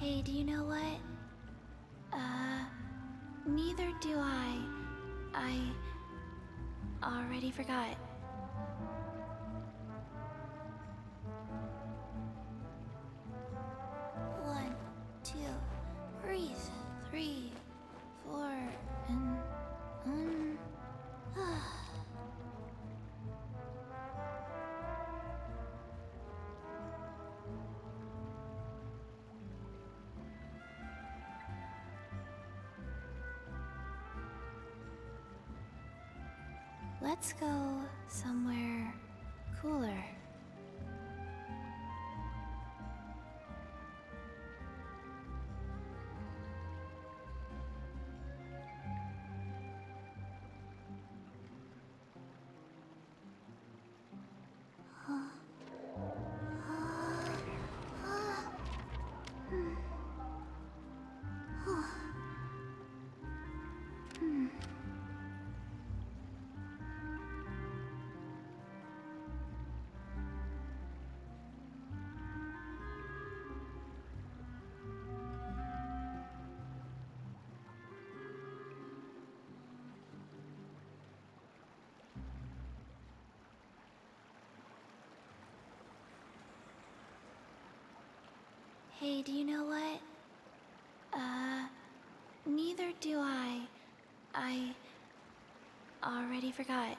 Hey, do you know what? Neither do I. I already forgot. One, two, breathe. 3, 4, and let's go somewhere cooler. Hey, do you know what? Neither do I. I already forgot.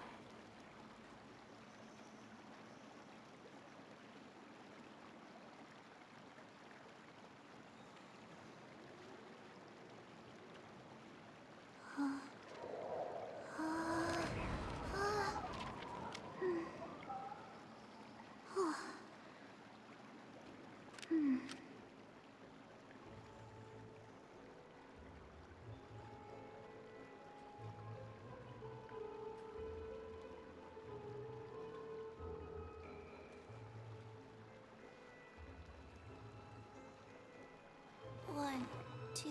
One, two,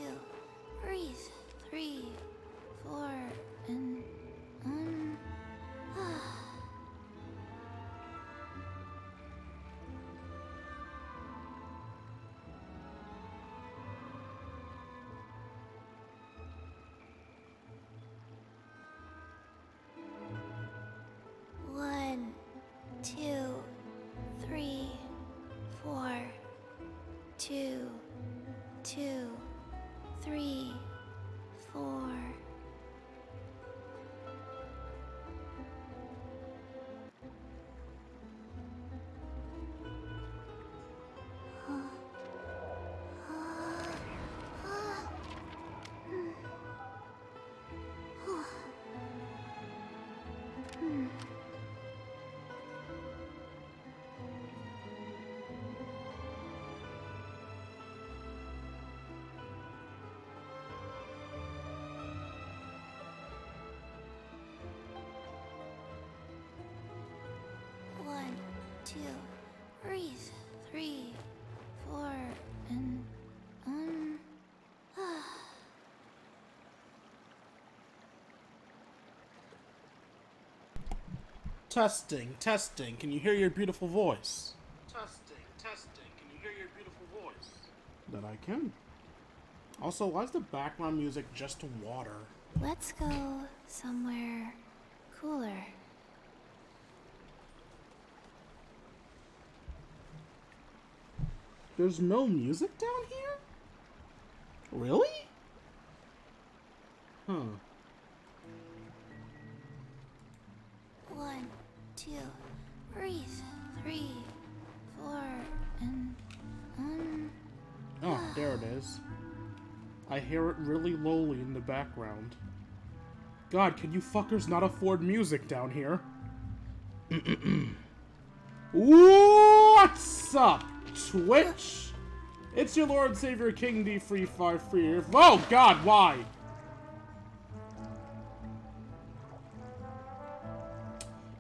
breathe. 3, 4, and One, 2, 3, 4, 2, 2, 3, 4. One, 2, breathe. 3, 4, and Testing, testing. Can you hear your beautiful voice? Testing, testing. Can you hear your beautiful voice? That I can. Also, why is the background music just water? let's go somewhere cooler. There's no music down here? Really? Huh. 1, 2, breathe. 3, 4, and Oh, there it is. I hear it really lowly in the background. God, can you fuckers not afford music down here? What's up, Twitch? It's your Lord Savior King D353 here. Oh God, why?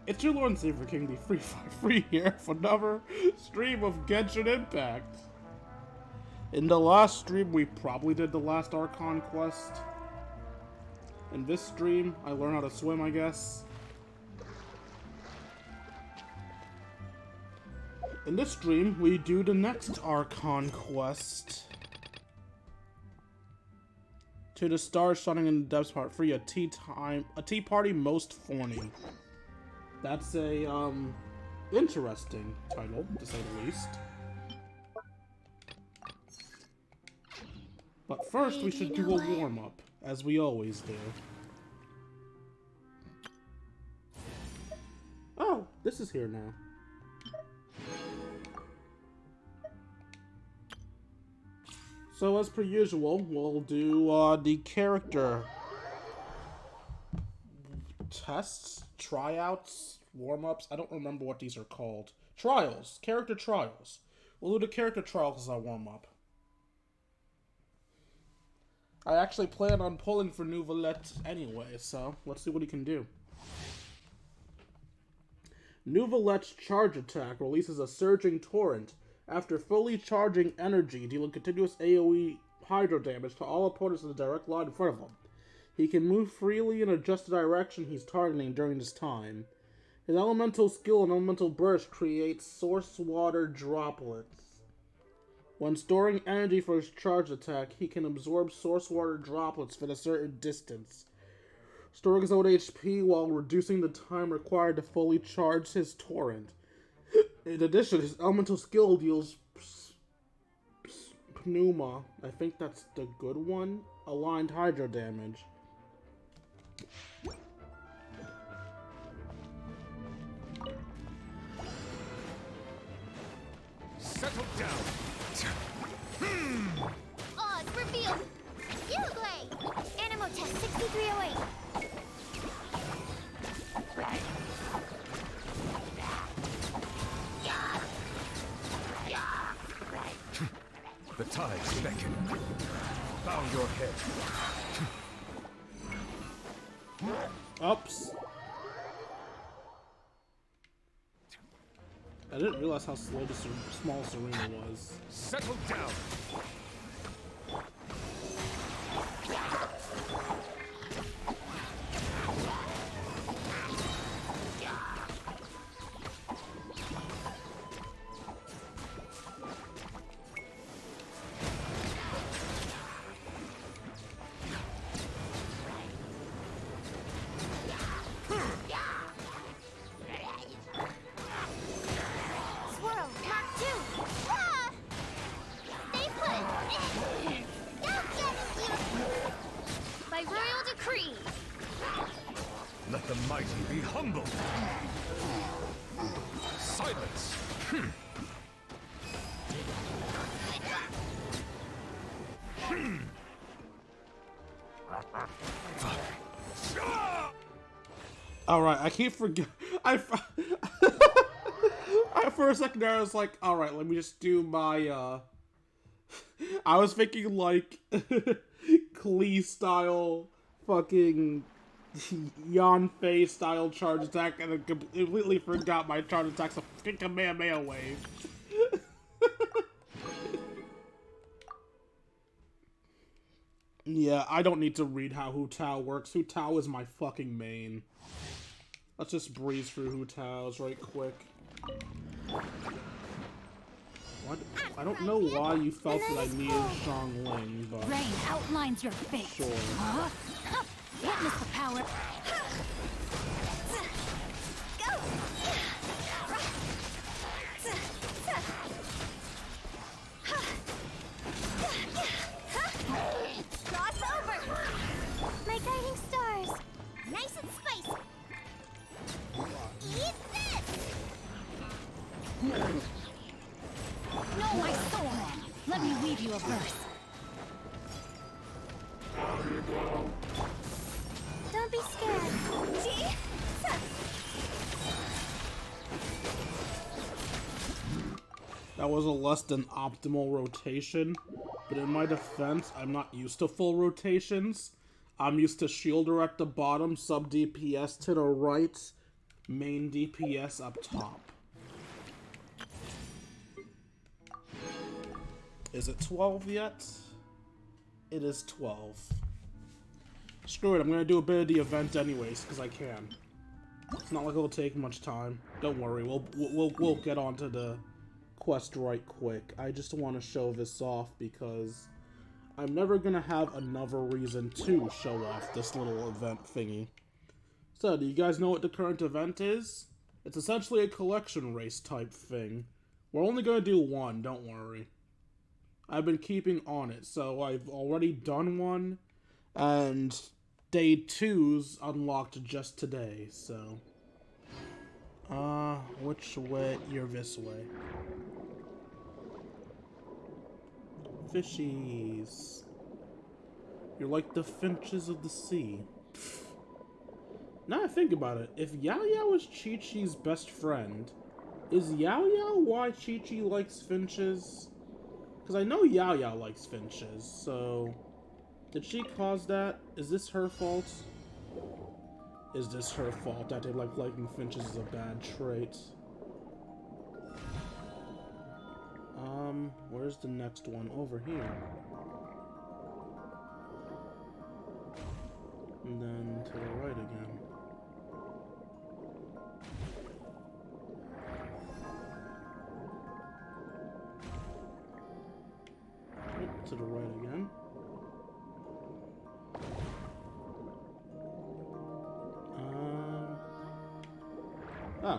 It's your Lord and Savior King D353 here for another stream of Genshin Impact. In the last stream, we probably did the last Archon Quest. In this stream, I learned how to swim, I guess. In this stream, we do the next Archon Quest. To the stars shining in the depths part, free a tea party most thorny. That's a interesting title, to say the least. But first, we should do a warm-up, as we always do. Oh, this is here now. So, as per usual, we'll do the character tests, tryouts, warm-ups. I don't remember what these are called. Trials. Character trials. We'll do the character trials as our warm-up. I actually plan on pulling for Nouvelette anyway, so let's see what he can do. Nouvelette's charge attack releases a surging torrent. After fully charging energy, dealing continuous AoE hydro damage to all opponents in the direct line in front of him. He can move freely and adjust the direction he's targeting during this time. His elemental skill and elemental burst creates source water droplets. When storing energy for his charge attack, he can absorb source water droplets for a certain distance, storing his own HP while reducing the time required to fully charge his torrent. In addition, his elemental skill deals Pneuma, I think that's the good one, aligned hydro damage. Settle down. Oz, reveal! Uglay! Animo test 6308. The tides beckon. Bow your head. Oops. I didn't realize how slow the small Serena was. Settle down. Let the mighty be humbled. Silence. Alright, I can't forget. For a second there, I was like, alright, let me just do my, I was thinking, like, Klee style, fucking Yanfei style charge attack, and I completely forgot my charge attack's a fucking Kamehameha wave. Yeah, I don't need to read how Hu Tao works. Hu Tao is my fucking main. Let's just breeze through Hu Tao's right quick. What? I don't know why you felt that I needed Xiangling, but... Rain outlines your fate. Sure. Huh? Witness the power. Cross over! My guiding stars! Nice and spicy! Eat this! Know my soul. Let me weave you a verse. Don't be scared. That was a less than optimal rotation, but in my defense, I'm not used to full rotations. I'm used to shielder at the bottom, sub DPS to the right, main DPS up top. Is it 12 yet? It is 12. Screw it, I'm gonna do a bit of the event anyways, because I can. It's not like it'll take much time. Don't worry, we'll get onto the quest right quick. I just want to show this off because I'm never gonna have another reason to show off this little event thingy. So, do you guys know what the current event is? It's essentially a collection race type thing. We're only gonna do one, don't worry. I've been keeping on it, so I've already done one, and day 2's unlocked just today, so... which way? You're this way. Fishies. You're like the finches of the sea. Now I think about it, if Yao Yao is Chi-Chi's best friend, is Yao Yao why Chi-Chi likes finches? Because I know Yao Yao likes finches, so... Did she cause that? Is this her fault? Is this her fault that they liking finches is a bad trait? Where's the next one? Over here. And then to the right again. To the right again.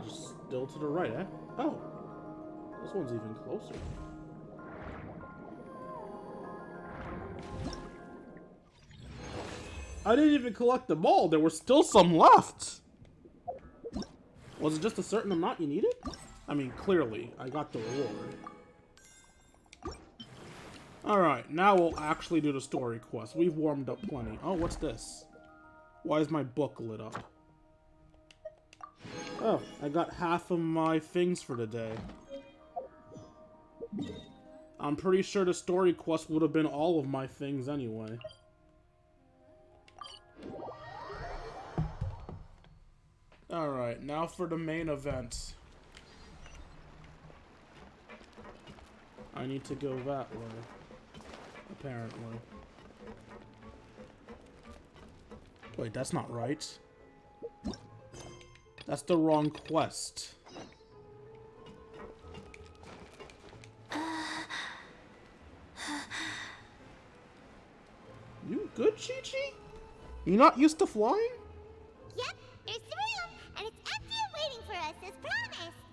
Just still to the right, eh? Oh! This one's even closer. I didn't even collect them all. There were still some left. Was it just a certain amount you needed? I mean, clearly, I got the reward. Alright, now we'll actually do the story quest. We've warmed up plenty. Oh, what's this? Why is my book lit up? Oh, I got half of my things for the day. I'm pretty sure the story quest would have been all of my things anyway. Alright, now for the main event. I need to go that way. Apparently. Wait, that's not right. That's the wrong quest. You good, Chi-Chi? You not used to flying? Yep, there's the room, and it's empty and waiting for us, as promised.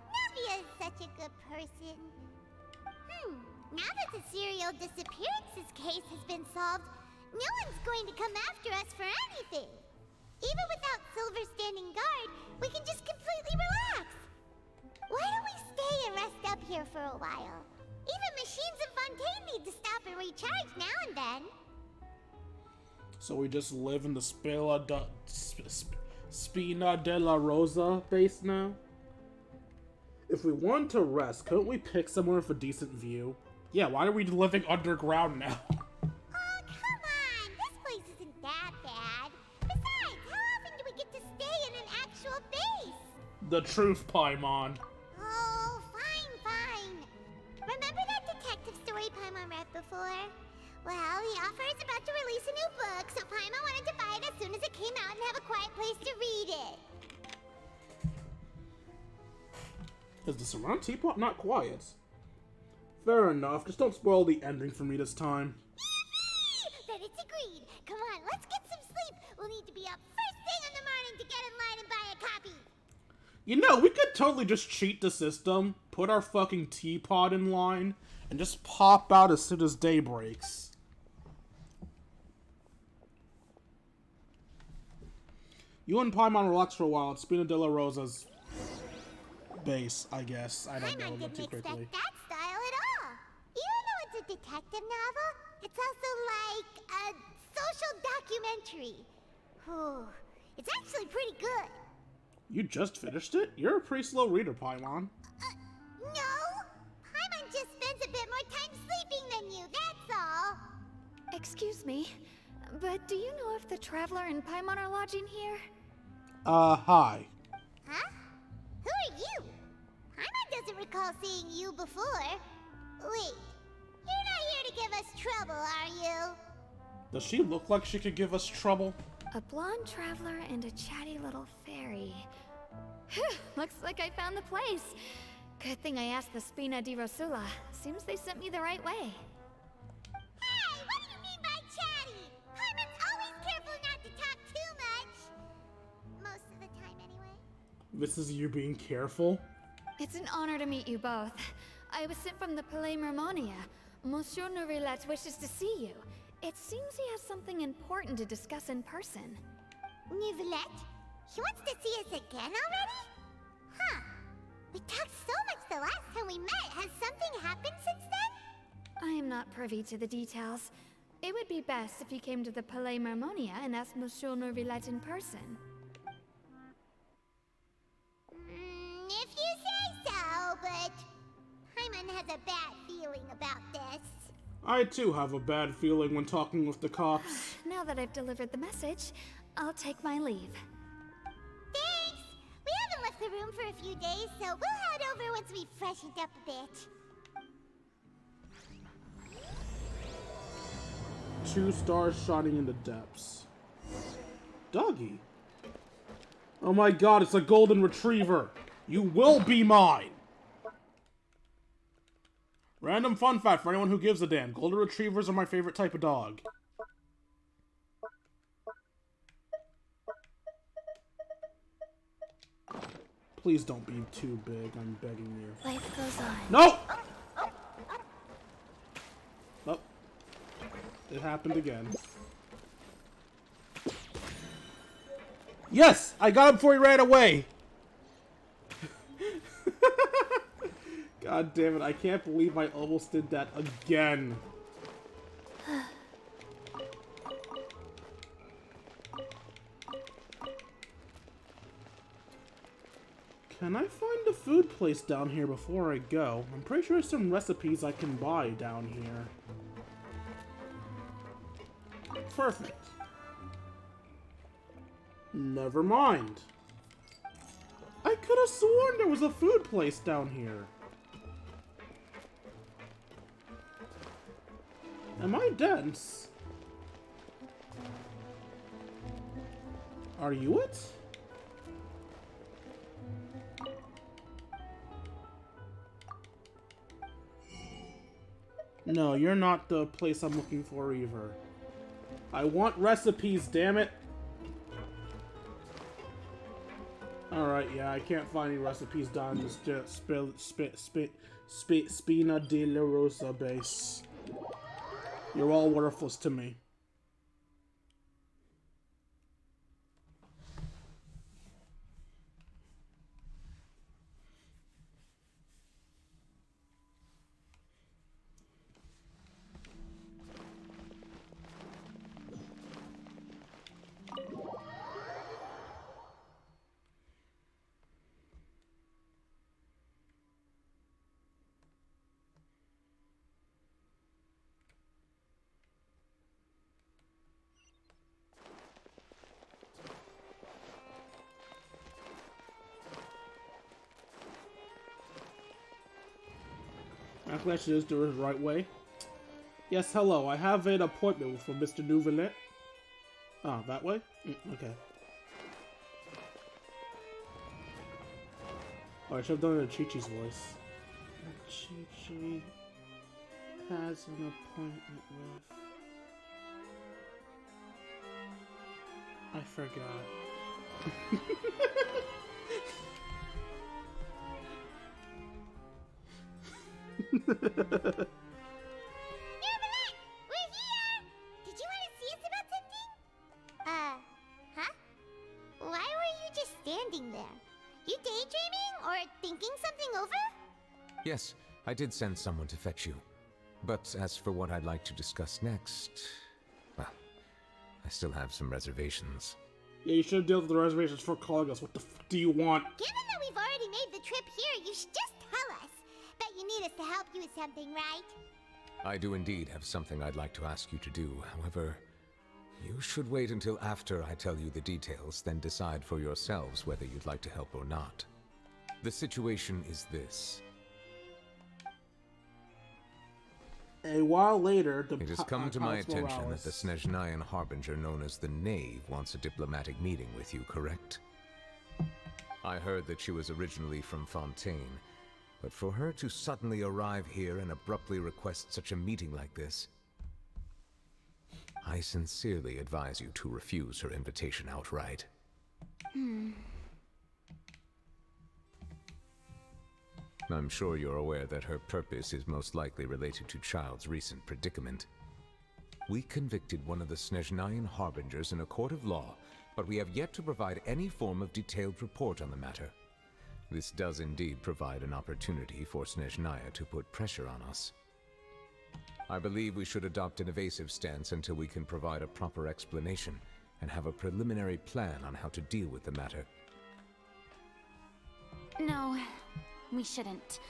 Navia is such a good person. Now that the serial disappearances case has been solved, no one's going to come after us for anything. Even without Silver standing guard, we can just completely relax. Why don't we stay and rest up here for a while? Even machines in Fontaine need to stop and recharge now and then. So we just live in the Spina della Rosa base now? If we want to rest, couldn't we pick somewhere with a decent view? Yeah, why are we living underground now? Oh, come on! This place isn't that bad. Besides, how often do we get to stay in an actual base? The truth, Paimon. Oh, fine. Remember that detective story Paimon read before? Well, the author is about to release a new book, so Paimon wanted to buy it as soon as it came out and have a quiet place to read it. Is the surround teapot not quiet? Fair enough, just don't spoil the ending for me this time. Then it's agreed. Come on, let's get some sleep. We'll need to be up first thing in the morning to get in line and buy a copy. You know, we could totally just cheat the system, put our fucking teapot in line, and just pop out as soon as day breaks. You and Paimon relax for a while at Spina della Rosa's base, I guess. I don't know Paimon about too didn't quickly. expect that style at all. Even though it's a detective novel, it's also like a social documentary. Whew. It's actually pretty good. You just finished it? You're a pretty slow reader, Paimon. No! Paimon just spends a bit more time sleeping than you, that's all. Excuse me, but do you know if the Traveler and Paimon are lodging here? Hi. Huh? Who are you? Paimon doesn't recall seeing you before. Wait, you're not here to give us trouble, are you? Does she look like she could give us trouble? A blonde traveler and a chatty little fairy. Looks like I found the place. Good thing I asked the Spina di Rosula. Seems they sent me the right way. This is you being careful? It's an honor to meet you both. I was sent from the Palais Mermonia. Monsieur Neuvillette wishes to see you. It seems he has something important to discuss in person. Neuvillette? He wants to see us again already? Huh. We talked so much the last time we met. Has something happened since then? I am not privy to the details. It would be best if you came to the Palais Mermonia and asked Monsieur Neuvillette in person. If you say so, but Paimon has a bad feeling about this. I too have a bad feeling when talking with the cops. Now that I've delivered the message, I'll take my leave. Thanks! We haven't left the room for a few days, so we'll head over once we've freshened up a bit. 2 stars shining in the depths. Doggy. Oh my god, it's a golden retriever. You will be mine. Random fun fact for anyone who gives a damn. Golden retrievers are my favorite type of dog. Please don't be too big, I'm begging you. Life goes on. No! Oh. It happened again. Yes! I got him before he ran away! God damn it, I can't believe I almost did that again. Can I find a food place down here before I go? I'm pretty sure there's some recipes I can buy down here. Perfect. Never mind. I could have sworn there was a food place down here. Am I dense? Are you it? No, you're not the place I'm looking for either. I want recipes, damn it. Alright, yeah, I can't find any recipes down this Spina de la Rosa base. You're all worthless to me. Actually, I should just do it the right way. Yes, hello. I have an appointment for Mr. Neuvillette. Ah, that way? Okay. Oh, I should have done it in Chi-Chi's voice. Chi-Chi has an appointment with... I forgot. Neuvillette! We're here! Did you want to see us about something? Huh? Why were you just standing there? You daydreaming or thinking something over? Yes, I did send someone to fetch you. But as for what I'd like to discuss next... well, I still have some reservations. Yeah, you should have dealt with the reservations for calling us. What the f do you want? Given that we've already made the trip here, you should just tell us. Bet you need us to help you with something, right? I do indeed have something I'd like to ask you to do. However, you should wait until after I tell you the details, then decide for yourselves whether you'd like to help or not. The situation is this. A while later, It has come to my attention that the Snezhnayan Harbinger known as the Knave wants a diplomatic meeting with you, correct? I heard that she was originally from Fontaine, but for her to suddenly arrive here and abruptly request such a meeting like this, I sincerely advise you to refuse her invitation outright. I'm sure you're aware that her purpose is most likely related to Child's recent predicament. We convicted one of the Snezhnayan Harbingers in a court of law, but we have yet to provide any form of detailed report on the matter. This does indeed provide an opportunity for Snezhnaya to put pressure on us. I believe we should adopt an evasive stance until we can provide a proper explanation and have a preliminary plan on how to deal with the matter. No, we shouldn't.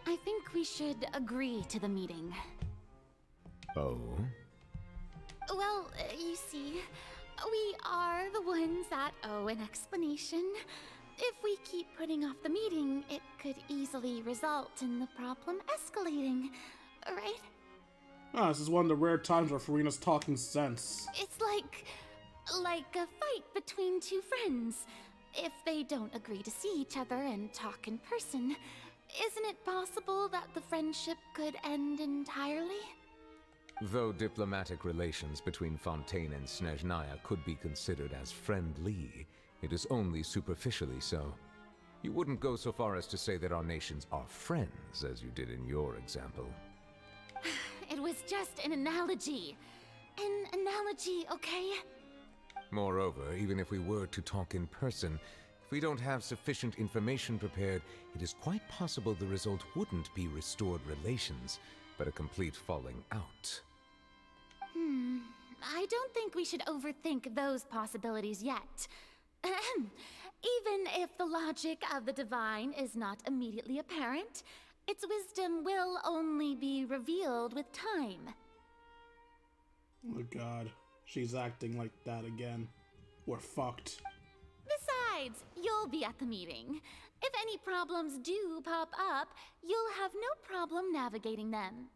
I think we should agree to the meeting. Oh? Well, you see, we are the ones that owe an explanation. If we keep putting off the meeting, it could easily result in the problem escalating, right? Ah, this is one of the rare times where Furina's talking sense. It's like a fight between two friends. If they don't agree to see each other and talk in person, isn't it possible that the friendship could end entirely? Though diplomatic relations between Fontaine and Snezhnaya could be considered as friendly, it is only superficially so. You wouldn't go so far as to say that our nations are friends, as you did in your example. It was just an analogy. An analogy, okay? Moreover, even if we were to talk in person, if we don't have sufficient information prepared, it is quite possible the result wouldn't be restored relations, but a complete falling out. I don't think we should overthink those possibilities yet. Even if the logic of the divine is not immediately apparent, its wisdom will only be revealed with time. Oh god, she's acting like that again. We're fucked. Besides, you'll be at the meeting. If any problems do pop up, you'll have no problem navigating them.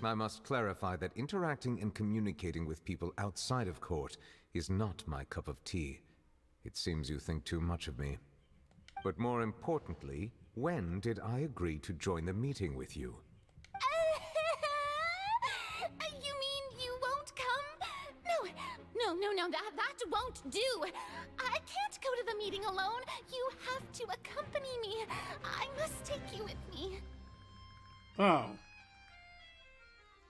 I must clarify that interacting and communicating with people outside of court is not my cup of tea. It seems you think too much of me. But more importantly, when did I agree to join the meeting with you? You mean you won't come? No, that won't do. I can't go to the meeting alone. You have to accompany me. I must take you with me. Oh.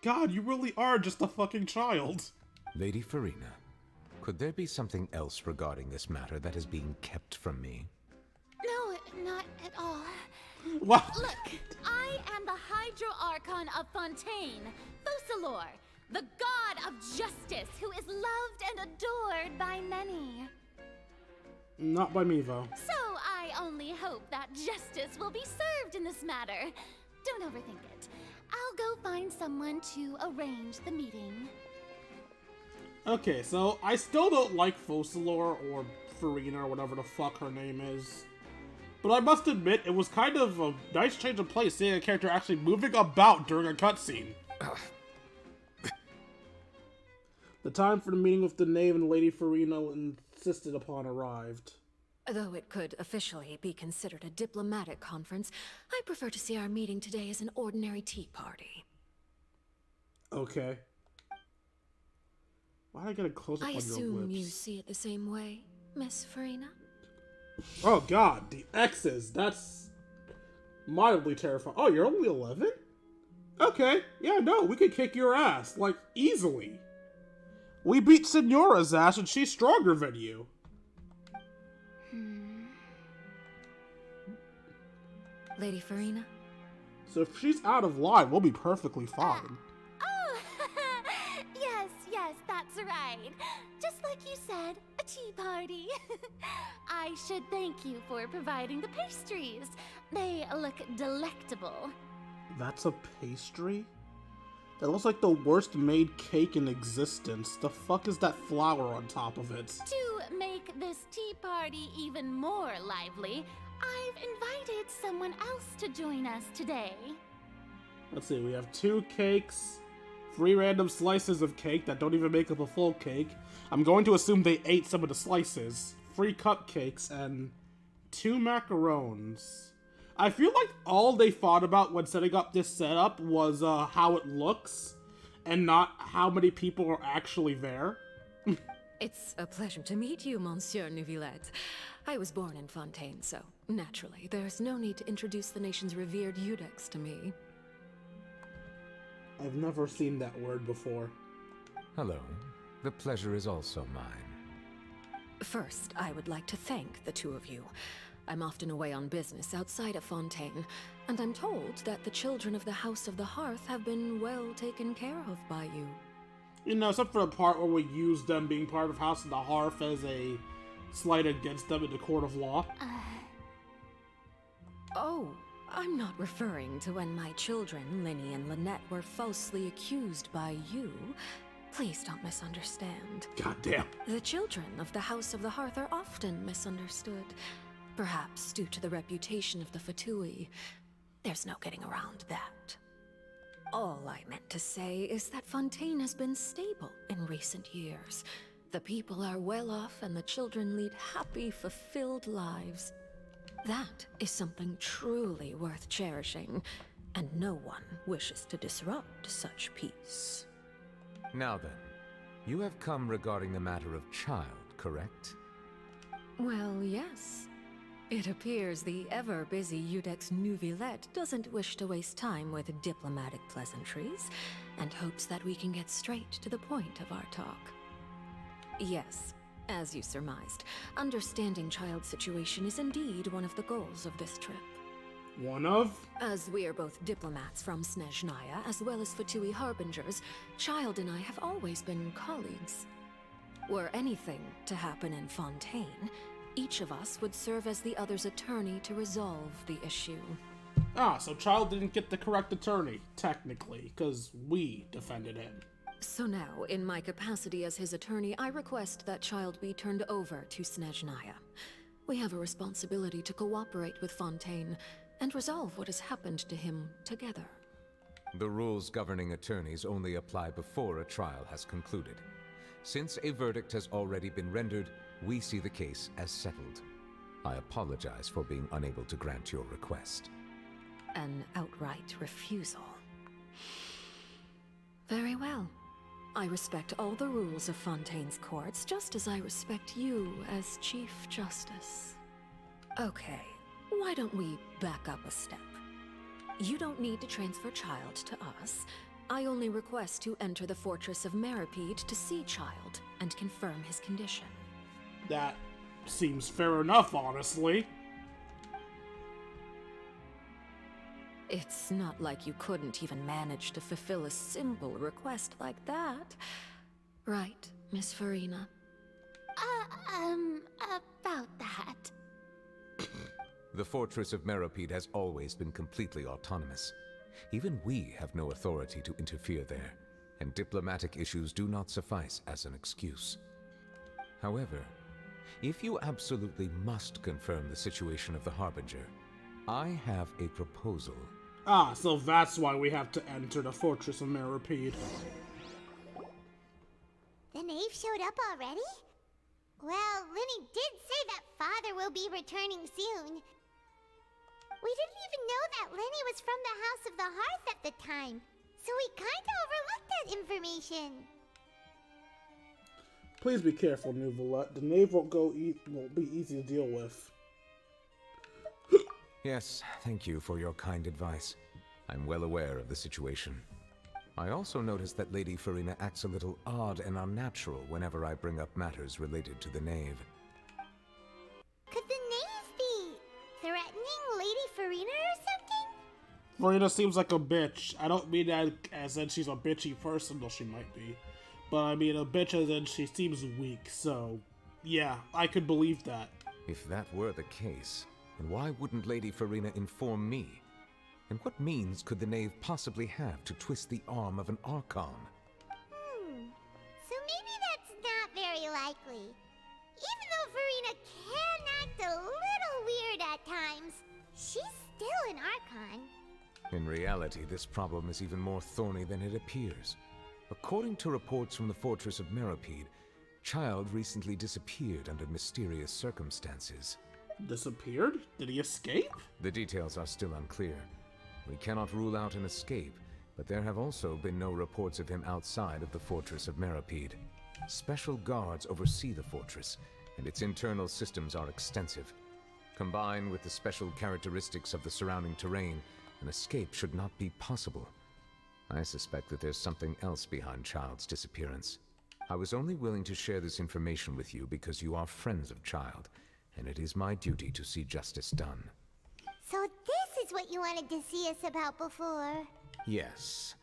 God, you really are just a fucking child. Lady Furina, could there be something else regarding this matter that is being kept from me? No, not at all. What? Look, I am the Hydro Archon of Fontaine, Focalor, the god of justice who is loved and adored by many. Not by me, though. So I only hope that justice will be served in this matter. Don't overthink it. I'll go find someone to arrange the meeting. Okay, so I still don't like Focalor or Furina or whatever the fuck her name is. But I must admit, it was kind of a nice change of pace seeing a character actually moving about during a cutscene. The time for the meeting with the knave and Lady Furina insisted upon arrived. Though it could officially be considered a diplomatic conference, I prefer to see our meeting today as an ordinary tea party. Okay. Why did I get a close-up on I your lips? assume you see it the same way, Miss Furina? Oh god, the X's, that's mildly terrifying. Oh, you're only 11? Okay, yeah, no, we could kick your ass, like, easily. We beat Senora's ass and she's stronger than you. Lady Furina? So if she's out of line, we'll be perfectly fine. Oh, yes, that's right. Just like you said, a tea party. I should thank you for providing the pastries. They look delectable. That's a pastry? That looks like the worst made cake in existence. The fuck is that flour on top of it? To make this tea party even more lively, I've invited someone else to join us today. Let's see, we have 2 cakes, 3 random slices of cake that don't even make up a full cake. I'm going to assume they ate some of the slices. 3 cupcakes and 2 macarons. I feel like all they thought about when setting up this setup was how it looks and not how many people are actually there. It's a pleasure to meet you, Monsieur Neuvillette. I was born in Fontaine, so naturally, there's no need to introduce the nation's revered Eudex to me. I've never seen that word before. Hello. The pleasure is also mine. First, I would like to thank the two of you. I'm often away on business outside of Fontaine, and I'm told that the children of the House of the Hearth have been well taken care of by you. You know, except for the part where we used them being part of House of the Hearth as a slight against them in the court of law. Oh, I'm not referring to when my children, Linny and Lynette, were falsely accused by you. Please don't misunderstand. Goddamn. The children of the House of the Hearth are often misunderstood. Perhaps due to the reputation of the Fatui. There's no getting around that. All I meant to say is that Fontaine has been stable in recent years. The people are well off and the children lead happy, fulfilled lives. That is something truly worth cherishing, and no one wishes to disrupt such peace. Now then, you have come regarding the matter of child, correct? Well, yes. It appears the ever-busy Eudex Neuvillette doesn't wish to waste time with diplomatic pleasantries, and hopes that we can get straight to the point of our talk. Yes, as you surmised, understanding child's situation is indeed one of the goals of this trip. One of? As we are both diplomats from Snezhnaya, as well as Fatui harbingers, Child and I have always been colleagues. Were anything to happen in Fontaine, each of us would serve as the other's attorney to resolve the issue. Ah, so Child didn't get the correct attorney, technically, because we defended him. So now, in my capacity as his attorney, I request that Child be turned over to Snezhnaya. We have a responsibility to cooperate with Fontaine and resolve what has happened to him together. The rules governing attorneys only apply before a trial has concluded. Since a verdict has already been rendered, we see the case as settled. I apologize for being unable to grant your request. An outright refusal. Very well. I respect all the rules of Fontaine's courts, just as I respect you as Chief Justice. Okay, why don't we back up a step? You don't need to transfer Child to us. I only request to enter the fortress of Meripede to see Child and confirm his condition. That seems fair enough, honestly. It's not like you couldn't even manage to fulfill a simple request like that. Right, Miss Farina? About that. The fortress of Meripede has always been completely autonomous. Even we have no authority to interfere there, and diplomatic issues do not suffice as an excuse. However, if you absolutely must confirm the situation of the Harbinger, I have a proposal. Ah, so that's why we have to enter the Fortress of Meripede. The knave showed up already? Well, Linny did say that Father will be returning soon. We didn't even know that Linny was from the House of the Hearth at the time, so we kinda overlooked that information. Please be careful, Neuvillette. The knave won't be easy to deal with. Yes, thank you for your kind advice. I'm well aware of the situation. I also noticed that Lady Farina acts a little odd and unnatural whenever I bring up matters related to the knave. Could the knave be threatening Lady Farina or something? Farina seems like a bitch. I don't mean that as in she's a bitchy person, though she might be. But I mean a bitch as in she seems weak, so yeah, I could believe that. If that were the case, then why wouldn't Lady Farina inform me? And what means could the knave possibly have to twist the arm of an Archon? So maybe that's not very likely. Even though Farina can act a little weird at times, she's still an Archon. In reality, this problem is even more thorny than it appears. According to reports from the Fortress of Meripede, Child recently disappeared under mysterious circumstances. Disappeared? Did he escape? The details are still unclear. We cannot rule out an escape, but there have also been no reports of him outside of the Fortress of Meripede. Special guards oversee the fortress, and its internal systems are extensive. Combined with the special characteristics of the surrounding terrain, an escape should not be possible. I suspect that there's something else behind Child's disappearance. I was only willing to share this information with you because you are friends of Child, and it is my duty to see justice done. So this is what you wanted to see us about before. Yes.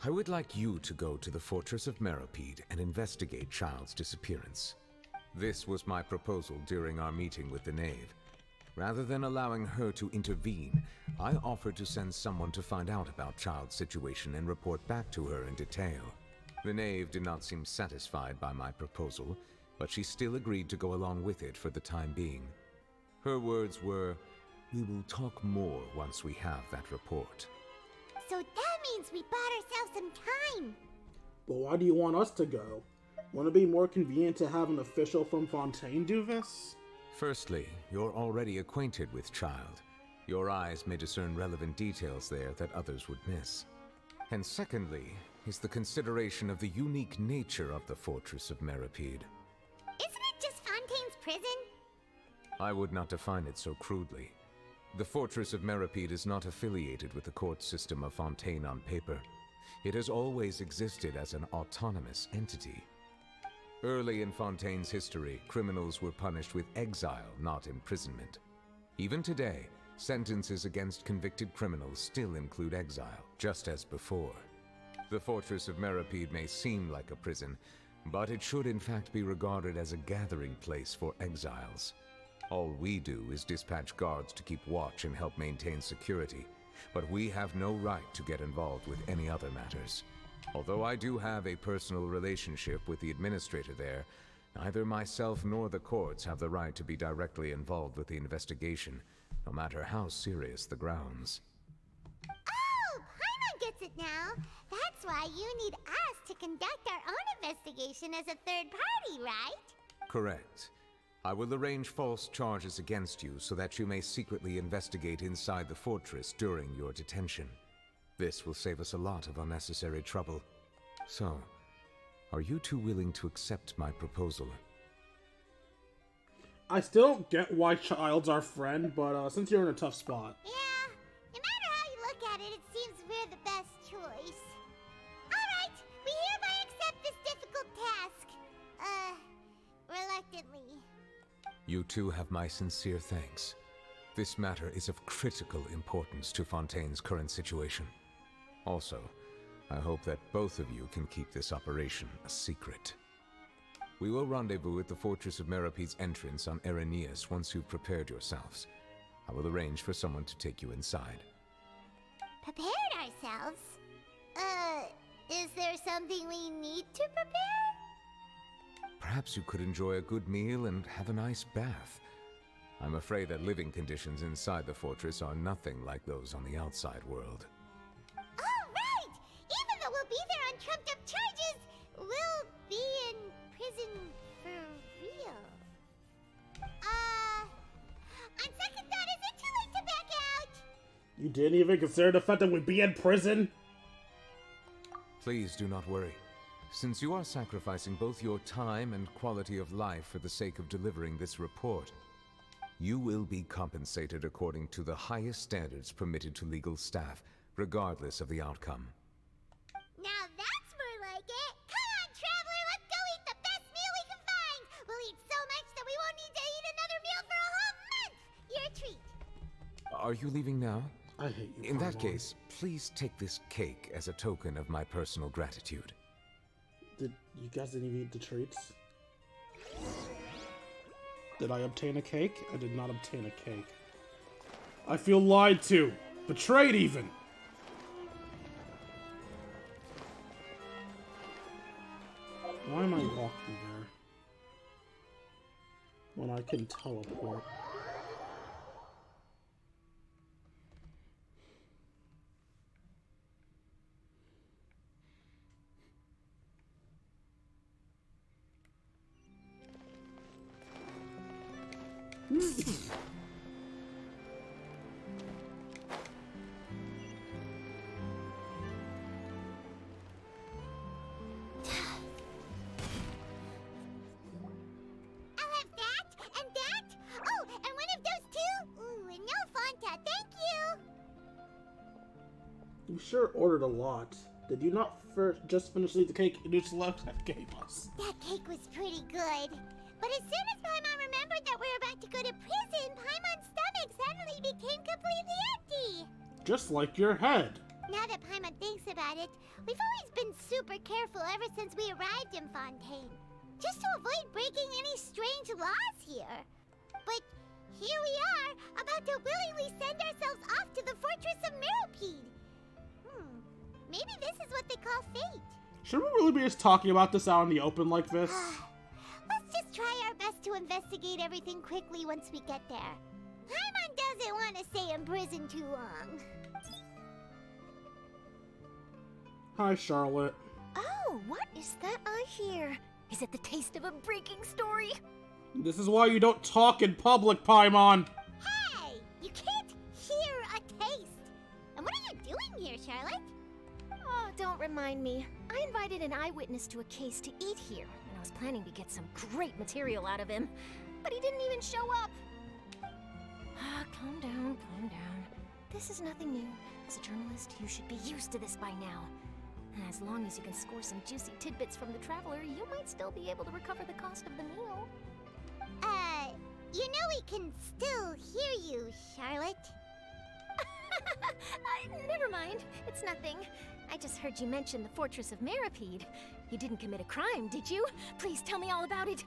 I would like you to go to the Fortress of Meropide and investigate Child's disappearance. This was my proposal during our meeting with the Knave. Rather than allowing her to intervene, I offered to send someone to find out about Child's situation and report back to her in detail. The Knave did not seem satisfied by my proposal, but she still agreed to go along with it for the time being. Her words were, "We will talk more once we have that report." So that means we bought ourselves some time. But why do you want us to go? Wouldn't it be more convenient to have an official from Fontaine do this? Firstly, you're already acquainted with Child. Your eyes may discern relevant details there that others would miss. And secondly, is the consideration of the unique nature of the Fortress of Meropide. Isn't it just Fontaine's prison? I would not define it so crudely. The Fortress of Meropide is not affiliated with the court system of Fontaine on paper. It has always existed as an autonomous entity. Early in Fontaine's history, criminals were punished with exile, not imprisonment. Even today, sentences against convicted criminals still include exile, just as before. The Fortress of Meropide may seem like a prison, but it should in fact be regarded as a gathering place for exiles. All we do is dispatch guards to keep watch and help maintain security, but we have no right to get involved with any other matters. Although I do have a personal relationship with the administrator there, neither myself nor the courts have the right to be directly involved with the investigation, no matter how serious the grounds. Oh, Paimon gets it now. That's why you need us to conduct our own investigation as a third party, right? Correct. I will arrange false charges against you so that you may secretly investigate inside the fortress during your detention. This will save us a lot of unnecessary trouble. So, are you two willing to accept my proposal? I still don't get why Child's our friend, but since you're in a tough spot. Yeah, no matter how you look at it, it seems we're the best choice. Alright, we hereby accept this difficult task. Reluctantly. You two have my sincere thanks. This matter is of critical importance to Fontaine's current situation. Also, I hope that both of you can keep this operation a secret. We will rendezvous at the Fortress of Meropide's entrance on Erinius once you've prepared yourselves. I will arrange for someone to take you inside. Prepared ourselves? Is there something we need to prepare? Perhaps you could enjoy a good meal and have a nice bath. I'm afraid that living conditions inside the fortress are nothing like those on the outside world. Oh, right! Even though we'll be there on trumped-up charges, we'll be in prison for real. On second thought, is it too late to back out? You didn't even consider the fact that we'd be in prison? Please do not worry. Since you are sacrificing both your time and quality of life for the sake of delivering this report, you will be compensated according to the highest standards permitted to legal staff, regardless of the outcome. Now that's more like it. Come on, traveler, let's go eat the best meal we can find. We'll eat so much that we won't need to eat another meal for a whole month. Your treat. Are you leaving now? I hate you. In that Paimon. case, please take this cake as a token of my personal gratitude. You guys didn't even eat the treats? Did I obtain a cake? I did not obtain a cake. I feel lied to. Betrayed even. Why am I walking there? When I can teleport. You sure ordered a lot. Did you not just finish the cake you just gave us? That cake was pretty good. But as soon as Paimon remembered that we were about to go to prison, Paimon's stomach suddenly became completely empty. Just like your head. Now that Paimon thinks about it, we've always been super careful ever since we arrived in Fontaine. Just to avoid breaking any strange laws here. But here we are, about to willingly send ourselves off to the Fortress of Meropide. Maybe this is what they call fate. Should we really be just talking about this out in the open like this? Let's just try our best to investigate everything quickly once we get there. Paimon doesn't want to stay in prison too long. Hi, Charlotte. Oh, what is that I hear? Is it the taste of a breaking story? This is why you don't talk in public, Paimon. Hey! You can't hear a taste! And what are you doing here, Charlotte? Oh, don't remind me. I invited an eyewitness to a case to eat here, and I was planning to get some great material out of him. But he didn't even show up. Calm down, calm down. This is nothing new. As a journalist, you should be used to this by now. As long as you can score some juicy tidbits from the traveler, you might still be able to recover the cost of the meal. You know we can still hear you, Charlotte. Never mind. It's nothing. I just heard you mention the Fortress of Meropide. You didn't commit a crime, did you? Please tell me all about it.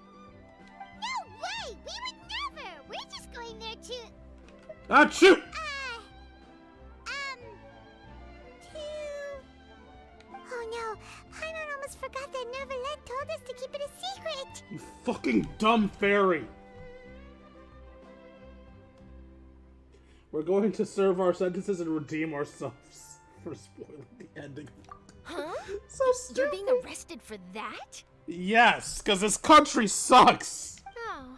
No way! We would never! We're just going there to... Achoo! Oh no, Paimon almost forgot that Neuvillette told us to keep it a secret! You fucking dumb fairy! We're going to serve our sentences and redeem ourselves for spoiling the ending. Huh? So stupid. You're being arrested for that? Yes, because this country sucks! Oh.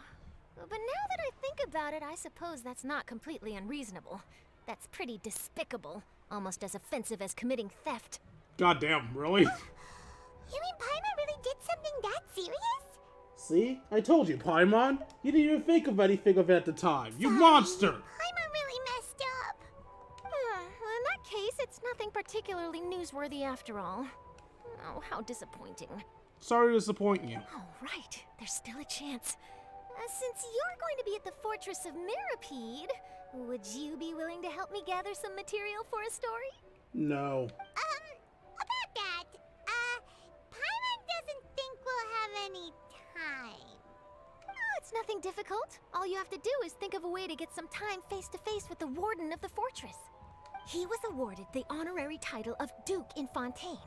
But now that I think about it, I suppose that's not completely unreasonable. That's pretty despicable. Almost as offensive as committing theft. Goddamn, really? You mean Paimon really did something that serious? See? I told you, Paimon. You didn't even think of anything of it at the time. You monster! Paimon really messed up. Well, in that case, it's nothing particularly newsworthy after all. Oh, how disappointing. Sorry to disappoint you. Oh, right. There's still a chance. Since you're going to be at the Fortress of Meropide, would you be willing to help me gather some material for a story? No. About that, Paimon doesn't think we'll have any time. Oh, it's nothing difficult. All you have to do is think of a way to get some time face-to-face with the warden of the fortress. He was awarded the honorary title of Duke in Fontaine.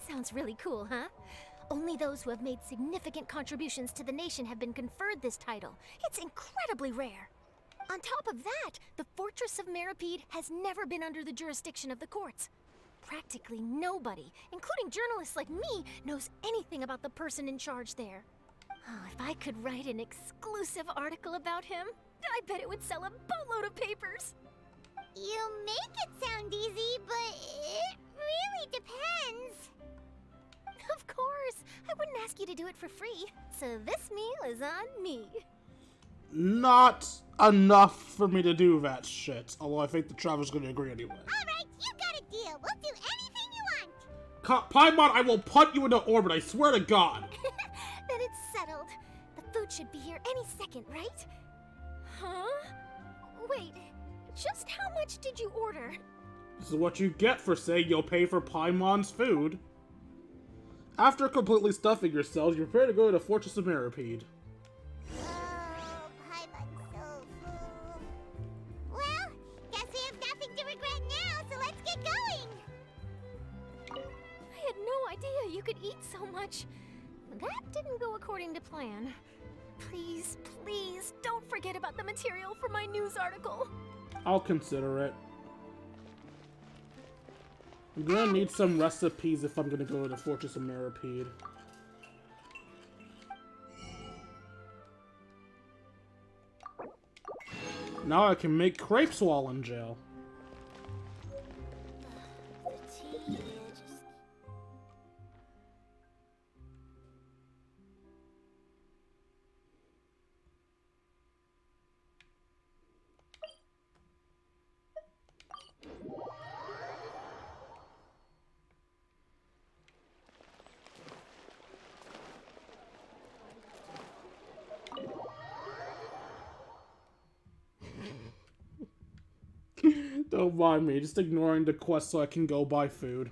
Sounds really cool, huh? Only those who have made significant contributions to the nation have been conferred this title. It's incredibly rare. On top of that, the Fortress of Meropide has never been under the jurisdiction of the courts. Practically nobody, including journalists like me, knows anything about the person in charge there. Oh, if I could write an exclusive article about him, I bet it would sell a boatload of papers. You make it sound easy, but it really depends. Of course, I wouldn't ask you to do it for free, so this meal is on me. Not enough for me to do that shit, although I think the traveler's gonna agree anyway. Alright, you got a deal. We'll do anything you want. Paimon, I will punt you into orbit, I swear to God! Then it's settled. The food should be here any second, right? Huh? Wait, just how much did you order? This is what you get for saying you'll pay for Paimon's food. After completely stuffing yourselves, you're prepared to go to the Fortress of Meropide. Oh, Paimon's so full. Well, guess we have nothing to regret now, so let's get going. I had no idea you could eat so much. That didn't go according to plan. Please, please, don't forget about the material for my news article. I'll consider it. I'm gonna need some recipes if I'm gonna go to the Fortress of Meropide. Now I can make crepes while in jail. Don't mind me, just ignoring the quest so I can go buy food.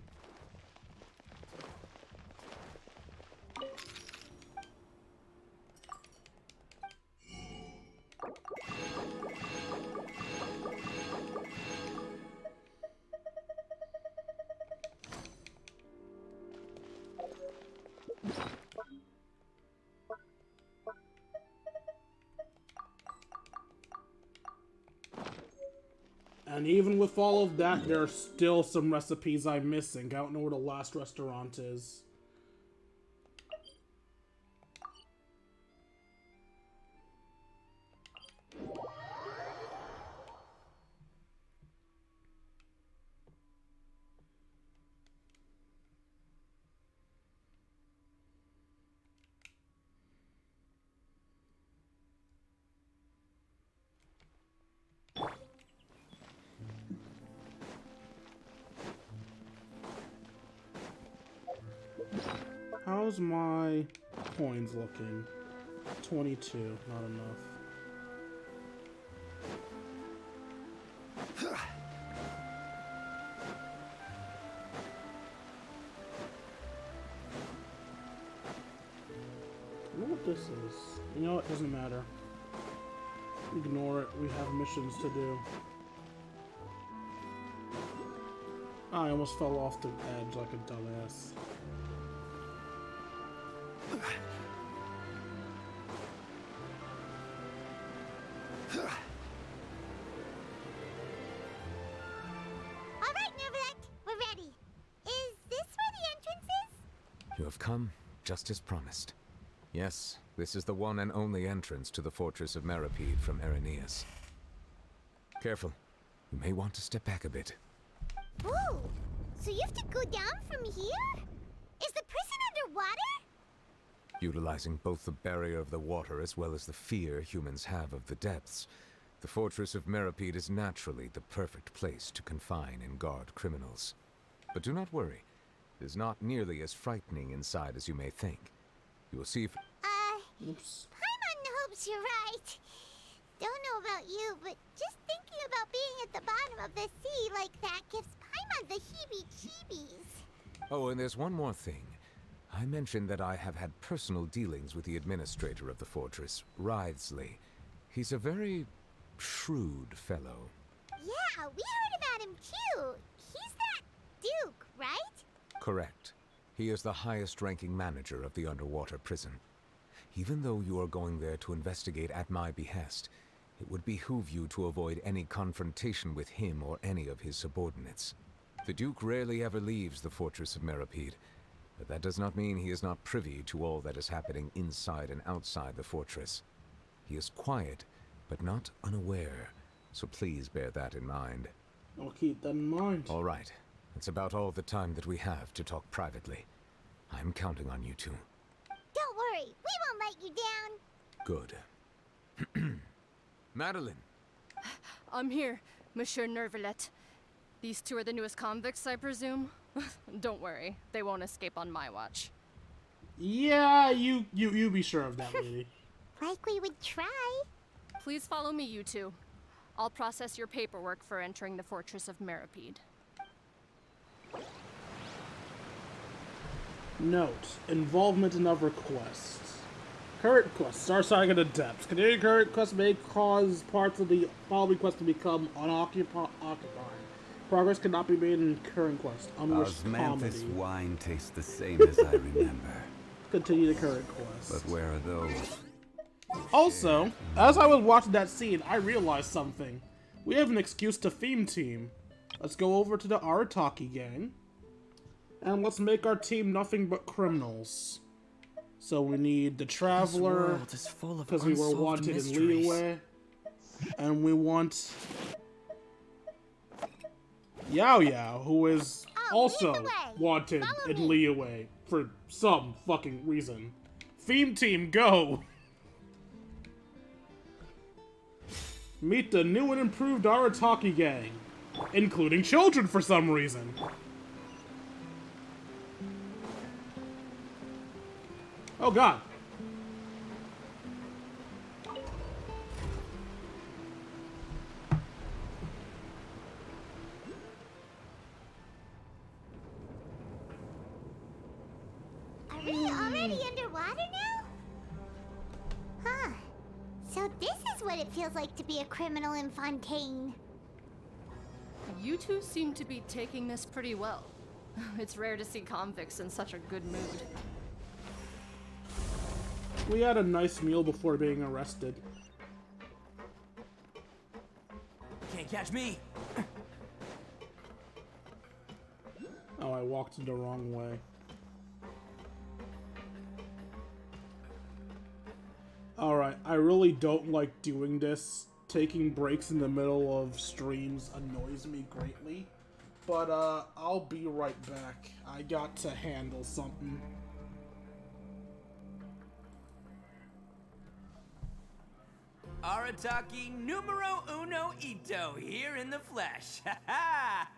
And even with all of that, there are still some recipes I'm missing. I don't know where the last restaurant is. How's my coins looking? 22, not enough. I wonder what this is. You know, it doesn't matter. Ignore it, we have missions to do. I almost fell off the edge like a dumbass. You have come, just as promised. Yes, this is the one and only entrance to the fortress of Meripede from Irenaeus. Careful. You may want to step back a bit. Ooh, so you have to go down from here? Is the prison underwater? Utilizing both the barrier of the water as well as the fear humans have of the depths, the fortress of Meripede is naturally the perfect place to confine and guard criminals. But do not worry. It is not nearly as frightening inside as you may think. You will see if... Oops. Paimon hopes you're right. Don't know about you, but just thinking about being at the bottom of the sea like that gives Paimon the heebie-jeebies. Oh, and there's one more thing. I mentioned that I have had personal dealings with the administrator of the fortress, Writhsley. He's a very shrewd fellow. Yeah, we heard about him too. He's that Duke, right? Correct. He is the highest-ranking manager of the underwater prison. Even though you are going there to investigate at my behest, it would behoove you to avoid any confrontation with him or any of his subordinates. The Duke rarely ever leaves the fortress of Meripede, but that does not mean he is not privy to all that is happening inside and outside the fortress. He is quiet, but not unaware, so please bear that in mind. I'll keep that in mind. All right. That's about all the time that we have to talk privately. I'm counting on you two. Don't worry, we won't let you down. Good. Madeline! I'm here, Monsieur Nervalet. These two are the newest convicts, I presume? Don't worry, they won't escape on my watch. Yeah, you be sure of that, lady. Like we would try. Please follow me, you two. I'll process your paperwork for entering the Fortress of Meripede. Note, involvement in other quests. Current quests, Star Saga the Depths. Continuing current quests may cause parts of the following quest to become unoccupied. Progress cannot be made in current quest. Unwished Osmanthus wine tastes the same as I remember. Continue the current quest. But where are those? Also, as I was watching that scene, I realized something. We have an excuse to theme team. Let's go over to the Arataki gang. And let's make our team nothing but criminals. So we need the Traveler, because we were wanted in Liyue. And we want Yao Yao, who is also wanted in Liyue for some fucking reason. Theme team, go! Meet the new and improved Arataki gang, including children for some reason. Oh god. is what it feels like to be a criminal in Fontaine. You two seem to be taking this pretty well. It's rare to see convicts in such a good mood. We had a nice meal before being arrested. Can't catch me! Oh, I walked the wrong way. Alright, I really don't like doing this. Taking breaks in the middle of streams annoys me greatly. But, I'll be right back. I got to handle something. Arataki numero uno ito, here in the flesh. Ha ha!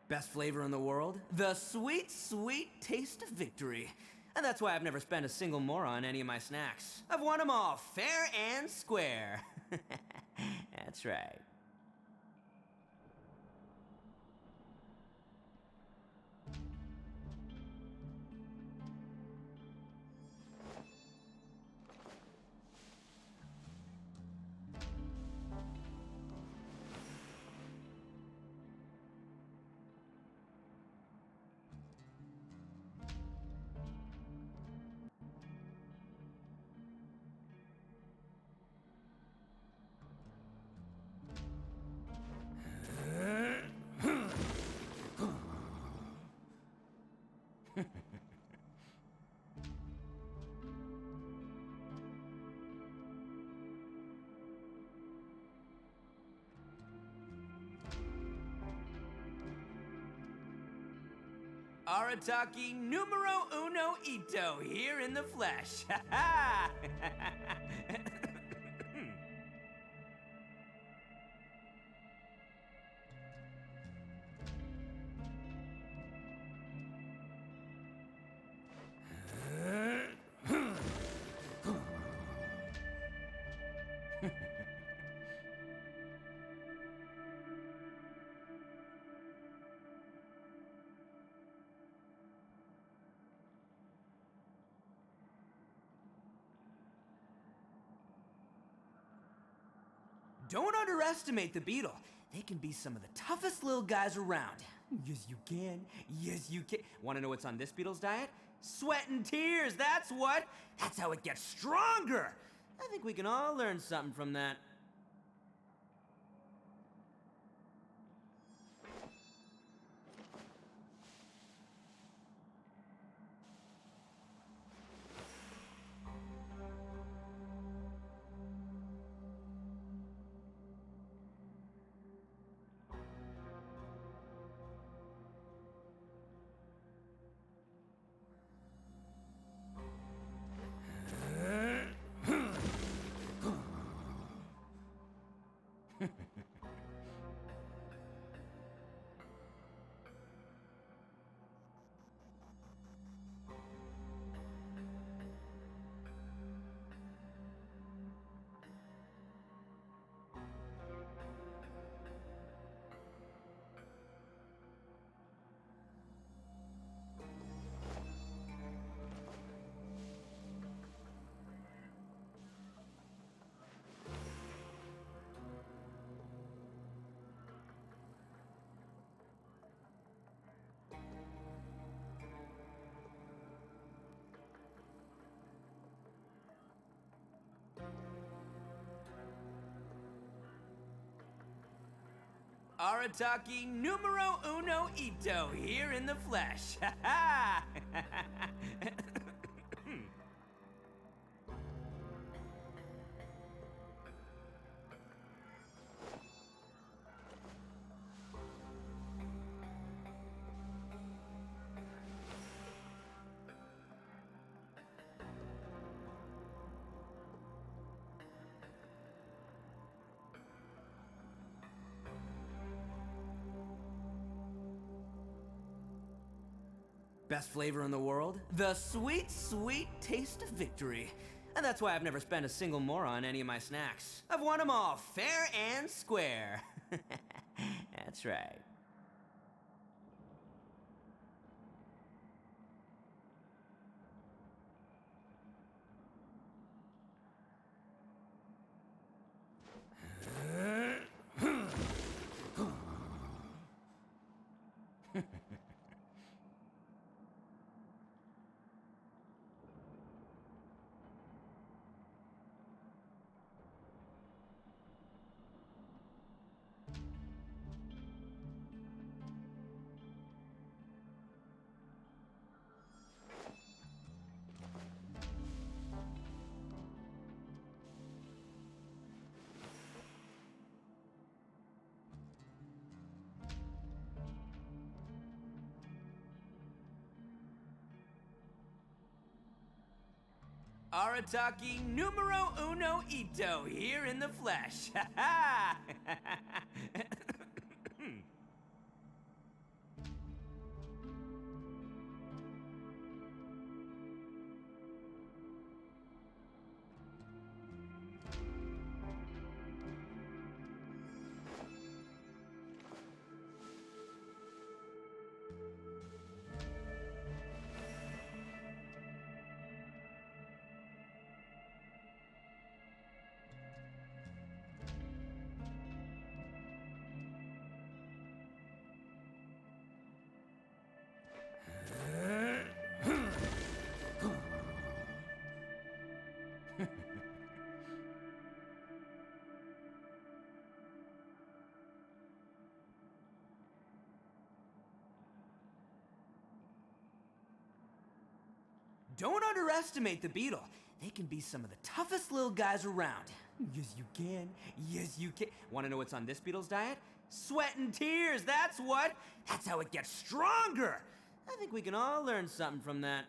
Best flavor in the world? The sweet, sweet taste of victory. And that's why I've never spent a single more on any of my snacks. I've won them all, fair and square. That's right. Arataki numero uno ito, here in the flesh. Ha ha! Don't underestimate the beetle. They can be some of the toughest little guys around. Yes, you can. Yes, you can. Want to know what's on this beetle's diet? Sweat and tears, that's what. That's how it gets stronger. I think we can all learn something from that. Arataki numero uno Ito here in the flesh. Ha ha! Best flavor in the world? The sweet, sweet taste of victory. And that's why I've never spent a single more on any of my snacks. I've won them all, fair and square. That's right. Arataki numero uno Ito here in the flesh. Ha ha! Don't underestimate the beetle. They can be some of the toughest little guys around. Yes, you can. Yes, you can. Want to know what's on this beetle's diet? Sweat and tears, that's what. That's how it gets stronger. I think we can all learn something from that.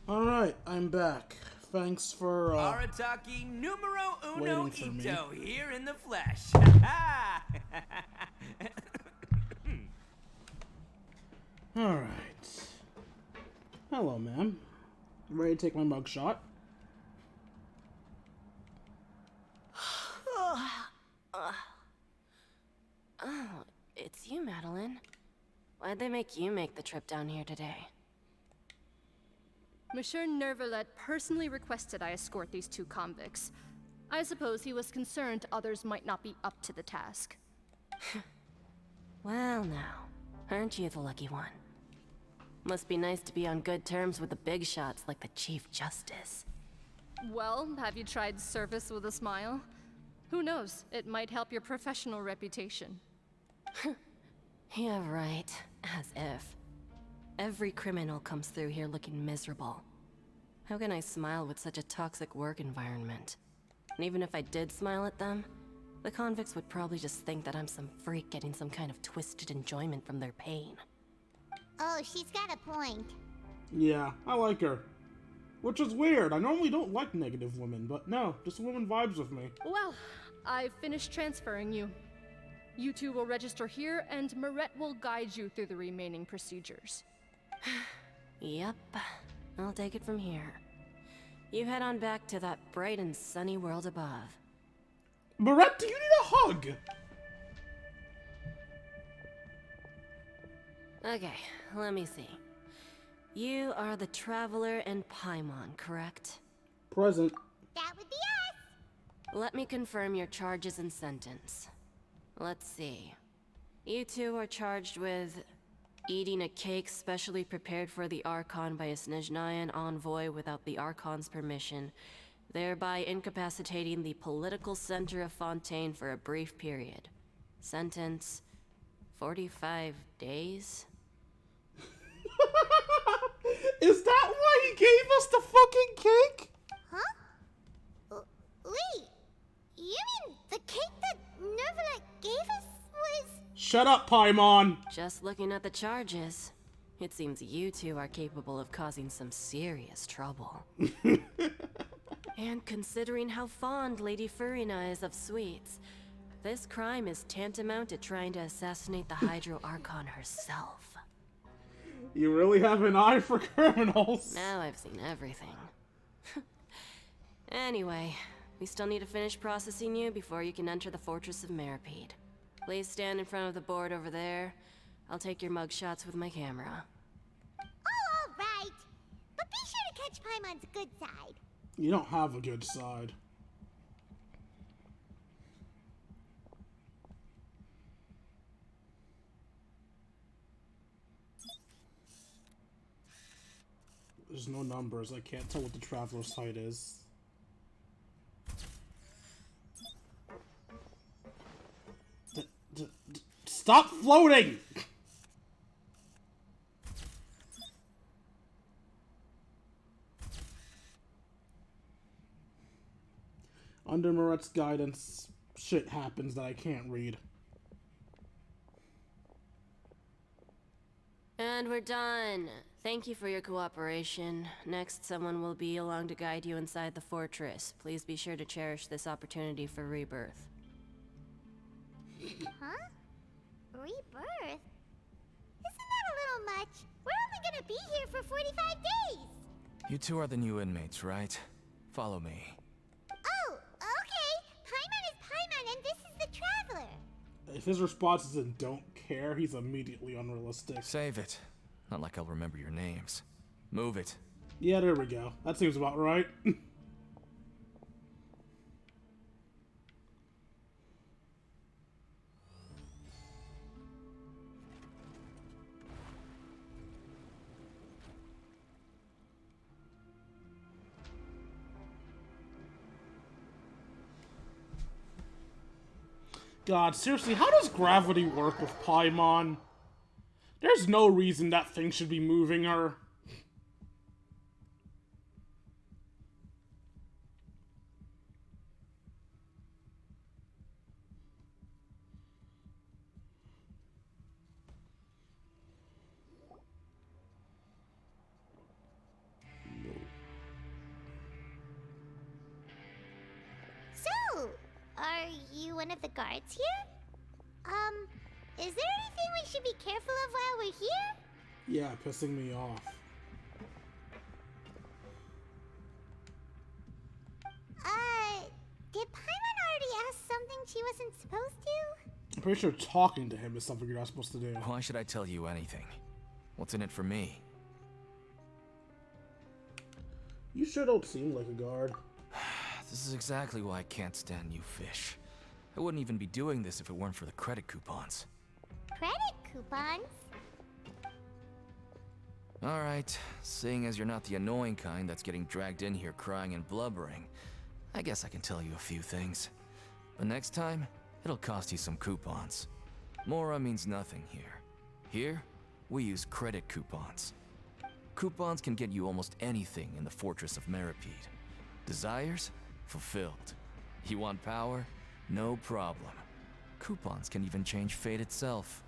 Alright, I'm back. Thanks for Arataki numero uno waiting for ito here in the flesh. Alright. Hello, ma'am. Ready to take my mugshot? Oh, it's you, Madeline. Why'd they make you make the trip down here today? Monsieur Nervalet personally requested I escort these two convicts. I suppose he was concerned others might not be up to the task. Well now, aren't you the lucky one? Must be nice to be on good terms with the big shots like the Chief Justice. Well, have you tried service with a smile? Who knows, it might help your professional reputation. Yeah, right. As if. Every criminal comes through here looking miserable. How can I smile with such a toxic work environment? And even if I did smile at them, the convicts would probably just think that I'm some freak getting some kind of twisted enjoyment from their pain. Oh, she's got a point. Yeah, I like her. Which is weird. I normally don't like negative women, but no, this woman vibes with me. Well, I've finished transferring you. You two will register here, and Marette will guide you through the remaining procedures. Yep, I'll take it from here. You head on back to that bright and sunny world above. Marette, do you need a hug? Okay, let me see. You are the Traveler and Paimon, correct? Present. That would be us. Let me confirm your charges and sentence. Let's see. You two are charged with eating a cake specially prepared for the Archon by a Snezhnayan envoy without the Archon's permission, thereby incapacitating the political center of Fontaine for a brief period. Sentence: 45 days? Is that why he gave us the fucking cake? Huh? Wait, you mean the cake that Nervalet gave us was... Shut up, Paimon! Just looking at the charges, it seems you two are capable of causing some serious trouble. And considering how fond Lady Furina is of sweets, this crime is tantamount to trying to assassinate the Hydro Archon herself. You really have an eye for criminals. Now I've seen everything. Anyway, we still need to finish processing you before you can enter the Fortress of Meripede. Please stand in front of the board over there. I'll take your mug shots with my camera. Oh, all right. But be sure to catch Paimon's good side. You don't have a good side. There's no numbers. I can't tell what the traveler's site is. Stop floating! Under Marette's guidance, shit happens that I can't read. And we're done. Thank you for your cooperation. Next, someone will be along to guide you inside the fortress. Please be sure to cherish this opportunity for rebirth. Huh? Rebirth? Isn't that a little much? We're only gonna be here for 45 days! You two are the new inmates, right? Follow me. Oh, okay! Paimon is Paimon, and this is the Traveler! If his response isn't "don't care," he's immediately unrealistic. Save it. Not like I'll remember your names. Move it. Yeah, there we go. That seems about right. God, seriously, how does gravity work with Paimon? There's no reason that thing should be moving her. Are you one of the guards here? Is there anything we should be careful of while we're here? Yeah, pissing me off. Did Paimon already ask something she wasn't supposed to? I'm pretty sure talking to him is something you're not supposed to do. Why should I tell you anything? What's in it for me? You sure don't seem like a guard. This is exactly why I can't stand you fish. I wouldn't even be doing this if it weren't for the credit coupons. Credit coupons? Alright, seeing as you're not the annoying kind that's getting dragged in here crying and blubbering, I guess I can tell you a few things. But next time, it'll cost you some coupons. Mora means nothing here. Here, we use credit coupons. Coupons can get you almost anything in the Fortress of Meripede. Desires? Fulfilled. You want power? No problem. Coupons can even change fate itself.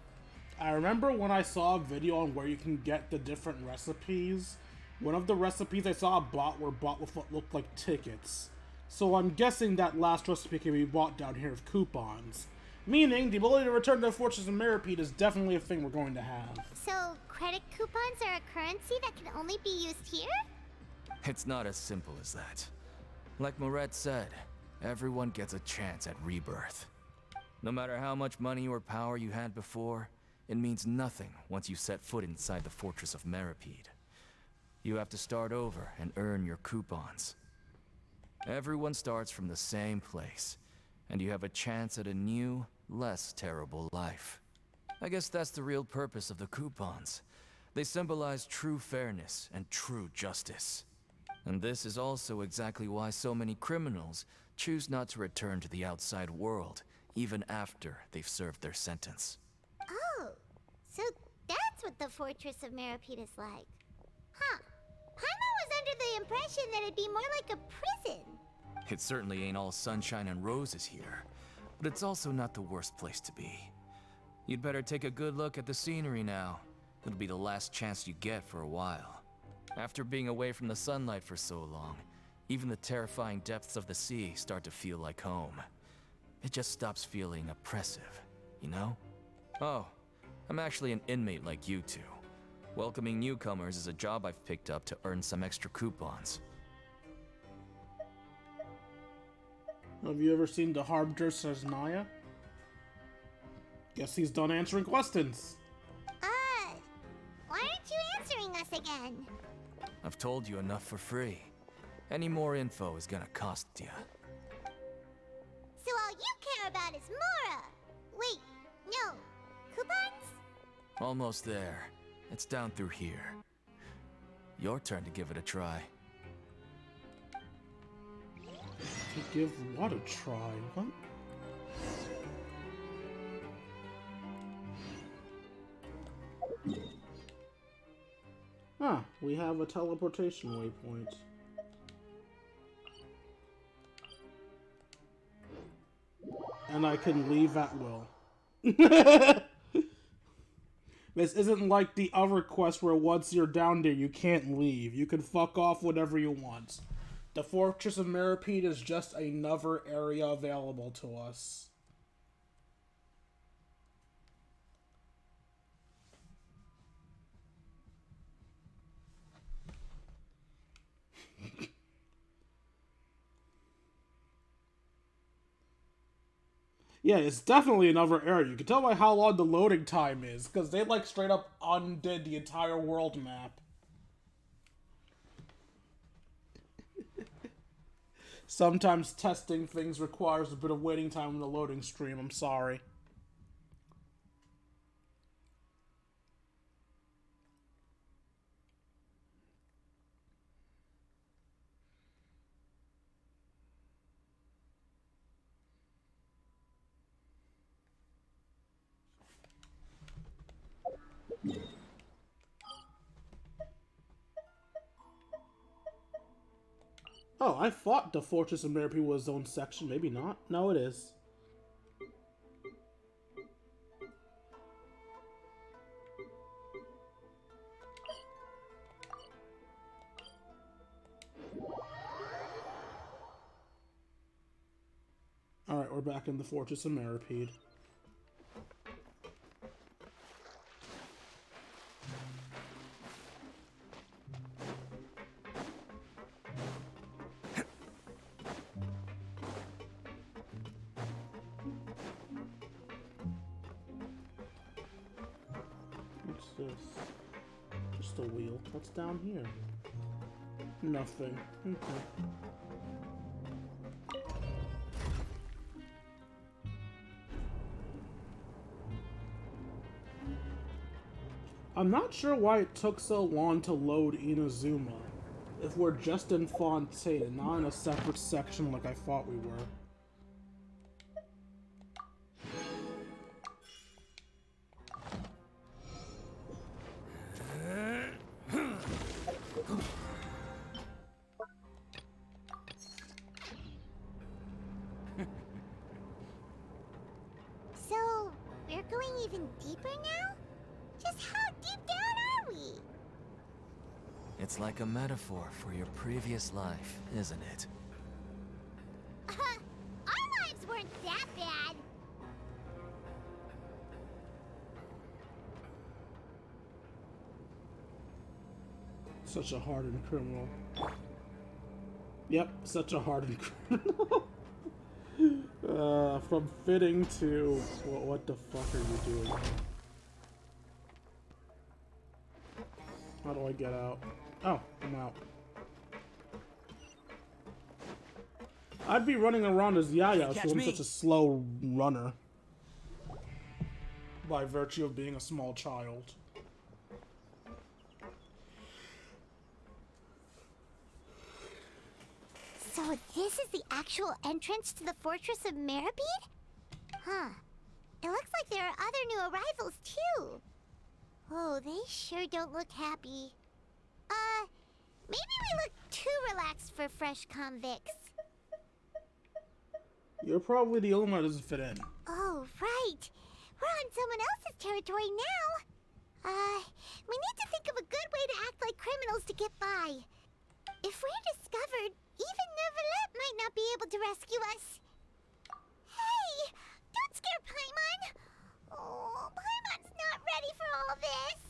I remember when I saw a video on where you can get the different recipes. One of the recipes I saw were bought with what looked like tickets. So I'm guessing that last recipe can be bought down here with coupons. Meaning, the ability to return to the Fortress of Meripede is definitely a thing we're going to have. So, credit coupons are a currency that can only be used here? It's not as simple as that. Like Moret said, everyone gets a chance at rebirth. No matter how much money or power you had before, it means nothing once you set foot inside the Fortress of Meripede. You have to start over and earn your coupons. Everyone starts from the same place, and you have a chance at a new, less terrible life. I guess that's the real purpose of the coupons. They symbolize true fairness and true justice. And this is also exactly why so many criminals choose not to return to the outside world, even after they've served their sentence. Oh, so that's what the Fortress of Meripede is like. Huh. Paimon was under the impression that it'd be more like a prison. It certainly ain't all sunshine and roses here, but it's also not the worst place to be. You'd better take a good look at the scenery now. It'll be the last chance you get for a while. After being away from the sunlight for so long, even the terrifying depths of the sea start to feel like home. It just stops feeling oppressive, you know? Oh, I'm actually an inmate like you two. Welcoming newcomers is a job I've picked up to earn some extra coupons. Have you ever seen the Harbinger says Naya? Guess he's done answering questions. Why aren't you answering us again? I've told you enough for free. Any more info is gonna cost you. So all you care about is Mora! Wait, no. Coupons? Almost there. It's down through here. Your turn to give it a try. To give what a try? What? Ah, we have a teleportation waypoint. And I can leave at will. This isn't like the other quest where once you're down there you can't leave. You can fuck off whenever you want. The Fortress of Meripede is just another area available to us. Yeah, it's definitely another area. You can tell by how long the loading time is, because they like straight up undid the entire world map. Sometimes testing things requires a bit of waiting time in the loading stream, I'm sorry. Oh, I thought the Fortress of Meripede was its own section. Maybe not. No, it is. Alright, we're back in the Fortress of Meripede. What's this? Just a wheel. What's down here? Nothing. Okay. I'm not sure why it took so long to load Inazuma, if we're just in Fontaine and not in a separate section like I thought we were. So, we're going even deeper now? Just how deep down are we? It's like a metaphor for your previous life, isn't it? Our lives weren't that bad. Such a hardened criminal. Yep, such a hardened criminal. From fitting to... What the fuck are you doing? How do I get out? Oh, I'm out. I'd be running around as Yaya, so I'm such a slow runner. By virtue of being a small child. So this is the actual entrance to the Fortress of Meripede? Huh. It looks like there are other new arrivals, too. Oh, they sure don't look happy. Maybe we look too relaxed for fresh convicts. You're probably the only one that doesn't fit in. Oh, right. We're on someone else's territory now. We need to think of a good way to act like criminals to get by. If we're discovered, even Neuvillette might not be able to rescue us. Hey! Don't scare Paimon! Oh, Paimon's not ready for all this.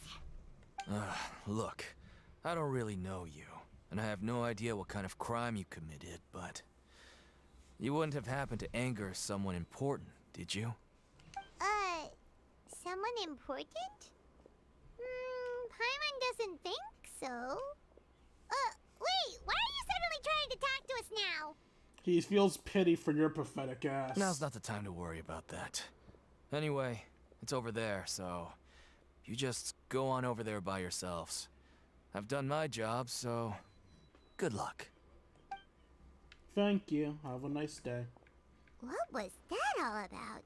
Look, I don't really know you, and I have no idea what kind of crime you committed, but you wouldn't have happened to anger someone important, did you? Someone important? Paimon doesn't think so. Wait, why are you suddenly trying to talk to us now? He feels pity for your pathetic ass. Now's not the time to worry about that. Anyway, it's over there, so you just go on over there by yourselves. I've done my job, so good luck. Thank you. Have a nice day. What was that all about?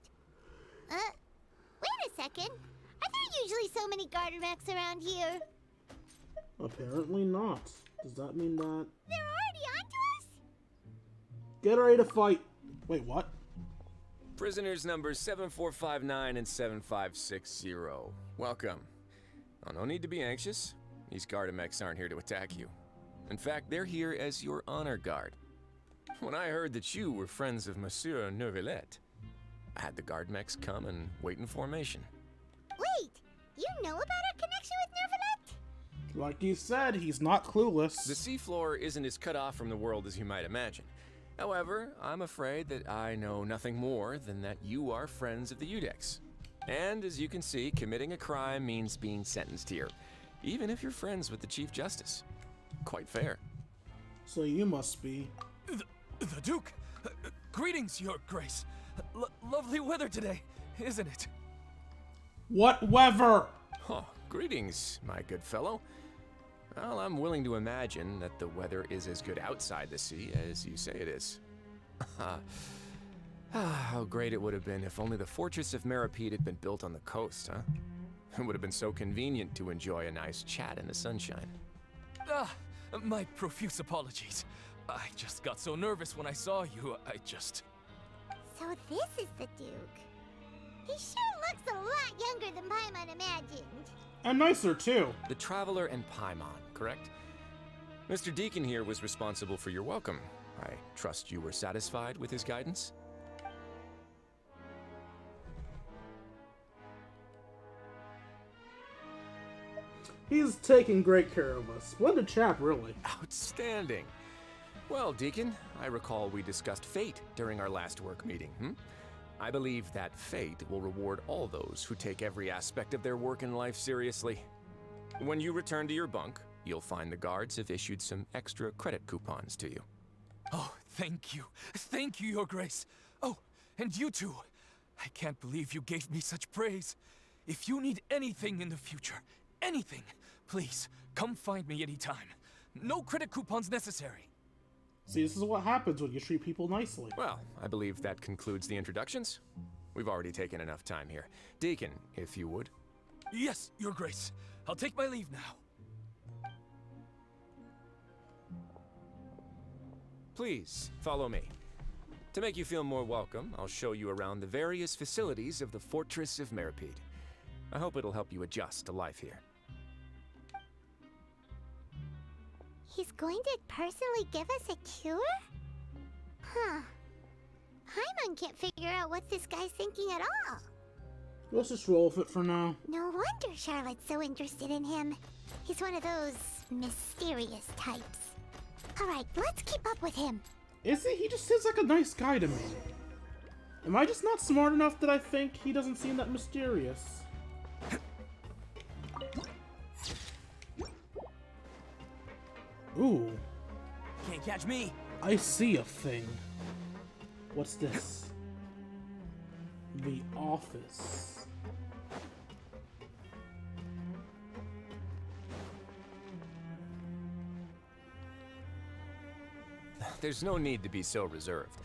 Wait a second. Are there usually so many Gardermechs around here? Apparently not. Does that mean that... They're already onto us? Get ready to fight. Wait, what? Prisoners numbers 7459 and 7560. Welcome. Oh, no need to be anxious. These Gardermechs aren't here to attack you. In fact, they're here as your honor guard. When I heard that you were friends of Monsieur Neuvillette, I had the Gardermechs come and wait in formation. Wait, you know about our connection with Neuvillette? Like you said, he's not clueless. The seafloor isn't as cut off from the world as you might imagine. However, I'm afraid that I know nothing more than that you are friends of the Udex. And as you can see, committing a crime means being sentenced here, even if you're friends with the Chief Justice. Quite fair. So you must be... The Duke! Greetings, Your Grace. Lovely weather today, isn't it? What weather? Oh, greetings, my good fellow. Well, I'm willing to imagine that the weather is as good outside the sea as you say it is. How great it would have been if only the Fortress of Meripede had been built on the coast, huh? It would have been so convenient to enjoy a nice chat in the sunshine. My profuse apologies. I just got so nervous when I saw you, So this is the Duke. He sure looks a lot younger than Paimon imagined. And nicer, too. The Traveler and Paimon, correct? Mr. Deacon here was responsible for your welcome. I trust you were satisfied with his guidance? He's taking great care of us. Splendid chap, really. Outstanding. Well, Deacon, I recall we discussed fate during our last work meeting, I believe that fate will reward all those who take every aspect of their work in life seriously. When you return to your bunk, you'll find the guards have issued some extra credit coupons to you. Oh, thank you. Thank you, Your Grace. Oh, and you too. I can't believe you gave me such praise. If you need anything in the future, anything, please, come find me anytime. No credit coupons necessary. See, this is what happens when you treat people nicely. Well, I believe that concludes the introductions. We've already taken enough time here. Deacon, if you would. Yes, Your Grace. I'll take my leave now. Please, follow me. To make you feel more welcome, I'll show you around the various facilities of the Fortress of Meripede. I hope it'll help you adjust to life here. He's going to personally give us a cure? Huh. Paimon can't figure out what this guy's thinking at all. Let's just roll with it for now. No wonder Charlotte's so interested in him. He's one of those mysterious types. Alright, let's keep up with him. Is he? He just seems like a nice guy to me. Am I just not smart enough that I think he doesn't seem that mysterious? Ooh. Can't catch me. I see a thing. What's this? The office. There's no need to be so reserved.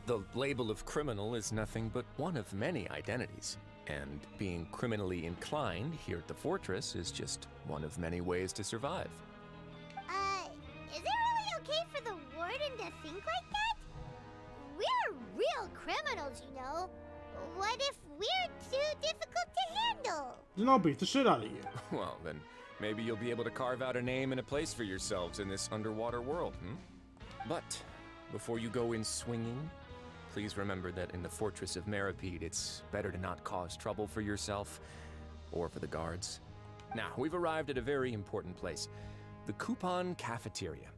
The label of criminal is nothing but one of many identities. And being criminally inclined here at the Fortress is just one of many ways to survive. Is it really okay for the warden to think like that? We're real criminals, you know. What if we're too difficult to handle? Then I'll beat the shit out of you. Well, then maybe you'll be able to carve out a name and a place for yourselves in this underwater world, But before you go in swinging, please remember that in the Fortress of Meripede, it's better to not cause trouble for yourself or for the guards. Now, we've arrived at a very important place, the Coupon Cafeteria.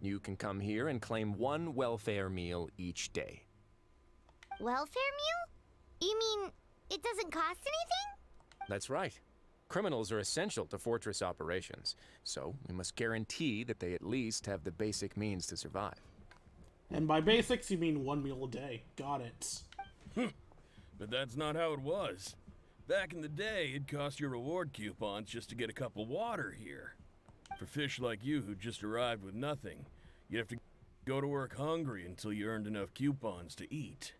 You can come here and claim one welfare meal each day. Welfare meal? You mean it doesn't cost anything? That's right. Criminals are essential to Fortress operations, so we must guarantee that they at least have the basic means to survive. And by basics, you mean one meal a day. Got it. But that's not how it was. Back in the day, it cost you reward coupons just to get a cup of water here. For fish like you who just arrived with nothing, you'd have to go to work hungry until you earned enough coupons to eat.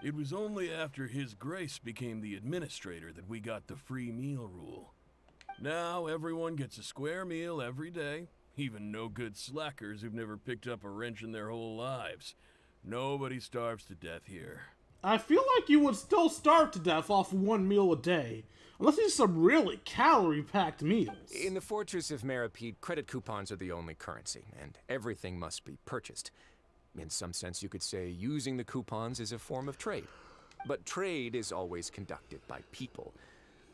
It was only after His Grace became the administrator that we got the free meal rule. Now everyone gets a square meal every day, even no-good slackers who've never picked up a wrench in their whole lives. Nobody starves to death here. I feel like you would still starve to death off one meal a day, unless it's some really calorie-packed meals. In the Fortress of Meripede, credit coupons are the only currency, and everything must be purchased. In some sense, you could say using the coupons is a form of trade. But trade is always conducted by people.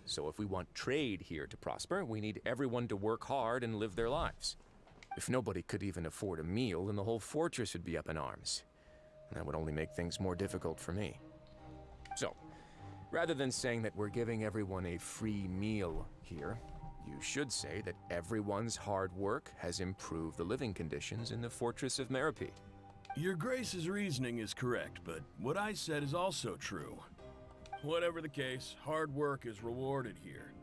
So if we want trade here to prosper, we need everyone to work hard and live their lives. If nobody could even afford a meal, then the whole fortress would be up in arms. That would only make things more difficult for me. So, rather than saying that we're giving everyone a free meal here, you should say that everyone's hard work has improved the living conditions in the Fortress of Meripede. Your Grace's reasoning is correct, but what I said is also true. Whatever the case, hard work is rewarded here.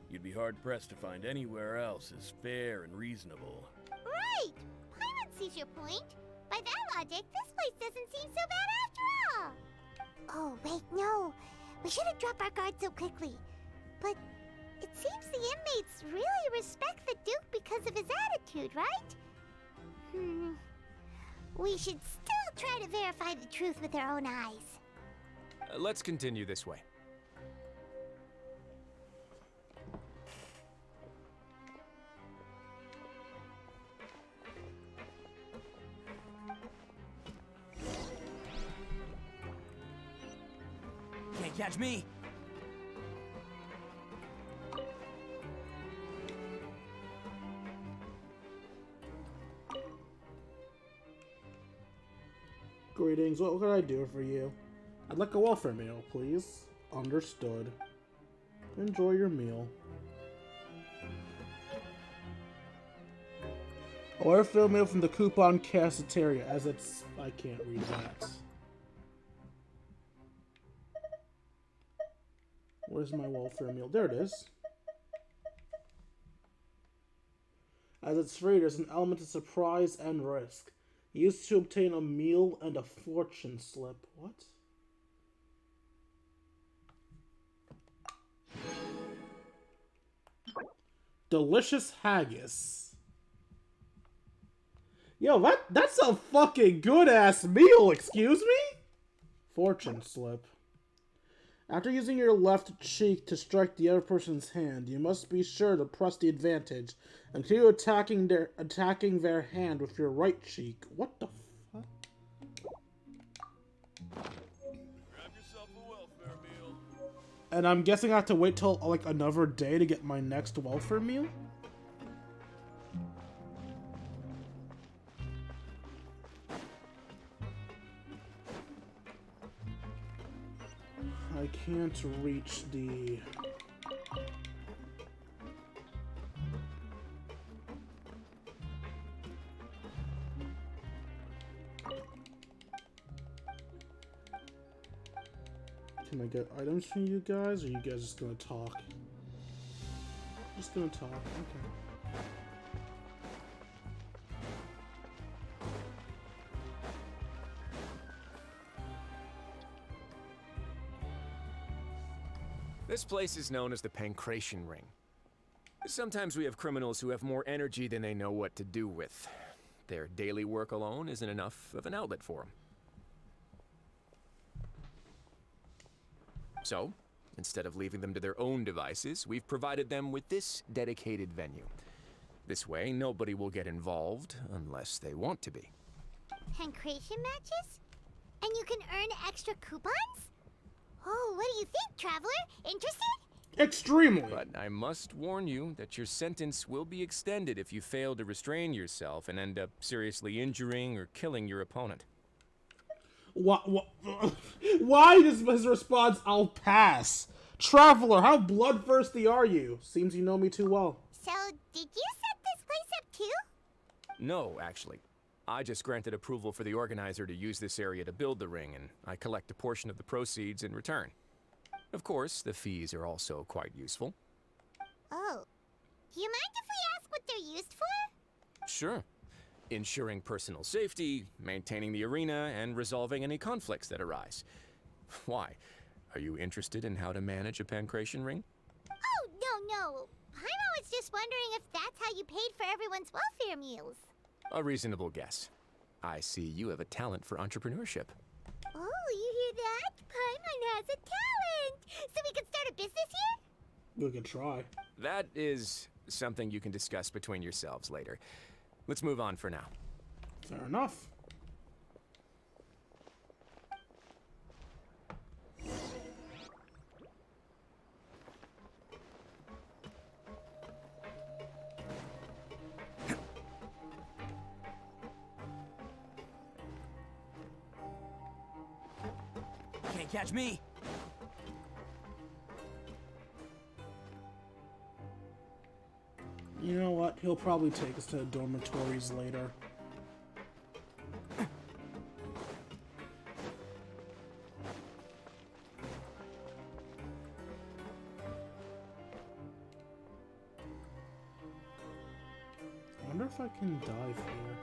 You'd be hard-pressed to find anywhere else as fair and reasonable. Right! Paimon sees your point. By that logic, this place doesn't seem so bad after all. Oh, wait, no. We should have dropped our guard so quickly. But it seems the inmates really respect the Duke because of his attitude, right? We should still try to verify the truth with our own eyes. Let's continue this way. Can't catch me. Greetings, what can I do for you? I'd like a welfare meal, please. Understood. Enjoy your meal. A welfare meal from the coupon cafeteria, as it's... I can't read that. Where's my welfare meal? There it is. As it's free, there's an element of surprise and risk. Used to obtain a meal and a fortune slip. What? Delicious haggis. Yo, that's a fucking good-ass meal, excuse me? Fortune slip. After using your left cheek to strike the other person's hand, you must be sure to press the advantage and continue attacking their hand with your right cheek. What the fuck? Grab yourself a welfare meal. And I'm guessing I have to wait till like another day to get my next welfare meal? I can't reach the... Can I get items from you guys, or are you guys just gonna talk? Just gonna talk, okay. This place is known as the Khaenri'ah Ring. Sometimes we have criminals who have more energy than they know what to do with. Their daily work alone isn't enough of an outlet for them. So, instead of leaving them to their own devices, we've provided them with this dedicated venue. This way, nobody will get involved unless they want to be. Pancration matches? And you can earn extra coupons? Oh, what do you think, Traveler? Interested? Extremely. But I must warn you that your sentence will be extended if you fail to restrain yourself and end up seriously injuring or killing your opponent. Why is his response, "I'll pass"? Traveler, how bloodthirsty are you? Seems you know me too well. So, did you set this place up too? No, actually. I just granted approval for the organizer to use this area to build the ring, and I collect a portion of the proceeds in return. Of course, the fees are also quite useful. Oh. Do you mind if we ask what they're used for? Sure. Ensuring personal safety, maintaining the arena, and resolving any conflicts that arise. Why? Are you interested in how to manage a Khaenri'ah ring? Oh, no. I was just wondering if that's how you paid for everyone's welfare meals. A reasonable guess. I see you have a talent for entrepreneurship. Oh, you hear that? Paimon has a talent! So we can start a business here? We could try. That is something you can discuss between yourselves later. Let's move on for now. Fair enough. Can't catch me. You know what? He'll probably take us to the dormitories later. I wonder if I can dive here.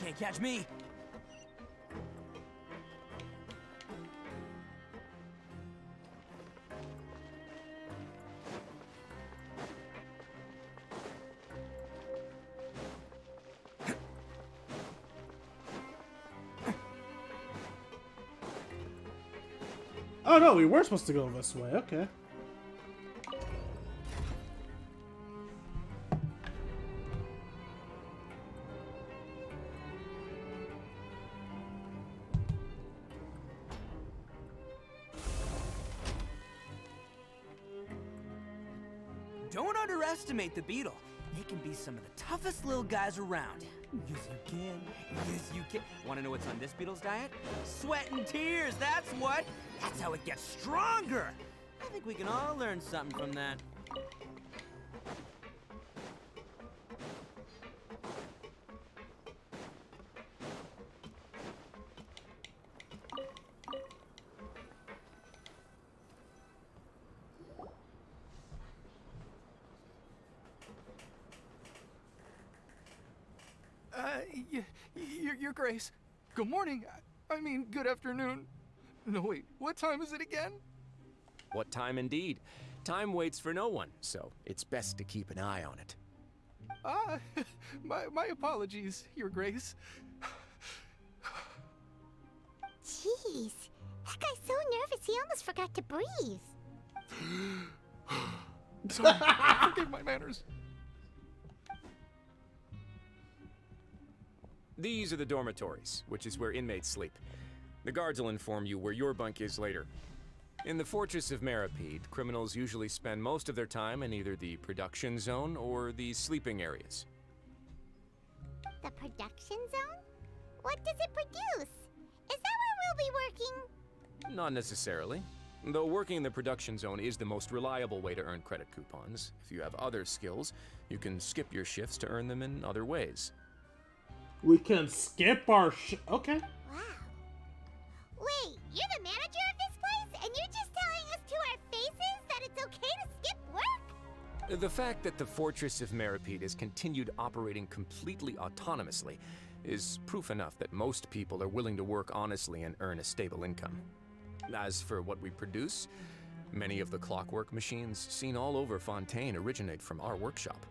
Can't catch me. Oh no, we were supposed to go this way, okay. Don't underestimate the beetle. they can be some of the toughest little guys around. Yes, you can. Yes, you can. Want to know what's on this beetle's diet? Sweat and tears, that's what. That's how it gets stronger. I think we can all learn something from that. Your Grace. Good morning. I mean, good afternoon. No, wait, what time is it again? What time indeed? Time waits for no one, so it's best to keep an eye on it. My apologies, Your Grace. Jeez, that guy's so nervous he almost forgot to breathe. Sorry, forgive my manners. These are the dormitories, which is where inmates sleep. The guards will inform you where your bunk is later. In the Fortress of Meripede, criminals usually spend most of their time in either the production zone or the sleeping areas. The production zone? What does it produce? Is that where we'll be working? Not necessarily. Though working in the production zone is the most reliable way to earn credit coupons. If you have other skills, you can skip your shifts to earn them in other ways. We can skip our okay. Wow. Wait, you're the manager of this place, and you're just telling us to our faces that it's okay to skip work? The fact that the Fortress of Meripede has continued operating completely autonomously is proof enough that most people are willing to work honestly and earn a stable income. As for what we produce, many of the clockwork machines seen all over Fontaine originate from our workshop.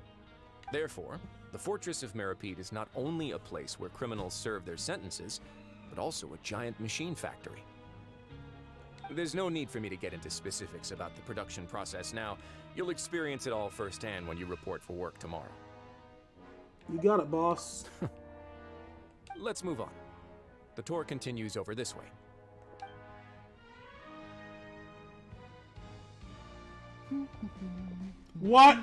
Therefore, the Fortress of Meripede is not only a place where criminals serve their sentences, but also a giant machine factory. There's no need for me to get into specifics about the production process now. You'll experience it all firsthand when you report for work tomorrow. You got it, boss. Let's move on. The tour continues over this way. What?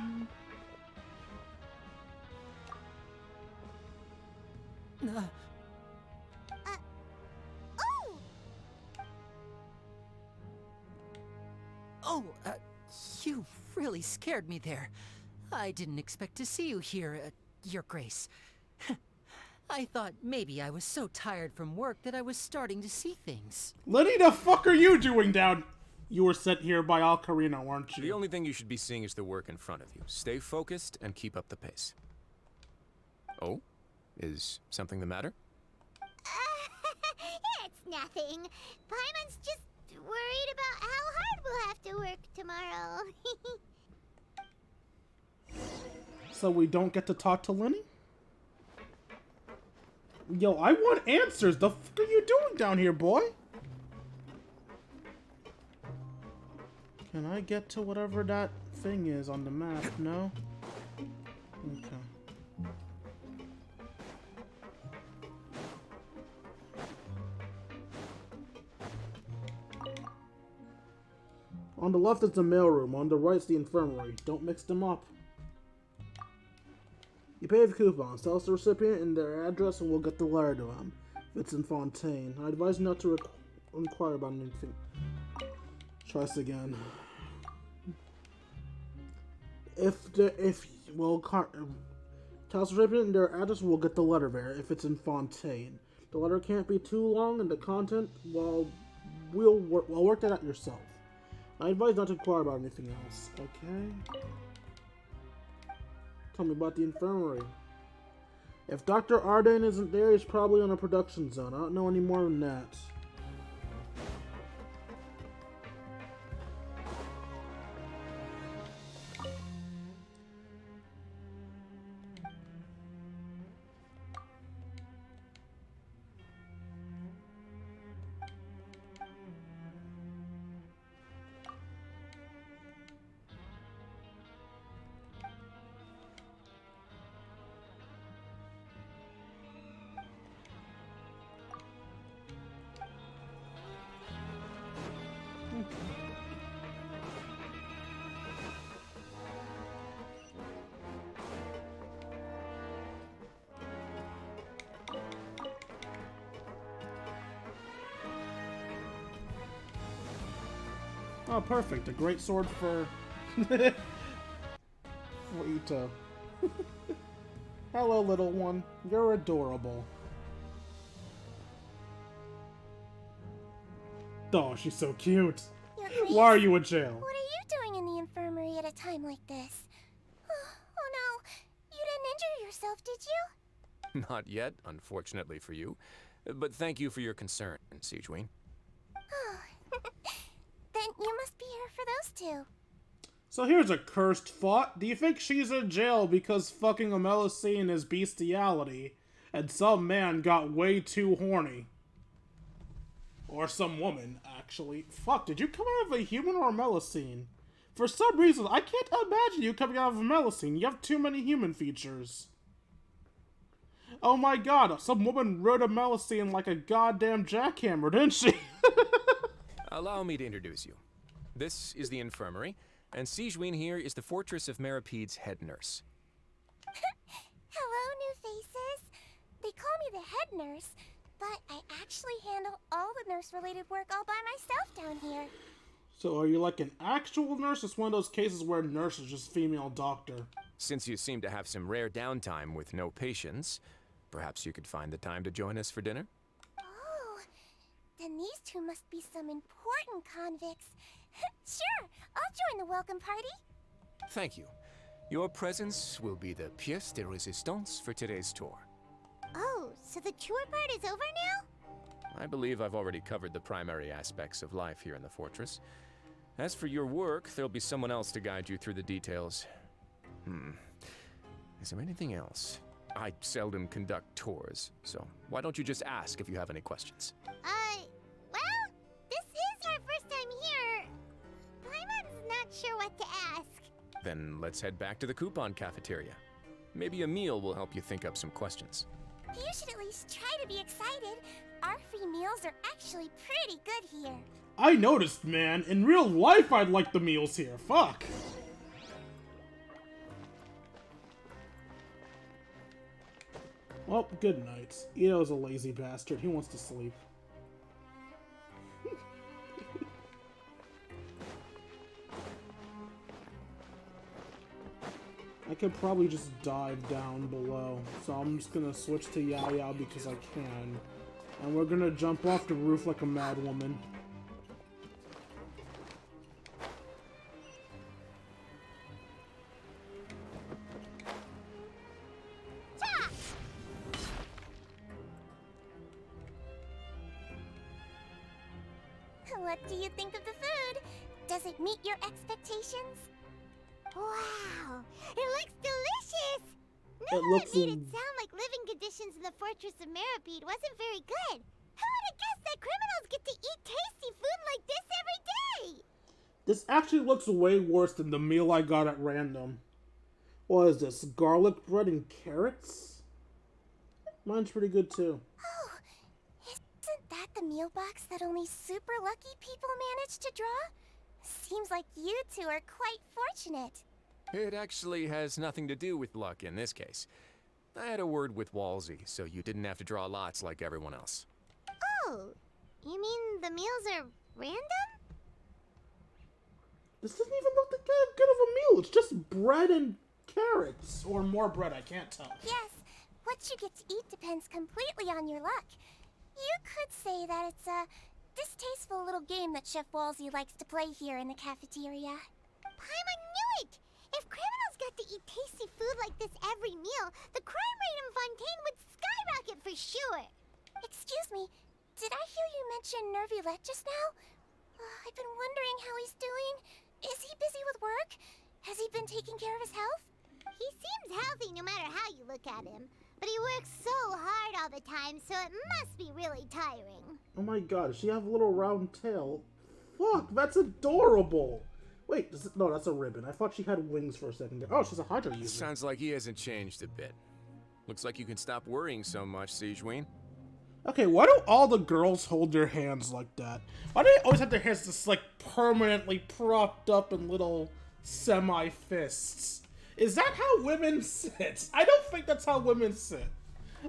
You really scared me there. I didn't expect to see you here, Your Grace. I thought maybe I was so tired from work that I was starting to see things. Lenny, the fuck are you doing down? You were sent here by khaenri'ah, weren't you? The only thing you should be seeing is the work in front of you. Stay focused and keep up the pace. Oh? Is something the matter? It's nothing. Paimon's just worried about how hard we'll have to work tomorrow. So we don't get to talk to Lenny? Yo, I want answers. The fuck are you doing down here, boy? Can I get to whatever that thing is on the map? No? Okay. On the left is the mailroom, on the right is the infirmary. Don't mix them up. You pay with coupons. Tell us the recipient and their address and we'll get the letter to them. If it's in Fontaine. I advise not to inquire about anything. Try this again. Tell us the recipient and their address and we'll get the letter there if it's in Fontaine. The letter can't be too long and the content, well, we'll work that out yourself. I advise not to inquire about anything else, okay? Tell me about the infirmary. If Dr. Arden isn't there, he's probably on a production zone. I don't know any more than that. Oh, perfect. A great sword for... for Ito. Hello, little one. You're adorable. Oh, she's so cute. Why are you in jail? What are you doing in the infirmary at a time like this? Oh no, you didn't injure yourself, did you? Not yet, unfortunately for you. But thank you for your concern, Sigewinne. Oh, then you must be here for those two. So here's a cursed thought. Do you think she's in jail because fucking Amelusine is bestiality, and some man got way too horny? Or some woman, actually. Fuck, did you come out of a human or a Amelusine? For some reason, I can't imagine you coming out of a Amelusine. You have too many human features. Oh my god, some woman rode a Amelusine like a goddamn jackhammer, didn't she? Allow me to introduce you. This is the infirmary, and Sigewinne here is the Fortress of Merapede's head nurse. Hello, new faces. They call me the head nurse, but I actually handle all the nurse-related work all by myself down here. So are you like an actual nurse? It's one of those cases where nurse is just female doctor. Since you seem to have some rare downtime with no patients, perhaps you could find the time to join us for dinner? Oh, then these two must be some important convicts. Sure, I'll join the welcome party. Thank you. Your presence will be the pièce de résistance for today's tour. Oh, so the tour part is over now? I believe I've already covered the primary aspects of life here in the fortress. As for your work, there'll be someone else to guide you through the details. Is there anything else? I seldom conduct tours, so why don't you just ask if you have any questions? Well, this is our first time here. Paimon's not sure what to ask. Then let's head back to the coupon cafeteria. Maybe a meal will help you think up some questions. You should at least try to be excited. Our free meals are actually pretty good here. I noticed, man. In real life, I'd like the meals here. Fuck. Well, good night. Ito's a lazy bastard. He wants to sleep. I could probably just dive down below. So I'm just gonna switch to Yao because I can. And we're gonna jump off the roof like a mad woman. What do you think of the food? Does it meet your expectations? Wow, it looks delicious! It looks made it sound like living conditions in the Fortress of Meripede wasn't very good. Who would have guessed that criminals get to eat tasty food like this every day? This actually looks way worse than the meal I got at random. What is this? Garlic bread and carrots? Mine's pretty good too. Oh, isn't that the meal box that only super lucky people manage to draw? Seems like you two are quite fortunate. It actually has nothing to do with luck in this case. I had a word with Walsey, so you didn't have to draw lots like everyone else. Oh, you mean the meals are random? This doesn't even look that good of a meal. It's just bread and carrots. Or more bread, I can't tell. Yes, what you get to eat depends completely on your luck. You could say that it's a distasteful little game that Chef Walsey likes to play here in the cafeteria. Paimon knew it! If criminals got to eat tasty food like this every meal, the crime rate in Fontaine would skyrocket for sure! Excuse me, did I hear you mention Nervilette just now? I've been wondering how he's doing. Is he busy with work? Has he been taking care of his health? He seems healthy no matter how you look at him. But he works so hard all the time, so it must be really tiring. Oh my god, does she have a little round tail? Fuck, that's adorable! Wait, no, that's a ribbon. I thought she had wings for a second there. Oh, she's a Hydra user. Sounds like he hasn't changed a bit. Looks like you can stop worrying so much, Sigewinne. Okay, why do all the girls hold their hands like that? Why do they always have their hands just, like, permanently propped up in little semi-fists? Is that how women sit? I don't think that's how women sit.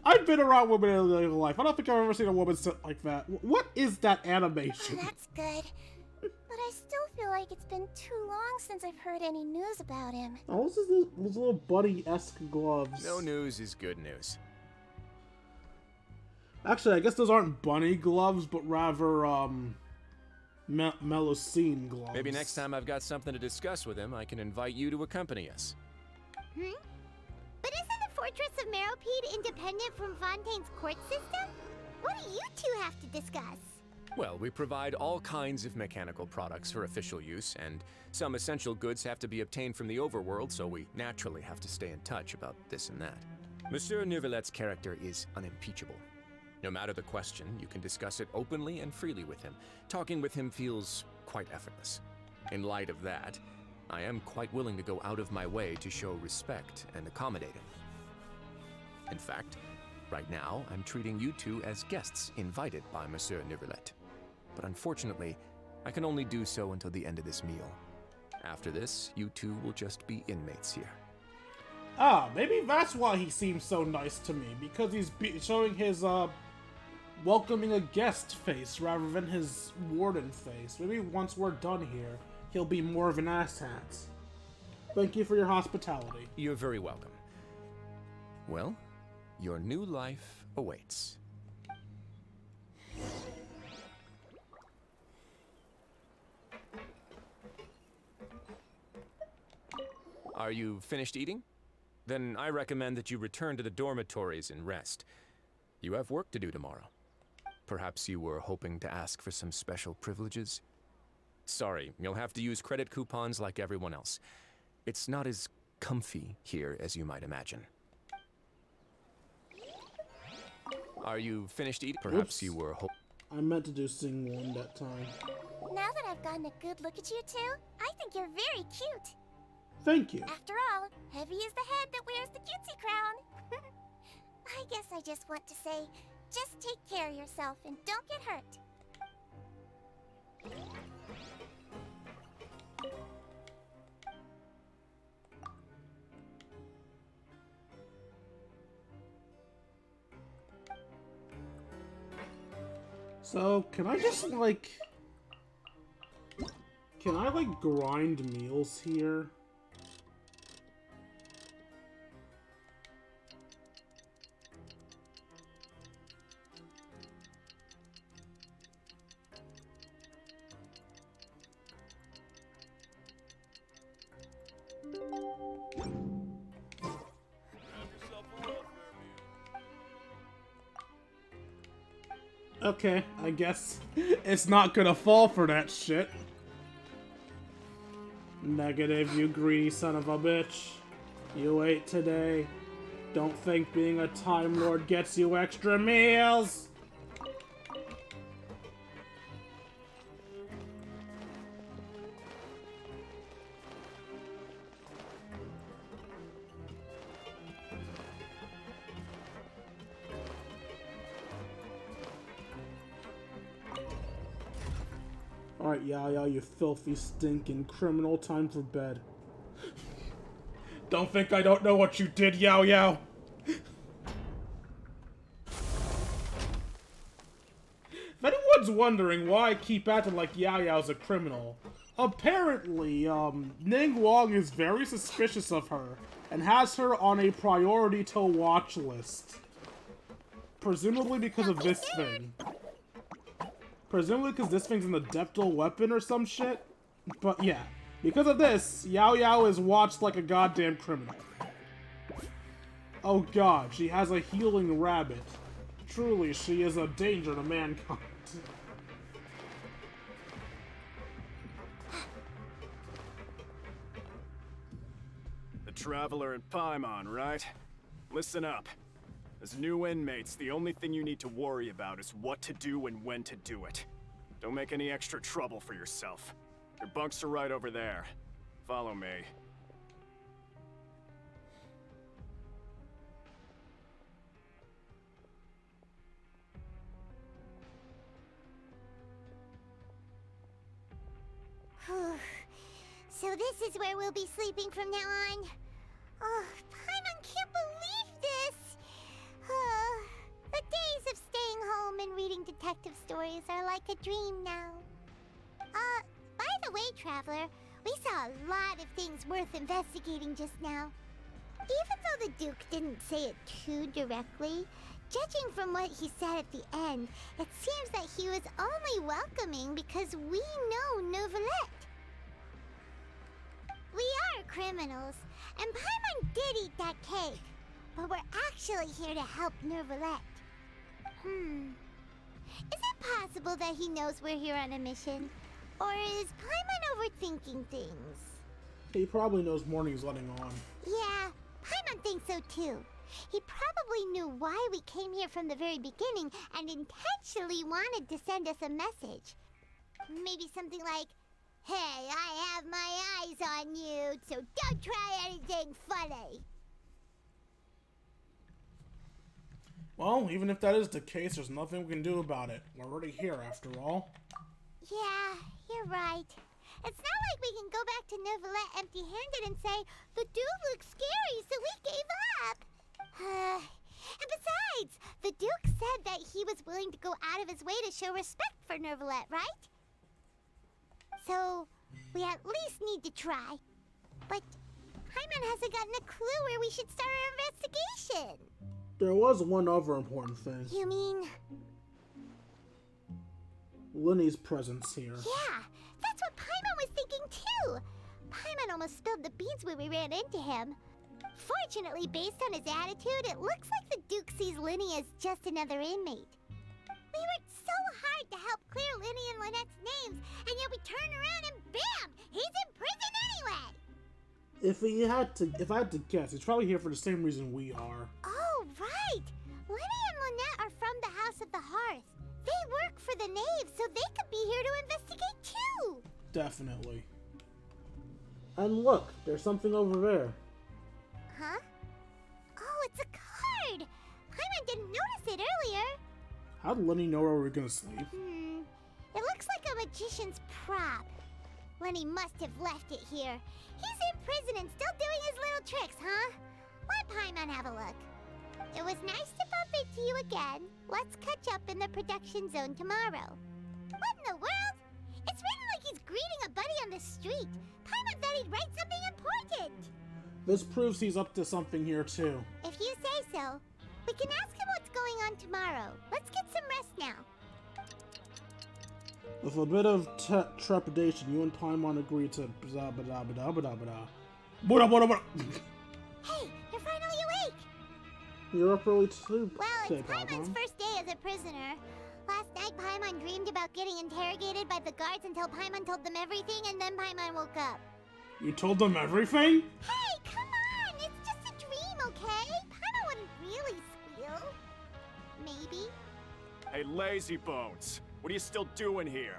I've been around women in real life. I don't think I've ever seen a woman sit like that. What is that animation? Oh, that's good. But I still feel It's been too long since I've heard any news about him. Oh, this is those little buddy-esque gloves. No news is good news. Actually, I guess those aren't bunny gloves, but rather, Melusine gloves. Maybe next time I've got something to discuss with him, I can invite you to accompany us. Hmm? But isn't the Fortress of Meropide independent from Fontaine's court system? What do you two have to discuss? Well, we provide all kinds of mechanical products for official use, and some essential goods have to be obtained from the overworld, so we naturally have to stay in touch about this and that. Monsieur Neuvillett's character is unimpeachable. No matter the question, you can discuss it openly and freely with him. Talking with him feels quite effortless. In light of that, I am quite willing to go out of my way to show respect and accommodate him. In fact, right now, I'm treating you two as guests invited by Monsieur Neuvillette. But unfortunately, I can only do so until the end of this meal. After this, you two will just be inmates here. Ah, maybe that's why he seems so nice to me, because he's showing his, welcoming a guest face rather than his warden face. Maybe once we're done here, he'll be more of an asshat. Thank you for your hospitality. You're very welcome. Well, your new life awaits. Are you finished eating? Then I recommend that you return to the dormitories and rest. You have work to do tomorrow. Perhaps you were hoping to ask for some special privileges? Sorry, you'll have to use credit coupons like everyone else. It's not as comfy here as you might imagine. Are you finished eating? Perhaps you were I meant to do sing one that time. Now that I've gotten a good look at you two, I think you're very cute. Thank you. After all, heavy is the head that wears the cutesy crown. I guess I just want to say, just take care of yourself and don't get hurt. So, can I just, like... Can I, like, grind meals here? Okay, I guess it's not gonna fall for that shit. Negative, you greedy son of a bitch. You ate today. Don't think being a Time Lord gets you extra meals! Alright, Yao, you filthy, stinking criminal, time for bed. Don't think I don't know what you did, Yao Yao! If anyone's wondering why I keep acting like Yao Yao's a criminal, apparently, Ning Wong is very suspicious of her, and has her on a priority to watch list. Presumably because of this thing. Presumably because this thing's an adeptal weapon or some shit. But yeah, because of this, Yao Yao is watched like a goddamn criminal. Oh god, she has a healing rabbit. Truly, she is a danger to mankind. The Traveler and Paimon, right? Listen up. As new inmates, the only thing you need to worry about is what to do and when to do it. Don't make any extra trouble for yourself. Your bunks are right over there. Follow me. So this is where we'll be sleeping from now on. Oh, Paimon can't believe this! The days of staying home and reading detective stories are like a dream now. By the way, Traveler. We saw a lot of things worth investigating just now. Even though the Duke didn't say it too directly, judging from what he said at the end, it seems that he was only welcoming because we know Neuvillette. We are criminals, and Paimon did eat that cake, but we're actually here to help Neuvillette. Is it possible that he knows we're here on a mission? Or is Paimon overthinking things? He probably knows Morning's letting on. Yeah, Paimon thinks so too. He probably knew why we came here from the very beginning and intentionally wanted to send us a message. Maybe something like, "Hey, I have my eyes on you, so don't try anything funny." Well, even if that is the case, there's nothing we can do about it. We're already here, after all. Yeah, you're right. It's not like we can go back to Neuvillette empty-handed and say, "The Duke looks scary, so we gave up." And besides, the Duke said that he was willing to go out of his way to show respect for Neuvillette, right? So, we at least need to try. But Paimon hasn't gotten a clue where we should start our investigation. There was one other important thing. You mean? Linny's presence here. Yeah, that's what Paimon was thinking too. Paimon almost spilled the beans when we ran into him. Fortunately, based on his attitude, it looks like the Duke sees Linny as just another inmate. We worked so hard to help clear Linny and Lynette's names, and yet we turn around and bam! He's in prison anyway! If I had to guess, he's probably here for the same reason we are. Oh, right! Linny and Lynette are from the House of the Hearth. They work for the Knave, so they could be here to investigate too! Definitely. And look, there's something over there. Huh? Oh, it's a card! Paimon didn't notice it earlier. How did Lenny know where we were gonna sleep? It looks like a magician's prop. Lenny must have left it here. He's in prison and still doing his little tricks, huh? Let Paimon have a look. It was nice to bump into you again. Let's catch up in the production zone tomorrow. What in the world? It's written like he's greeting a buddy on the street. Paimon thought he'd write something important. This proves he's up to something here too. If you say so. We can ask him what's going on tomorrow. Let's get some rest now. With a bit of trepidation, you and Paimon agreed to blah blah blah blah blah blah blah. Hey, you're finally awake! You're up early too. Well, it's Paimon's first day as a prisoner. Last night, Paimon dreamed about getting interrogated by the guards until Paimon told them everything, and then Paimon woke up. You told them everything? Hey, come on! It's just a dream, okay? Paimon wouldn't really squeal. Maybe. Hey, lazy bones. What are you still doing here?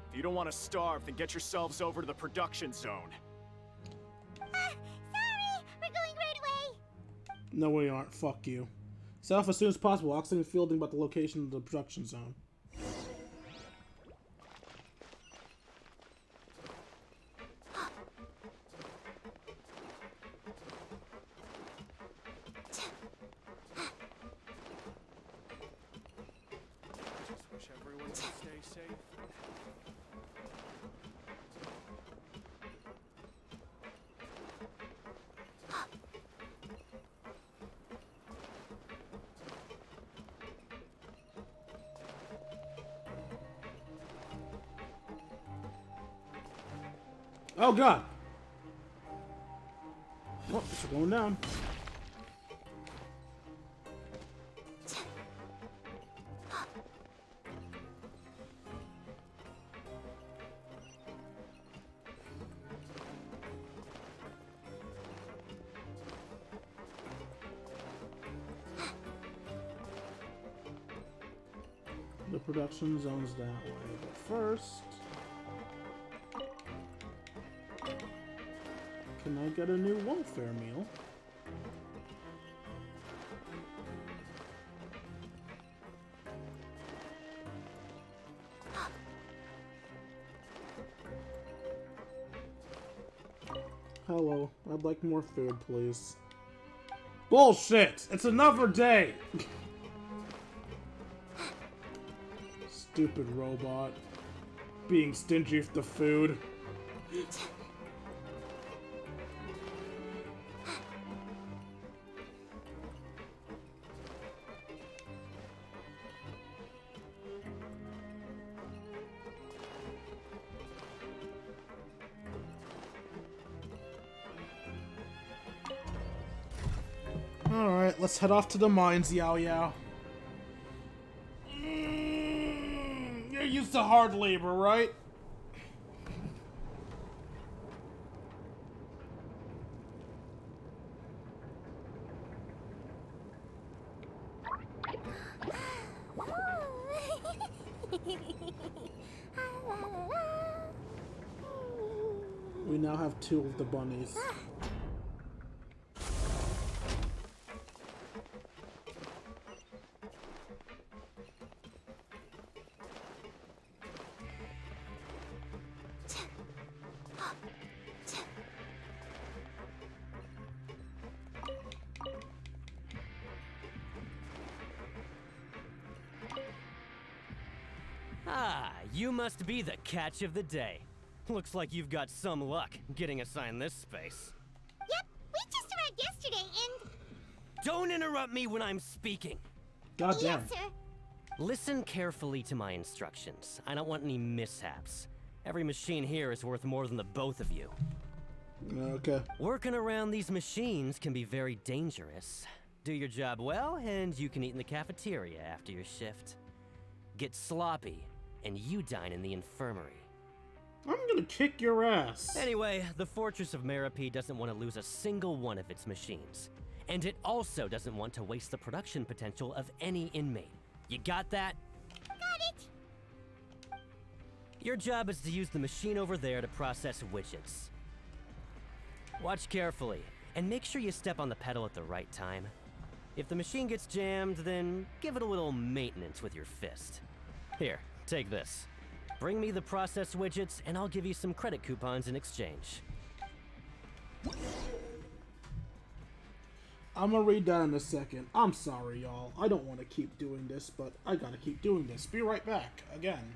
If you don't want to starve, then get yourselves over to the production zone. Sorry! We're going right away! No, we aren't. Fuck you. Set off as soon as possible. Asking Fielding about the location of the production zone. Wish everyone could stay safe. Oh god! Oh, it's going down. The production zone's that way, but first... Can I get a new welfare meal? Hello, I'd like more food, please. Bullshit! It's another day! Stupid robot. Being stingy with the food. Alright, let's head off to the mines, Yao Yao. You're used to hard labor, right? We now have 2 of the bunnies. Ah, you must be the catch of the day. Looks like you've got some luck getting assigned this space. Yep, we just arrived yesterday and... Don't interrupt me when I'm speaking. Goddamn. Yes, sir. Listen carefully to my instructions. I don't want any mishaps. Every machine here is worth more than the both of you. Okay. Working around these machines can be very dangerous. Do your job well, and you can eat in the cafeteria after your shift. Get sloppy, and you dine in the infirmary. I'm gonna kick your ass. Anyway, the Fortress of Merope doesn't want to lose a single one of its machines. And it also doesn't want to waste the production potential of any inmate. You got that? Got it. Your job is to use the machine over there to process widgets. Watch carefully, and make sure you step on the pedal at the right time. If the machine gets jammed, then give it a little maintenance with your fist. Here, take this. Bring me the process widgets, and I'll give you some credit coupons in exchange. I'm gonna read that in a second. I'm sorry, y'all. I don't want to keep doing this, but I gotta keep doing this. Be right back, again.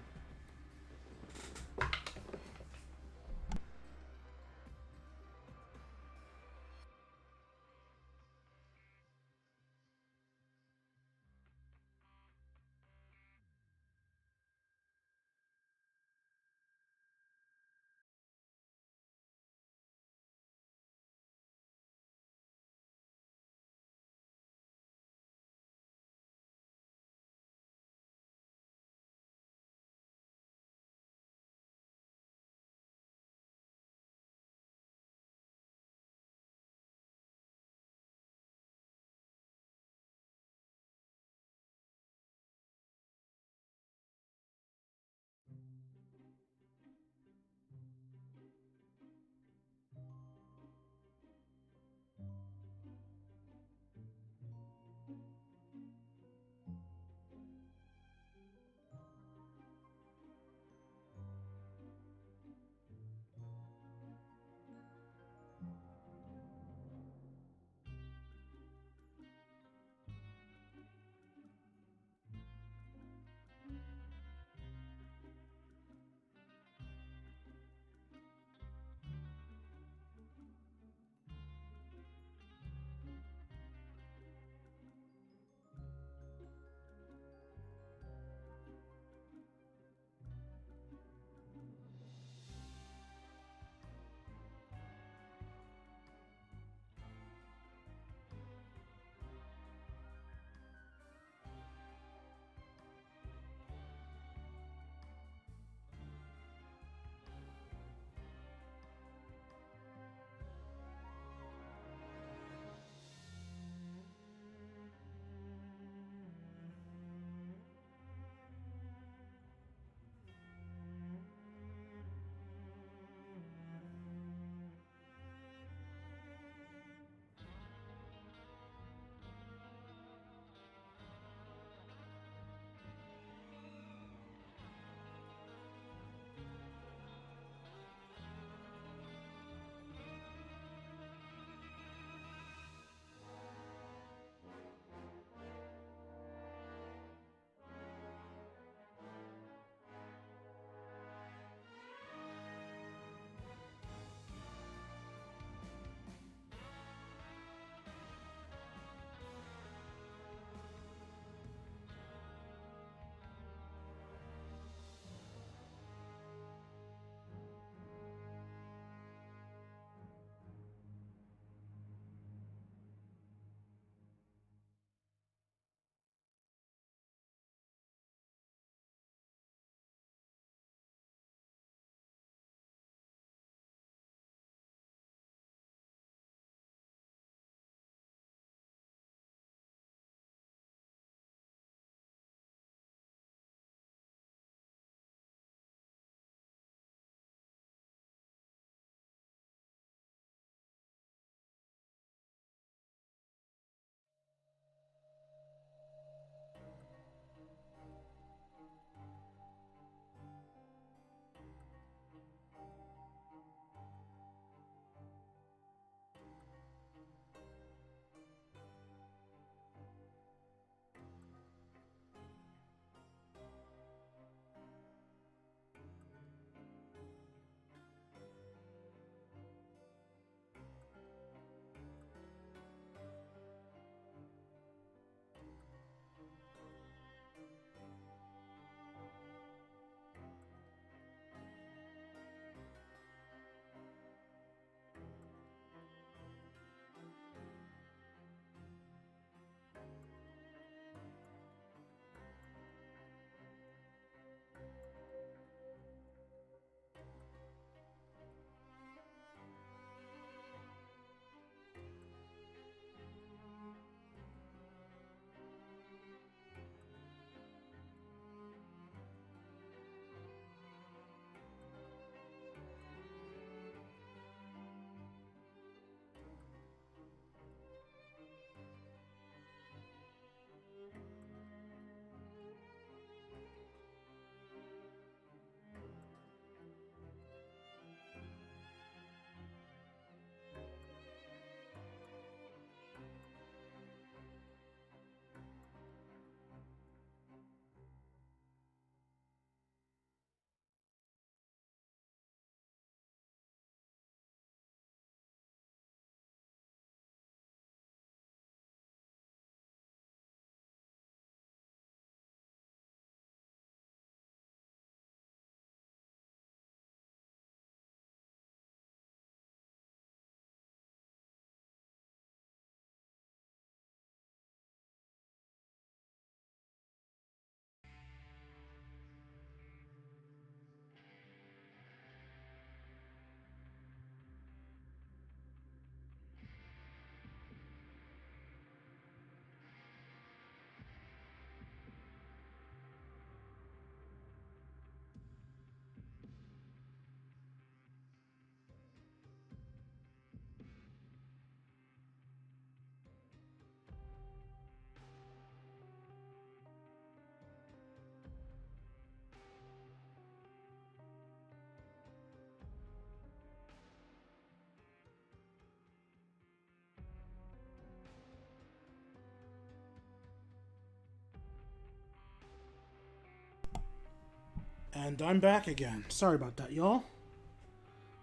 And I'm back again. Sorry about that, y'all.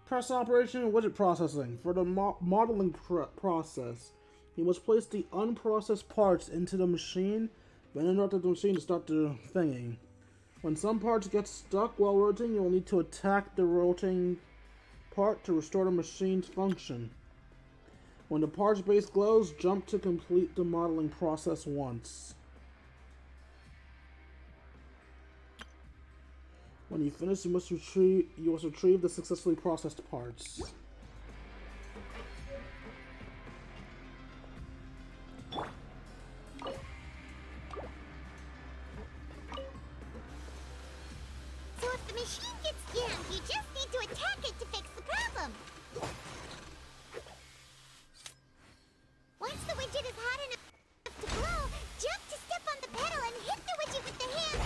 Press operation and widget processing. For the modeling process, you must place the unprocessed parts into the machine, then interrupt the machine to start the thingy. When some parts get stuck while rotating, you will need to attack the rotating part to restore the machine's function. When the parts base glows, jump to complete the modeling process once. When you finish, you must retrieve the successfully processed parts. So if the machine gets jammed, you just need to attack it to fix the problem. Once the widget is hot enough to glow, jump to step on the pedal and hit the widget with the hammer.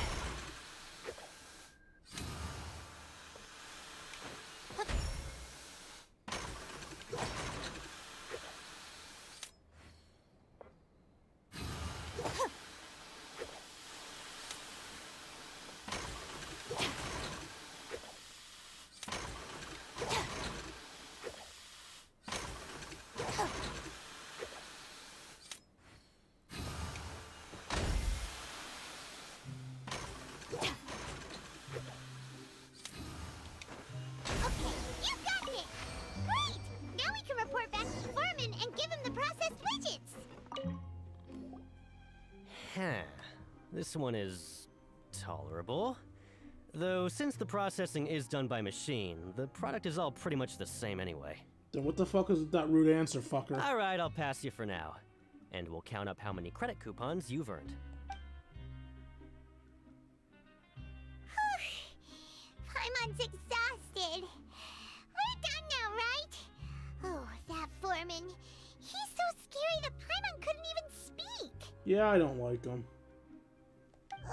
This one is tolerable. Though since the processing is done by machine, the product is all pretty much the same anyway. Then what the fuck is that rude answer, fucker? Alright, I'll pass you for now. And we'll count up how many credit coupons you've earned. Paimon's exhausted. We're done now, right? Oh, that foreman. He's so scary that Paimon couldn't even speak. Yeah, I don't like him.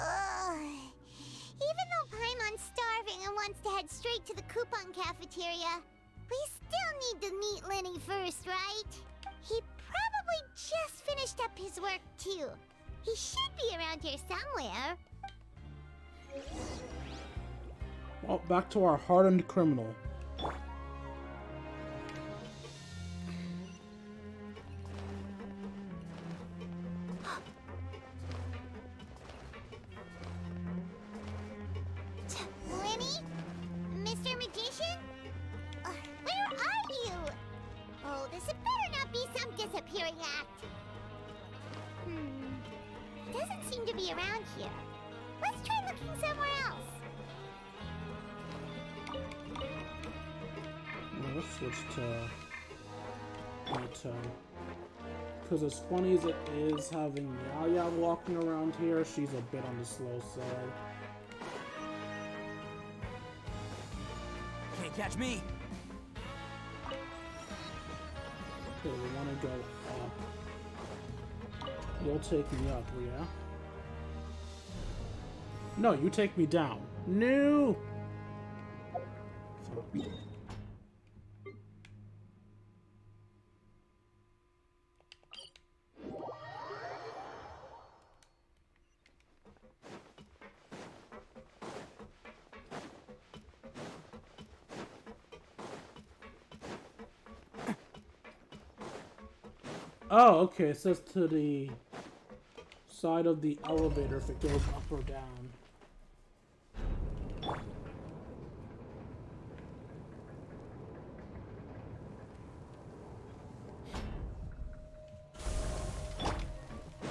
Ugh. Even though Paimon's starving and wants to head straight to the coupon cafeteria, we still need to meet Lenny first, right? He probably just finished up his work, too. He should be around here somewhere. Well, back to our hardened criminal. Lenny? Mr. Magician? Where are you? Oh, this had better not be some disappearing act. He doesn't seem to be around here. Let's try looking somewhere else. Let's switch to Nato. Because as funny as it is having Yaya walking around here, she's a bit on the slow side. Can't catch me. Okay, we want to go up. You'll take me up, yeah? No, you take me down. No! Oh, okay, it says to the side of the elevator if it goes up or down.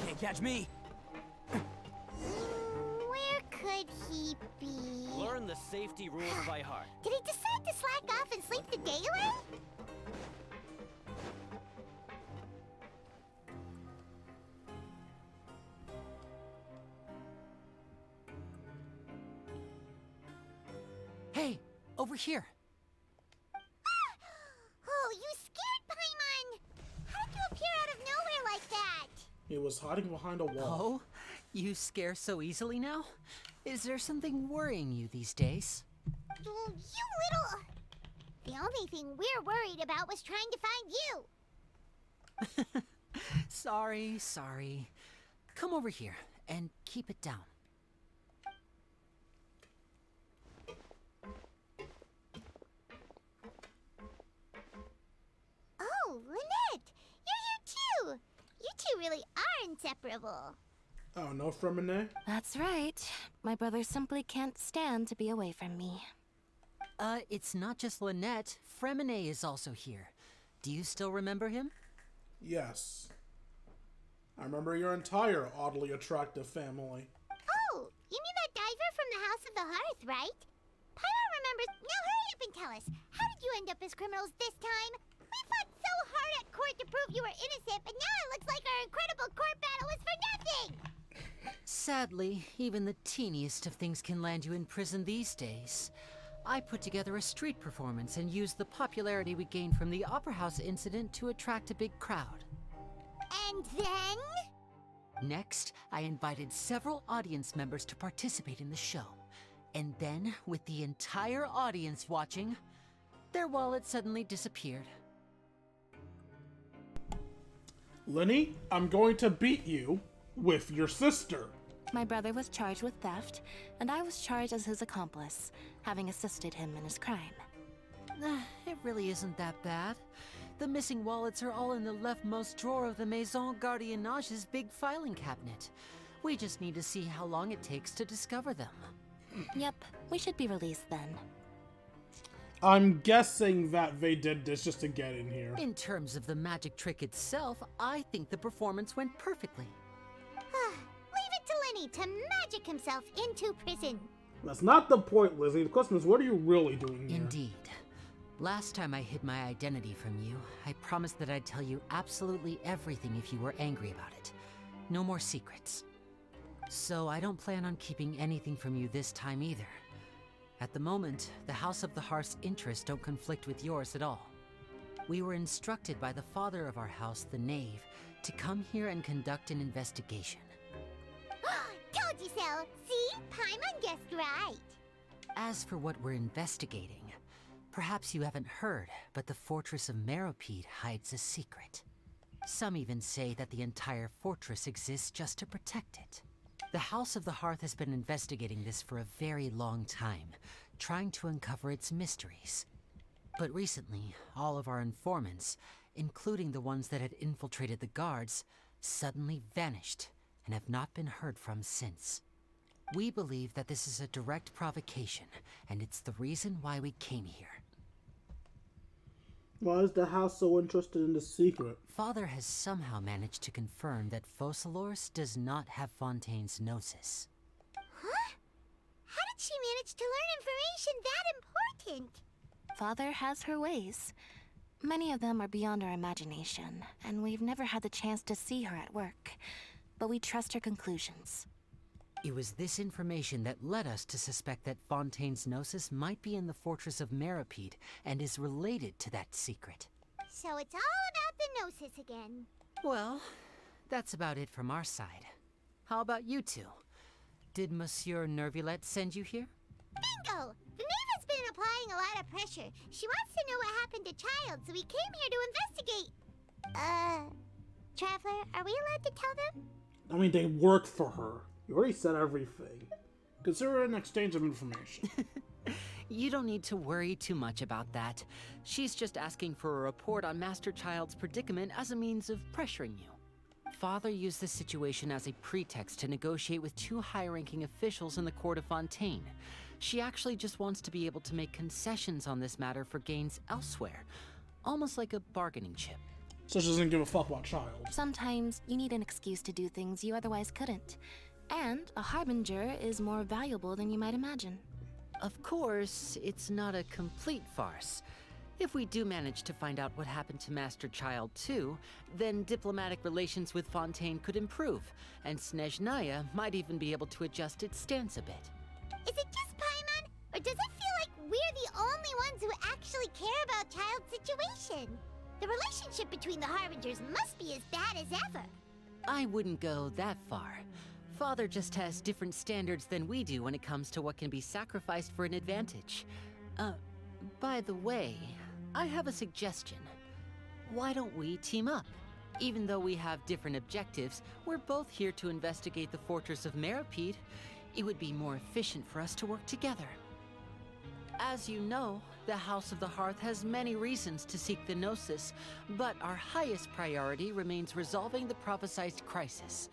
Can't catch me. Where could he be? Learn the safety rules by heart. Did he decide to slack off and sleep the day away? Hey, over here. Oh, you scared Paimon! How did you appear out of nowhere like that? It was hiding behind a wall. Oh, you scare so easily now? Is there something worrying you these days? You little... The only thing we're worried about was trying to find you. Sorry. Come over here and keep it down. inseparable. Oh, no Fremine? That's right. My brother simply can't stand to be away from me. It's not just Lynette. Fremine is also here. Do you still remember him? Yes. I remember your entire oddly attractive family. Oh, you mean that diver from the House of the Hearth, right? Paimon remembers. Now hurry up and tell us. How did you end up as criminals this time? We fought so hard at court to prove you were innocent, but now it looks like our incredible court battle was for nothing! Sadly, even the teeniest of things can land you in prison these days. I put together a street performance and used the popularity we gained from the Opera House incident to attract a big crowd. And then? Next, I invited several audience members to participate in the show. And then, with the entire audience watching, their wallet suddenly disappeared. Lenny, I'm going to beat you with your sister. My brother was charged with theft, and I was charged as his accomplice, having assisted him in his crime. It really isn't that bad. The missing wallets are all in the leftmost drawer of the Maison Gardiennage's big filing cabinet. We just need to see how long it takes to discover them. Yep, we should be released then. I'm guessing that they did this just to get in here. In terms of the magic trick itself, I think the performance went perfectly. Leave it to Lenny to magic himself into prison. That's not the point, Lizzie. The question is, what are you really doing here? Indeed. Last time I hid my identity from you, I promised that I'd tell you absolutely everything if you were angry about it. No more secrets. So I don't plan on keeping anything from you this time either. At the moment, the House of the Hearth's interests don't conflict with yours at all. We were instructed by the father of our house, the Knave, to come here and conduct an investigation. Told you so! See? Paimon guessed right. As for what we're investigating, perhaps you haven't heard, but the fortress of Meropide hides a secret. Some even say that the entire fortress exists just to protect it. The House of the Hearth has been investigating this for a very long time, trying to uncover its mysteries. But recently, all of our informants, including the ones that had infiltrated the guards, suddenly vanished and have not been heard from since. We believe that this is a direct provocation, and it's the reason why we came here. Why is the house so interested in the secret? Father has somehow managed to confirm that Focalors does not have Fontaine's Gnosis. Huh? How did she manage to learn information that important? Father has her ways. Many of them are beyond our imagination, and we've never had the chance to see her at work. But we trust her conclusions. It was this information that led us to suspect that Fontaine's Gnosis might be in the fortress of Meropide and is related to that secret. So it's all about the Gnosis again. Well, that's about it from our side. How about you two? Did Monsieur Nervulette send you here? Bingo! The Knave has been applying a lot of pressure. She wants to know what happened to Child, so we came here to investigate. Traveler, are we allowed to tell them? I mean, they work for her. You already said everything. Consider it an exchange of information. You don't need to worry too much about that. She's just asking for a report on Master Child's predicament as a means of pressuring you. Father used this situation as a pretext to negotiate with two high-ranking officials in the court of Fontaine. She actually just wants to be able to make concessions on this matter for gains elsewhere, almost like a bargaining chip. So she doesn't give a fuck about Child. Sometimes you need an excuse to do things you otherwise couldn't. And a harbinger is more valuable than you might imagine. Of course, it's not a complete farce. If we do manage to find out what happened to Master Child too, then diplomatic relations with Fontaine could improve, and Snezhnaya might even be able to adjust its stance a bit. Is it just Paimon, or does it feel like we're the only ones who actually care about Child's situation? The relationship between the Harbingers must be as bad as ever. I wouldn't go that far. Father just has different standards than we do when it comes to what can be sacrificed for an advantage. By the way, I have a suggestion. Why don't we team up? Even though we have different objectives, we're both here to investigate the fortress of Meropide. It would be more efficient for us to work together. As you know, The House of the Hearth has many reasons to seek the Gnosis, but our highest priority remains resolving the prophesized crisis.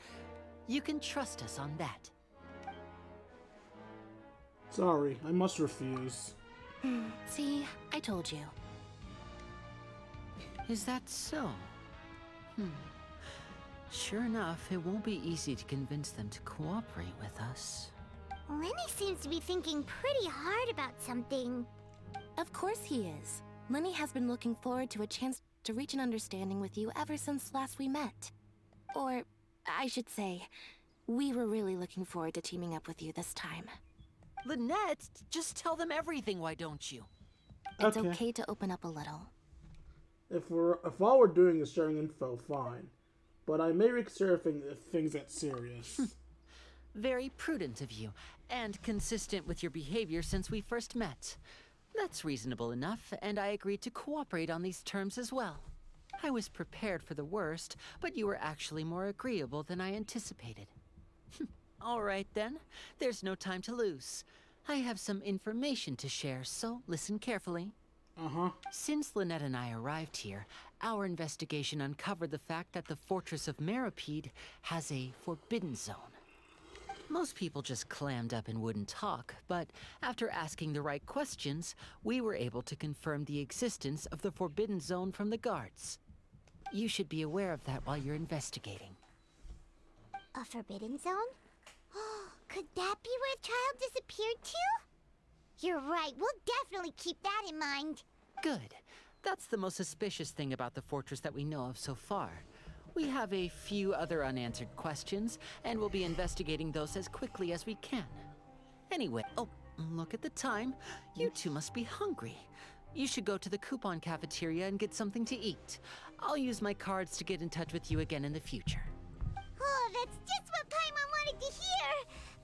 You can trust us on that. Sorry, I must refuse. See, I told you. Is that so? Sure enough, it won't be easy to convince them to cooperate with us. Lenny seems to be thinking pretty hard about something. Of course he is. Lenny has been looking forward to a chance to reach an understanding with you ever since last we met. Or, I should say, we were really looking forward to teaming up with you this time. Lynette, just tell them everything, why don't you? It's okay to open up a little. If all we're doing is sharing info, fine. But I may risk surfing if things get serious. Very prudent of you, and consistent with your behavior since we first met. That's reasonable enough, and I agreed to cooperate on these terms as well. I was prepared for the worst, but you were actually more agreeable than I anticipated. All right then, there's no time to lose. I have some information to share, so listen carefully. Since Lynette and I arrived here, our investigation uncovered the fact that the Fortress of Meripede has a forbidden zone. Most people just clammed up and wouldn't talk, but after asking the right questions, we were able to confirm the existence of the forbidden zone from the guards. You should be aware of that while you're investigating. A forbidden zone? Could that be where the child disappeared to? You're right, we'll definitely keep that in mind. Good. That's the most suspicious thing about the fortress that we know of so far. We have a few other unanswered questions, and we'll be investigating those as quickly as we can. Anyway, look at the time. You two must be hungry. You should go to the coupon cafeteria and get something to eat. I'll use my cards to get in touch with you again in the future. Oh, that's just what Paimon wanted to hear!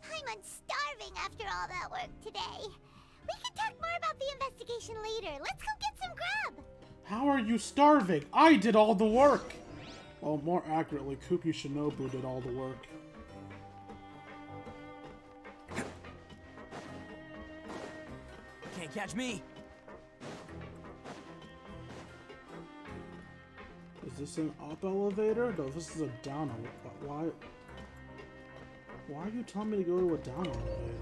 Paimon's starving after all that work today. We can talk more about the investigation later. Let's go get some grub! How are you starving? I did all the work! Well, more accurately, Kuki Shinobu did all the work. Can't catch me! Is this an up elevator? No, this is a down elevator. Why are you telling me to go to a down elevator?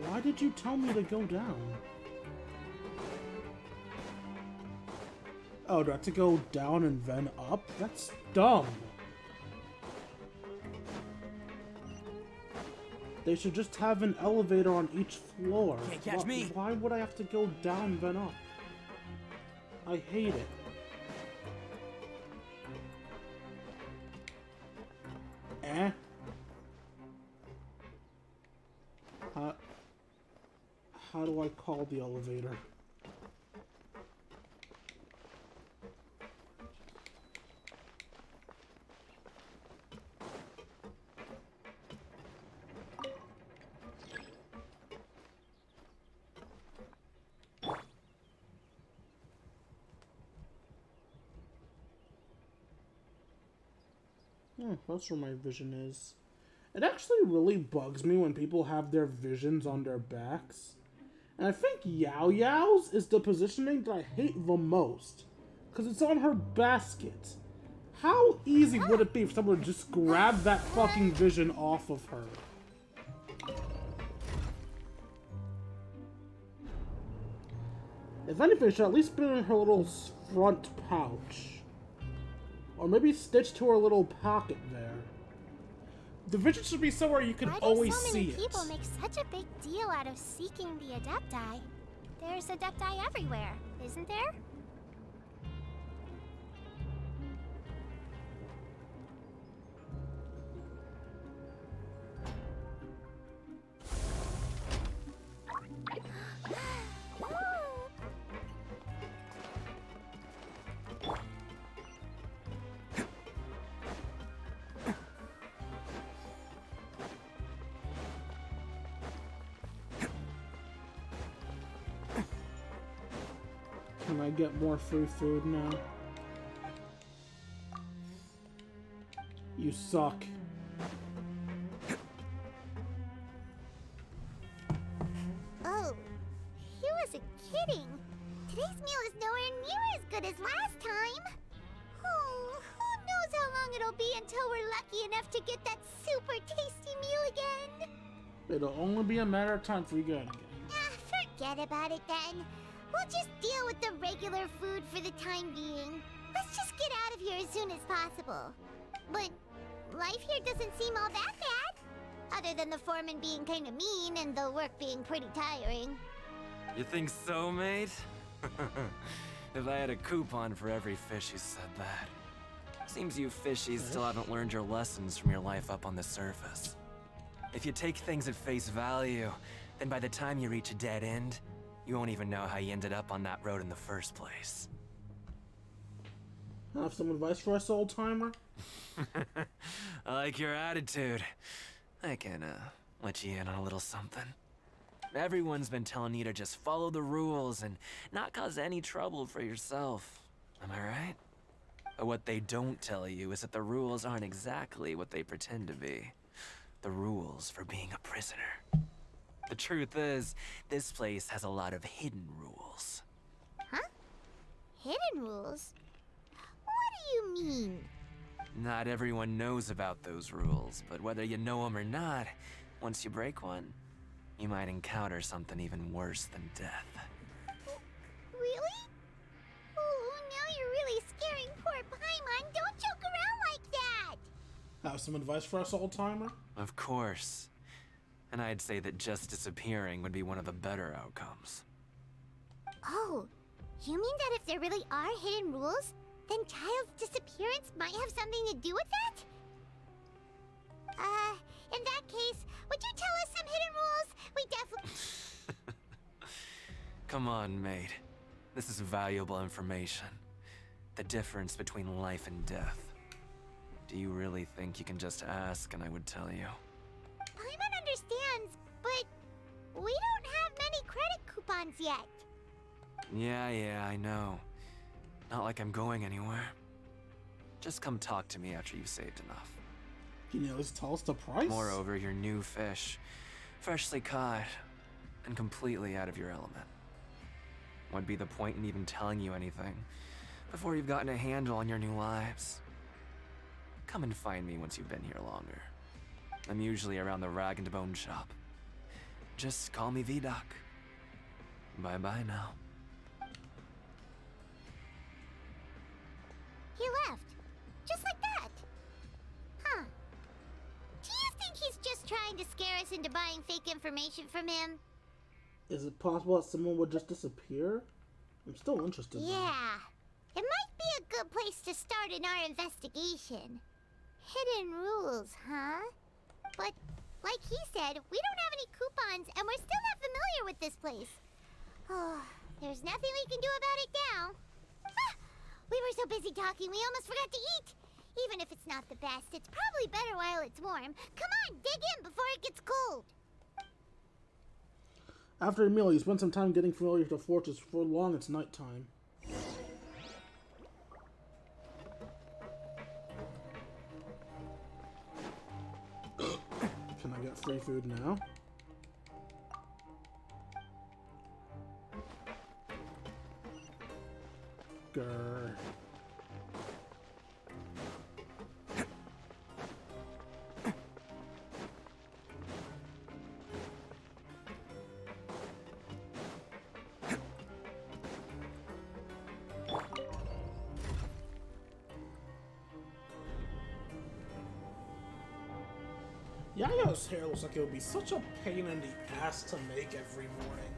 Why did you tell me to go down? Oh, do I have to go down and then up? That's dumb. They should just have an elevator on each floor. Can't catch me. Why would I have to go down then up? I hate it. How do I call the elevator? That's where my vision is. It actually really bugs me when people have their visions on their backs. And I think Yao Yao's is the positioning that I hate the most. Because it's on her basket. How easy would it be for someone to just grab that fucking vision off of her? If anything, it should at least be in her little front pouch. Or maybe stitched to her little pocket there. The vision should be somewhere you can always see it. Why do so many people make such a big deal out of seeking the Adepti? There's Adepti everywhere, isn't there? Can I get more free food now? You suck. Oh, he wasn't kidding. Today's meal is nowhere near as good as last time. Oh, who knows how long it'll be until we're lucky enough to get that super tasty meal again. It'll only be a matter of time for you again. Forget about it then. We'll just deal with the regular food for the time being. Let's just get out of here as soon as possible. But life here doesn't seem all that bad. Other than the foreman being kind of mean and the work being pretty tiring. You think so, mate? If I had a coupon for every fish who said that. Seems you fishies still haven't learned your lessons from your life up on the surface. If you take things at face value, then by the time you reach a dead end, you won't even know how you ended up on that road in the first place. Have some advice for us, old timer? I like your attitude. I can, let you in on a little something. Everyone's been telling you to just follow the rules and not cause any trouble for yourself. Am I right? But what they don't tell you is that the rules aren't exactly what they pretend to be. The rules for being a prisoner. The truth is, this place has a lot of hidden rules. Huh? Hidden rules? What do you mean? Not everyone knows about those rules, but whether you know them or not, once you break one, you might encounter something even worse than death. Really? Oh, now you're really scaring poor Paimon. Don't joke around like that! Have some advice for us, old timer? Of course. And I'd say that just disappearing would be one of the better outcomes. Oh, you mean that if there really are hidden rules, then Child's disappearance might have something to do with that? In that case, would you tell us some hidden rules? We definitely... Come on, mate. This is valuable information. The difference between life and death. Do you really think you can just ask and I would tell you? Paimon understands, but we don't have many credit coupons yet. Yeah, I know. Not like I'm going anywhere. Just come talk to me after you've saved enough. Can you at least tell us the price? Moreover, you're new fish, freshly caught, and completely out of your element. What'd be the point in even telling you anything before you've gotten a handle on your new lives? Come and find me once you've been here longer. I'm usually around the rag and bone shop. Just call me Vidoc. Bye-bye now. He left. Just like that. Huh. Do you think he's just trying to scare us into buying fake information from him? Is it possible that someone would just disappear? I'm still interested. Yeah. It might be a good place to start in our investigation. Hidden rules, huh? But, like he said, we don't have any coupons and we're still not familiar with this place. Oh, there's nothing we can do about it now. Ah, we were so busy talking we almost forgot to eat. Even if it's not the best, it's probably better while it's warm. Come on, dig in before it gets cold. After a meal, you spend some time getting familiar with the fortress. For long, it's nighttime. Can I get free food now? Grr. Yayo's hair looks like it would be such a pain in the ass to make every morning.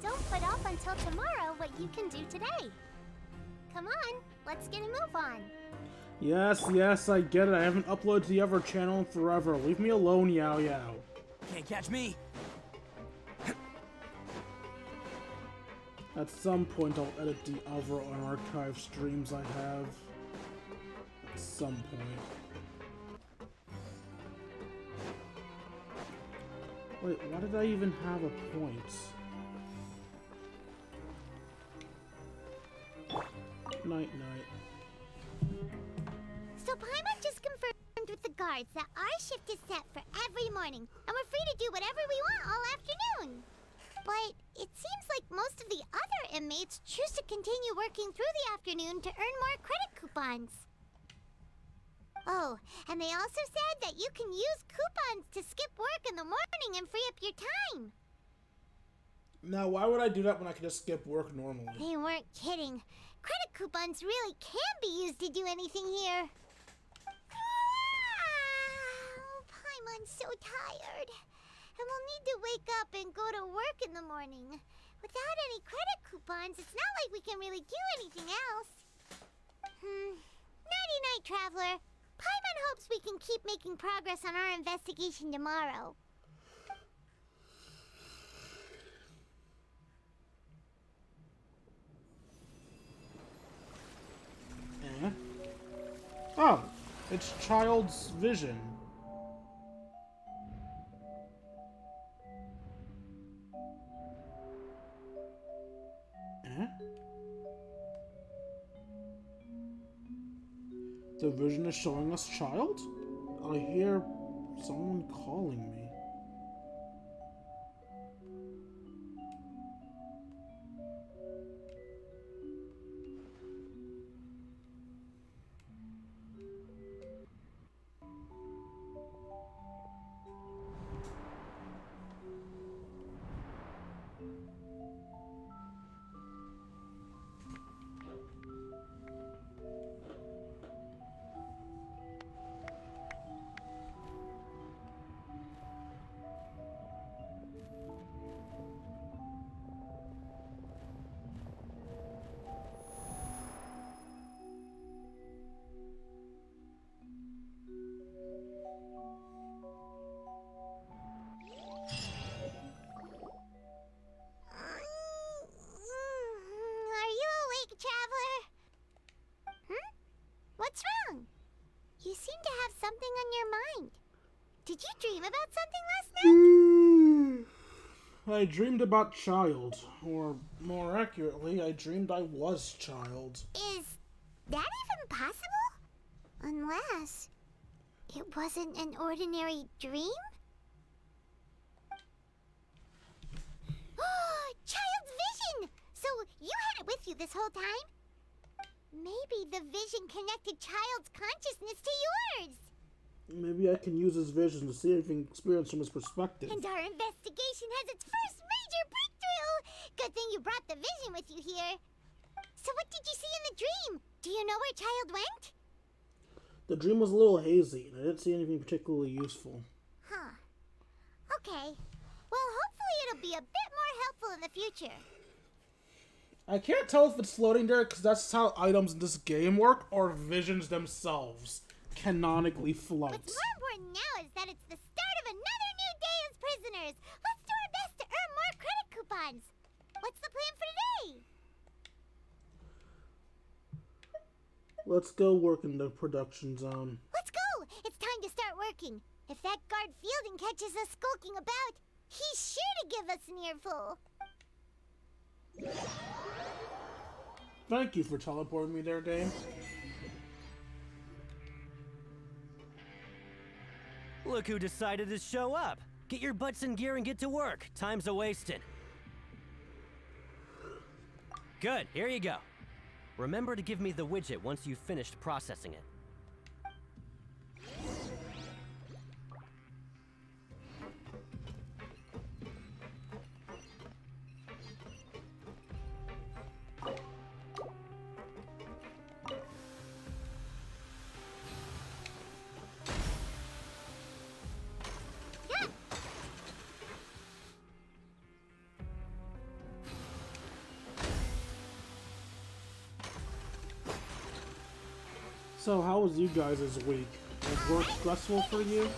Don't put off until tomorrow what you can do today. Come on, let's get a move on. Yes, I get it. I haven't uploaded to the other channel in forever. Leave me alone, Yao Yao. Can't catch me. At some point, I'll edit the other unarchived streams I have. At some point. Wait, why did I even have a point? Night, night. So Paimon just confirmed with the guards that our shift is set for every morning, and we're free to do whatever we want all afternoon. But it seems like most of the other inmates choose to continue working through the afternoon to earn more credit coupons. Oh, and they also said that you can use coupons to skip work in the morning and free up your time. Now, why would I do that when I can just skip work normally? They weren't kidding. Credit coupons really can be used to do anything here. Oh, Paimon's so tired. And we'll need to wake up and go to work in the morning. Without any credit coupons, it's not like we can really do anything else. Nighty-night, Traveler. Paimon hopes we can keep making progress on our investigation tomorrow. Oh, it's Child's vision. The vision is showing us Child? I hear someone calling me. What's wrong? You seem to have something on your mind. Did you dream about something last night? I dreamed about Child. Or, more accurately, I dreamed I was Child. Is that even possible? Unless it wasn't an ordinary dream? Child's vision! So you had it with you this whole time? Maybe the vision connected Child's consciousness to yours. Maybe I can use his vision to see everything experienced from his perspective. And our investigation has its first major breakthrough! Good thing you brought the vision with you here. So what did you see in the dream? Do you know where Child went? The dream was a little hazy, and I didn't see anything particularly useful. Huh. Okay. Well, hopefully it'll be a bit more helpful in the future. I can't tell if it's floating there because that's how items in this game work, or visions themselves canonically float. What's more important now is that it's the start of another new day as prisoners. Let's do our best to earn more credit coupons. What's the plan for today? Let's go work in the production zone. Let's go! It's time to start working. If that guard Fielding catches us skulking about, he's sure to give us an earful. Thank you for teleporting me there, Dame. Look who decided to show up. Get your butts in gear and get to work. Time's a-wasting. Good, here you go. Remember to give me the widget once you've finished processing it. So how was you guys this week? Was work stressful for you?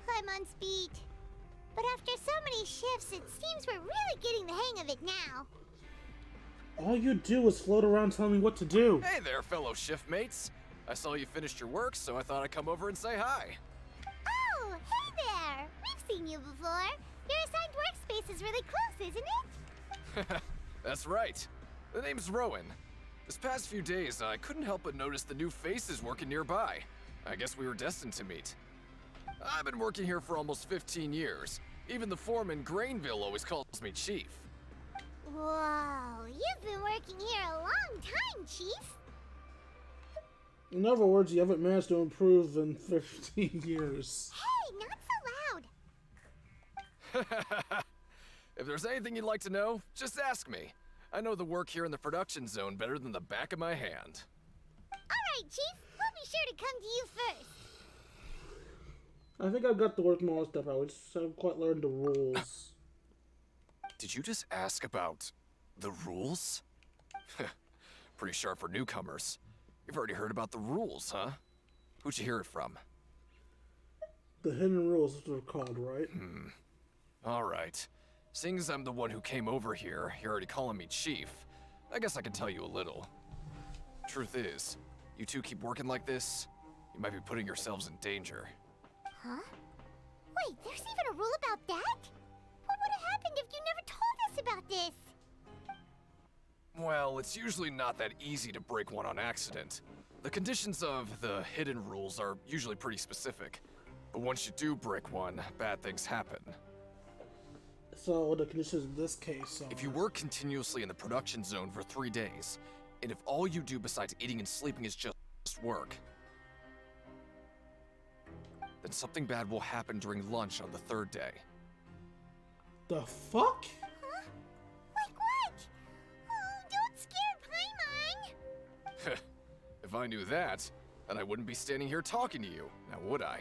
I'm on speed. But after so many shifts, it seems we're really getting the hang of it now. All you do is float around telling me what to do. Hey there, fellow shiftmates. I saw you finished your work, so I thought I'd come over and say hi. Oh, hey there! We've seen you before. Your assigned workspace is really close, isn't it? That's right. The name's Rowan. This past few days, I couldn't help but notice the new faces working nearby. I guess we were destined to meet. I've been working here for almost 15 years. Even the foreman, Grainville, always calls me Chief. Whoa, you've been working here a long time, Chief. In other words, you haven't managed to improve in 15 years. Hey, not so loud. If there's anything you'd like to know, just ask me. I know the work here in the production zone better than the back of my hand. Alright, Chief. We'll be sure to come to you first. I think I've got the work model stuff out. I just haven't quite learned the rules. Did you just ask about the rules? Pretty sharp for newcomers. You've already heard about the rules, huh? Who'd you hear it from? The hidden rules, they're called, right? Alright. Seeing as I'm the one who came over here, you're already calling me Chief. I guess I can tell you a little. Truth is, you two keep working like this, you might be putting yourselves in danger. Huh? Wait, there's even a rule about that? What would have happened if you never told us about this? Well, it's usually not that easy to break one on accident. The conditions of the hidden rules are usually pretty specific. But once you do break one, bad things happen. So the conditions in this case are... If you work continuously in the production zone for 3 days, and if all you do besides eating and sleeping is just work, then something bad will happen during lunch on the 3rd day. The fuck? Huh? Like what? Oh, don't scare Paimon! If I knew that, then I wouldn't be standing here talking to you, now would I?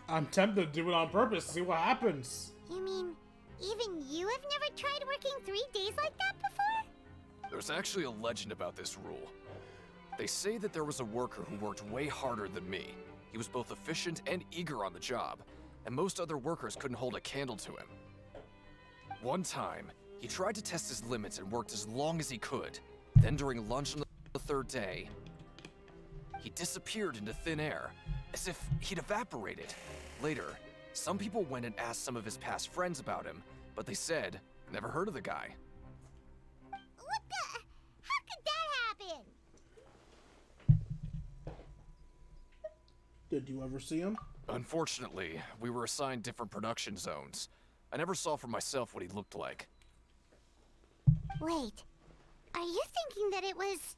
I'm tempted to do it on purpose, see what happens. You mean, even you have never tried working 3 days like that before? There's actually a legend about this rule. They say that there was a worker who worked way harder than me. He was both efficient and eager on the job, and most other workers couldn't hold a candle to him. One time, he tried to test his limits and worked as long as he could. Then during lunch on the 3rd day, he disappeared into thin air, as if he'd evaporated. Later, some people went and asked some of his past friends about him, but they said, never heard of the guy. What the? How could that happen? Did you ever see him? Unfortunately, we were assigned different production zones. I never saw for myself what he looked like. Wait, are you thinking that it was...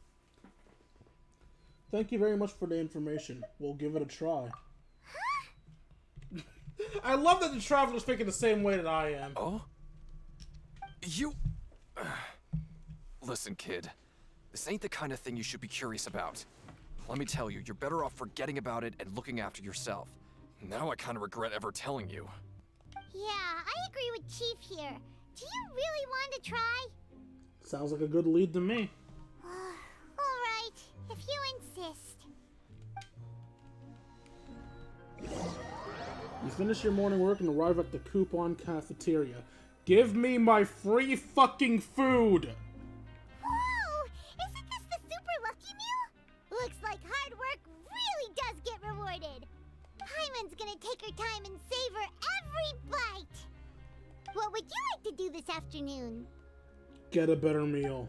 Thank you very much for the information. We'll give it a try. Huh? I love that the Traveler's thinking the same way that I am. Oh? You... Listen, kid. This ain't the kind of thing you should be curious about. Let me tell you, you're better off forgetting about it and looking after yourself. Now I kind of regret ever telling you. Yeah, I agree with Chief here. Do you really want to try? Sounds like a good lead to me. Alright, if you insist. You finish your morning work and arrive at the coupon cafeteria. Give me my free fucking food! Whoa! Isn't this the super lucky meal? Looks like hard work really does get rewarded. Paimon's gonna take her time and savor every bite. What would you like to do this afternoon? Get a better meal.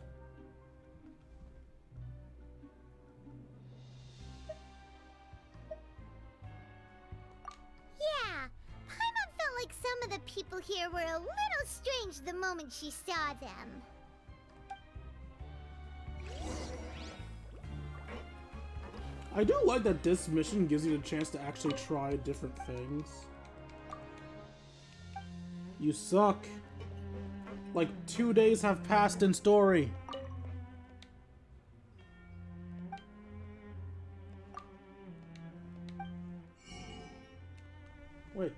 Yeah, Paimon felt like some of the people here were a little strange the moment she saw them. I do like that this mission gives you the chance to actually try different things. You suck. Like 2 days have passed in story. Wait,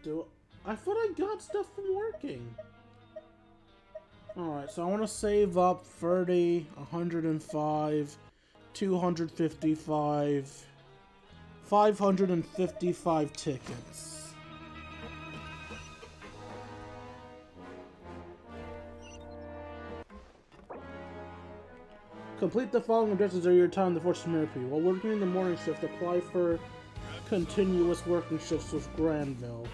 I thought I got stuff from working. Alright, so I want to save up 30, 105, 255, 555 tickets. Complete the following objectives during your time in the Fortress of Mirapede. While working in the morning shift, apply for continuous working shifts with Granville.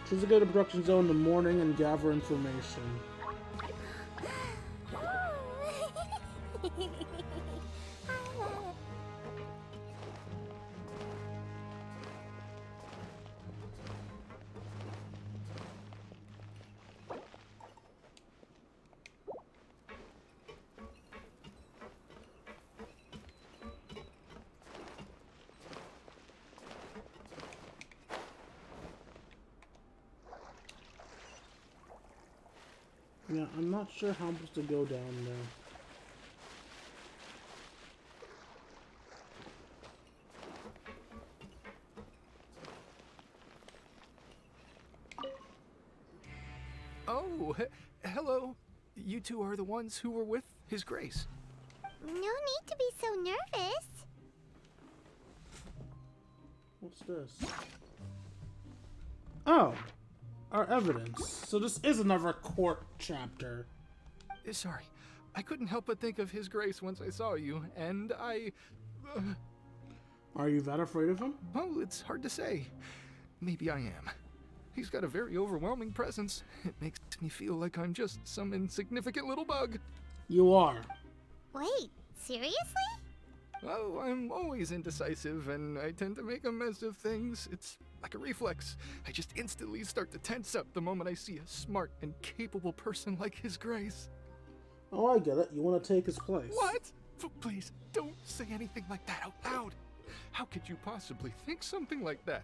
Choose to go to production zone in the morning and gather information. Yeah, I'm not sure how I'm supposed to go down there. Oh, hello. You two are the ones who were with His Grace. No need to be so nervous. What's this? Oh, our evidence. So this is another court chapter. Sorry, I couldn't help but think of His Grace once I saw you, and I... Are you that afraid of him? Well, it's hard to say. Maybe I am. He's got a very overwhelming presence. It makes me feel like I'm just some insignificant little bug. You are. Wait, seriously? Oh, I'm always indecisive, and I tend to make a mess of things. It's like a reflex. I just instantly start to tense up the moment I see a smart and capable person like His Grace. Oh, I get it. You want to take his place. What? Please, don't say anything like that out loud. How could you possibly think something like that?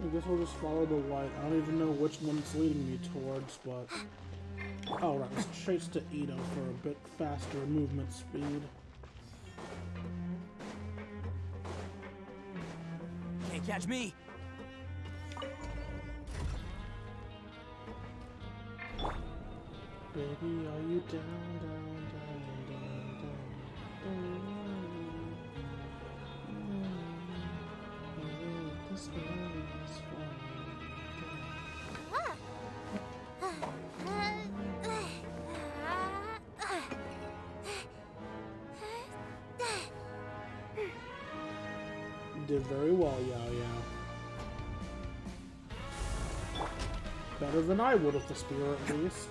I guess we'll just follow the light. I don't even know which one it's leading me towards, but... Oh, right. Let's chase to Ito for a bit faster movement speed. Can't catch me! Baby, are you down, down, down, down, down, down? This girl is You did very well, Yao Yao. Better than I would with the spear, at least.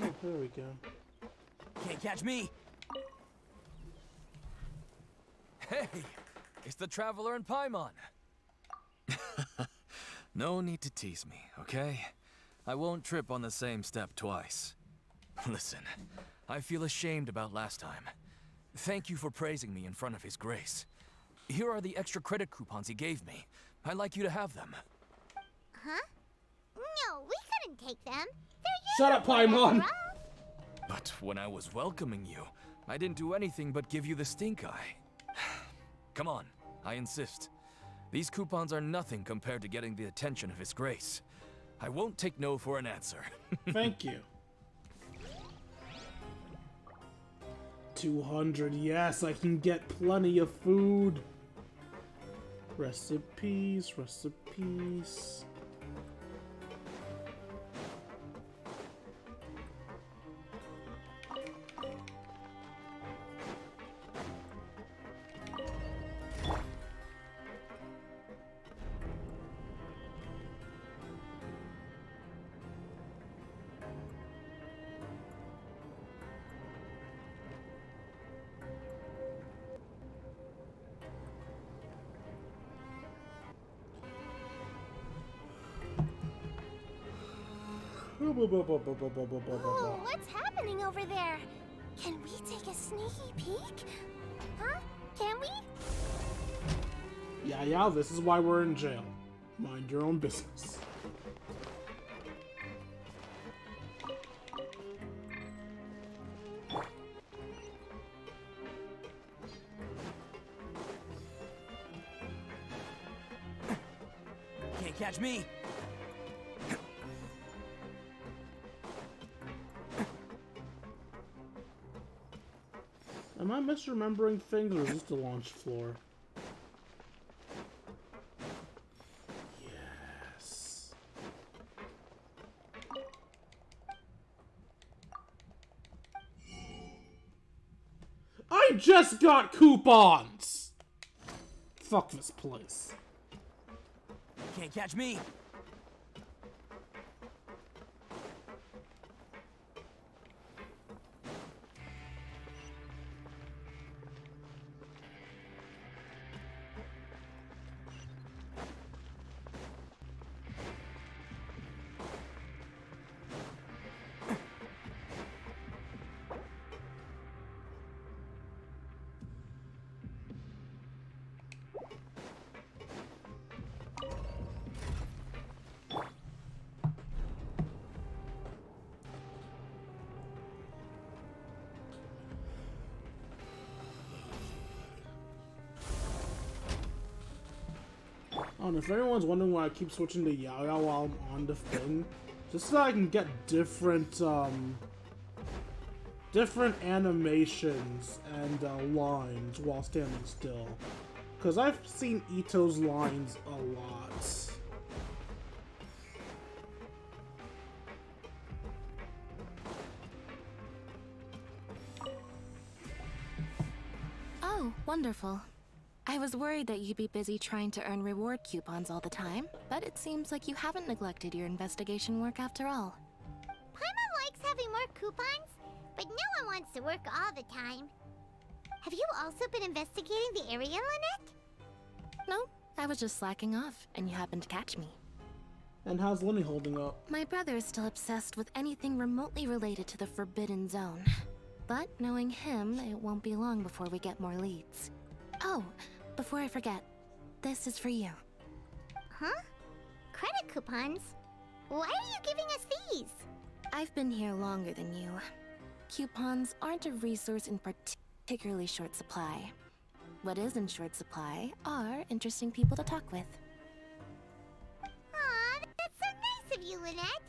Oh, there we go. Can't catch me! Hey! It's the Traveler and Paimon! No need to tease me, okay? I won't trip on the same step twice. Listen, I feel ashamed about last time. Thank you for praising me in front of His Grace. Here are the extra credit coupons he gave me. I'd like you to have them. Huh? No, we couldn't take them. Shut up, Paimon! But when I was welcoming you, I didn't do anything but give you the stink eye. Come on, I insist. These coupons are nothing compared to getting the attention of His Grace. I won't take no for an answer. Thank you. 200, yes, I can get plenty of food. Recipes, recipes. Oh, what's happening over there? Can we take a sneaky peek? Huh? Can we? Yeah, this is why we're in jail. Mind your own business. Can't catch me! Am I misremembering things, or is this the launch floor? Yes. I just got coupons! Fuck this place. Can't catch me. And if anyone's wondering why I keep switching to Yao while I'm on the thing, just so I can get different animations and lines while standing still. Because I've seen Ito's lines a lot. Oh, wonderful. I was worried that you'd be busy trying to earn reward coupons all the time, but it seems like you haven't neglected your investigation work after all. Paimon likes having more coupons, but no one wants to work all the time. Have you also been investigating the area, Lynette? No, I was just slacking off, and you happened to catch me. And how's Lenny holding up? My brother is still obsessed with anything remotely related to the Forbidden Zone. But knowing him, it won't be long before we get more leads. Oh, before I forget, this is for you. Huh? Credit coupons? Why are you giving us these? I've been here longer than you. Coupons aren't a resource in particularly short supply. What is in short supply are interesting people to talk with. Aw, that's so nice of you, Lynette.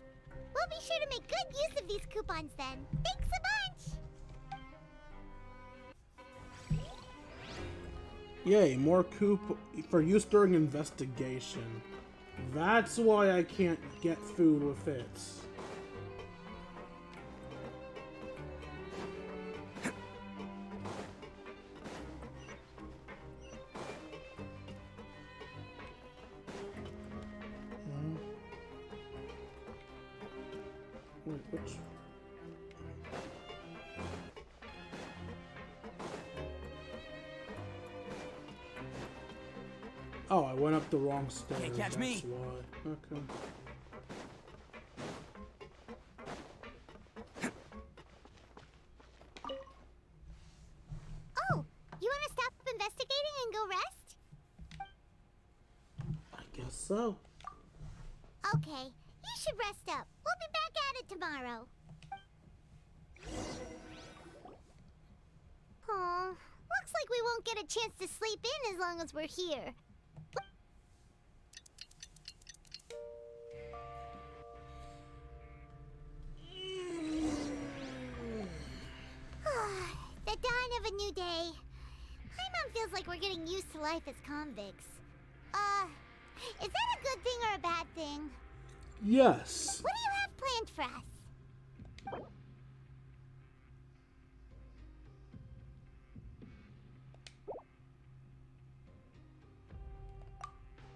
We'll be sure to make good use of these coupons then. Thanks a bunch! Yay, more for use during investigation. That's why I can't get food with it. Wait, which? Oh, I went up the wrong stairs. Can't catch me. That's why. Okay. Oh, you want to stop investigating and go rest? I guess so. Okay, you should rest up. We'll be back at it tomorrow. Aw, looks like we won't get a chance to sleep in as long as we're here. The dawn of a new day. Paimon feels like we're getting used to life as convicts. Is that a good thing or a bad thing? Yes. What do you have planned for us?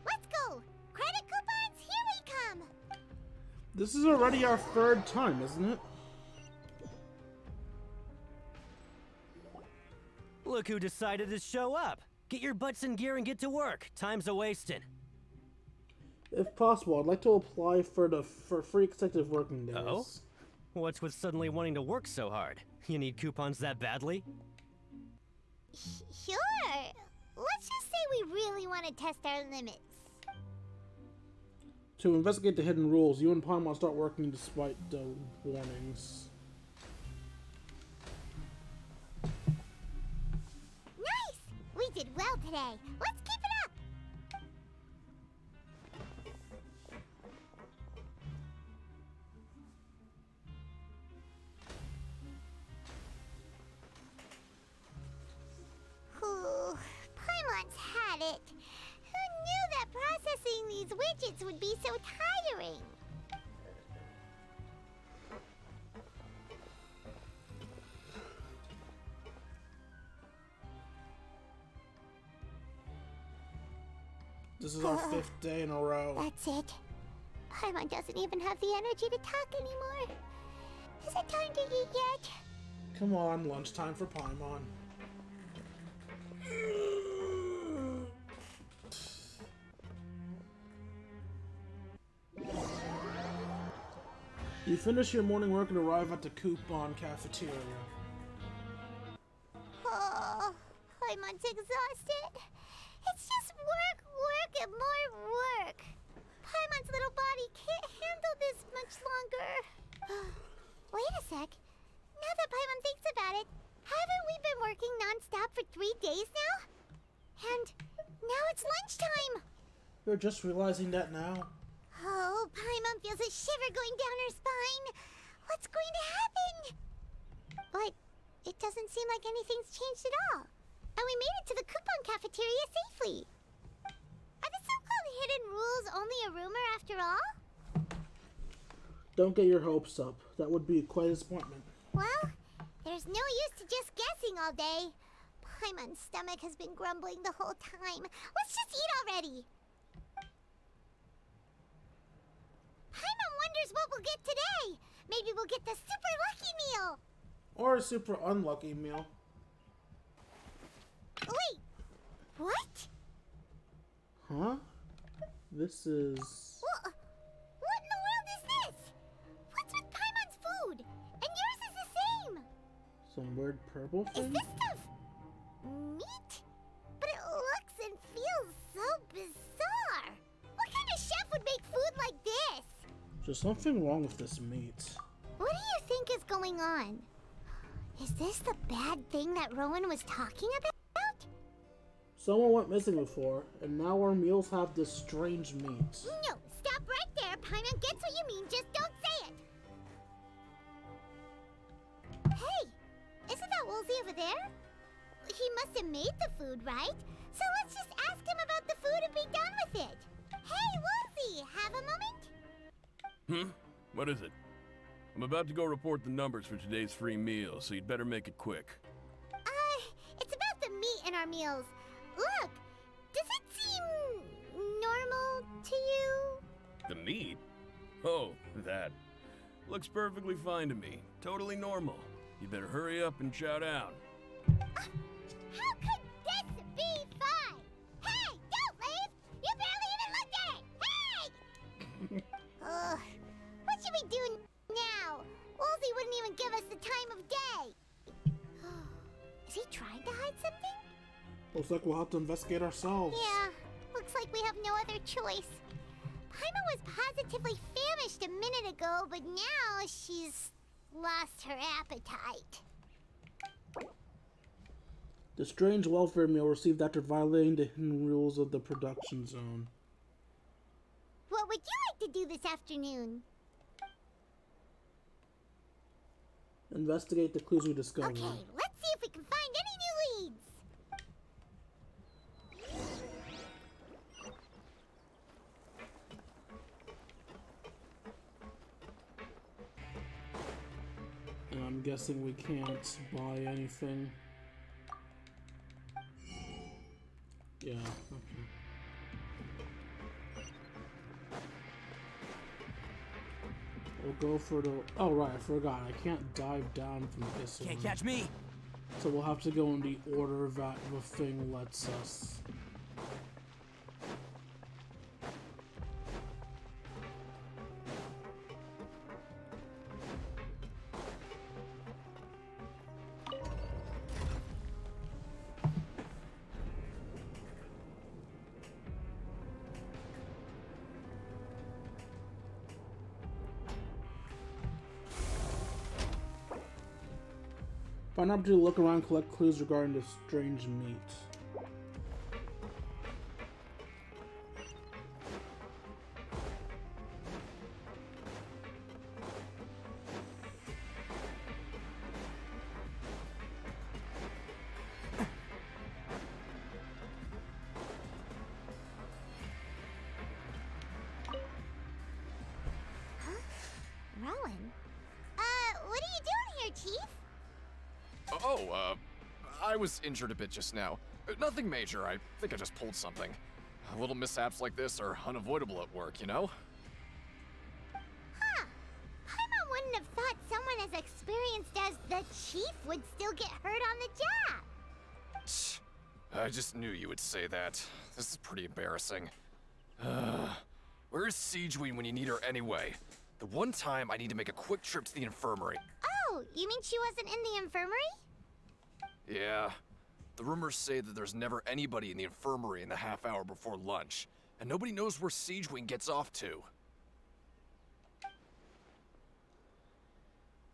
Let's go! Credit coupons, here we come! This is already our third time, isn't it? Look who decided to show up. Get your butts in gear and get to work. Time's a-wasting. If possible, I'd like to apply for free consecutive working days. Oh? What's with suddenly wanting to work so hard? You need coupons that badly? Sure. Let's just say we really want to test our limits. To investigate the hidden rules, you and Paimon start working despite the warnings. Nice! We did well today. Let's keep it up! This is our 5th day in a row. That's it. Paimon doesn't even have the energy to talk anymore. Is it time to eat yet? Come on, lunchtime for Paimon. You finish your morning work and arrive at the coupon cafeteria. Oh, Paimon's exhausted. It's just work, work, and more work. Paimon's little body can't handle this much longer. Wait a sec. Now that Paimon thinks about it, haven't we been working non-stop for 3 days now? And now it's lunchtime. You're just realizing that now? Oh, Paimon feels a shiver going down her spine. What's going to happen? But it doesn't seem like anything's changed at all. And we made it to the coupon cafeteria safely. Are the so-called hidden rules only a rumor after all? Don't get your hopes up. That would be quite a disappointment. Well, there's no use to just guessing all day. Paimon's stomach has been grumbling the whole time. Let's just eat already. Paimon wonders what we'll get today. Maybe we'll get the super lucky meal. Or a super unlucky meal. Wait, what? Huh? This is... What in the world is this? What's with Paimon's food? And yours is the same. some weird purple thing? Is this stuff meat? But it looks and feels so bizarre. What kind of chef would make food like this? There's something wrong with this meat. What do you think is going on? Is this the bad thing that Rowan was talking about? Someone went missing before, and now our meals have this strange meat. No, stop right there. Paimon gets what you mean, just don't say it. Hey, isn't that Woolsey over there? He must have made the food, right? So let's just ask him about the food and be done with it. Hey, Woolsey, have a moment? What is it? I'm about to go report the numbers for today's free meal, so you'd better make it quick. It's about the meat in our meals. Look, does it seem normal to you? The meat? Oh, that. Looks perfectly fine to me. Totally normal. You better hurry up and chow down. How could this be fine? Hey, don't leave! You barely even looked at it! Hey! What should we do now? Woolsey wouldn't even give us the time of day. Is he trying to hide something? Looks like we'll have to investigate ourselves. Yeah, looks like we have no other choice. Paimon was positively famished a minute ago, but now she's lost her appetite. The strange welfare meal received after violating the hidden rules of the production zone. What would you like to do this afternoon? Investigate the clues we discovered. Okay, let's see if we can find any new leads. And I'm guessing we can't buy anything. Yeah, okay. We'll go for the... Oh, right, I forgot. I can't dive down from this one. Can't catch me! So we'll have to go in the order that the thing lets us. Find an opportunity to look around and collect clues regarding this strange meat. Rowan? What are you doing here, Chief? I was injured a bit just now. Nothing major. I think I just pulled something. Little mishaps like this are unavoidable at work, you know? Huh. Paimon wouldn't have thought someone as experienced as the Chief would still get hurt on the job. I just knew you would say that. This is pretty embarrassing. Where's Siegeween when you need her anyway? The one time I need to make a quick trip to the infirmary. Oh, you mean she wasn't in the infirmary? Yeah. The rumors say that there's never anybody in the infirmary in the half hour before lunch, and nobody knows where Siegeween gets off to.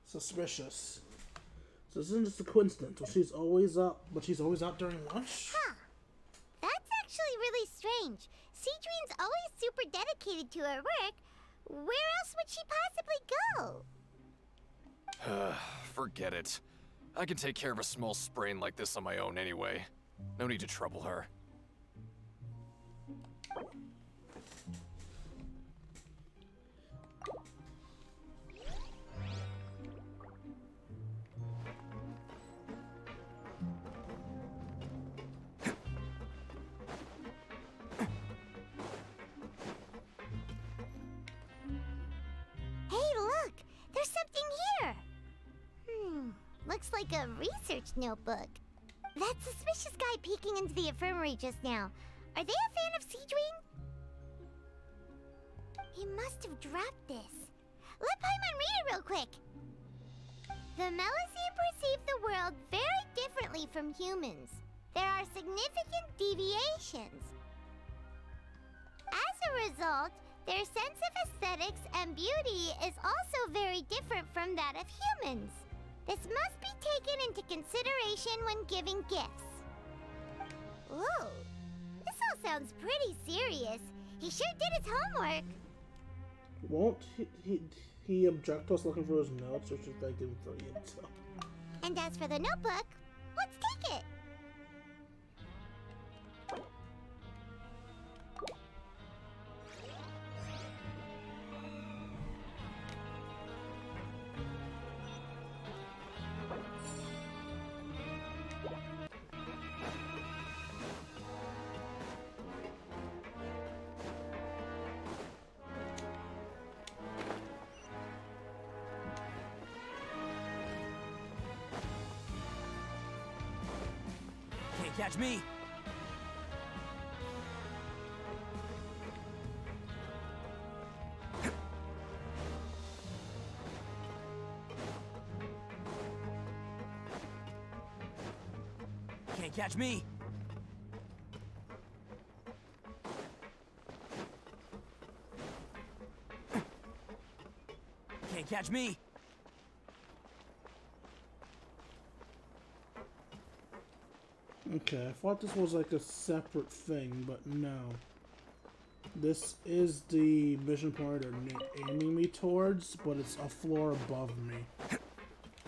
Suspicious. So this isn't just a coincidence. Well, she's always up, but she's always out during lunch? Huh. That's actually really strange. Siegeween's always super dedicated to her work. Where else would she possibly go? Forget it. I can take care of a small sprain like this on my own anyway. No need to trouble her. Hey, look! There's something here! Looks like a research notebook. That suspicious guy peeking into the infirmary just now. Are they a fan of Siegeween? He must have dropped this. Let Paimon read it real quick. The Melusine perceive the world very differently from humans. There are significant deviations. As a result, their sense of aesthetics and beauty is also very different from that of humans. This must be taken into consideration when giving gifts. Whoa, this all sounds pretty serious. He sure did his homework. Won't he object to us looking for his notes, or should I give him for the intel? And as for the notebook, let's take it. Can't catch me! Can't catch me! Can't catch me! Okay, I thought this was like a separate thing, but no. This is the mission point they're aiming me towards, but it's a floor above me.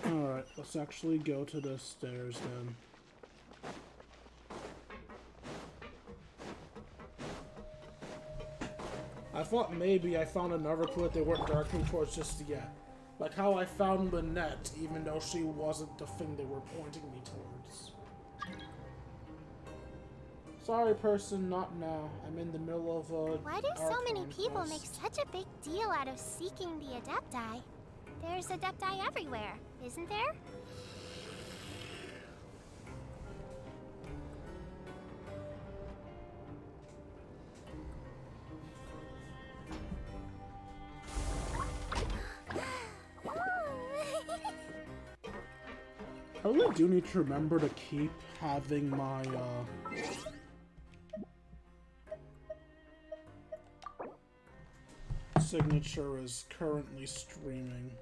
Alright, let's actually go to the stairs then. I thought maybe I found another clue that they weren't directing towards just yet. Like how I found Lynette, even though she wasn't the thing they were pointing me towards. Sorry, person, not now. I'm in the middle of a... Why do so many Archon people Quest. make such a big deal out of seeking the Adepti? There's Adepti everywhere, isn't there? I really do need to remember to keep having my, signature is currently streaming.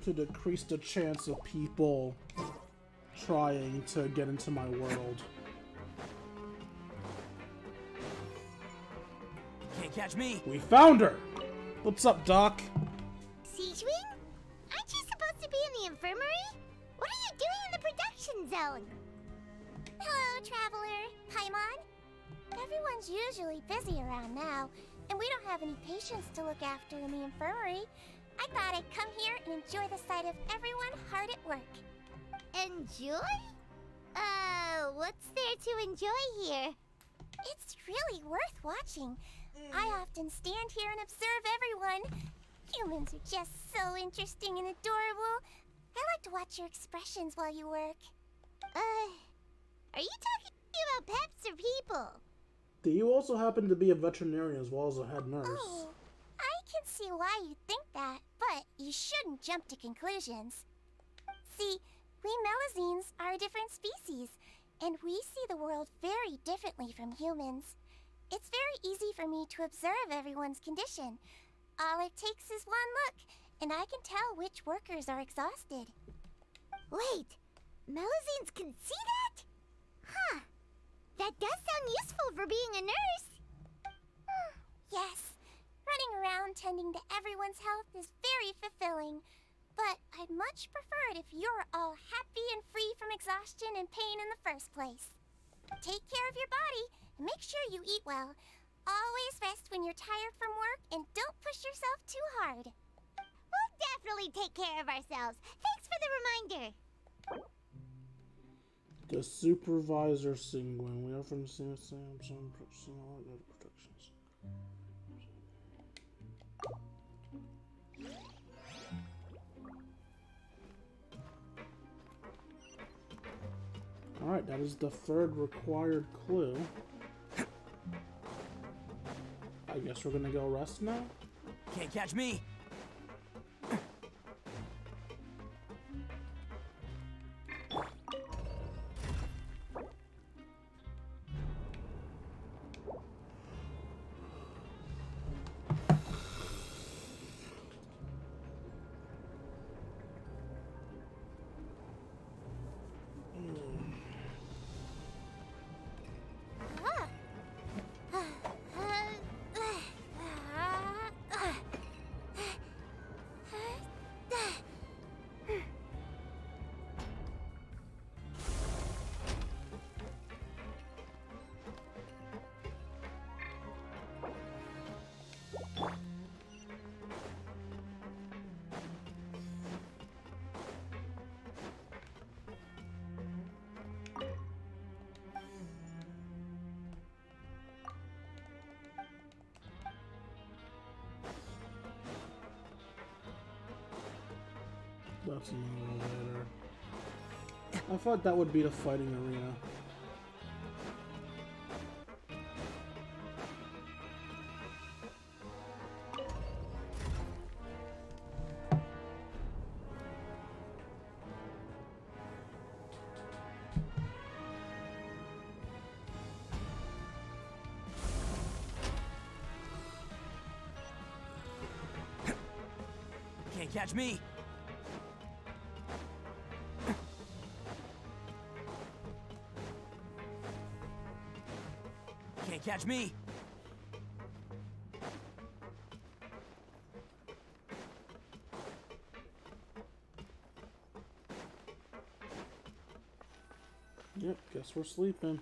To decrease the chance of people trying to get into my world. Can't catch me! We found her! What's up, Doc? Siegeween? Aren't you supposed to be in the infirmary? What are you doing in the production zone? Hello, Traveler. Paimon? Everyone's usually busy around now, and we don't have any patients to look after in the infirmary. I thought I'd come here and enjoy the sight of everyone hard at work. Enjoy? What's there to enjoy here? It's really worth watching. I often stand here and observe everyone. Humans are just so interesting and adorable. I like to watch your expressions while you work. Are you talking about pets or people? Do you also happen to be a veterinarian as well as a head nurse? Oh, I can see why you think that, but you shouldn't jump to conclusions. See, we Melazines are a different species, and we see the world very differently from humans. It's very easy for me to observe everyone's condition. All it takes is one look, and I can tell which workers are exhausted. Wait, Melazines can see that? Huh. That does sound useful for being a nurse. Yes, running around tending to everyone's health is very fulfilling. But I'd much prefer it if you're all happy and free from exhaustion and pain in the first place. Take care of your body and make sure you eat well. Always rest when you're tired from work and don't push yourself too hard. We'll definitely take care of ourselves. Thanks for the reminder. The supervisor Singwin. We are from the same protections. Alright, that is the third required clue. I guess we're gonna go rest now? Can't catch me! That's an elevator. I thought that would be the fighting arena. Can't catch me! Can't catch me! Yep, guess we're sleeping.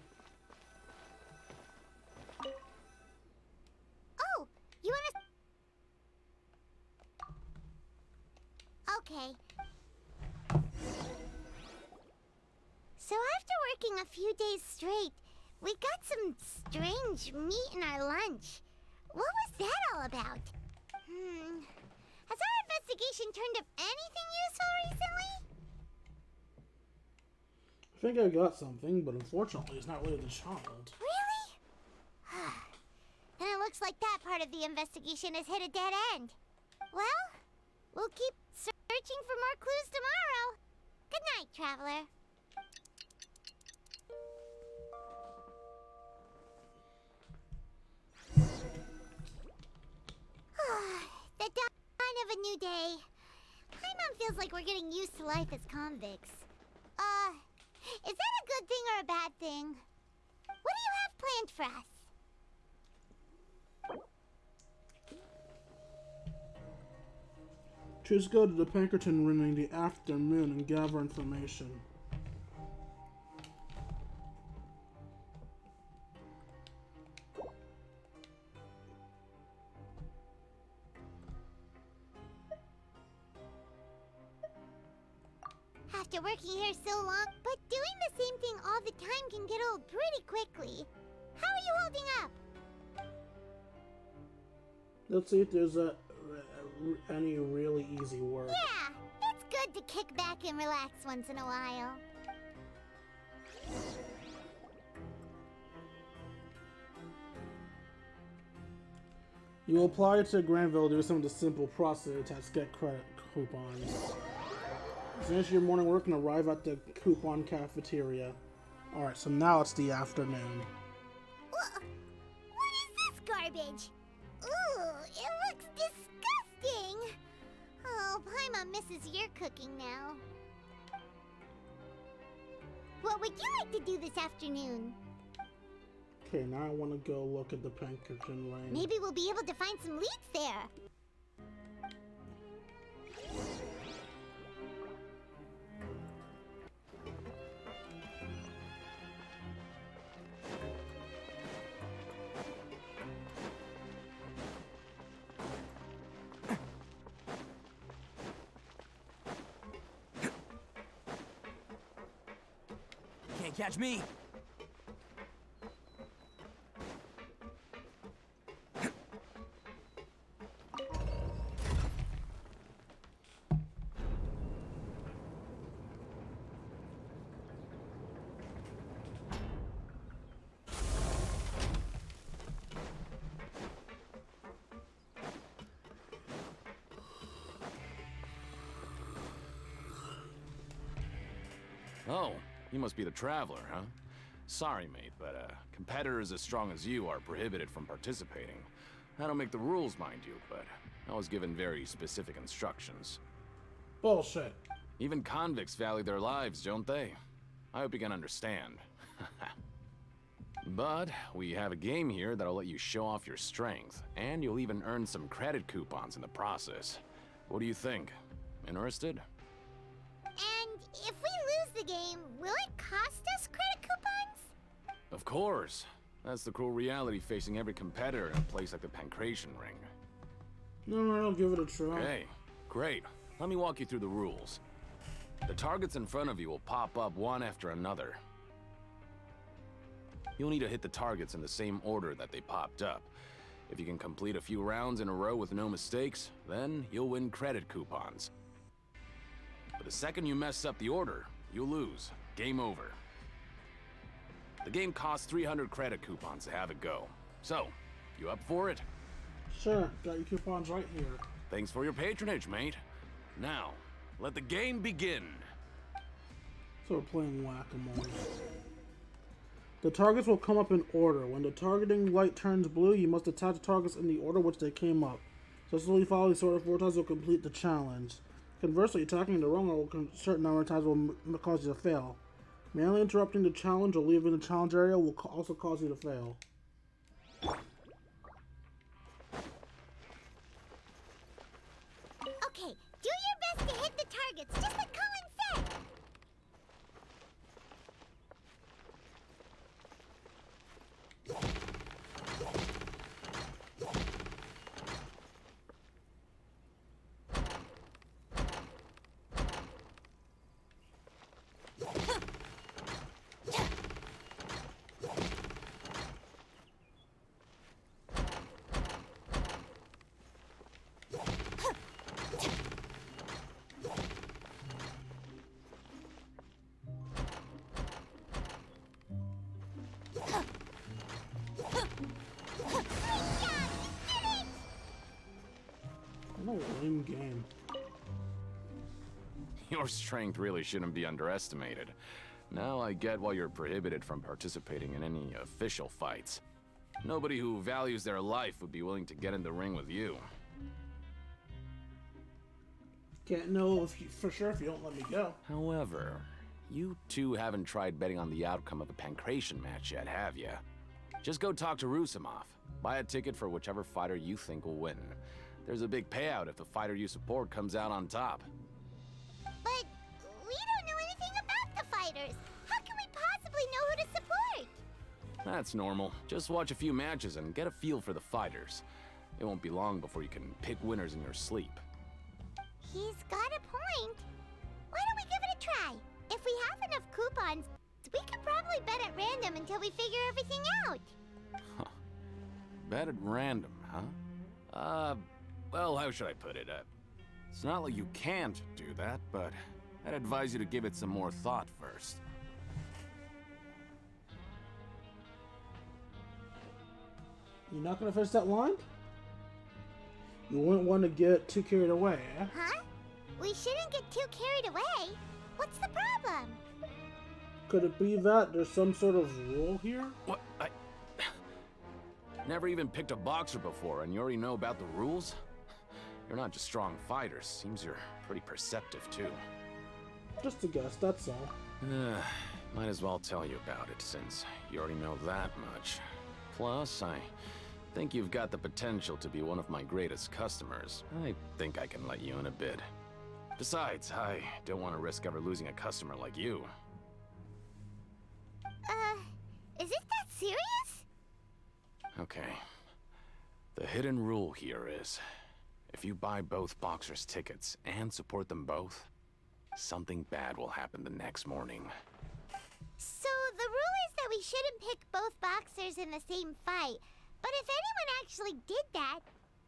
Oh, you wanna... Okay. So after working a few days straight, we got some strange meat in our lunch. What was that all about? Has our investigation turned up anything useful recently? I think I got something, but unfortunately it's not really the child. Really? Then it looks like that part of the investigation has hit a dead end. Well, we'll keep searching for more clues tomorrow. Good night, Traveler. The dawn of a new day. Paimon feels like we're getting used to life as convicts. Is that a good thing or a bad thing? What do you have planned for us? Just go to the Pinkerton Ring in the afternoon and gather information. after working here so long, but doing the same thing all the time can get old pretty quickly. How are you holding up? Let's see if there's any really easy work. Yeah, it's good to kick back and relax once in a while. You apply to Granville to do some of the simple process to get credit coupons. Finish your morning work and arrive at the coupon cafeteria. Alright, so now it's the afternoon. What is this garbage? Ooh, it looks disgusting! Oh, Paimon misses your cooking now. What would you like to do this afternoon? Okay, now I want to go look at the Pinkerton Lane. Maybe we'll be able to find some leads there. Can't catch me. Oh, you must be the Traveler, huh? Sorry, mate, but competitors as strong as you are prohibited from participating. I don't make the rules, mind you, but I was given very specific instructions. Bullshit. Even convicts value their lives, don't they? I hope you can understand. But we have a game here that'll let you show off your strength, and you'll even earn some credit coupons in the process. What do you think? Interested? And if we lose the game, will it cost us credit coupons? Of course. That's the cruel reality facing every competitor in a place like the Pancration Ring. No, I'll give it a try. Okay, great. Let me walk you through the rules. The targets in front of you will pop up one after another. You'll need to hit the targets in the same order that they popped up. If you can complete a few rounds in a row with no mistakes, then you'll win credit coupons. But the second you mess up the order, you'll lose. Game over. The game costs 300 credit coupons to have it go. So, you up for it? Sure, got your coupons right here. Thanks for your patronage, mate. Now, let the game begin. So we're playing whack-a-mole. The targets will come up in order. When the targeting light turns blue, you must attack the targets in the order which they came up. Successfully follow these sort of 4 times will complete the challenge. Conversely, attacking the wrong order a certain number of times will cause you to fail. Manually interrupting the challenge or leaving the challenge area will also cause you to fail. Okay, do your best to hit the targets, just like Colin said! What a lame game. Your strength really shouldn't be underestimated. Now I get why you're prohibited from participating in any official fights. Nobody who values their life would be willing to get in the ring with you. Can't know for sure if you don't let me go. However, you two haven't tried betting on the outcome of a Pancration match yet, have you? Just go talk to Rusimov. Buy a ticket for whichever fighter you think will win. There's a big payout if the fighter you support comes out on top. But we don't know anything about the fighters. How can we possibly know who to support? That's normal. Just watch a few matches and get a feel for the fighters. It won't be long before you can pick winners in your sleep. He's got a point. Why don't we give it a try? If we have enough coupons, we could probably bet at random until we figure everything out. Huh. Bet at random, huh? Well, how should I put it? It's not like you can't do that, but I'd advise you to give it some more thought first. You're not gonna finish that line? You wouldn't want to get too carried away, eh? Huh? We shouldn't get too carried away. What's the problem? Could it be that there's some sort of rule here? What? I never even picked a boxer before, and you already know about the rules? You're not just strong fighters. Seems you're pretty perceptive, too. Just a guess, that's all. Might as well tell you about it, since you already know that much. Plus, I think you've got the potential to be one of my greatest customers. I think I can let you in a bid. Besides, I don't want to risk ever losing a customer like you. Is it that serious? Okay. The hidden rule here is, if you buy both boxers' tickets and support them both, something bad will happen the next morning. So the rule is that we shouldn't pick both boxers in the same fight. But if anyone actually did that,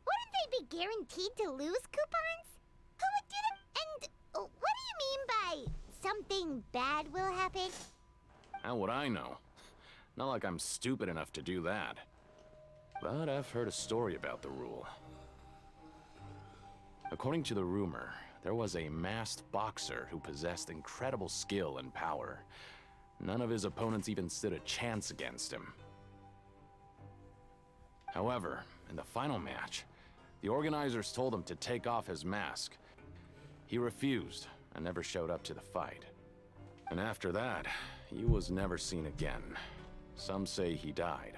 wouldn't they be guaranteed to lose coupons? Who would do that? And what do you mean by something bad will happen? How would I know? Not like I'm stupid enough to do that. But I've heard a story about the rule. According to the rumor, there was a masked boxer who possessed incredible skill and power. None of his opponents even stood a chance against him. However, in the final match, the organizers told him to take off his mask. He refused and never showed up to the fight. And after that, he was never seen again. Some say he died,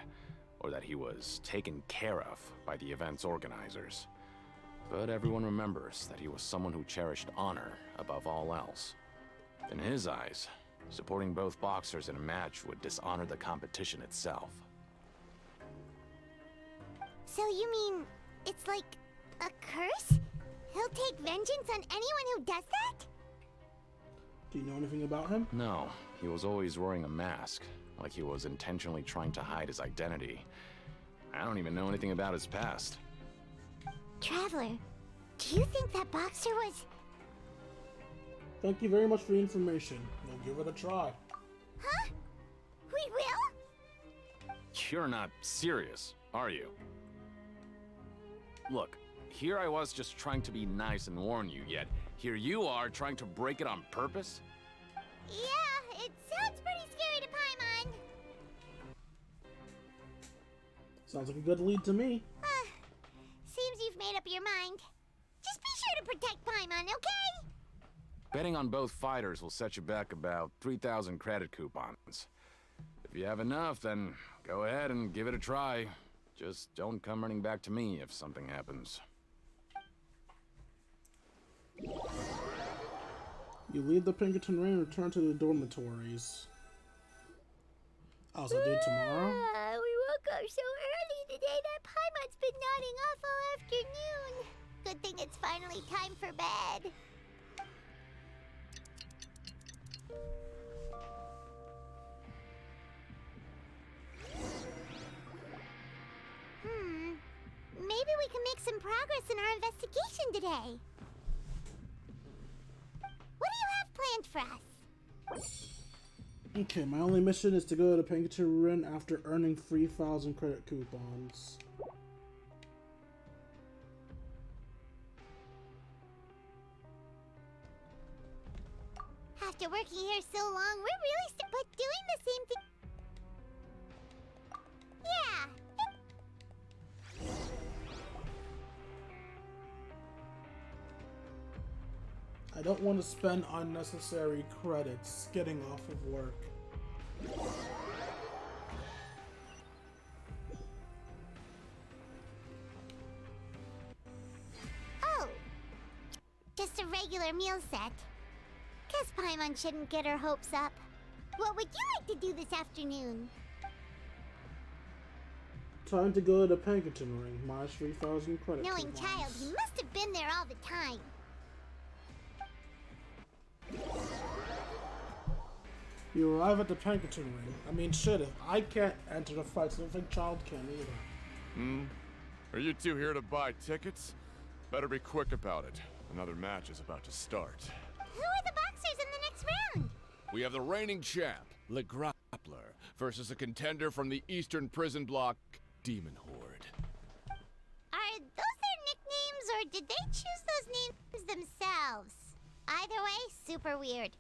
or that he was taken care of by the event's organizers. But everyone remembers that he was someone who cherished honor above all else. In his eyes, supporting both boxers in a match would dishonor the competition itself. So you mean it's like a curse? He'll take vengeance on anyone who does that? Do you know anything about him? No, he was always wearing a mask, like he was intentionally trying to hide his identity. I don't even know anything about his past. Traveler, do you think that boxer was... Thank you very much for the information. We'll give it a try. Huh? We will? You're not serious, are you? Look, here I was just trying to be nice and warn you, yet here you are trying to break it on purpose? Yeah, it sounds pretty scary to Paimon. Sounds like a good lead to me. Seems you've made up your mind. Just be sure to protect Paimon, okay? Betting on both fighters will set you back about 3,000 credit coupons. If you have enough, then go ahead and give it a try. Just don't come running back to me if something happens. You leave the Pinkerton Ring and return to the dormitories. How's that do tomorrow? We woke up so early today that Paimon's been nodding off all afternoon. Good thing it's finally time for bed. Maybe we can make some progress in our investigation today. What do you have planned for us? Okay, my only mission is to go to Pinkerton Ring after earning 3,000 credit coupons. After working here so long, we're really but doing the same thing. Yeah. I don't want to spend unnecessary credits getting off of work. Oh, just a regular meal set. Guess Paimon shouldn't get her hopes up. What would you like to do this afternoon? Time to go to Pinkerton Ring. Minus 3,000 credit Knowing coupons. child, he must have been there all the time. You arrive at the Pinkerton ring. I mean, shit, if I can't enter the fight, so I don't think Child can either. Are you two here to buy tickets? Better be quick about it. Another match is about to start. Who are the boxers in the next round? We have the reigning champ, Le Grappler, versus a contender from the Eastern Prison Block, Demon Horde. Are those their nicknames, or did they choose those names themselves? Either way, super weird.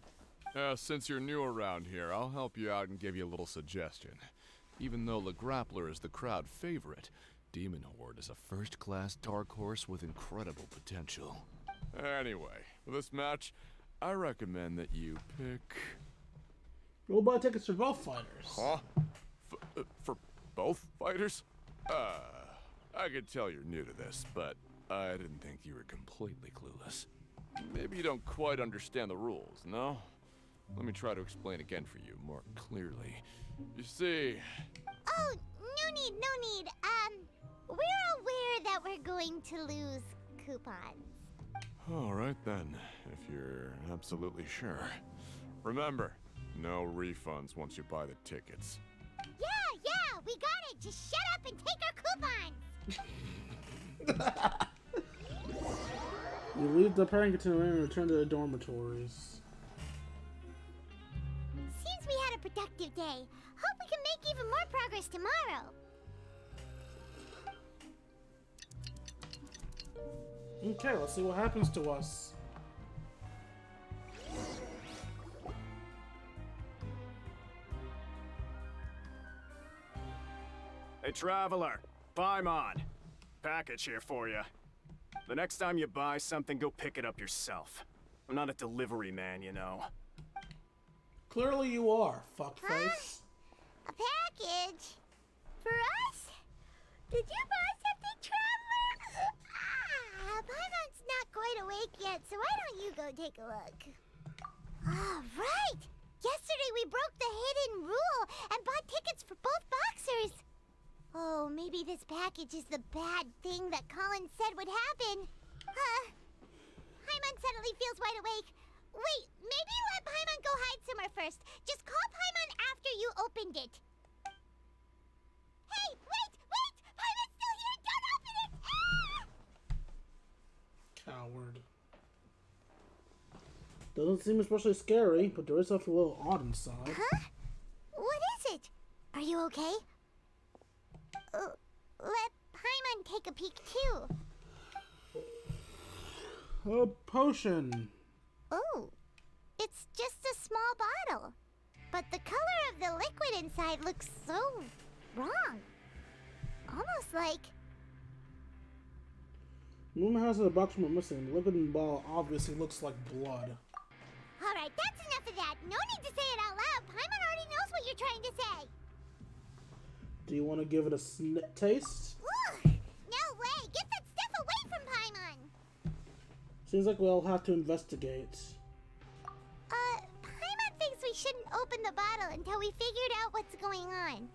Since you're new around here, I'll help you out and give you a little suggestion. Even though Le Grappler is the crowd favorite, Demon Horde is a first-class dark horse with incredible potential. Anyway, for this match, I recommend that you pick... We'll buy tickets for both fighters. Huh? For both fighters? I could tell you're new to this, but I didn't think you were completely clueless. Maybe you don't quite understand the rules, no? Let me try to explain again for you more clearly. You see... Oh, no need. We're aware that we're going to lose coupons. All right then, if you're absolutely sure. Remember, no refunds once you buy the tickets. Yeah, we got it. Just shut up and take our coupons. You leave the Pinkerton ring and return to the dormitories. Seems we had a productive day. Hope we can make even more progress tomorrow. Okay, let's see what happens to us. Hey, Traveler. Paimon. Package here for you. The next time you buy something, go pick it up yourself. I'm not a delivery man, you know. Clearly you are, fuckface. A package? For us? Did you buy something, Traveler? Paimon's not quite awake yet, so why don't you go take a look? Right! Yesterday we broke the hidden rule and bought tickets for both boxers. Oh, maybe this package is the bad thing that Colin said would happen. Paimon suddenly feels wide awake. Wait, maybe let Paimon go hide somewhere first. Just call Paimon after you opened it. Hey, wait! Paimon's still here! Don't open it! Coward. Doesn't seem especially scary, but there is something a little odd inside. Huh? What is it? Are you okay? Let Paimon take a peek too. A potion. Oh, it's just a small bottle. But the color of the liquid inside looks so wrong. Almost like... Moon has the box we're missing. The liquid in the bottle obviously looks like blood. Alright, that's enough of that. No need to say it out loud. Paimon already knows what you're trying to say. Do you want to give it a taste? Ugh, no way! Get that stuff away from Paimon! Seems like we'll have to investigate. Paimon thinks we shouldn't open the bottle until we figured out what's going on.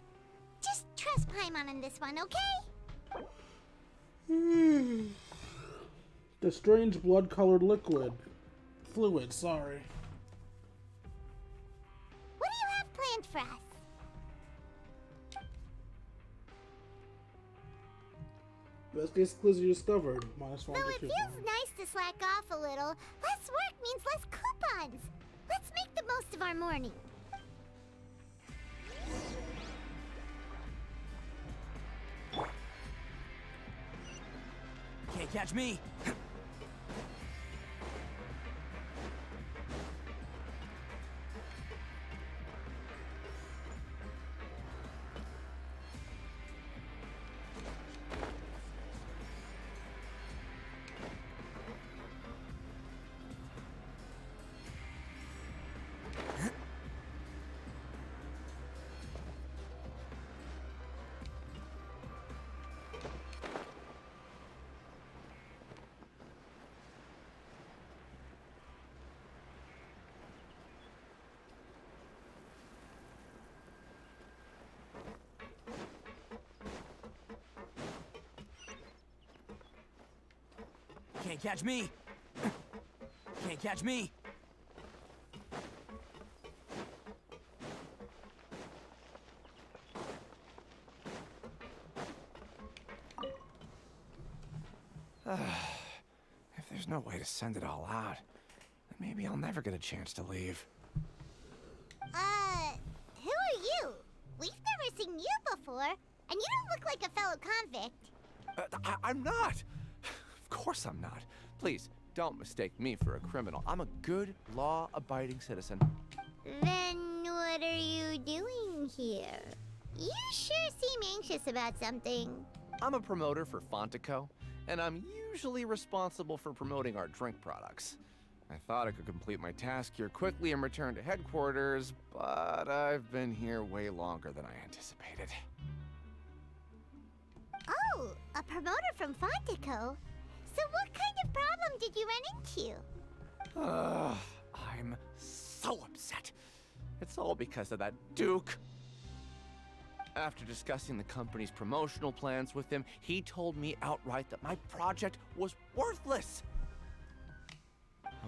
Just trust Paimon on this one, okay? The strange blood-colored fluid, sorry. What do you have planned for us? Best clues you discovered. -1 Though it feels nice to slack off a little, less work means less coupons. Let's make the most of our morning. Can't catch me. Can't catch me. Can't catch me. no way to send it all out. And maybe I'll never get a chance to leave. Who are you? We've never seen you before, and you don't look like a fellow convict. I'm not! Of course I'm not. Please, don't mistake me for a criminal. I'm a good, law-abiding citizen. Then what are you doing here? You sure seem anxious about something. I'm a promoter for Fontaine, and I'm usually responsible for promoting our drink products. I thought I could complete my task here quickly and return to headquarters, but I've been here way longer than I anticipated. Oh, a promoter from Fontaine. So what kind of problem did you run into? I'm so upset. It's all because of that Duke. After discussing the company's promotional plans with him, he told me outright that my project was worthless.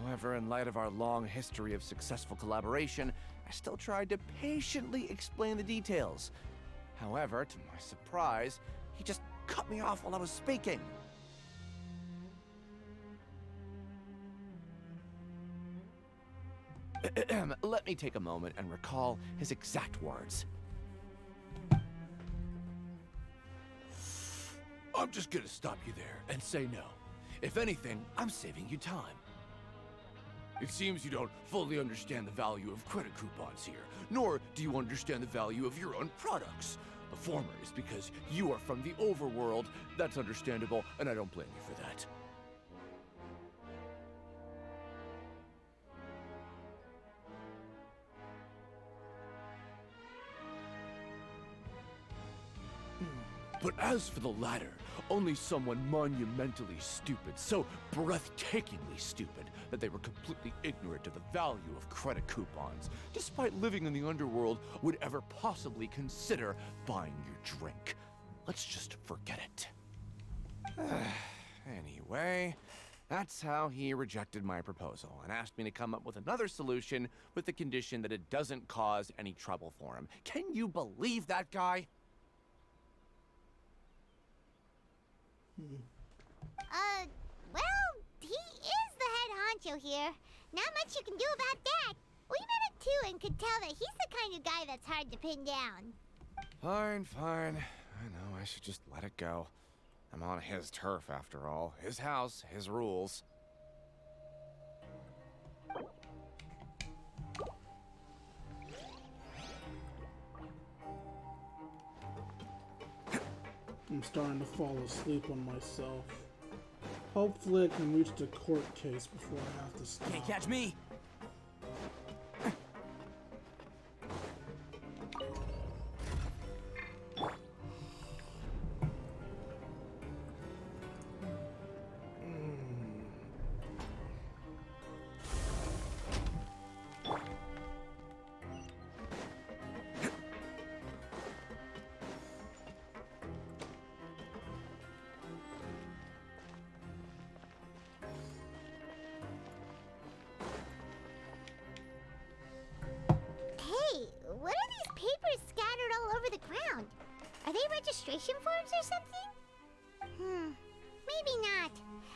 However, in light of our long history of successful collaboration, I still tried to patiently explain the details. However, to my surprise, he just cut me off while I was speaking. Let me take a moment and recall his exact words. I'm just gonna stop you there and say no. If anything, I'm saving you time. It seems you don't fully understand the value of credit coupons here, nor do you understand the value of your own products. The former is because you are from the overworld. That's understandable, and I don't blame you for that. But as for the latter, only someone monumentally stupid, so breathtakingly stupid, that they were completely ignorant of the value of credit coupons, despite living in the underworld, would ever possibly consider buying your drink. Let's just forget it. Anyway, that's how he rejected my proposal and asked me to come up with another solution with the condition that it doesn't cause any trouble for him. Can you believe that guy? Well, he is the head honcho here. Not much you can do about that. We met him too and could tell that he's the kind of guy that's hard to pin down. Fine. I know, I should just let it go. I'm on his turf after all. His house, his rules. I'm starting to fall asleep on myself. Hopefully I can reach the court case before I have to stop. Can't catch me! What are these papers scattered all over the ground? Are they registration forms or something? Maybe not.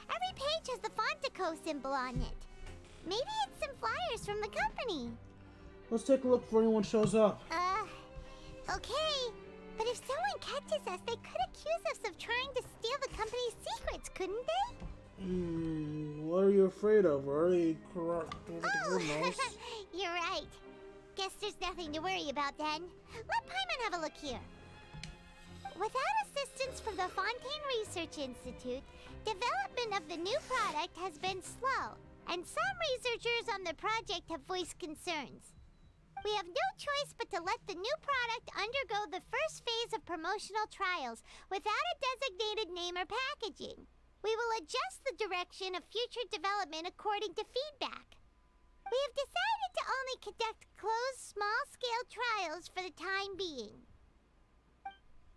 Every page has the Fontaine symbol on it. Maybe it's some flyers from the company. Let's take a look before anyone shows up. Okay. But if someone catches us, they could accuse us of trying to steal the company's secrets, couldn't they? What are you afraid of? Already corrupt. You're right. Guess there's nothing to worry about then. Let Paimon have a look here. Without assistance from the Fontaine Research Institute, development of the new product has been slow, and some researchers on the project have voiced concerns. We have no choice but to let the new product undergo the first phase of promotional trials without a designated name or packaging. We will adjust the direction of future development according to feedback. We have decided to only conduct closed, small-scale trials for the time being.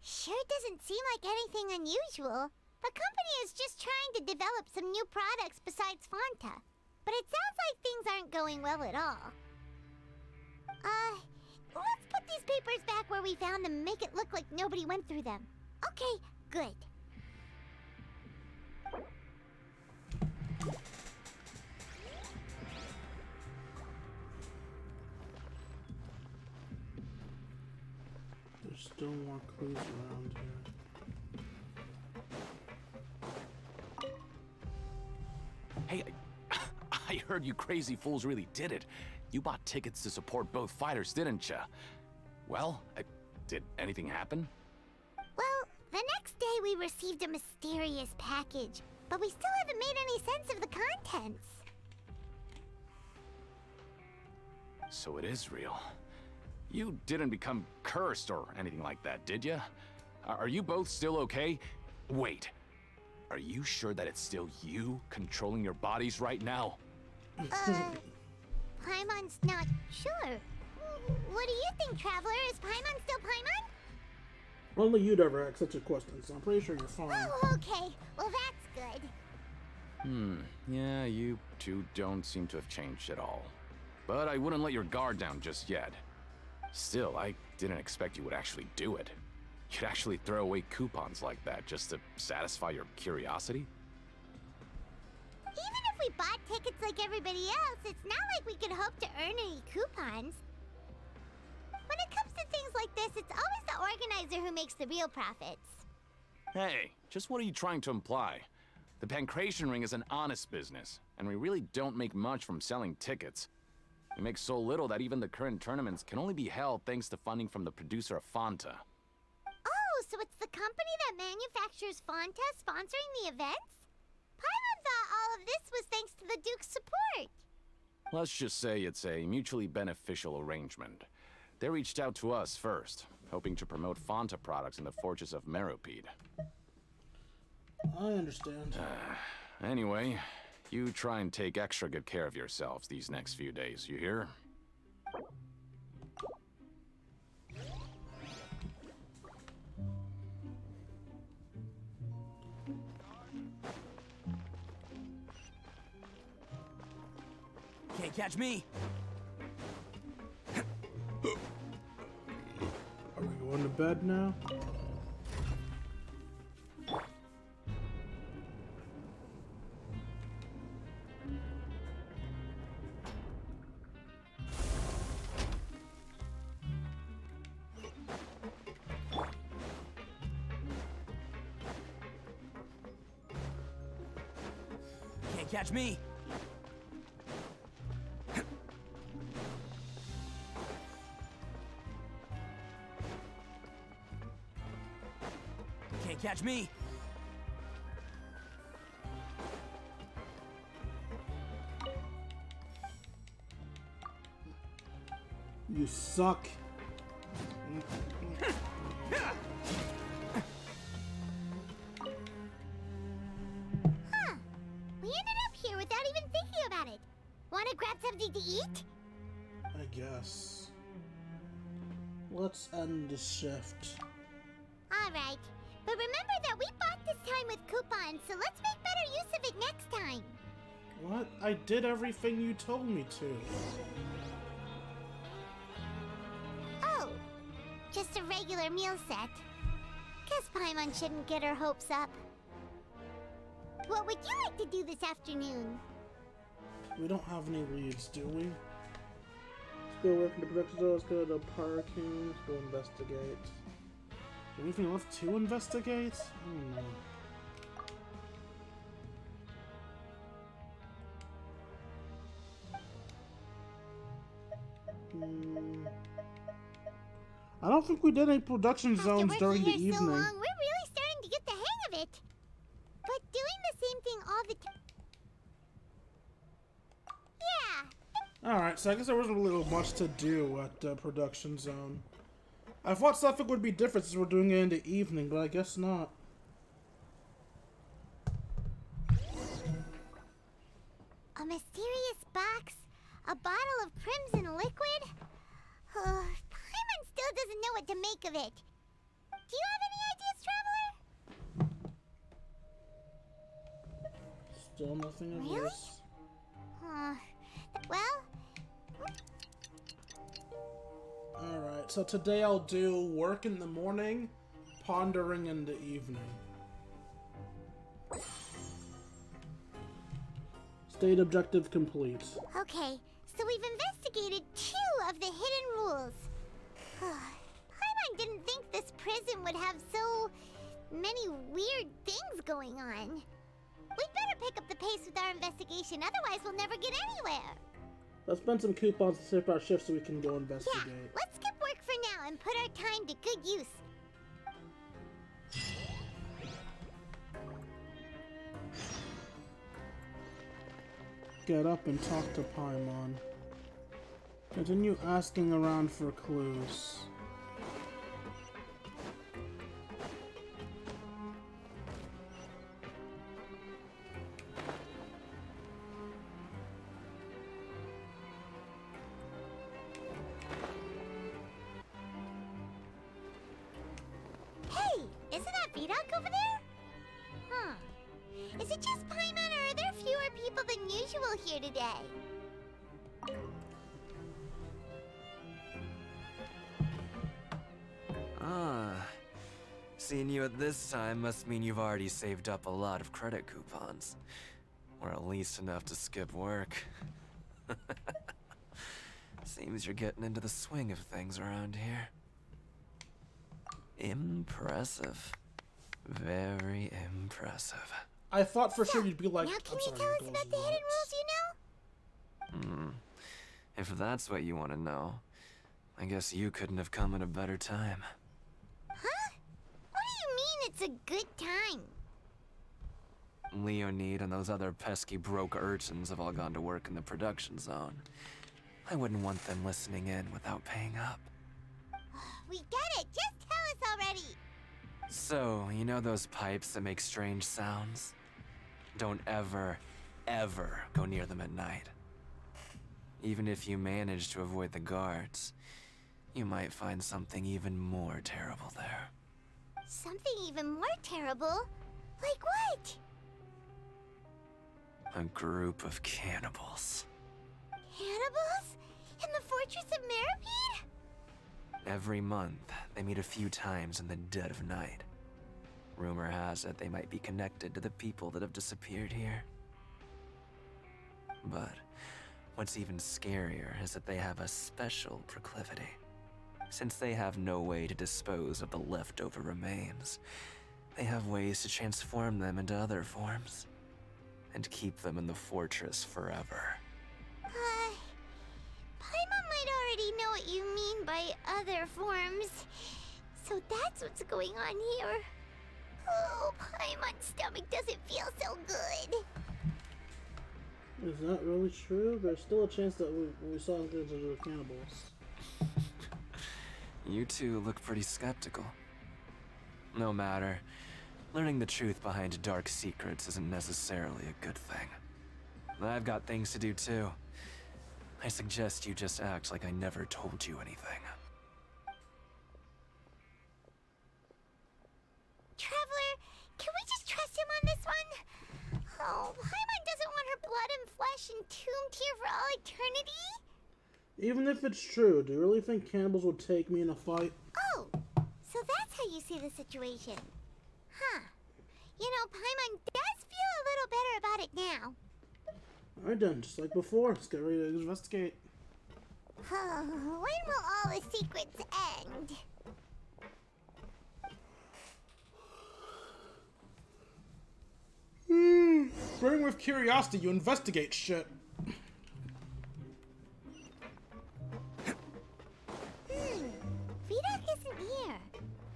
Sure doesn't seem like anything unusual. The company is just trying to develop some new products besides Fonta. But it sounds like things aren't going well at all. Let's put these papers back where we found them and make it look like nobody went through them. Okay, good. Still more clues around here. Hey, I heard you crazy fools really did it. You bought tickets to support both fighters, didn't ya? Well, did anything happen? Well, the next day we received a mysterious package, but we still haven't made any sense of the contents. So it is real. You didn't become cursed or anything like that, did ya? Are you both still okay? Wait. Are you sure that it's still you controlling your bodies right now? Paimon's not sure. What do you think, Traveler? Is Paimon still Paimon? Only you'd ever ask such a question, so I'm pretty sure you're fine. Oh, okay. Well, that's good. Yeah, you two don't seem to have changed at all. But I wouldn't let your guard down just yet. Still, I didn't expect you would actually do it. You'd actually throw away coupons like that just to satisfy your curiosity? Even if we bought tickets like everybody else, it's not like we could hope to earn any coupons. When it comes to things like this, it's always the organizer who makes the real profits. Hey, just what are you trying to imply? The Pancration Ring is an honest business, and we really don't make much from selling tickets. We make so little that even the current tournaments can only be held thanks to funding from the producer of Fanta. Oh, so it's the company that manufactures Fanta sponsoring the events? Paimon thought all of this was thanks to the Duke's support. Let's just say it's a mutually beneficial arrangement. They reached out to us first, hoping to promote Fanta products in the Fortress of Meropide. I understand. Anyway, you try and take extra good care of yourselves these next few days, you hear? Can't catch me. Are we going to bed now? Can't catch me. Can't catch me. You suck. Huh. We ended up here without even thinking about it. Want to grab something to eat? I guess. Let's end the shift. Alright. But remember that we bought this time with coupons, so let's make better use of it next time. What? I did everything you told me to. Oh. Just a regular meal set. Guess Paimon shouldn't get her hopes up. What would you like to do this afternoon? We don't have any leads, do we? Let's go work in the production zone, let's go to the parking, let's go investigate. Is there anything left to investigate? I don't know. I don't think we did any production zones during the evening. So long, we're really starting to get the hang of it. But doing the same thing all the time. Yeah. Alright, so I guess there wasn't really much to do at the production zone. I thought something would be different since we're doing it in the evening, but I guess not. A mysterious box? A bottle of crimson liquid? Paimon still doesn't know what to make of it. Do you have any ideas, Traveler? Still nothing of Really? this. Well... Alright, so today I'll do work in the morning, pondering in the evening. State objective complete. Okay, so we've investigated 2 of the hidden rules. Paimon Paimon didn't think this prison would have so many weird things going on. We'd better pick up the pace with our investigation, otherwise we'll never get anywhere. Let's spend some coupons to save our shift so we can go investigate. Yeah, let's skip work for now and put our time to good use. Get up and talk to Paimon. Continue asking around for clues. Hey, isn't that Vidoc over there? Huh. Is it just Paimon, or are there fewer people than usual here today? Ah. Seeing you at this time must mean you've already saved up a lot of credit coupons. Or at least enough to skip work. Seems you're getting into the swing of things around here. Impressive. Very impressive. I thought for sure you'd be like, Now can you tell us about the hidden rules you know? If that's what you want to know, I guess you couldn't have come at a better time. Huh? What do you mean it's a good time? Leonid and those other pesky broke urchins have all gone to work in the production zone. I wouldn't want them listening in without paying up. We get it! Just tell us already! So, you know those pipes that make strange sounds? Don't ever, ever go near them at night. Even if you manage to avoid the guards, you might find something even more terrible there. Something even more terrible? Like what? A group of cannibals. Cannibals? In the Fortress of Meripede? Every month, they meet a few times in the dead of night. Rumor has it they might be connected to the people that have disappeared here. But what's even scarier is that they have a special proclivity. Since they have no way to dispose of the leftover remains, they have ways to transform them into other forms and keep them in the fortress forever. Paimon might already know what you mean by other forms. So that's what's going on here. Oh, Paimon's stomach doesn't feel so good. Is that really true? There's still a chance that we saw things that were cannibals. You two look pretty skeptical. No matter. Learning the truth behind dark secrets isn't necessarily a good thing. I've got things to do too. I suggest you just act like I never told you anything. Traveler, can we just trust him on this one? Oh, Paimon doesn't want her blood and flesh entombed here for all eternity? Even if it's true, do you really think cannibals would take me in a fight? Oh, so that's how you see the situation. Huh. You know, Paimon does feel a little better about it now. Alright then, just like before, let's get ready to investigate. When will all the secrets end? Burning with curiosity, you investigate shit. Vidoc isn't here.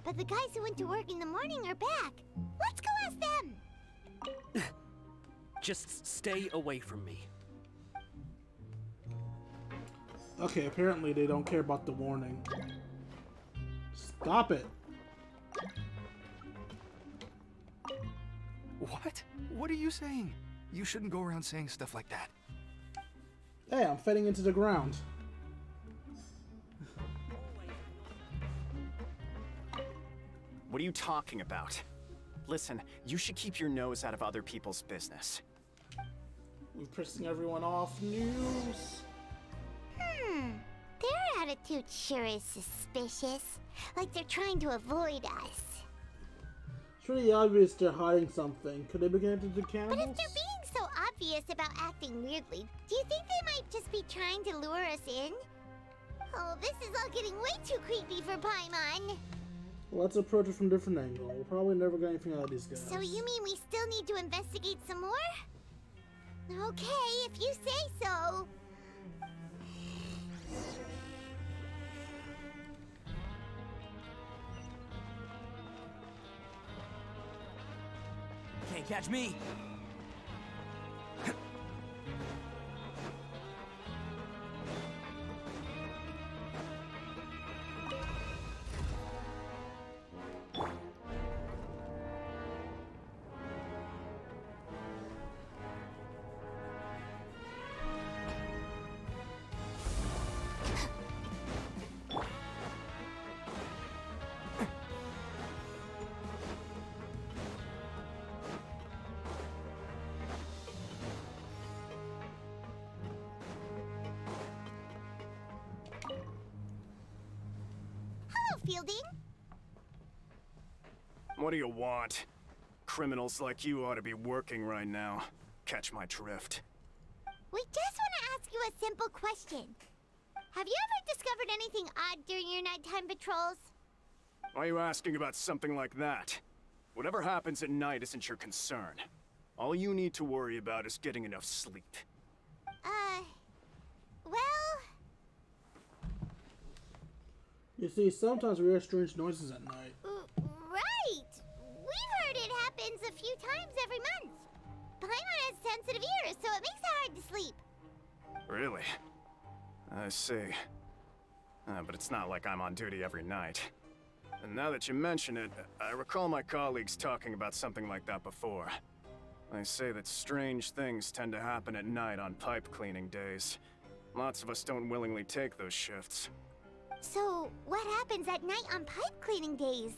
But the guys who went to work in the morning are back. Let's go ask them. Just stay away from me. Okay, apparently they don't care about the warning. Stop it. What? What are you saying? You shouldn't go around saying stuff like that. Hey, I'm fading into the ground. What are you talking about? Listen, you should keep your nose out of other people's business. We're pissing everyone off. News. Their attitude sure is suspicious. Like they're trying to avoid us. It's really obvious they're hiding something. Could they be connected to But cannibals? if they're being so obvious about acting weirdly, do you think they might just be trying to lure us in? Oh, this is all getting way too creepy for Paimon. Let's approach it from a different angle. We'll probably never get anything out of these guys. So you mean we still need to investigate some more? Okay, if you say so. Can't catch me. Hello, Fielding. What do you want? Criminals like you ought to be working right now. Catch my drift. We just want to ask you a simple question. Have you ever discovered anything odd during your nighttime patrols? Why are you asking about something like that? Whatever happens at night isn't your concern. All you need to worry about is getting enough sleep. Well... You see, sometimes we hear strange noises at night. Right! We've heard it happens a few times every month. Paimon has sensitive ears, so it makes it hard to sleep. Really? I see. But it's not like I'm on duty every night. And now that you mention it, I recall my colleagues talking about something like that before. They say that strange things tend to happen at night on pipe cleaning days. Lots of us don't willingly take those shifts. So, what happens at night on pipe cleaning days?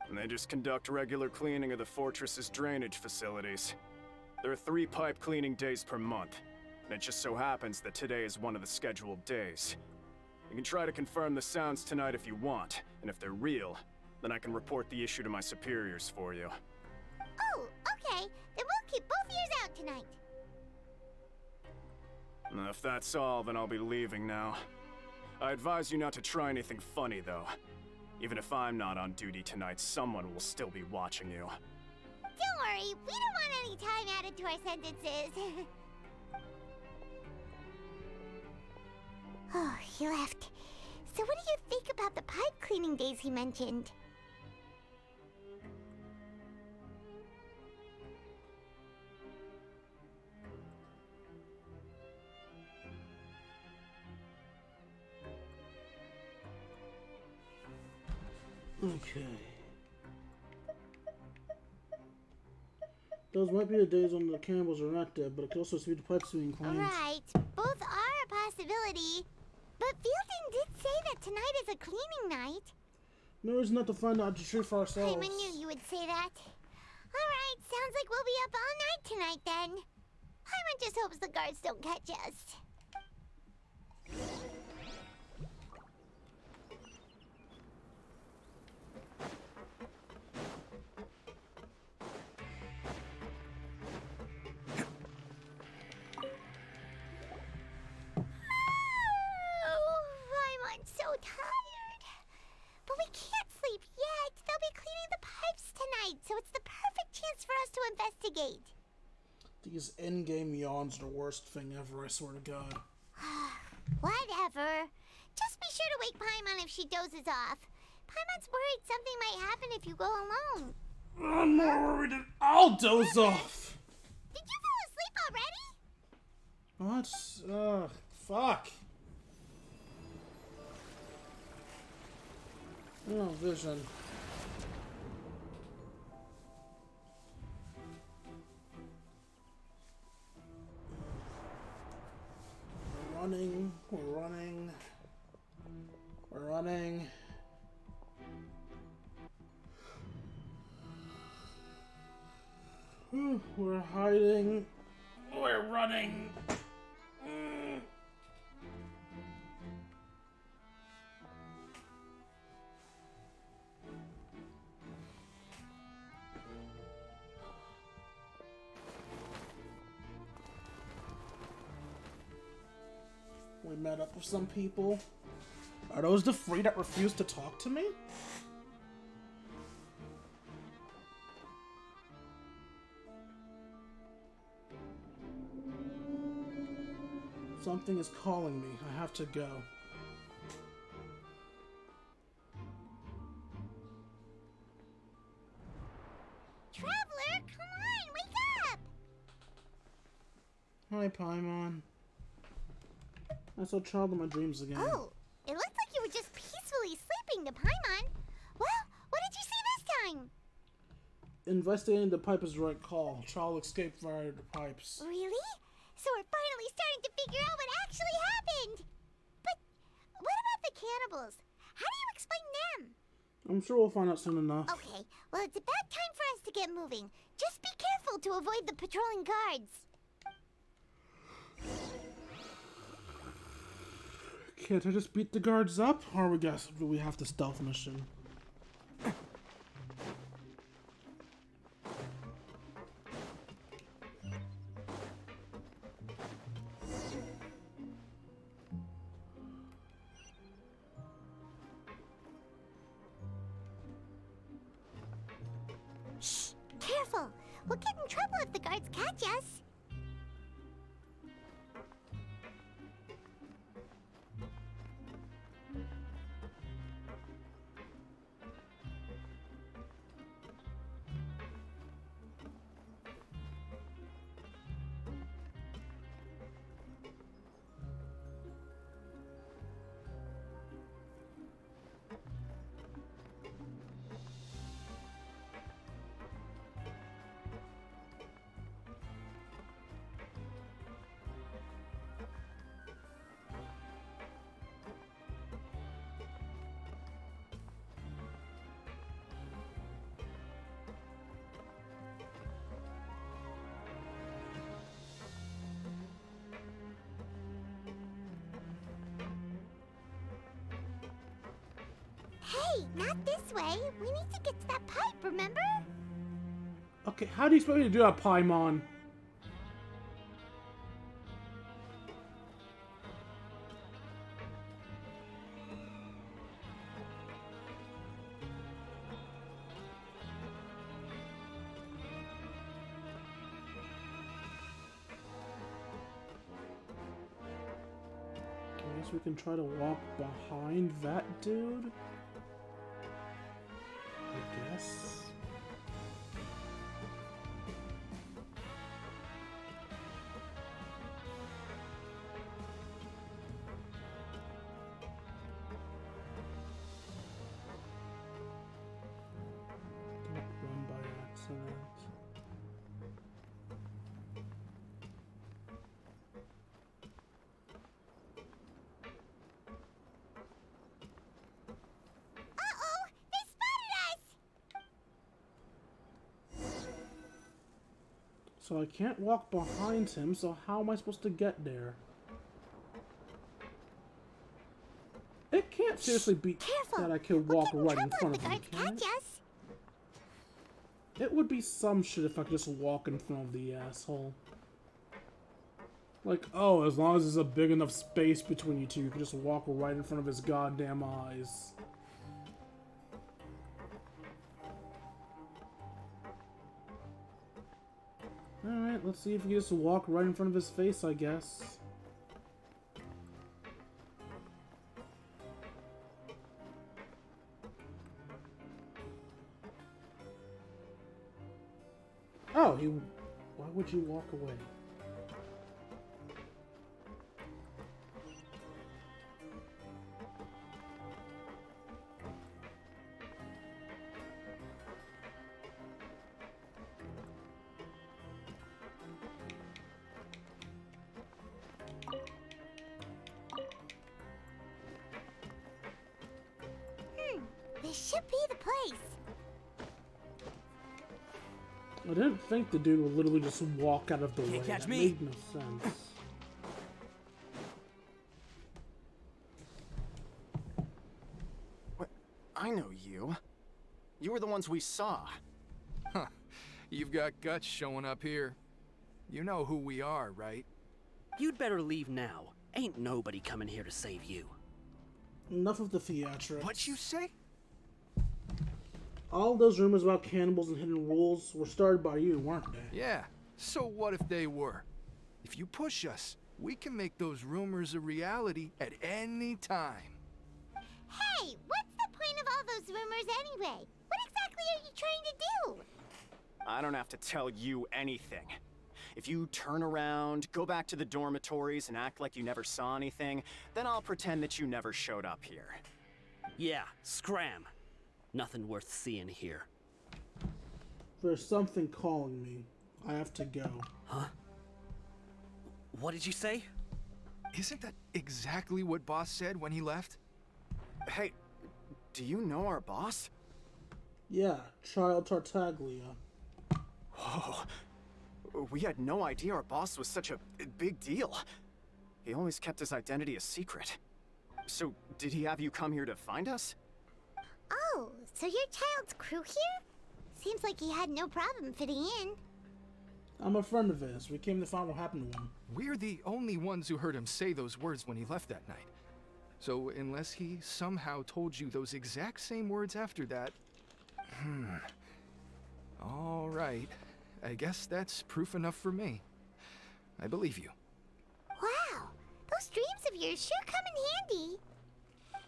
And they just conduct regular cleaning of the fortress's drainage facilities. There are 3 pipe cleaning days per month, and it just so happens that today is one of the scheduled days. You can try to confirm the sounds tonight if you want, and if they're real, then I can report the issue to my superiors for you. Oh, okay. Then we'll keep both ears out tonight. If that's all, then I'll be leaving now. I advise you not to try anything funny, though. Even if I'm not on duty tonight, someone will still be watching you. Don't worry, we don't want any time added to our sentences. Oh, he left. So what do you think about the pipe cleaning days he mentioned? Okay. Those might be the days when the cannibals are not dead, but it could also be the pipes being cleaned. Right, both are a possibility. But Fielding did say that tonight is a cleaning night. No reason not to find out the truth for ourselves. I knew you would say that. Alright, sounds like we'll be up all night tonight then. Paimon just hopes the guards don't catch us. So tired. But we can't sleep yet. They'll be cleaning the pipes tonight, so it's the perfect chance for us to investigate. These in-game yawns are the worst thing ever, I swear to God. Whatever. Just be sure to wake Paimon if she dozes off. Paimon's worried something might happen if you go alone. I'm more worried than I'll doze off. Did you fall asleep already? What? Fuck. Oh, vision. We're running. We're running. We're running. We're hiding. We're running. We met up with some people. Are those the three that refused to talk to me? Something is calling me. I have to go. Traveler, come on, wake up! Hi, Paimon. I saw Child in my dreams again. Oh, it looked like you were just peacefully sleeping to Paimon. Well, what did you see this time? Investigating the pipe is the right call. Child escaped via the pipes. Really? So we're finally starting to figure out what actually happened. But what about the cannibals? How do you explain them? I'm sure we'll find out soon enough. Okay, well, it's about time for us to get moving. Just be careful to avoid the patrolling guards. Can't I just beat the guards up? Or do we have to stealth mission? Shh! Careful! We'll get in trouble if the guards catch us. Hey, not this way. We need to get to that pipe, remember? Okay, how do you expect me to do that, Paimon? I guess we can try to walk behind that dude? I guess. Don't run by accident. So I can't walk behind him, so how am I supposed to get there? It can't seriously be that I can walk right in front of him, can it? It would be some shit if I could just walk in front of the asshole. Like, oh, as long as there's a big enough space between you two, you can just walk right in front of his goddamn eyes. Alright, let's see if we can just walk right in front of his face, I guess. Oh, why would you walk away? This should be the place. I didn't think the dude would literally just walk out of the way. Can't catch That me. made no sense. What? I know you. You were the ones we saw. Huh. You've got guts showing up here. You know who we are, right? You'd better leave now, Ain't nobody coming here to save you. Enough of the theatrics. What'd you say? All those rumors about cannibals and hidden rules were started by you, weren't they? Yeah, so what if they were? If you push us, we can make those rumors a reality at any time. Hey, what's the point of all those rumors anyway? What exactly are you trying to do? I don't have to tell you anything. If you turn around, go back to the dormitories and act like you never saw anything, then I'll pretend that you never showed up here. Yeah, scram. Nothing worth seeing here. There's something calling me. I have to go. Huh? What did you say? Isn't that exactly what Boss said when he left? Hey, do you know our boss? Yeah, Child Tartaglia. Oh, we had no idea our boss was such a big deal. He always kept his identity a secret. So, did he have you come here to find us? Oh, so you're Child's crew here? Seems like he had no problem fitting in. I'm a friend of his. We came to find what happened to him. We're the only ones who heard him say those words when he left that night. So unless he somehow told you those exact same words after that... All right. I guess that's proof enough for me. I believe you. Wow, those dreams of yours sure come in handy.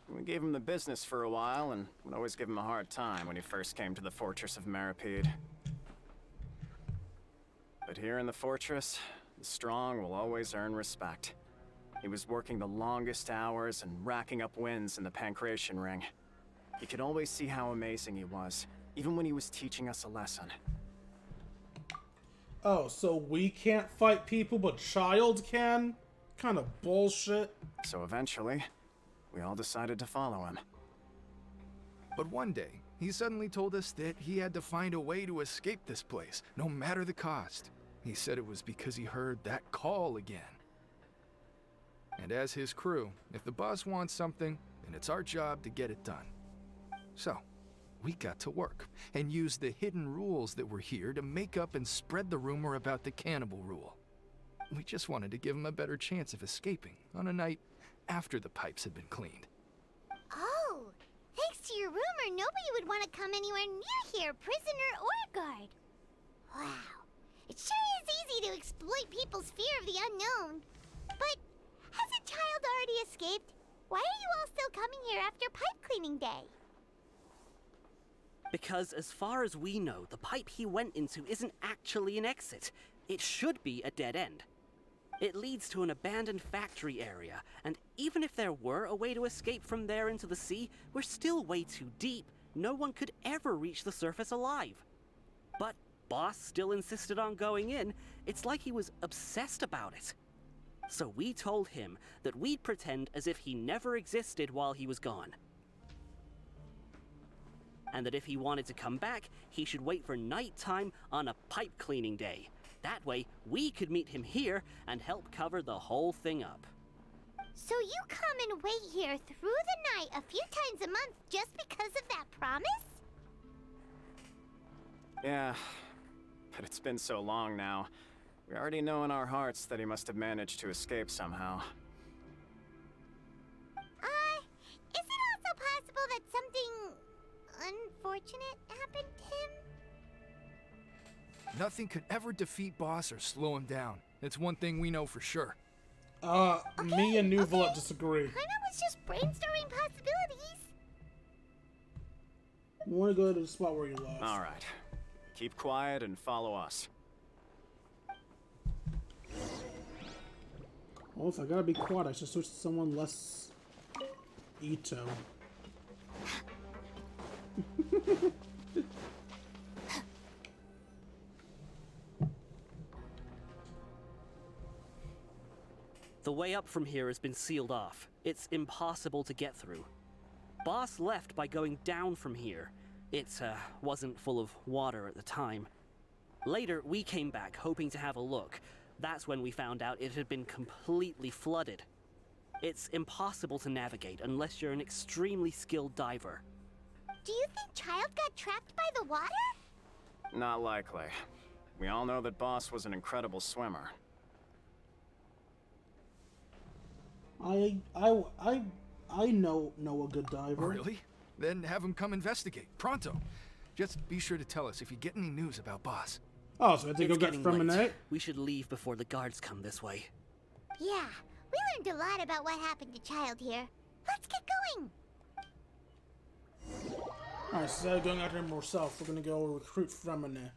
We gave him the business for a while and would always give him a hard time when he first came to the fortress of Maripede. But here in the fortress, the strong will always earn respect. He was working the longest hours and racking up wins in the Pancration Ring. You could always see how amazing he was, even when he was teaching us a lesson. Oh, so we can't fight people, but Child can? Kind of bullshit. So eventually, we all decided to follow him. But one day, he suddenly told us that he had to find a way to escape this place, no matter the cost. He said it was because he heard that call again. And as his crew, if the boss wants something, then it's our job to get it done. So, we got to work and used the hidden rules that were here to make up and spread the rumor about the cannibal rule. We just wanted to give him a better chance of escaping on a night after the pipes had been cleaned. Oh, thanks to your rumor, nobody would want to come anywhere near here, prisoner or guard. Wow, it sure is easy to exploit people's fear of the unknown. But hasn't Child already escaped? Why are you all still coming here after pipe cleaning day? Because as far as we know, the pipe he went into isn't actually an exit. It should be a dead end. It leads to an abandoned factory area, and even if there were a way to escape from there into the sea, we're still way too deep. No one could ever reach the surface alive. But Boss still insisted on going in. It's like he was obsessed about it. So we told him that we'd pretend as if he never existed while he was gone. And that if he wanted to come back, he should wait for nighttime on a pipe cleaning day. That way, we could meet him here and help cover the whole thing up. So you come and wait here through the night a few times a month just because of that promise? Yeah, but it's been so long now. We already know in our hearts that he must have managed to escape somehow. Is it also possible that something unfortunate happened to him? Nothing could ever defeat Boss or slow him down. It's one thing we know for sure. Me and Nuvolet disagree. I was just brainstorming possibilities. We want to go to the spot where you lost. All right. Keep quiet and follow us. Well, if I gotta be quiet, I should switch to someone less Ito. The way up from here has been sealed off. It's impossible to get through. Boss left by going down from here. It wasn't full of water at the time. Later, we came back hoping to have a look. That's when we found out it had been completely flooded. It's impossible to navigate unless you're an extremely skilled diver. Do you think Child got trapped by the water? Not likely. We all know that Boss was an incredible swimmer. I know a good diver. Really? Then have him come investigate, pronto. Just be sure to tell us if you get any news about Boss. Oh, so I have to go It's get getting Fremenade? late. We should leave before the guards come this way. Yeah, we learned a lot about what happened to Child here. Let's get going! Alright, so instead of going after him ourselves, we're gonna go recruit Fremenade.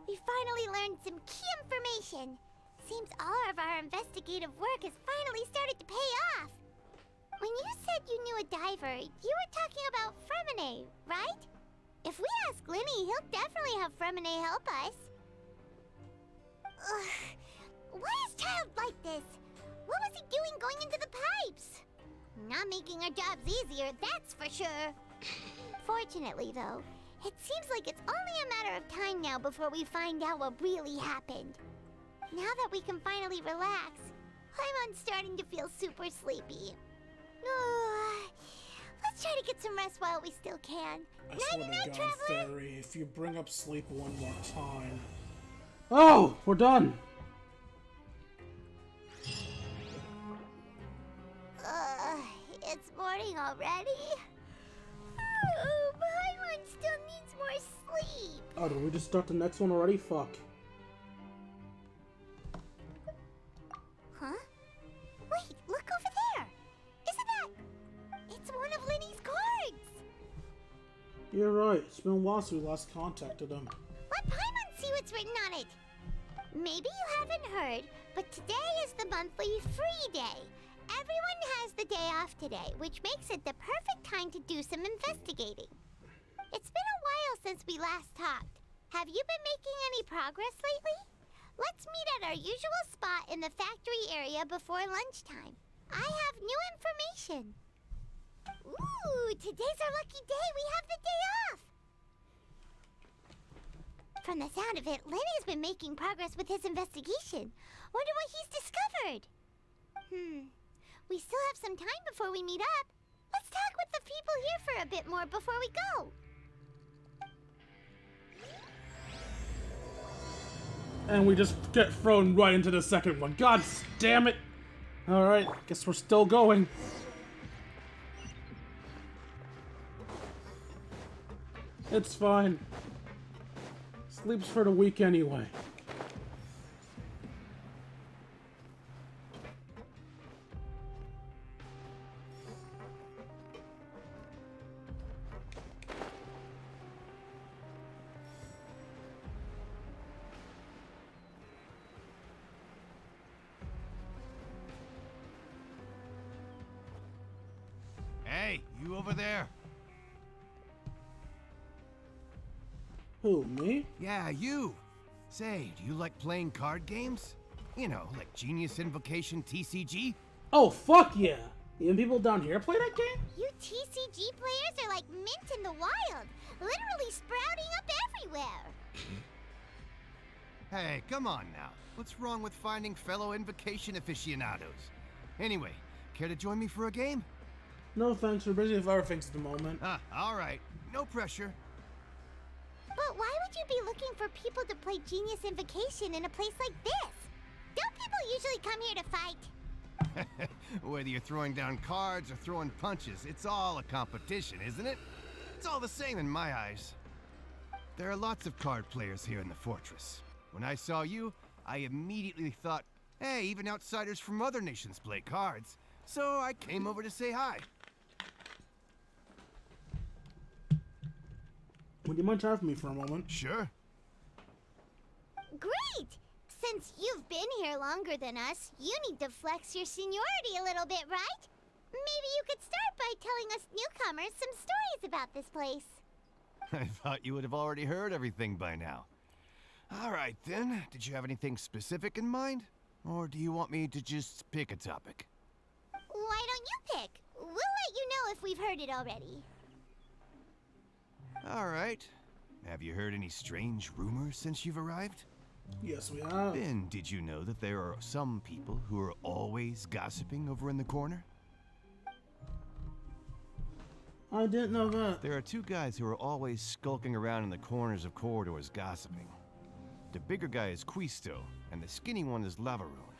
We finally learned some key information. Seems all of our investigative work has finally started to pay off. When you said you knew a diver, you were talking about Fremenade, right? If we ask Linny, he'll definitely have Fremenade help us. Ugh. Why is Child like this? What was he doing going into the pipes? Not making our jobs easier, that's for sure. Fortunately, though, it seems like it's only a matter of time now before we find out what really happened. Now that we can finally relax, I'm starting to feel super sleepy. Let's try to get some rest while we still can. I swear Night-night, to God, traveler! Fairy, if you bring up sleep one more time. Oh, we're done. It's morning already? Paimon still needs more sleep. Oh, did we just start the next one already? Fuck. Huh? Wait, look over there! Isn't that... It's one of Linny's cards! You're right. It's been a while since we last contacted him. Let Paimon see what's written on it. Maybe you haven't heard, but today is the monthly free day. Everyone has the day off today, which makes it the perfect time to do some investigating. It's been a while since we last talked. Have you been making any progress lately? Let's meet at our usual spot in the factory area before lunchtime. I have new information. Ooh, today's our lucky day. We have the day off. From the sound of it, Lenny's been making progress with his investigation. Wonder what he's discovered. We still have some time before we meet up. Let's talk with the people here for a bit more before we go. And we just get thrown right into the second one. God damn it! Alright, guess we're still going. It's fine. Sleep's for the week anyway. Hey, you over there? Who, me? Yeah, you. Say, do you like playing card games? You know, like Genius Invocation TCG? Oh, fuck yeah! Even people down here play that game? You TCG players are like mint in the wild, literally sprouting up everywhere. Hey, come on now. What's wrong with finding fellow Invocation aficionados? Anyway, care to join me for a game? No thanks, we're busy with other things at the moment. Alright. No pressure. But why would you be looking for people to play Genius Invocation in a place like this? Don't people usually come here to fight? Whether you're throwing down cards or throwing punches, it's all a competition, isn't it? It's all the same in my eyes. There are lots of card players here in the fortress. When I saw you, I immediately thought, hey, even outsiders from other nations play cards. So I came over to say hi. Would you mind chatting with me for a moment? Sure. Great! Since you've been here longer than us, you need to flex your seniority a little bit, right? Maybe you could start by telling us newcomers some stories about this place. I thought you would have already heard everything by now. All right, then. Did you have anything specific in mind? Or do you want me to just pick a topic? Why don't you pick? We'll let you know if we've heard it already. All right. Have you heard any strange rumors since you've arrived? Yes, we have. Then, did you know that there are some people who are always gossiping over in the corner? I didn't know that. There are two guys who are always skulking around in the corners of corridors gossiping. The bigger guy is Quisto, and the skinny one is Lavaroon.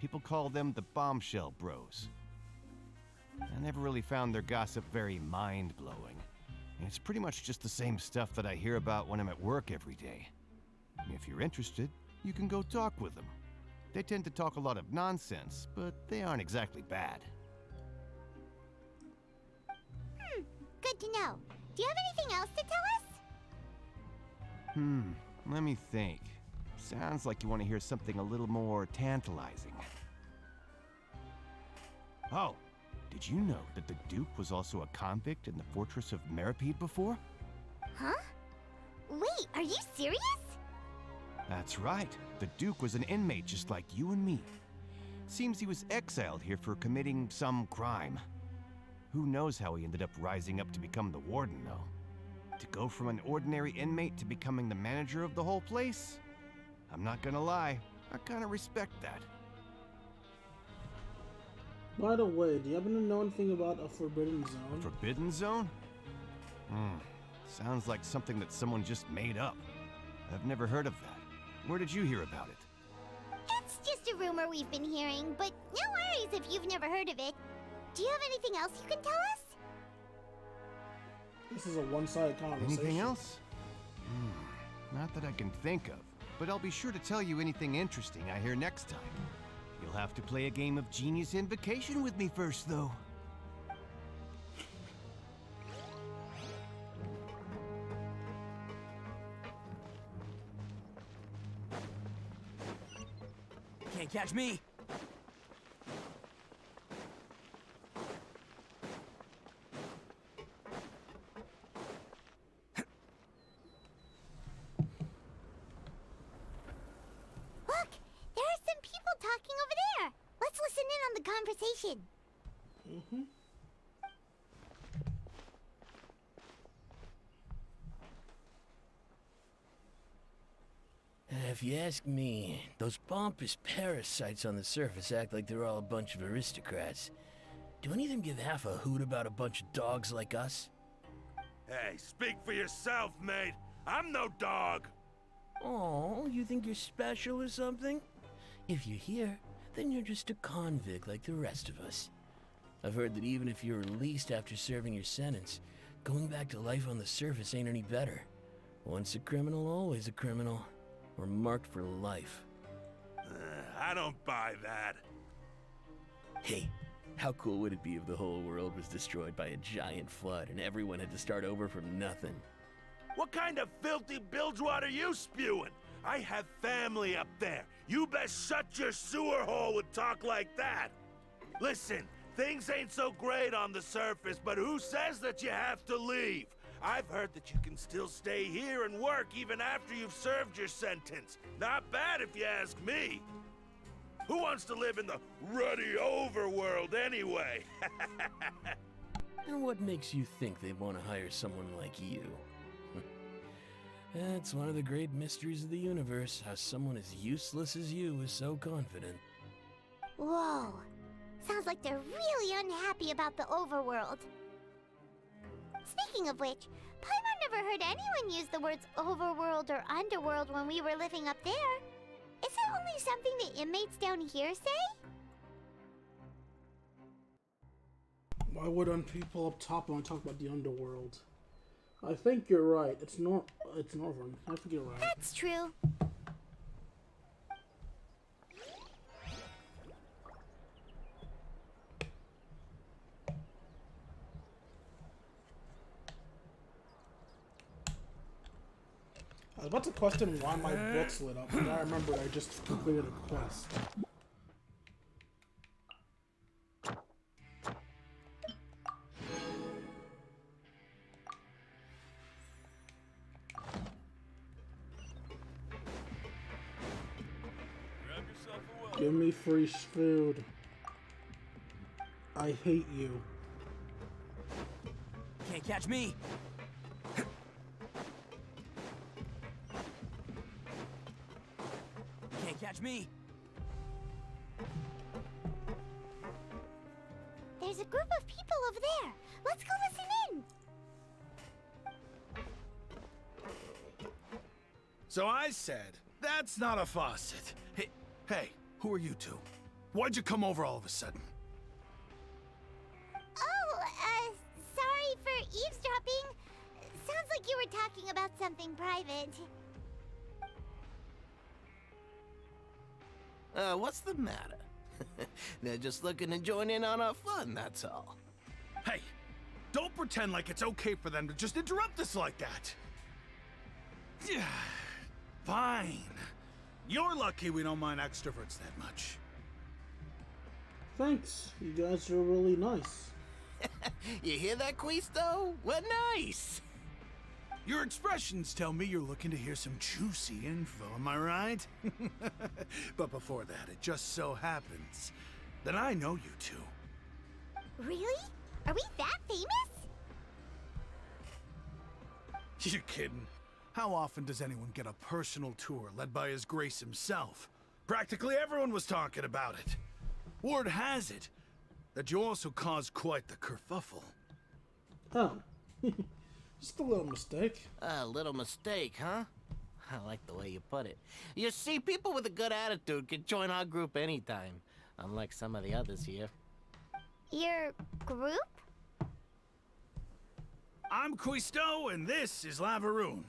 People call them the Bombshell Bros. I never really found their gossip very mind-blowing. It's pretty much just the same stuff that I hear about when I'm at work every day. If you're interested, you can go talk with them. They tend to talk a lot of nonsense, but they aren't exactly bad. Good to know. Do you have anything else to tell us? Let me think. Sounds like you want to hear something a little more tantalizing. Oh, did you know that the Duke was also a convict in the fortress of Meripede before? Huh? Wait, are you serious? That's right. The Duke was an inmate just like you and me. Seems he was exiled here for committing some crime. Who knows how he ended up rising up to become the warden, though. To go from an ordinary inmate to becoming the manager of the whole place? I'm not gonna lie, I kinda respect that. By the way, do you happen to know anything about a Forbidden Zone? Forbidden Zone? Sounds like something that someone just made up. I've never heard of that. Where did you hear about it? It's just a rumor we've been hearing, but no worries if you've never heard of it. Do you have anything else you can tell us? This is a one-sided conversation. Anything else? Not that I can think of, but I'll be sure to tell you anything interesting I hear next time. You'll have to play a game of Genius Invocation with me first, though. Can't catch me! Conversation. If you ask me, those pompous parasites on the surface act like they're all a bunch of aristocrats. Do any of them give half a hoot about a bunch of dogs like us? Hey, speak for yourself, mate. I'm no dog. Oh, you think you're special or something? If you're here, then you're just a convict like the rest of us. I've heard that even if you're released after serving your sentence, going back to life on the surface ain't any better. Once a criminal, always a criminal. We're marked for life. I don't buy that. Hey, how cool would it be if the whole world was destroyed by a giant flood and everyone had to start over from nothing? What kind of filthy bilgewater are you spewing? I have family up there. You best shut your sewer hole with talk like that. Listen, things ain't so great on the surface, but who says that you have to leave? I've heard that you can still stay here and work even after you've served your sentence. Not bad if you ask me. Who wants to live in the ruddy overworld anyway? And what makes you think they want to hire someone like you? That's one of the great mysteries of the universe, how someone as useless as you is so confident. Whoa. Sounds like they're really unhappy about the overworld. Speaking of which, Paimon never heard anyone use the words overworld or underworld when we were living up there. Is it only something the inmates down here say? Why wouldn't people up top only talk about the underworld? I think you're right. It's Northern. I think you're right. That's true. I was about to question why my books lit up, but I remembered I just completed a quest. Give me free food. I hate you. Can't catch me! Can't catch me! There's a group of people over there. Let's go listen in. So I said, that's not a faucet. Hey, who are you two? Why'd you come over all of a sudden? Oh, sorry for eavesdropping. Sounds like you were talking about something private. What's the matter? They're just looking to join in on our fun, that's all. Hey, don't pretend like it's okay for them to just interrupt us like that. Fine. You're lucky we don't mind extroverts that much. Thanks. You guys are really nice. You hear that, Quisto? We're nice. Your expressions tell me you're looking to hear some juicy info, am I right? But before that, it just so happens that I know you two. Really? Are we that famous? You're kidding. How often does anyone get a personal tour led by His Grace himself? Practically everyone was talking about it. Word has it that you also caused quite the kerfuffle. Oh. Just a little mistake. A little mistake, huh? I like the way you put it. You see, people with a good attitude can join our group anytime, unlike some of the others here. Your group? I'm Quisto, and this is Lavaroon.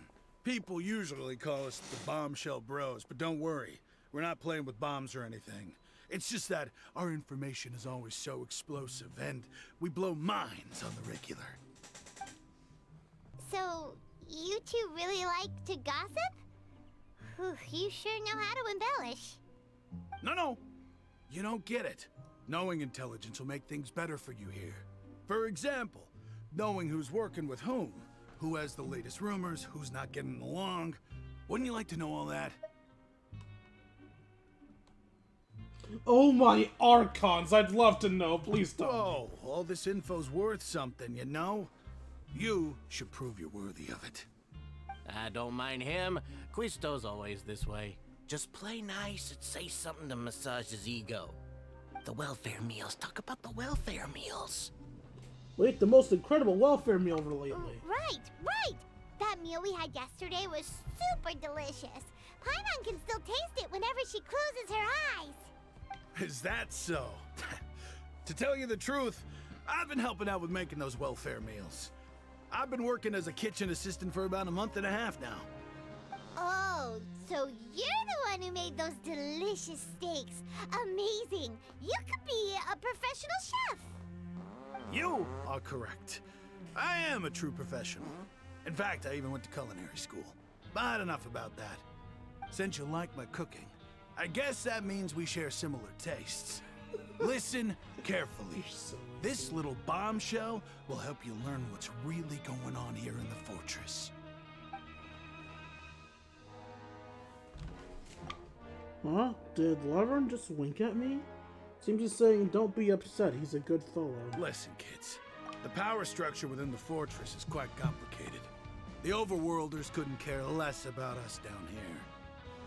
People usually call us the Bombshell Bros, but don't worry. We're not playing with bombs or anything. It's just that our information is always so explosive, and we blow minds on the regular. So, you two really like to gossip? Whew, you sure know how to embellish. No. You don't get it. Knowing intelligence will make things better for you here. For example, knowing who's working with whom, who has the latest rumors, who's not getting along. Wouldn't you like to know all that? Oh my Archons, I'd love to know. Please don't. Whoa, all this info's worth something, you know? You should prove you're worthy of it. I don't mind him. Quisto's always this way. Just play nice and say something to massage his ego. The welfare meals. Talk about the welfare meals. Wait, the most incredible welfare meal lately. Right! That meal we had yesterday was super delicious. Paimon can still taste it whenever she closes her eyes. Is that so? To tell you the truth, I've been helping out with making those welfare meals. I've been working as a kitchen assistant for about a month and a half now. Oh, so you're the one who made those delicious steaks. Amazing. You could be a professional chef. You are correct. I am a true professional. In fact, I even went to culinary school. But enough about that. Since you like my cooking, I guess that means we share similar tastes. Listen carefully. This little bombshell will help you learn what's really going on here in the fortress. Huh? Did Laverne just wink at me? Seems he's saying, don't be upset, he's a good fellow. Listen, kids. The power structure within the fortress is quite complicated. The Overworlders couldn't care less about us down here.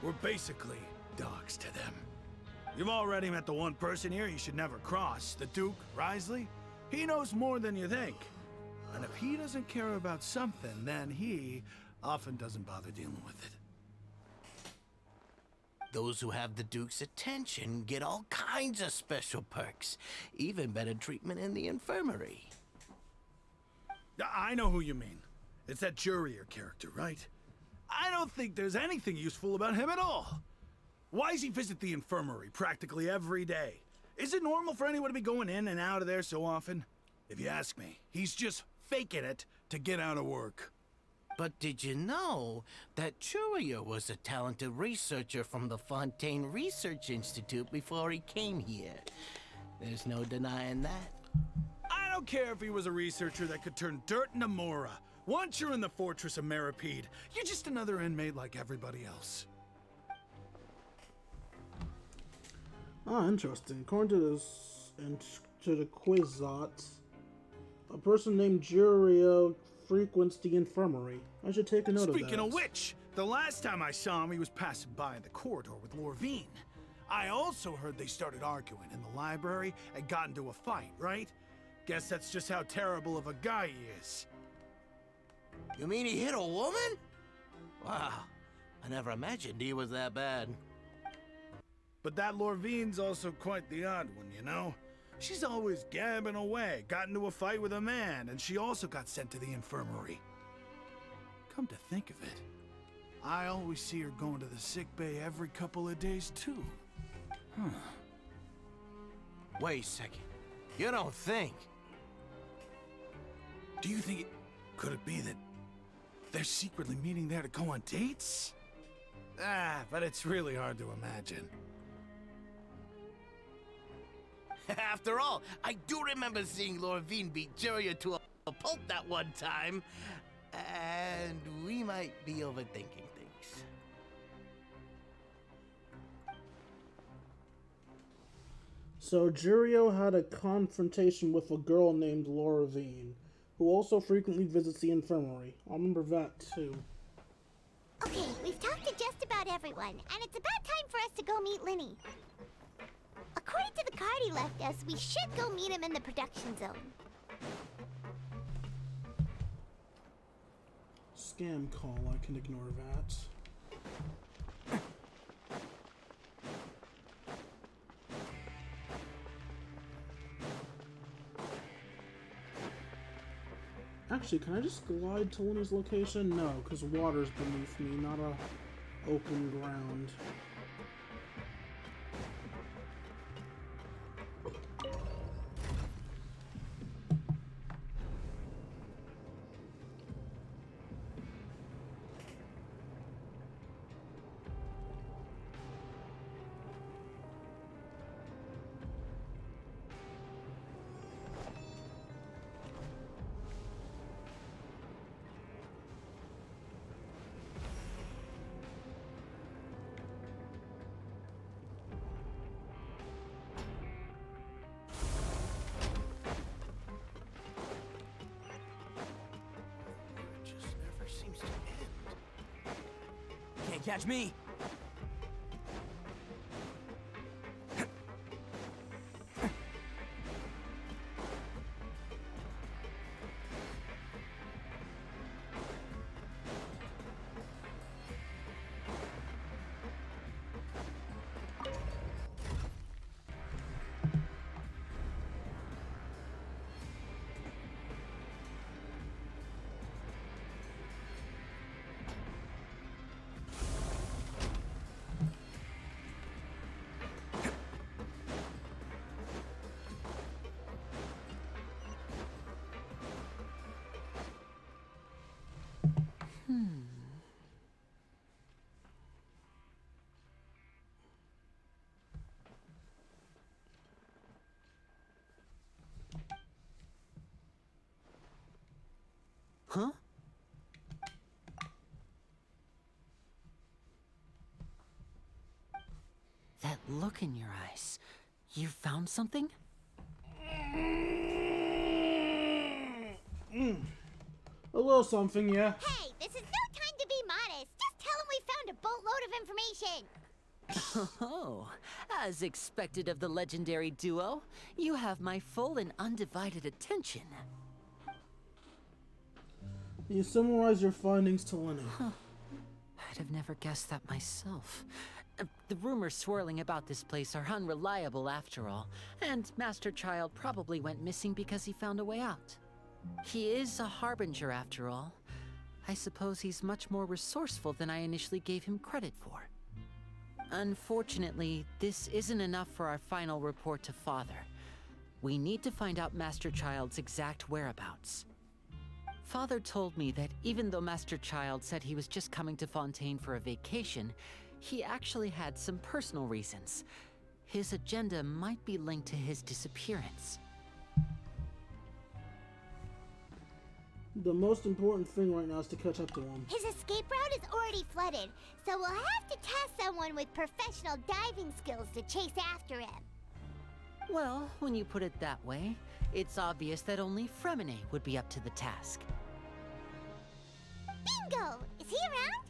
We're basically dogs to them. You've already met the one person here you should never cross, the Duke, Risley. He knows more than you think. And if he doesn't care about something, then he often doesn't bother dealing with it. Those who have the Duke's attention get all kinds of special perks. Even better treatment in the infirmary. I know who you mean. It's that Jurier character, right? I don't think there's anything useful about him at all. Why does he visit the infirmary practically every day? Is it normal for anyone to be going in and out of there so often? If you ask me, he's just faking it to get out of work. But did you know that Jurier was a talented researcher from the Fontaine Research Institute before he came here? There's no denying that. I don't care if he was a researcher that could turn dirt into Mora. Once you're in the fortress of Meripede, you're just another inmate like everybody else. Ah, interesting. According to this, to the Quizot, a person named Juriel frequents the infirmary. I should take a note of that. Speaking of which, the last time I saw him, he was passing by in the corridor with Lorvine. I also heard they started arguing in the library and got into a fight, right? Guess that's just how terrible of a guy he is. You mean he hit a woman? Wow. I never imagined he was that bad. But that Lorvine's also quite the odd one, you know? She's always gabbing away, got into a fight with a man, and she also got sent to the infirmary. Come to think of it, I always see her going to the sick bay every couple of days, too. Huh. Wait a second. You don't think? Do you think could it be that they're secretly meeting there to go on dates? But it's really hard to imagine. After all, I do remember seeing Lorvine beat Juria to a pulp that one time. And we might be overthinking things. So Jurio had a confrontation with a girl named Lorvine, who also frequently visits the infirmary. I remember that too. Okay, we've talked to just about everyone, and it's about time for us to go meet Linny. According to the card he left us, we should go meet him in the production zone. Scam call, I can ignore that. Actually, can I just glide to Linny's location? No, because water's beneath me, not a open ground. Can't catch me. Huh? That look in your eyes. You found something? A little something, yeah. Hey, this is no time to be modest. Just tell him we found a boatload of information. Oh, as expected of the legendary duo, you have my full and undivided attention. You summarize your findings to Linny. I'd have never guessed that myself. The rumors swirling about this place are unreliable after all, and Master Child probably went missing because he found a way out. He is a harbinger after all. I suppose he's much more resourceful than I initially gave him credit for. Unfortunately, this isn't enough for our final report to Father. We need to find out Master Child's exact whereabouts. Father told me that even though Master Child said he was just coming to Fontaine for a vacation, he actually had some personal reasons. His agenda might be linked to his disappearance. The most important thing right now is to catch up to him. His escape route is already flooded, so we'll have to task someone with professional diving skills to chase after him. Well, when you put it that way, it's obvious that only Fremine would be up to the task. Bingo! Is he around?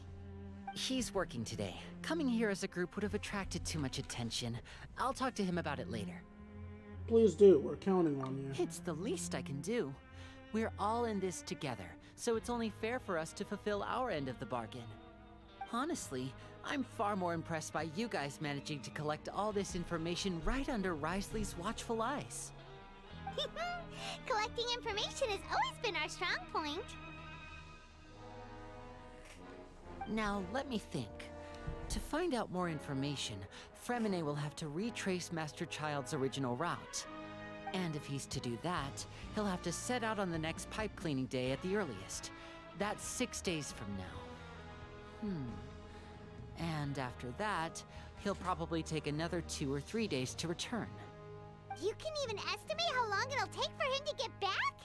He's working today. Coming here as a group would have attracted too much attention. I'll talk to him about it later. Please do. We're counting on you. It's the least I can do. We're all in this together, so it's only fair for us to fulfill our end of the bargain. Honestly, I'm far more impressed by you guys managing to collect all this information right under Risley's watchful eyes. Collecting information has always been our strong point. Now, let me think. To find out more information, Fremine will have to retrace Master Child's original route. And if he's to do that, he'll have to set out on the next pipe cleaning day at the earliest. That's 6 days from now. And after that, he'll probably take another 2 or 3 days to return. You can even estimate how long it'll take for him to get back?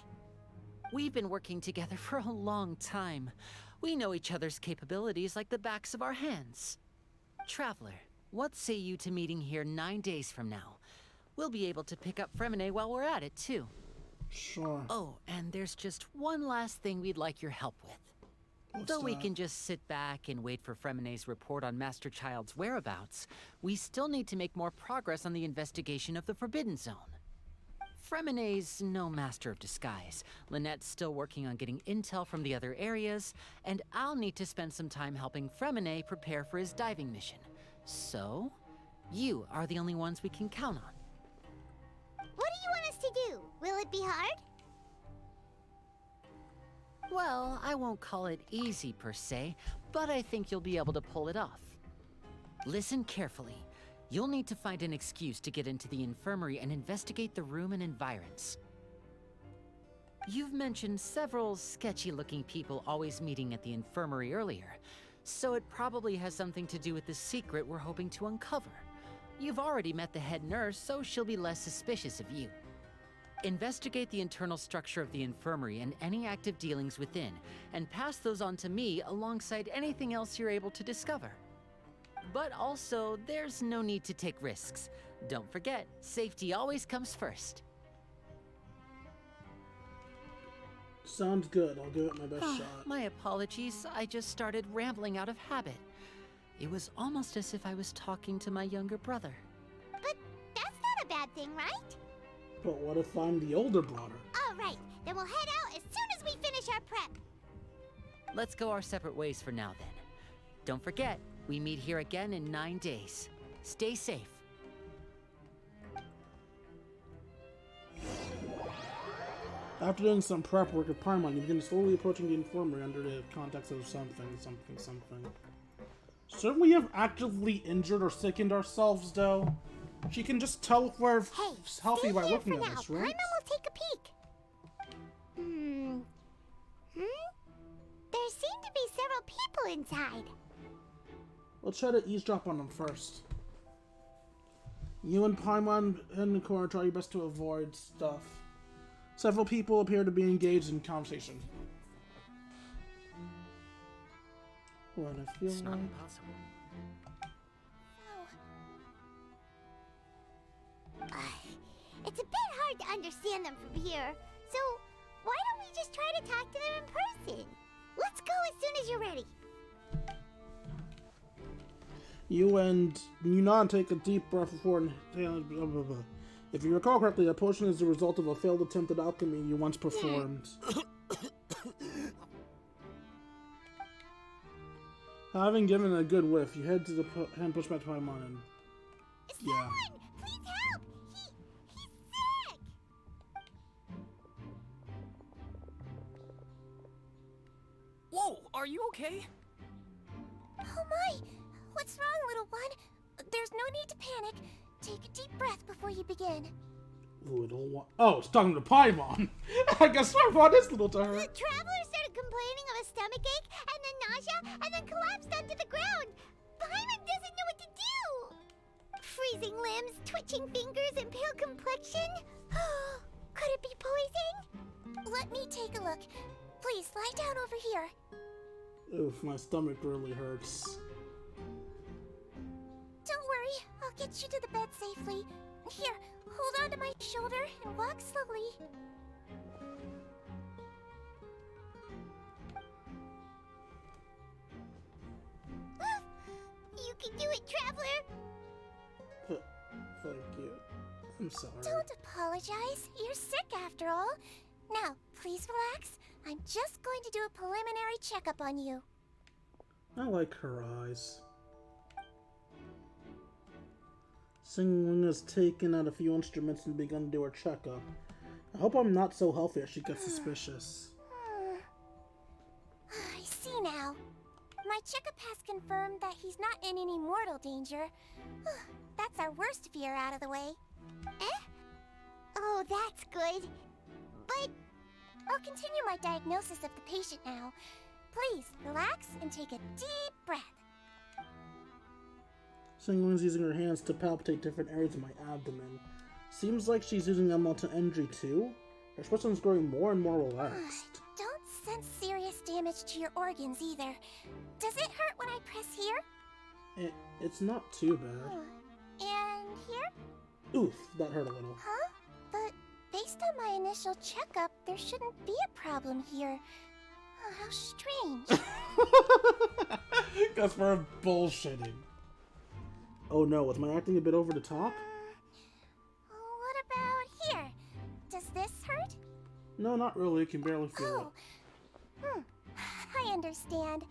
We've been working together for a long time. We know each other's capabilities like the backs of our hands. Traveler, what say you to meeting here 9 days from now? We'll be able to pick up Fremine while we're at it, too. Sure. Oh, and there's just one last thing we'd like your help with. Though we can just sit back and wait for Fremine's report on Master Child's whereabouts, we still need to make more progress on the investigation of the Forbidden Zone. Fremine's no master of disguise. Lynette's still working on getting intel from the other areas, and I'll need to spend some time helping Fremine prepare for his diving mission. So, you are the only ones we can count on. What do you want us to do? Will it be hard? Well, I won't call it easy per se, but I think you'll be able to pull it off. Listen carefully. You'll need to find an excuse to get into the infirmary and investigate the room and environs. You've mentioned several sketchy-looking people always meeting at the infirmary earlier, so it probably has something to do with the secret we're hoping to uncover. You've already met the head nurse, so she'll be less suspicious of you. Investigate the internal structure of the infirmary and any active dealings within, and pass those on to me alongside anything else you're able to discover. But also, there's no need to take risks. Don't forget, safety always comes first. Sounds good. I'll give it my best shot. My apologies, I just started rambling out of habit. It was almost as if I was talking to my younger brother. But that's not a bad thing, right? But what if I'm the older brother? All right, then we'll head out as soon as we finish our prep. Let's go our separate ways for now, then. Don't forget, we meet here again in 9 days. Stay safe. After doing some prep work at Paimon, you begin slowly approaching the infirmary under the context of something. Shouldn't we have actively injured or sickened ourselves, though? She can just tell if we're healthy by looking at us, right? Paimon will take a peek. There seem to be several people inside. Let's try to eavesdrop on them first. You and Paimon in the corner try your best to avoid stuff. Several people appear to be engaged in conversation. What I feel It's not like... impossible. It's a bit hard to understand them from here, so why don't we just try to talk to them in person? Let's go as soon as you're ready. You and Yunnan take a deep breath before inhaling. Blah, blah, blah. If you recall correctly, that potion is the result of a failed attempt at alchemy you once performed. Having given a good whiff, you head to the hand push back to Paimon and... Yeah. Please help! He's sick! Whoa, are you okay? Oh my! What's wrong, little one? There's no need to panic. Take a deep breath before you begin. Little one. Oh, it's talking to Paimon. I guess Paimon is little to her. The traveler started complaining of a stomach ache, and then nausea, and then collapsed onto the ground. Paimon doesn't know what to do. Freezing limbs, twitching fingers, and pale complexion. Could it be poison? Let me take a look. Please, lie down over here. Oof, my stomach really hurts. Don't worry, I'll get you to the bed safely. Here, hold on to my shoulder and walk slowly. You can do it, traveler! Thank you. I'm sorry. Don't apologize. You're sick after all. Now, please relax. I'm just going to do a preliminary checkup on you. I like her eyes. Singling has taken out a few instruments and begun to do her checkup. I hope I'm not so healthy that she gets suspicious. I see now. My checkup has confirmed that he's not in any mortal danger. That's our worst fear out of the way. Eh? Oh, that's good. But I'll continue my diagnosis of the patient now. Please, relax and take a deep breath. Singling's using her hands to palpitate different areas of my abdomen. Seems like she's using them onto energy too. Her expression's growing more and more relaxed. Don't sense serious damage to your organs either. Does it hurt when I press here? It's not too bad. And here? Oof, that hurt a little. Huh? But based on my initial checkup, there shouldn't be a problem here. Oh, how strange. That's for bullshitting. Oh no, was my acting a bit over the top? What about here? Does this hurt? No, not really. I can barely feel it. I understand.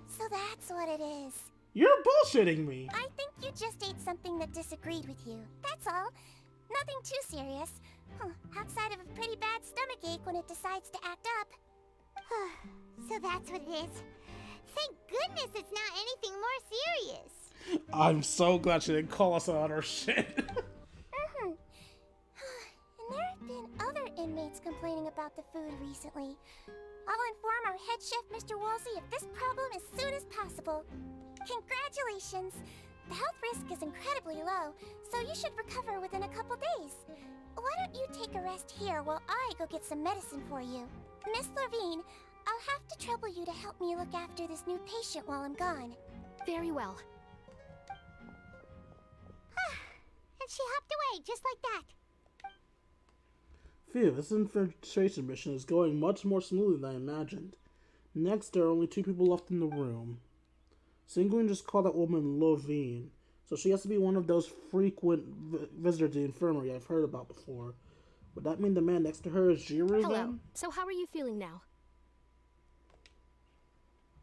So that's what it is. You're bullshitting me. I think you just ate something that disagreed with you. That's all. Nothing too serious. Outside of a pretty bad stomachache when it decides to act up. So that's what it is. Thank goodness it's not anything more serious. I'm so glad she didn't call us out on our shit. And there have been other inmates complaining about the food recently. I'll inform our head chef, Mr. Woolsey, of this problem as soon as possible. Congratulations! The health risk is incredibly low, so you should recover within a couple days. Why don't you take a rest here while I go get some medicine for you? Miss Levine, I'll have to trouble you to help me look after this new patient while I'm gone. Very well. And she hopped away, just like that. Phew, this infiltration mission is going much more smoothly than I imagined. Next, there are only 2 people left in the room. Singling just called that woman Levine, so she has to be one of those frequent visitors to the infirmary I've heard about before. Would that mean the man next to her is Jiru Hello. then? So how are you feeling now?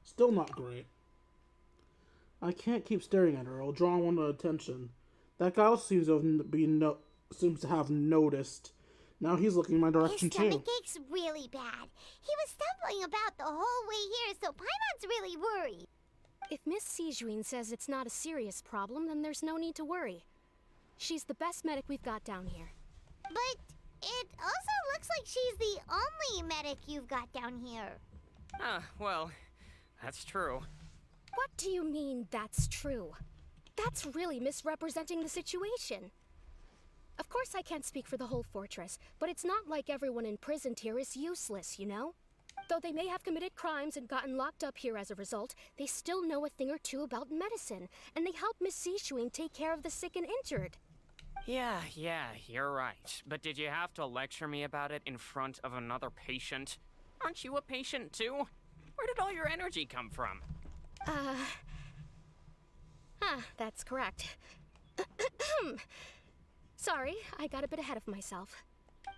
Still not great. I can't keep staring at her. I'll draw one attention. That guy also seems to have noticed. Now he's looking my direction His too. stomach ache's really bad. He was stumbling about the whole way here, so Paimon's really worried. If Miss Sijuin says it's not a serious problem, then there's no need to worry. She's the best medic we've got down here. But it also looks like she's the only medic you've got down here. Well, that's true. What do you mean, that's true? That's really misrepresenting the situation. Of course I can't speak for the whole fortress, but it's not like everyone imprisoned here is useless, you know? Though they may have committed crimes and gotten locked up here as a result, they still know a thing or two about medicine, and they help Miss Sijuin take care of the sick and injured. Yeah, you're right. But did you have to lecture me about it in front of another patient? Aren't you a patient too? Where did all your energy come from? That's correct. Sorry, I got a bit ahead of myself.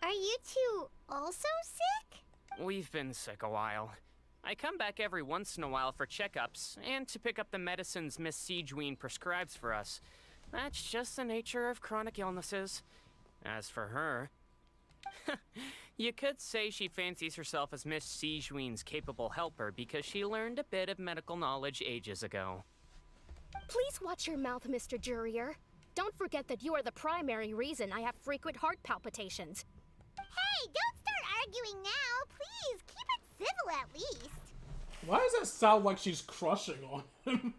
Are you two also sick? We've been sick a while. I come back every once in a while for checkups, and to pick up the medicines Miss Sijuin prescribes for us. That's just the nature of chronic illnesses. As for her... you could say she fancies herself as Miss Sijuin's capable helper because she learned a bit of medical knowledge ages ago. Please watch your mouth, Mr. Jurier. Don't forget that you are the primary reason I have frequent heart palpitations. Hey, don't start arguing now. Please, keep it civil at least. Why does that sound like she's crushing on him?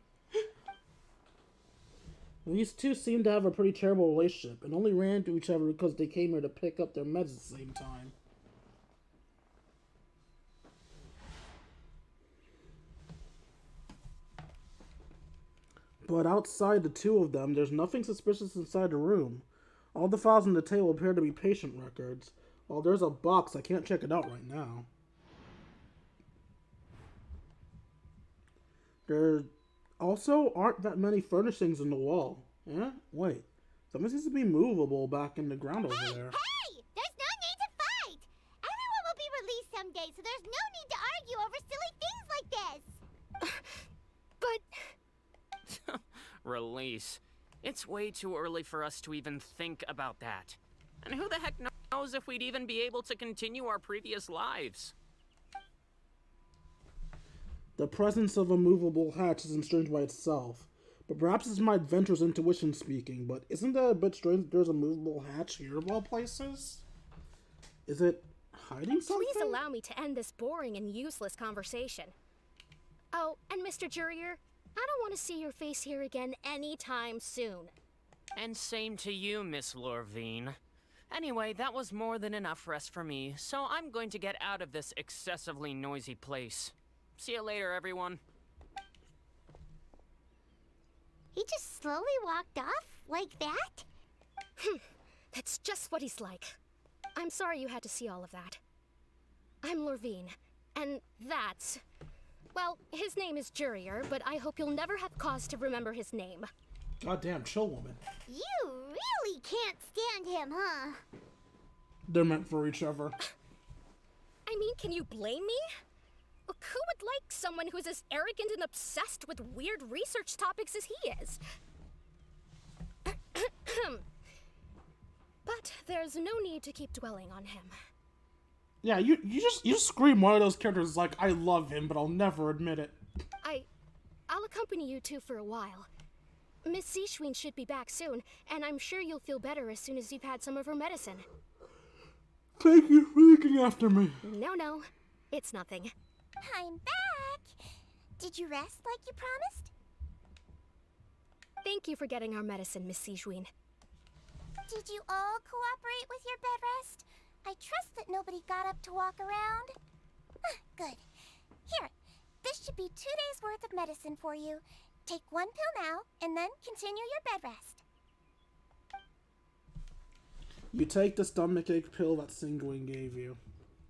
These two seem to have a pretty terrible relationship and only ran into each other because they came here to pick up their meds at the same time. But outside the two of them, there's nothing suspicious inside the room. All the files on the table appear to be patient records. While there's a box, I can't check it out right now. There also aren't that many furnishings in the wall. Eh? Wait. Something seems to be movable back in the ground over there. Hey! There's no need to fight! Everyone will be released someday, so there's no need to argue over silly things like this! But release. It's way too early for us to even think about that. And who the heck knows if we'd even be able to continue our previous lives? The presence of a movable hatch isn't strange by itself, but perhaps it's my adventurous intuition speaking, but isn't that a bit strange that there's a movable hatch here of all places? Is it hiding something? Please allow me to end this boring and useless conversation. Oh, and Mr. Jurier, I don't want to see your face here again anytime soon. And same to you, Miss Lorvine. Anyway, that was more than enough rest for me, so I'm going to get out of this excessively noisy place. See you later, everyone. He just slowly walked off like that? That's just what he's like. I'm sorry you had to see all of that. I'm Lorvine, and that's... Well, his name is Jurier, but I hope you'll never have cause to remember his name. Goddamn chill woman. You really can't stand him, huh? They're meant for each other. I mean, can you blame me? Who would like someone who's as arrogant and obsessed with weird research topics as he is? But there's no need to keep dwelling on him. Yeah, you just scream one of those characters like, I love him, but I'll never admit it. I'll accompany you two for a while. Miss Seashween should be back soon, and I'm sure you'll feel better as soon as you've had some of her medicine. Thank you for looking after me. No, it's nothing. I'm back! Did you rest like you promised? Thank you for getting our medicine, Miss Seashween. Did you all cooperate with your bed rest? I trust that nobody got up to walk around. Good. Here, this should be 2 days' worth of medicine for you. Take 1 pill now, and then continue your bed rest. You take the stomachache pill that Singwing gave you.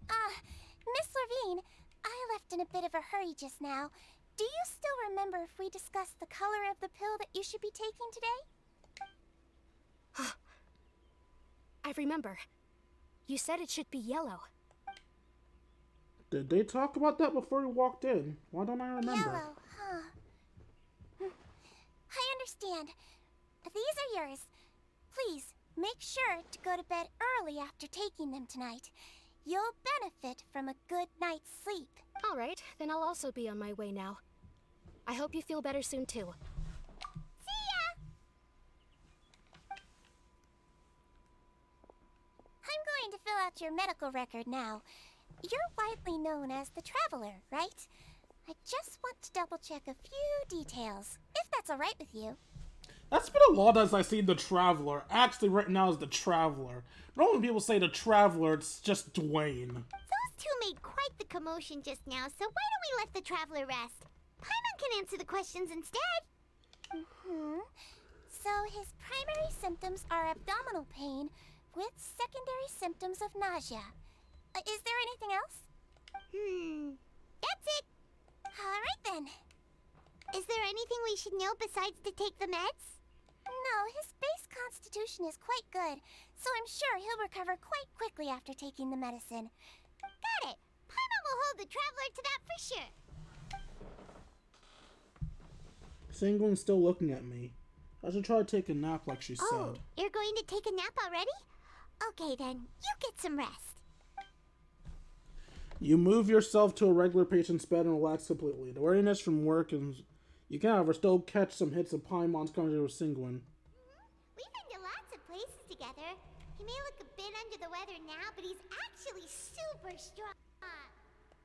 Miss Lorvine, I left in a bit of a hurry just now. Do you still remember if we discussed the color of the pill that you should be taking today? I remember. You said it should be yellow. Did they talk about that before you walked in? Why don't I remember? Yellow, huh? I understand. These are yours. Please, make sure to go to bed early after taking them tonight. You'll benefit from a good night's sleep. All right, then I'll also be on my way now. I hope you feel better soon, too. See ya! I'm going to fill out your medical record now. You're widely known as the Traveler, right? I just want to double-check a few details, if that's all right with you. That's been a lot as I've seen the Traveler. Actually, right now is the Traveler. Normally when people say the Traveler, it's just Dwayne. Those two made quite the commotion just now, so why don't we let the Traveler rest? Paimon can answer the questions instead. So his primary symptoms are abdominal pain with secondary symptoms of nausea. Is there anything else? That's it. All right then. Is there anything we should know besides to take the meds? No, his base constitution is quite good, so I'm sure he'll recover quite quickly after taking the medicine. Got it. Paimon will hold the Traveler to that for sure. Singwing's still looking at me. I should try to take a nap like she Oh, said. you're going to take a nap already? Okay then, you get some rest. You move yourself to a regular patient's bed and relax completely. The weariness from work and you can, however, still catch some hits of Paimon's conversation with Singwin. We've been to lots of places together. He may look a bit under the weather now, but he's actually super strong.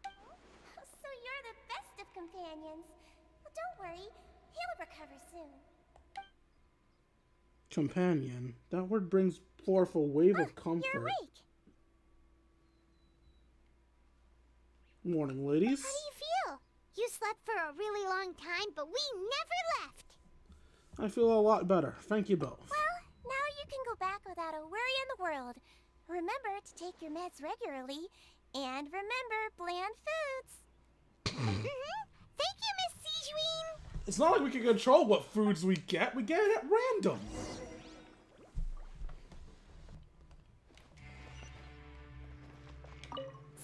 So you're the best of companions. Well, don't worry, he'll recover soon. Companion. That word brings forth a wave of comfort. You're awake. Morning, ladies. How do you feel? You slept for a really long time, but we never left. I feel a lot better. Thank you both. Well, now you can go back without a worry in the world. Remember to take your meds regularly, and remember bland foods. Thank you, Miss Seashween. It's not like we can control what foods we get. We get it at random.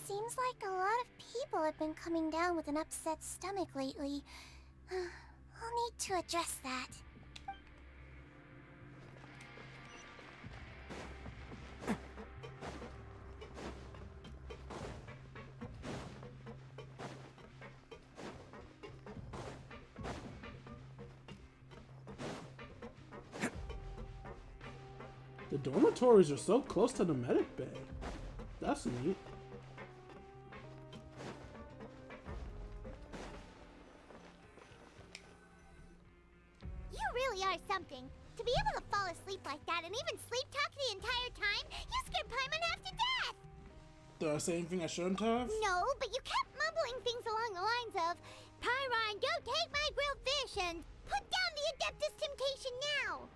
Seems like a lot of people have been coming down with an upset stomach lately. I'll need to address that. The dormitories are so close to the medic bay. That's neat. You really are something. To be able to fall asleep like that and even sleep talk the entire time, you scared Paimon half to death! Did I say anything I shouldn't have? No, but you kept mumbling things along the lines of, Pyron, don't take my grilled fish, and put down the Adeptus Temptation now!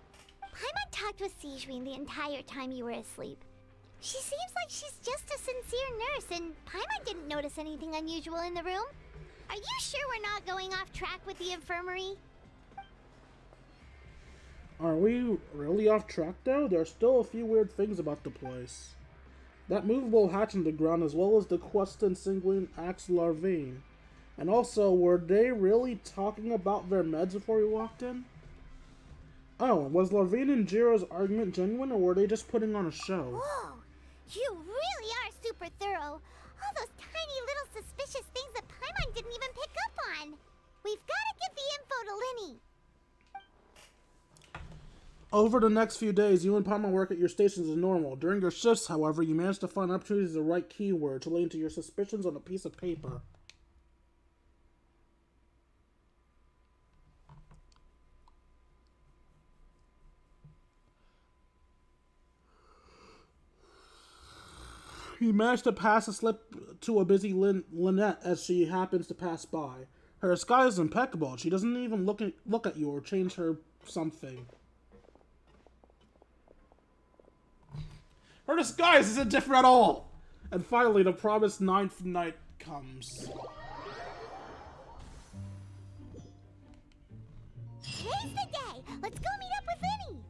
Paimon talked with Sigewinne the entire time you were asleep. She seems like she's just a sincere nurse, and Paimon didn't notice anything unusual in the room. Are you sure we're not going off track with the infirmary? Are we really off track though? There are still a few weird things about the place. That movable hatch in the ground, as well as the Queston Singling Axe Larvain. And also, were they really talking about their meds before we walked in? Oh, was Larvain and Jiro's argument genuine, or were they just putting on a show? Whoa! You really are super thorough. All those tiny little suspicious things that Paimon didn't even pick up on. We've got to get the info to Linny. Over the next few days, you and Paimon work at your stations as normal. During your shifts, however, you manage to find opportunities to write keywords relating to your suspicions on a piece of paper. You manage to pass a slip to a busy Lynette as she happens to pass by. Her disguise is impeccable. She doesn't even look at you or change her something. Her disguise isn't different at all! And finally, the promised 9th night comes. Today's the day! Let's go meet up with Linny!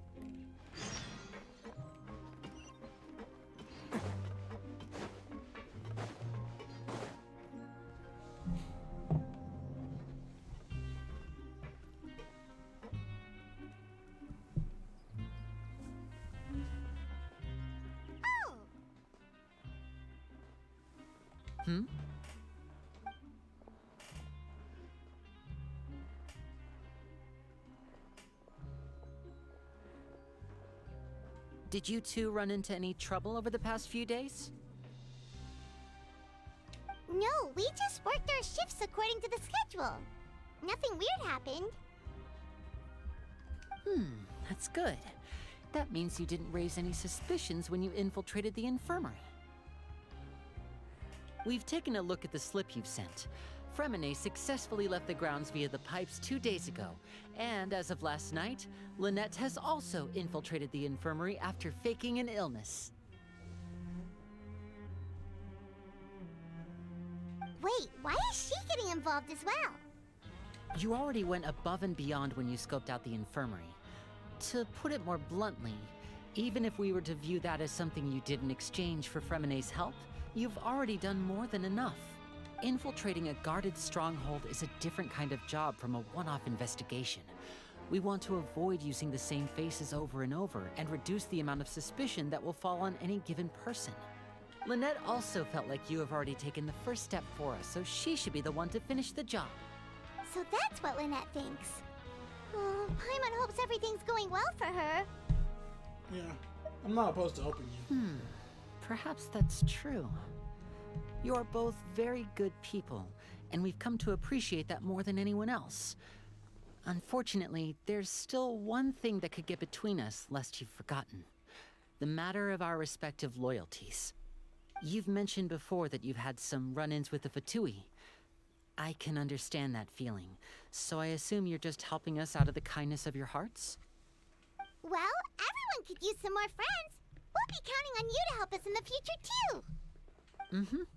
Did you two run into any trouble over the past few days? No, we just worked our shifts according to the schedule. Nothing weird happened. That's good. That means you didn't raise any suspicions when you infiltrated the infirmary. We've taken a look at the slip you've sent. Fremine successfully left the grounds via the pipes 2 days ago, and as of last night, Lynette has also infiltrated the infirmary after faking an illness. Wait, why is she getting involved as well? You already went above and beyond when you scoped out the infirmary. To put it more bluntly, even if we were to view that as something you did in exchange for Fremine's help, you've already done more than enough. Infiltrating a guarded stronghold is a different kind of job from a one-off investigation. We want to avoid using the same faces over and over and reduce the amount of suspicion that will fall on any given person. Lynette also felt like you have already taken the first step for us, so she should be the one to finish the job. So that's what Lynette thinks. Oh, Paimon hopes everything's going well for her. Yeah, I'm not opposed to helping you. Perhaps that's true. You're both very good people, and we've come to appreciate that more than anyone else. Unfortunately, there's still one thing that could get between us, lest you've forgotten. The matter of our respective loyalties. You've mentioned before that you've had some run-ins with the Fatui. I can understand that feeling, so I assume you're just helping us out of the kindness of your hearts? Well, everyone could use some more friends. We'll be counting on you to help us in the future, too.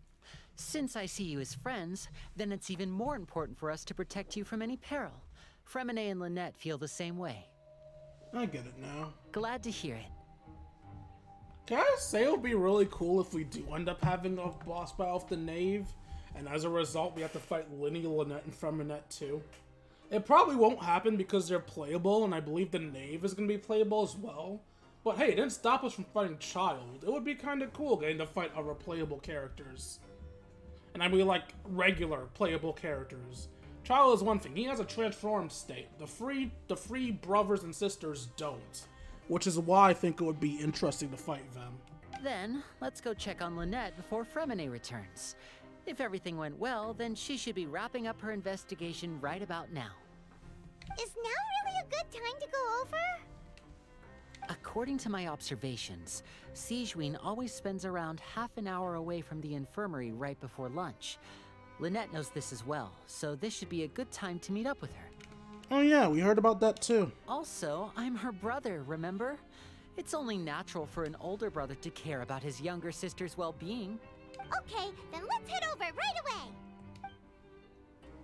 Since I see you as friends, then it's even more important for us to protect you from any peril. Fremine and Lynette feel the same way. I get it now. Glad to hear it. Can I say it would be really cool if we do end up having a boss battle with the Knave, and as a result we have to fight Linny, Lynette, and Freminette too? It probably won't happen because they're playable, and I believe the Knave is going to be playable as well. But hey, it didn't stop us from fighting Child. It would be kind of cool getting to fight other playable characters. And I mean like regular playable characters. Child is one thing, he has a transformed state. The free brothers and sisters don't. which is why I think it would be interesting to fight them. Then, let's go check on Lynette before Fremine returns. If everything went well, then she should be wrapping up her investigation right about now. Is now really a good time to go over? According to my observations, Sigewinne always spends around half an hour away from the infirmary right before lunch. Lynette knows this as well, so this should be a good time to meet up with her. Oh yeah, we heard about that too. Also, I'm her brother, remember? It's only natural for an older brother to care about his younger sister's well-being. Okay, then let's head over right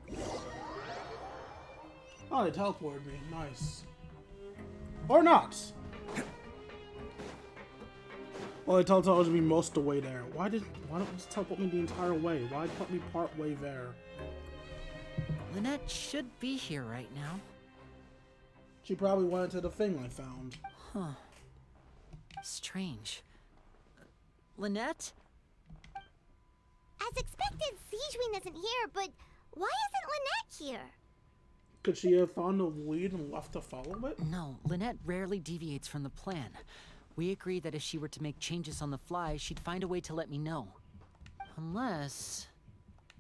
away. Oh, they teleported me. Nice. Or not. Well, they teleported me most of the way there. Why don't you just teleport me the entire way? Why put me part way there? Lynette should be here right now. She probably went into the thing I found. Huh. Strange. Lynette? As expected, Sigewinne isn't here, but why isn't Lynette here? Could she have found a lead and left to follow it? No, Lynette rarely deviates from the plan. We agreed that if she were to make changes on the fly, she'd find a way to let me know. Unless...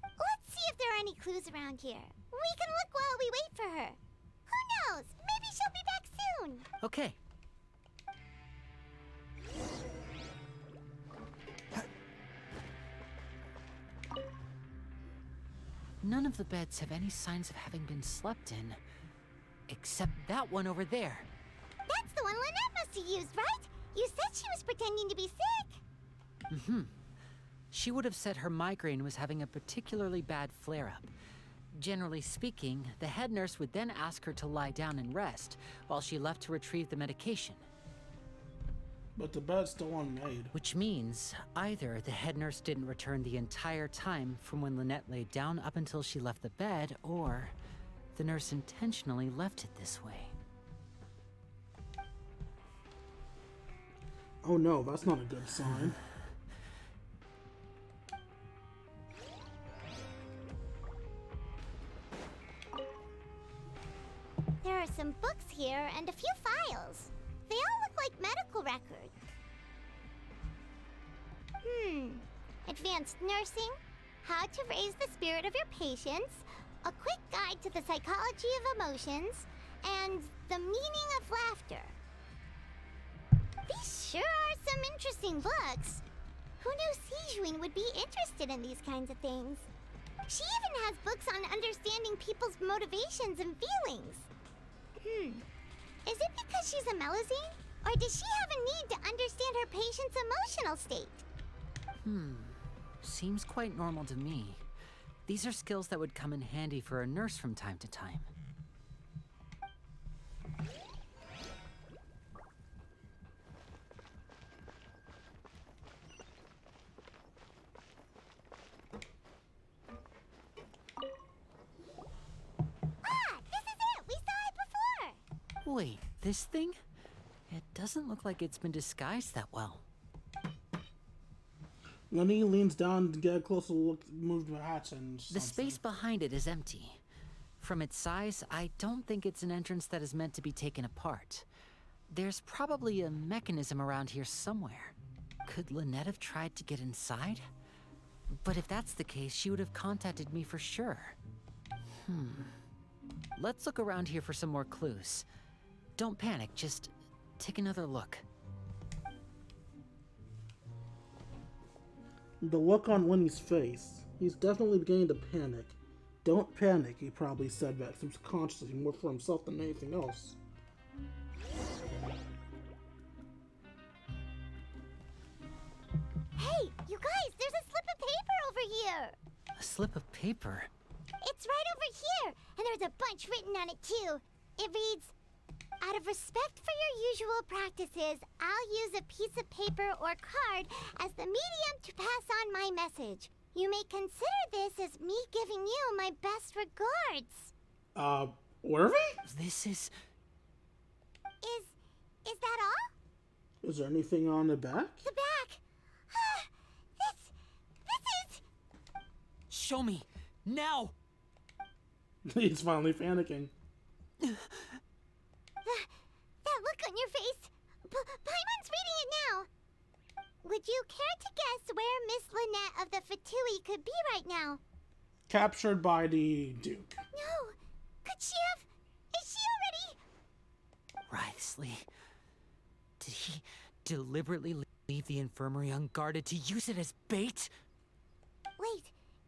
Let's see if there are any clues around here. We can look while we wait for her. Who knows? Maybe she'll be back soon. Okay. None of the beds have any signs of having been slept in. Except that one over there. That's the one Lynette must have used, right? You said she was pretending to be sick. Mm-hmm. She would have said her migraine was having a particularly bad flare-up. Generally speaking, the head nurse would then ask her to lie down and rest, while she left to retrieve the medication. But the bed's still unmade. Which means, either the head nurse didn't return the entire time from when Lynette laid down up until she left the bed, or the nurse intentionally left it this way. Oh no, that's not a good sign. There are some books here and a few files. They all look like medical records. Advanced nursing, how to raise the spirit of your patients, a quick guide to the psychology of emotions, and the meaning of laughter. These sure are some interesting books. Who knew Sigewinne would be interested in these kinds of things? She even has books on understanding people's motivations and feelings. Is it because she's a Melusine? Or does she have a need to understand her patient's emotional state? Seems quite normal to me. These are skills that would come in handy for a nurse from time to time. Wait, this thing? It doesn't look like it's been disguised that well. Lenny leans down to get a closer look, move the hatch and something. The space behind it is empty. From its size, I don't think it's an entrance that is meant to be taken apart. There's probably a mechanism around here somewhere. Could Lynette have tried to get inside? But if that's the case, she would have contacted me for sure. Let's look around here for some more clues. Don't panic, just take another look. The look on Winnie's face. He's definitely beginning to panic. Don't panic, he probably said that subconsciously, more for himself than anything else. Hey, you guys, there's a slip of paper over here! A slip of paper? It's right over here, and there's a bunch written on it too. It reads, out of respect for your usual practices, I'll use a piece of paper or card as the medium to pass on my message. You may consider this as me giving you my best regards. Worthy? This is... Is that all? Is there anything on the back? The back? This is... Show me! Now! He's finally panicking. That look on your face. could be right now. Captured by the Duke. No. Could she have... Is she already... Wriothesley. Did he deliberately leave the infirmary unguarded to use it as bait? Wait,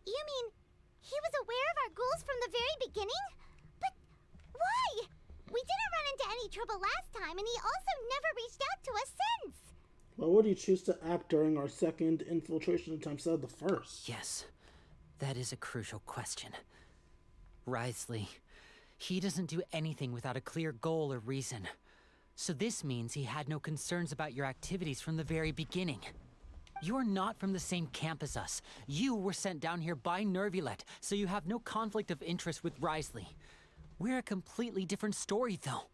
you mean he was aware of our goals from the very beginning? But why? We didn't run into any trouble last time, and he also never reached out to us since. Why would he choose to act during our second infiltration attempt instead of the first? Yes, that is a crucial question. Wriothesley, he doesn't do anything without a clear goal or reason. So this means he had no concerns about your activities from the very beginning. You're not from the same camp as us. You were sent down here by Nervulet, so you have no conflict of interest with Wriothesley. We're a completely different story, though.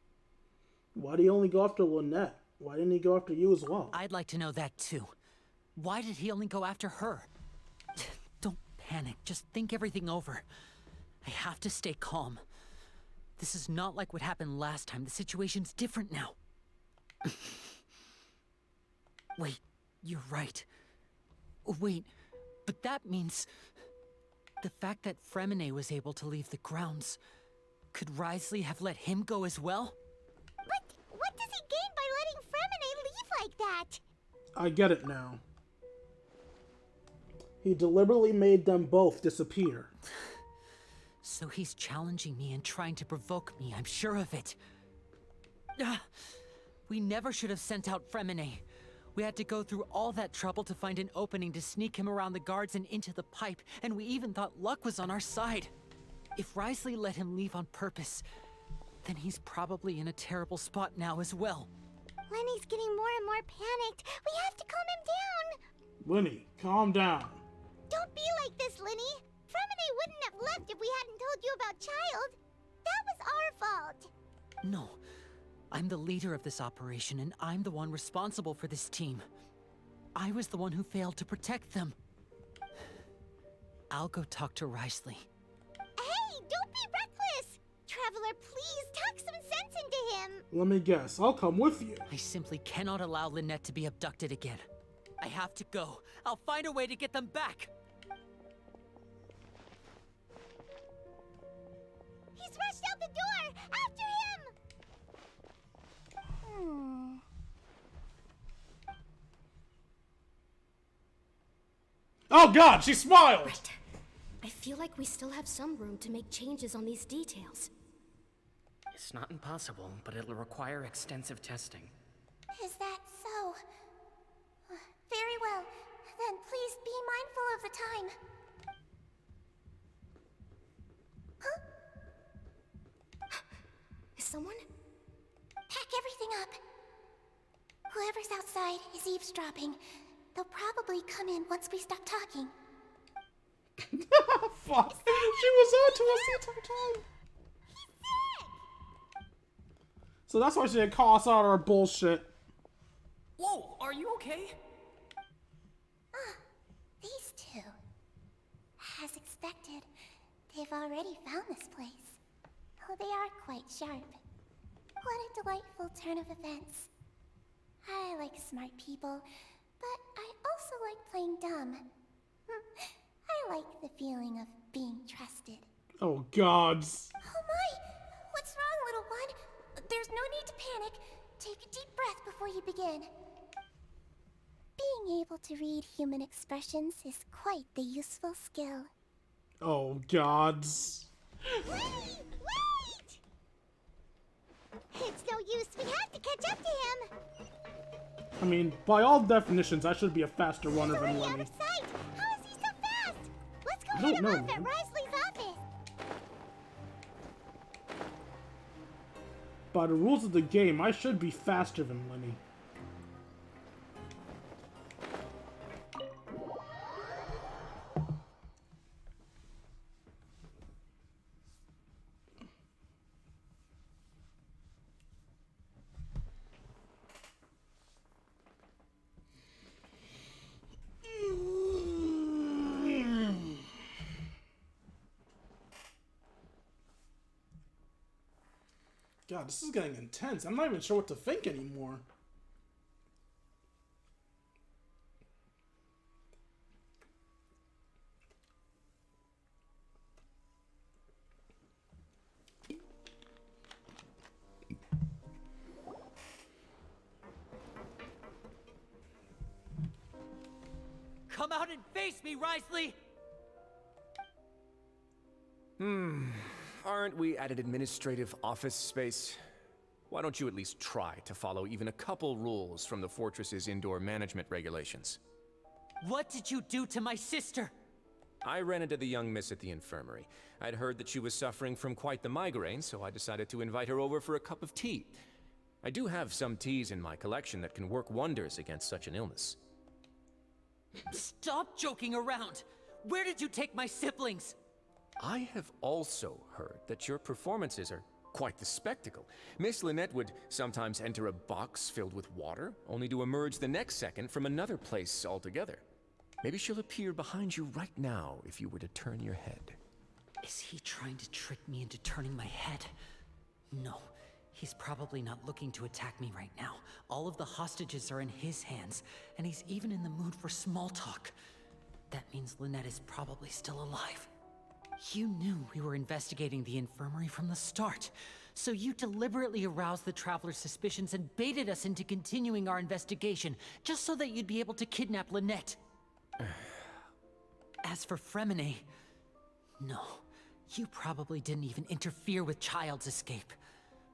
Why did he only go after Lynette? Why didn't he go after you as well? I'd like to know that, too. Why did he only go after her? Don't panic. Just think everything over. I have to stay calm. This is not like what happened last time. The situation's different now. Wait, you're right. Wait, but that means... the fact that Fremine was able to leave the grounds... Could Wriothesley have let him go as well? But what does he gain by letting Fremine leave like that? I get it now. He deliberately made them both disappear. So he's challenging me and trying to provoke me, I'm sure of it. We never should have sent out Fremine. We had to go through all that trouble to find an opening to sneak him around the guards and into the pipe, and we even thought luck was on our side. If Wriothesley let him leave on purpose, then he's probably in a terrible spot now as well. Lenny's getting more and more panicked. We have to calm him down. Lenny, calm down. Don't be like this, Lenny. Fremine wouldn't have left if we hadn't told you about Child. That was our fault. No, I'm the leader of this operation, and I'm the one responsible for this team. I was the one who failed to protect them. I'll go talk to Wriothesley. Hey, don't be reckless! Traveler, please talk some sense into him. Let me guess, I'll come with you. I simply cannot allow Lynette to be abducted again. I have to go. I'll find a way to get them back. He's rushed out the door! After him! Oh god, she smiled! Right. I feel like we still have some room to make changes on these details. It's not impossible, but it'll require extensive testing. Is that so? Very well. Then please be mindful of the time. Huh? Is someone? Pack everything up. Whoever's outside is eavesdropping. They'll probably come in once we stop talking. Fuck. She was on to us the entire time. So that's why she didn't call us out our bullshit. Whoa, are you okay? These two. As expected, they've already found this place. Oh, they are quite sharp. What a delightful turn of events. I like smart people, but I also like playing dumb. I like the feeling of being trusted. Oh, gods. Oh my! What's wrong, little one? There's no need to panic. Take a deep breath before you begin. Being able to read human expressions is quite the useful skill. Oh, gods. Wait! It's no use. We have to catch up to him. I mean, by all definitions, I should be a faster runner than He's already out Lenny. of sight. How is he so fast? Let's go I hit don't him know, off at man. Wriothesley's office. By the rules of the game, I should be faster than Lenny. God, this is getting intense. I'm not even sure what to think anymore. come out and face me, Risley? Aren't we at an administrative office space? Why don't you at least try to follow even a couple rules from the fortress's indoor management regulations? What did you do to my sister? I ran into the young miss at the infirmary. I'd heard that she was suffering from quite the migraine, so I decided to invite her over for a cup of tea. I do have some teas in my collection that can work wonders against such an illness. Stop joking around! Where did you take my siblings? I have also heard that your performances are quite the spectacle. Miss Lynette would sometimes enter a box filled with water, only to emerge the next second from another place altogether. Maybe she'll appear behind you right now if you were to turn your head. Is he trying to trick me into turning my head? No, he's probably not looking to attack me right now. All of the hostages are in his hands, and he's even in the mood for small talk. That means Lynette is probably still alive. You knew we were investigating the infirmary from the start, so you deliberately aroused the Traveler's suspicions and baited us into continuing our investigation, just so that you'd be able to kidnap Lynette. As for Fremine, no, you probably didn't even interfere with Child's escape.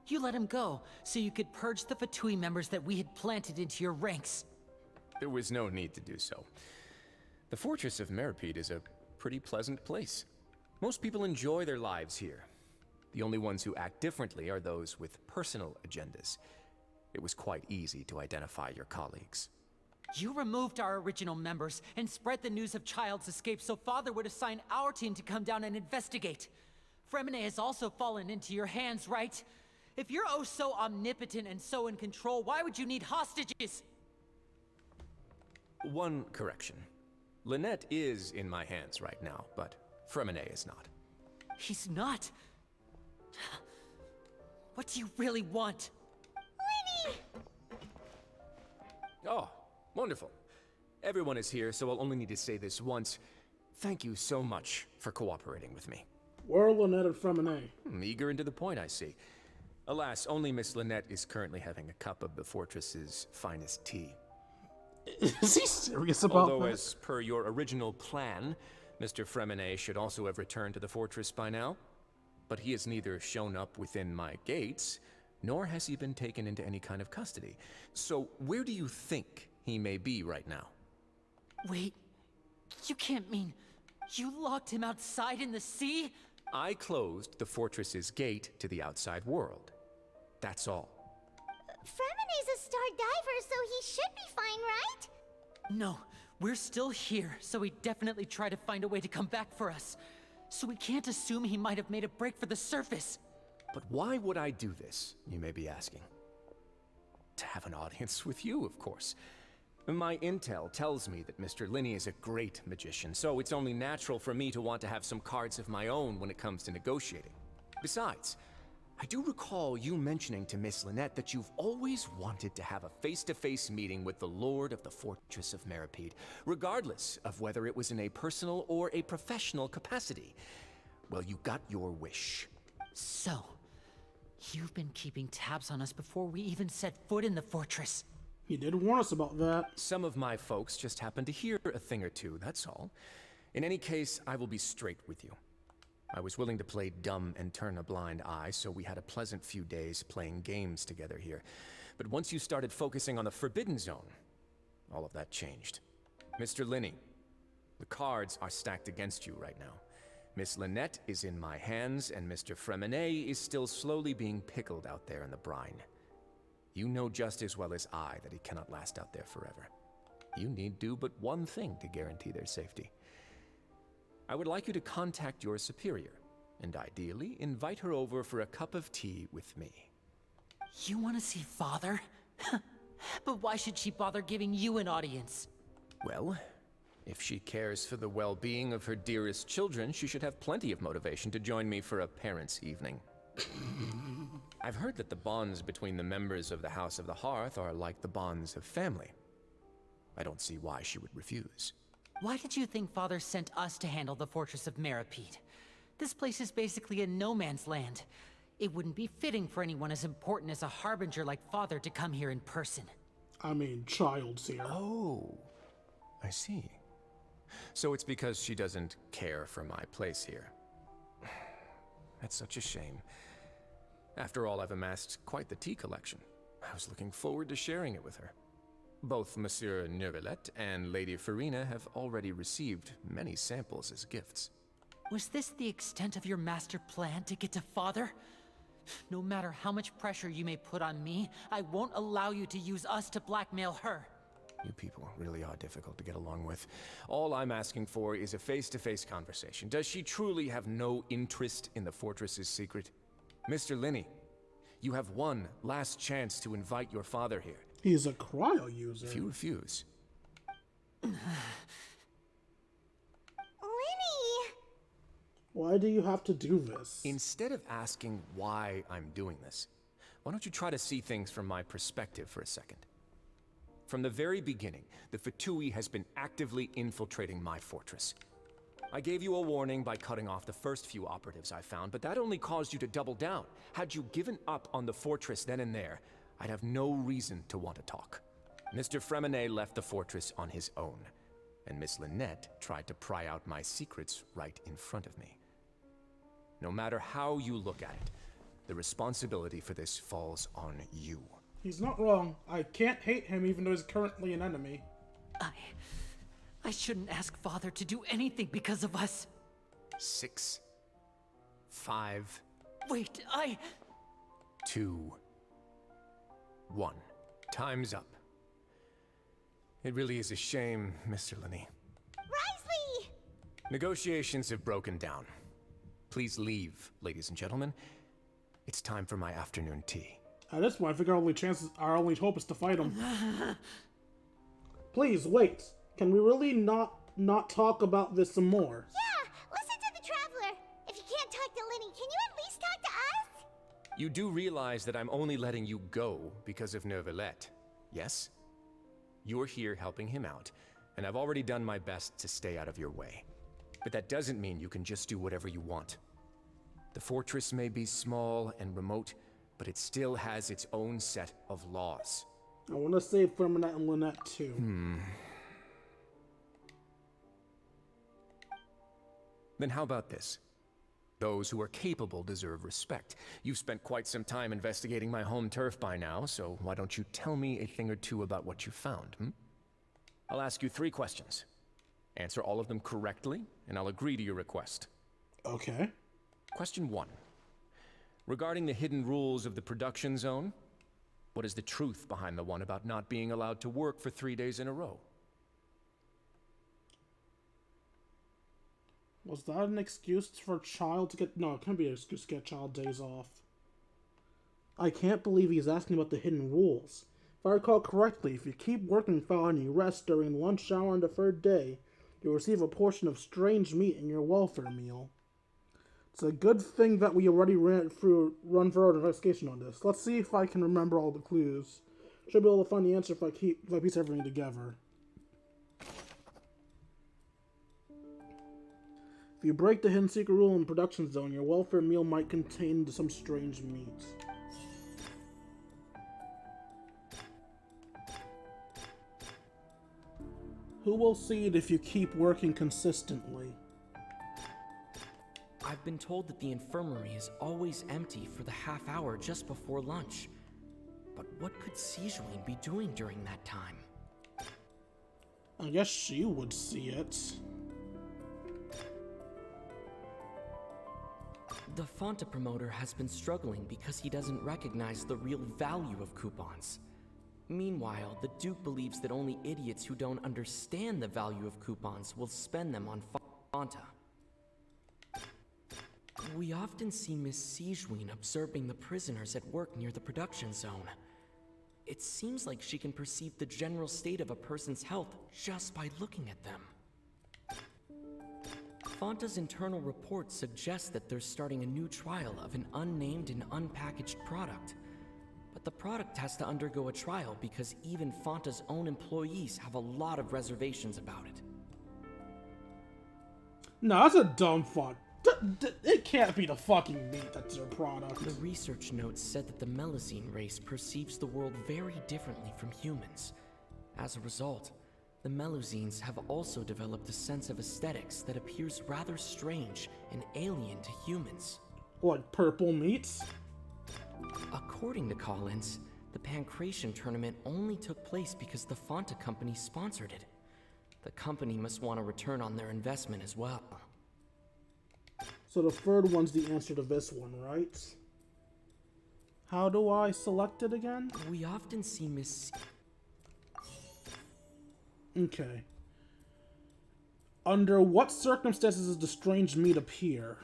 You let him go, so you could purge the Fatui members that we had planted into your ranks. There was no need to do so. The Fortress of Meripede is a pretty pleasant place. Most people enjoy their lives here. The only ones who act differently are those with personal agendas. It was quite easy to identify your colleagues. You removed our original members and spread the news of Child's escape so Father would assign our team to come down and investigate. Fremine has also fallen into your hands, right? If you're oh so omnipotent and so in control, why would you need hostages? One correction. Lynette is in my hands right now, but Fremine is not. He's not? What do you really want? Lenny! Oh, wonderful. Everyone is here, so I'll only need to say this once. Thank you so much for cooperating with me. Where are Lynette and Fremine? Eager and to the point, I see. Alas, only Miss Lynette is currently having a cup of the fortress's finest tea. Is he serious about Although, that? as per your original plan, Mr. Fremine should also have returned to the fortress by now. But he has neither shown up within my gates, nor has he been taken into any kind of custody. So where do you think he may be right now? Wait, you can't mean you locked him outside in the sea? I closed the fortress's gate to the outside world. That's all. Fremine's a star diver, so he should be fine, right? No, we're still here, so he definitely tried to find a way to come back for us. So we can't assume he might have made a break for the surface. But why would I do this, you may be asking? To have an audience with you, of course. My intel tells me that Mr. Linney is a great magician, so it's only natural for me to want to have some cards of my own when it comes to negotiating. Besides, I do recall you mentioning to Miss Lynette that you've always wanted to have a face-to-face meeting with the Lord of the Fortress of Meripede, regardless of whether it was in a personal or a professional capacity. Well, you got your wish. So, you've been keeping tabs on us before we even set foot in the fortress. He did warn us about that. Some of my folks just happened to hear a thing or two, that's all. In any case, I will be straight with you. I was willing to play dumb and turn a blind eye, so we had a pleasant few days playing games together here. But once you started focusing on the Forbidden Zone, all of that changed. Mr. Linney, the cards are stacked against you right now. Miss Lynette is in my hands, and Mr. Fremine is still slowly being pickled out there in the brine. You know just as well as I that he cannot last out there forever. You need do but one thing to guarantee their safety. I would like you to contact your superior, and ideally invite her over for a cup of tea with me. You want to see Father? But why should she bother giving you an audience? Well, if she cares for the well-being of her dearest children, she should have plenty of motivation to join me for a parents' evening. I've heard that the bonds between the members of the House of the Hearth are like the bonds of family. I don't see why she would refuse. Why did you think Father sent us to handle the Fortress of Meripede? This place is basically a no-man's land. It wouldn't be fitting for anyone as important as a harbinger like Father to come here in person. I mean, Child's here. Oh, I see. So it's because she doesn't care for my place here. That's such a shame. After all, I've amassed quite the tea collection. I was looking forward to sharing it with her. Both Monsieur Neuvillette and Lady Farina have already received many samples as gifts. Was this the extent of your master plan to get to Father? No matter how much pressure you may put on me, I won't allow you to use us to blackmail her. You people really are difficult to get along with. All I'm asking for is a face-to-face conversation. Does she truly have no interest in the fortress's secret? Mr. Linney, you have one last chance to invite your father here. He's a cryo user. If you refuse... Linny! Why do you have to do this? Instead of asking why I'm doing this, why don't you try to see things from my perspective for a second? From the very beginning, the Fatui has been actively infiltrating my fortress. I gave you a warning by cutting off the first few operatives I found, but that only caused you to double down. Had you given up on the fortress then and there, I'd have no reason to want to talk. Mr. Fremenet left the fortress on his own, and Miss Lynette tried to pry out my secrets right in front of me. No matter how you look at it, the responsibility for this falls on you. He's not wrong. I can't hate him even though he's currently an enemy. I shouldn't ask Father to do anything because of us. 6, 5... Wait, 2, 1. Time's up. It really is a shame, Mr. Linney. Risley! Negotiations have broken down. Please leave, ladies and gentlemen. It's time for my afternoon tea. At this point, I figure our only hope is to fight him. Please, wait. Can we really not talk about this some more? Yeah, listen to the Traveler. If you can't talk to Linny, can you at least talk to us? You do realize that I'm only letting you go because of Neuvillette, yes? You're here helping him out, and I've already done my best to stay out of your way. But that doesn't mean you can just do whatever you want. The fortress may be small and remote, but it still has its own set of laws. I want to save Firminette and Lynette too. Then how about this? Those who are capable deserve respect. You've spent quite some time investigating my home turf by now, so why don't you tell me a thing or two about what you found, I'll ask you 3 questions. Answer all of them correctly, and I'll agree to your request. Okay. Question 1. Regarding the hidden rules of the production zone, what is the truth behind the one about not being allowed to work for 3 days in a row? Was that an excuse for a child to get... No, it can't be an excuse to get child days off. I can't believe he's asking about the hidden rules. If I recall correctly, if you keep working without any rest during lunch hour on the 3rd day, you'll receive a portion of strange meat in your welfare meal. It's a good thing that we already run through our investigation on this. Let's see if I can remember all the clues. Should be able to find the answer if I piece everything together. If you break the hidden secret rule in the production zone, your welfare meal might contain some strange meat. Who will see it if you keep working consistently? I've been told that the infirmary is always empty for the half hour just before lunch. But what could Sijuin be doing during that time? I guess she would see it. The Fonta promoter has been struggling because he doesn't recognize the real value of coupons. Meanwhile, the Duke believes that only idiots who don't understand the value of coupons will spend them on Fonta. We often see Miss Sijuin observing the prisoners at work near the production zone. It seems like she can perceive the general state of a person's health just by looking at them. Fonta's internal report suggests that they're starting a new trial of an unnamed and unpackaged product. But the product has to undergo a trial because even Fonta's own employees have a lot of reservations about it. No, that's a dumb fuck. It can't be the fucking meat that's their product. The research notes said that the Melusine race perceives the world very differently from humans. As a result, The Melusines have also developed a sense of aesthetics that appears rather strange and alien to humans. Like purple meats? According to Collins, the Pancration tournament only took place because the Fonta company sponsored it. The company must want a return on their investment as well. So the third one's the answer to this one, right? How do I select it again? We often see Miss... Okay. Under what circumstances does the strange meat appear?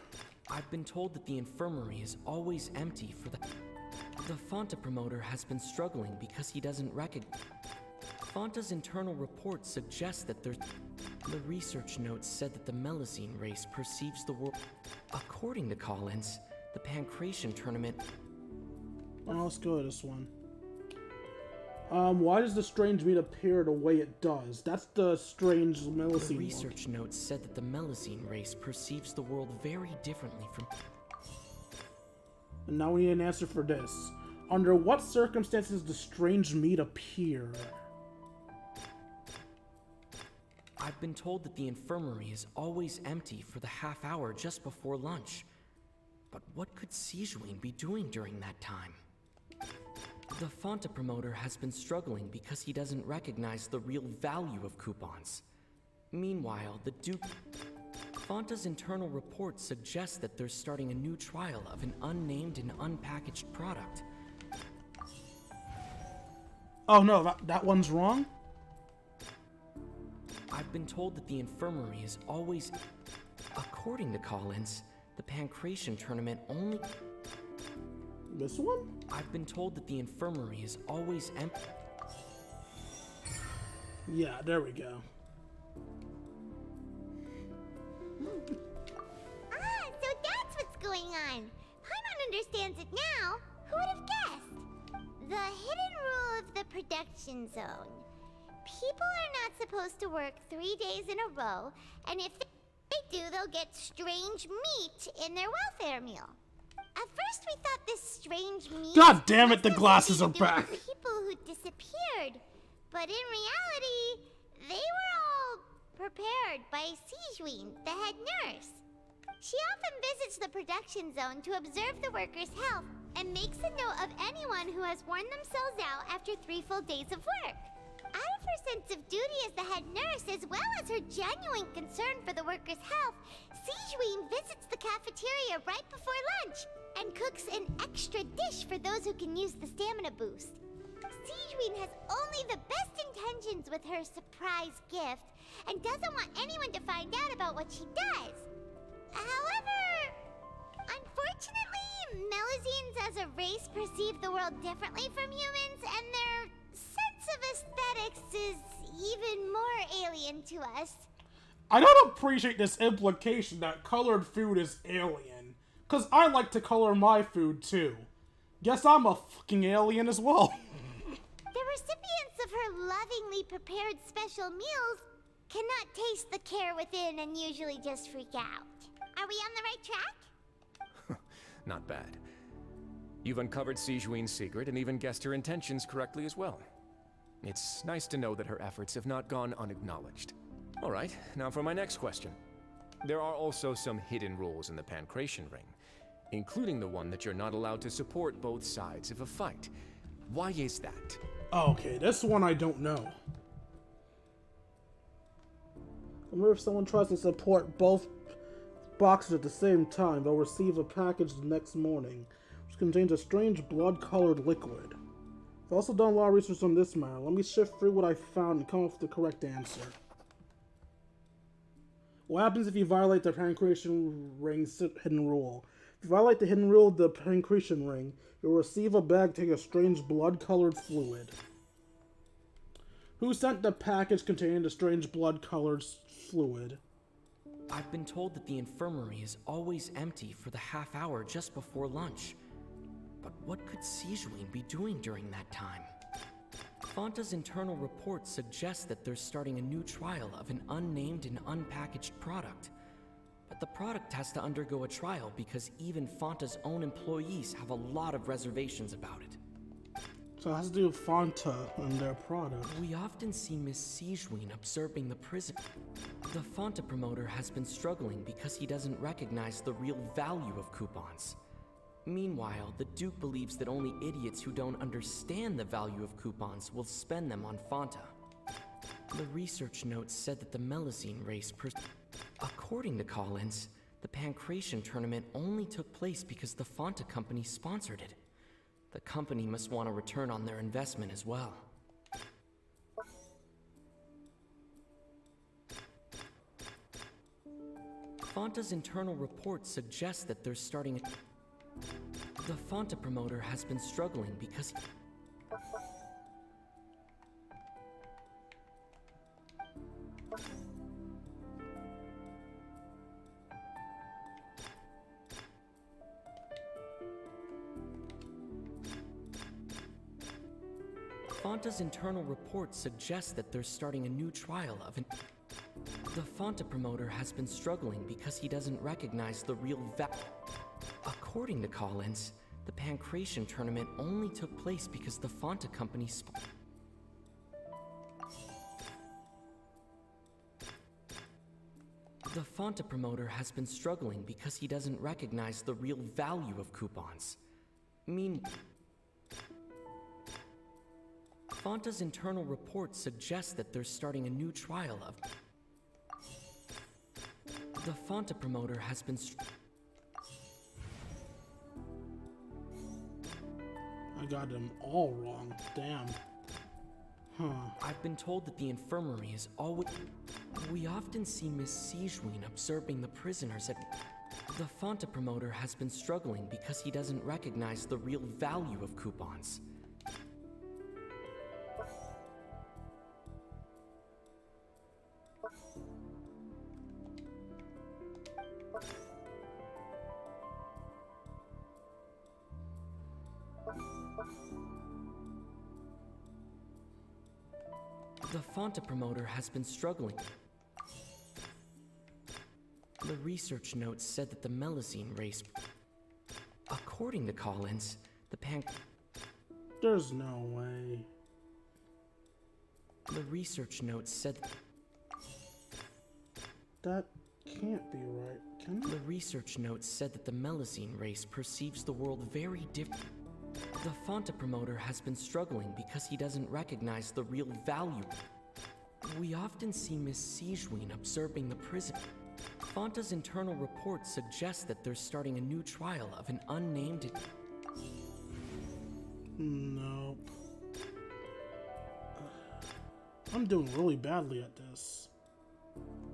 I've been told that the infirmary is always empty for the... The Fonta promoter has been struggling because he doesn't recognize... Fonta's internal reports suggest that there's... The research notes said that the Melusine race perceives the world... According to Collins, the Pancration tournament... Well, let's go with this one. Why does the strange meat appear the way it does? That's the strange Melusine. The research notes said that the Melusine race perceives the world very differently from... And now we need an answer for this. Under what circumstances does strange meat appear? I've been told that the infirmary is always empty for the half hour just before lunch. But what could Sijuin be doing during that time? The Fonta promoter has been struggling because he doesn't recognize the real value of coupons. Meanwhile, the Duke... Fonta's internal reports suggest that they're starting a new trial of an unnamed and unpackaged product. Oh no, that one's wrong? I've been told that the infirmary is always... According to Collins, the Pancration tournament only... This one? I've been told that the infirmary is always empty. Yeah, there we go. Ah, so that's what's going on. Paimon understands it now. Who would have guessed? The hidden rule of the production zone. People are not supposed to work 3 days in a row, and if they do, they'll get strange meat in their welfare meal. At first, we thought this strange meat... God damn it, the glasses are back! People who disappeared. But in reality, they were all prepared by Sijuin, the head nurse. She often visits the production zone to observe the workers' health and makes a note of anyone who has worn themselves out after 3 full days of work. Out of her sense of duty as the head nurse, as well as her genuine concern for the workers' health, Sijuin visits the cafeteria right before lunch and cooks an extra dish for those who can use the stamina boost. Sijuin has only the best intentions with her surprise gift and doesn't want anyone to find out about what she does. However, unfortunately, Melusines as a race perceive the world differently from humans, and their sense of aesthetics is even more alien to us. I don't appreciate this implication that colored food is alien. Cause I like to color my food too. Guess I'm a fucking alien as well. The recipients of her lovingly prepared special meals cannot taste the care within and usually just freak out. Are we on the right track? Not bad. You've uncovered Sijuin's secret and even guessed her intentions correctly as well. It's nice to know that her efforts have not gone unacknowledged. All right, now for my next question. There are also some hidden rules in the Pancration ring, including the one that you're not allowed to support both sides of a fight. Why is that? Okay, this one I don't know. I wonder if someone tries to support both boxes at the same time, they'll receive a package the next morning, which contains a strange blood-colored liquid. I've also done a lot of research on this matter. Let me shift through what I found and come up with the correct answer. What happens if you violate the Pancration ring's hidden rule? If you violate the hidden rule of the Pancration ring, you'll receive a bag containing a strange blood-colored fluid. Who sent the package containing the strange blood-colored fluid? I've been told that the infirmary is always empty for the half hour just before lunch. But what could Sijuin be doing during that time? Fonta's internal reports suggest that they're starting a new trial of an unnamed and unpackaged product. But the product has to undergo a trial because even Fonta's own employees have a lot of reservations about it. So it has to do with Fanta and their product. We often see Miss Sigewin observing the prison. The Fanta promoter has been struggling because he doesn't recognize the real value of coupons. Meanwhile, the Duke believes that only idiots who don't understand the value of coupons will spend them on Fanta. The research notes said that the Melusine race According to Collins, the Pancration tournament only took place because the Fanta company sponsored it. The company must want a return on their investment as well. Fanta's internal report suggests that they're starting The Fanta promoter has been struggling because Fanta's internal report suggests that they're starting a new trial of an... The Fanta promoter has been struggling because he doesn't recognize the real According to Collins, the Pancration tournament only took place because the Fanta company The Fanta promoter has been struggling because he doesn't recognize the real value of coupons. Fanta's internal report suggests that they're starting a new trial of... The Fanta promoter has been I got them all wrong. Damn. Huh. I've been told that the infirmary is always... We often see Miss Sigewin observing the prisoners at... The Fanta promoter has been struggling because he doesn't recognize the real value of coupons. The Fanta promoter has been struggling. The research notes said that the Melusine race... According to Collins, the There's no way. The research notes said... That can't be right, can it? The research notes said that the Melusine race perceives the world very different. The Fanta promoter has been struggling because he doesn't recognize the real value. We often see Miss Sigewin observing the prison. Fanta's internal report suggests that they're starting a new trial of an unnamed... Nope. I'm doing really badly at this.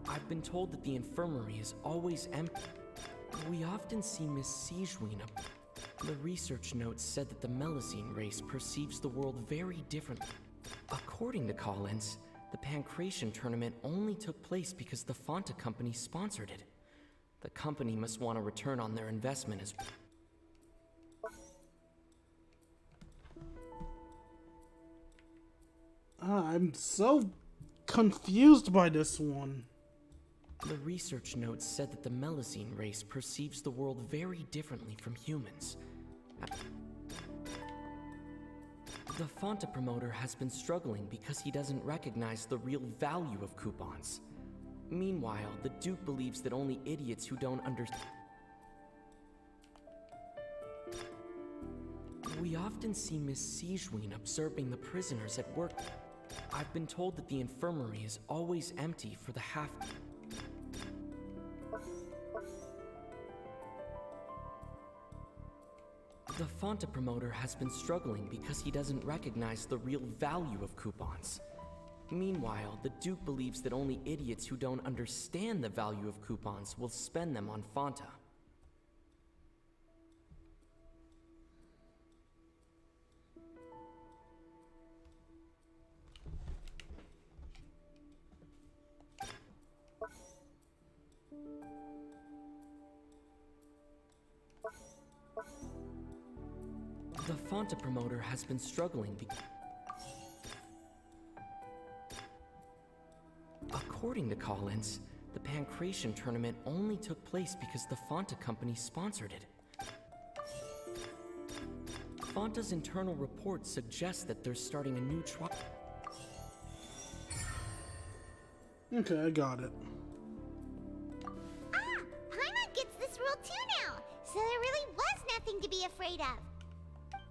I've been told that the infirmary is always empty. We often see Miss Sigewin The research notes said that the Melusine race perceives the world very differently. According to Collins, the Pancration tournament only took place because the Fanta company sponsored it. The company must want a return on their investment as... I'm so confused by this one. The research notes said that the Melusine race perceives the world very differently from humans. The Fanta promoter has been struggling because he doesn't recognize the real value of coupons. Meanwhile, the Duke believes that only idiots who don't understand... We often see Miss Sigewin observing the prisoners at work. I've been told that the infirmary is always empty for the half... The Fanta promoter has been struggling because he doesn't recognize the real value of coupons. Meanwhile, the Duke believes that only idiots who don't understand the value of coupons will spend them on Fanta. The Fanta promoter has been struggling According to Collins, the Pancration tournament only took place because the Fanta company sponsored it. Fonta's internal reports suggest that they're starting a new trial. Okay, I got it. Paimon gets this rule too now, so there really was nothing to be afraid of.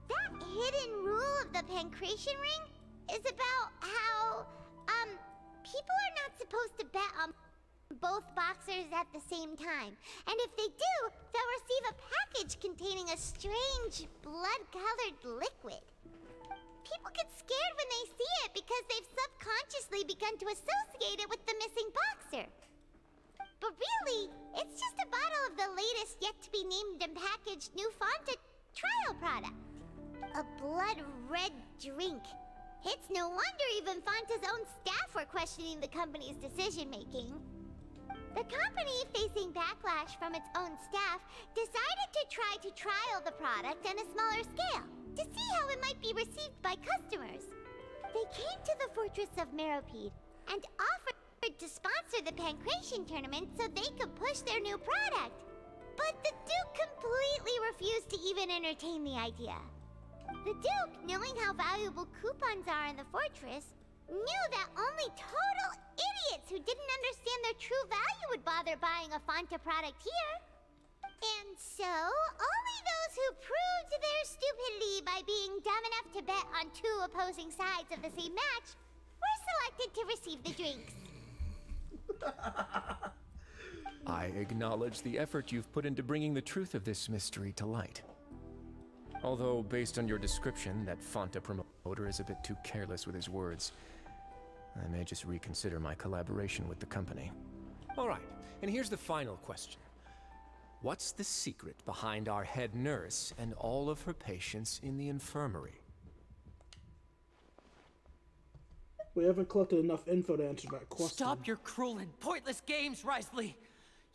That hidden rule of the Pancration Ring is about how, people are not supposed to bet on both boxers at the same time. And if they do, they'll receive a package containing a strange, blood-colored liquid. People get scared when they see it because they've subconsciously begun to associate it with the missing boxer. But really, it's just a bottle of the latest yet-to-be-named and packaged new Fonta trial product. A blood-red drink. It's no wonder even Fonta's own staff were questioning the company's decision-making. The company, facing backlash from its own staff, decided to try to trial the product on a smaller scale, to see how it might be received by customers. They came to the Fortress of Meropide and offered to sponsor the Pancration tournament so they could push their new product. But the Duke completely refused to even entertain the idea. The Duke, knowing how valuable coupons are in the fortress, knew that only total idiots who didn't understand their true value would bother buying a Fonta product here. And so, only those who proved their stupidity by being dumb enough to bet on two opposing sides of the same match were selected to receive the drinks. I acknowledge the effort you've put into bringing the truth of this mystery to light. Although, based on your description, that Fonta promoter is a bit too careless with his words. I may just reconsider my collaboration with the company. Alright, and here's the final question. What's the secret behind our head nurse and all of her patients in the infirmary? We haven't collected enough info to answer that question. Stop your cruel and pointless games, Risley!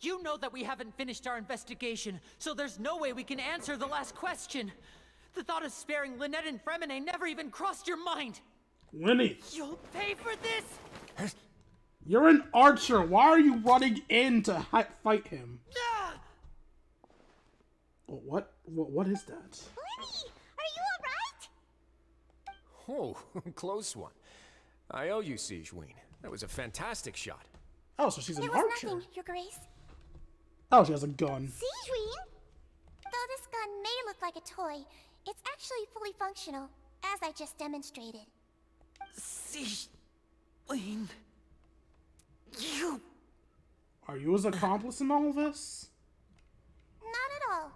You know that we haven't finished our investigation, so there's no way we can answer the last question. The thought of sparing Lynette and Fremine never even crossed your mind. Winnie! You'll pay for this! You're an archer. Why are you running in to fight him? What is that? Winnie, are you alright? Oh, close one. I owe you, Siegeween. That was a fantastic shot. Oh, so she's an There archer. was nothing, Your Grace. Oh, she has a gun. Siegeween? Though this gun may look like a toy, it's actually fully functional, as I just demonstrated. Siegeween... You... Are you his accomplice in all this? Not at all.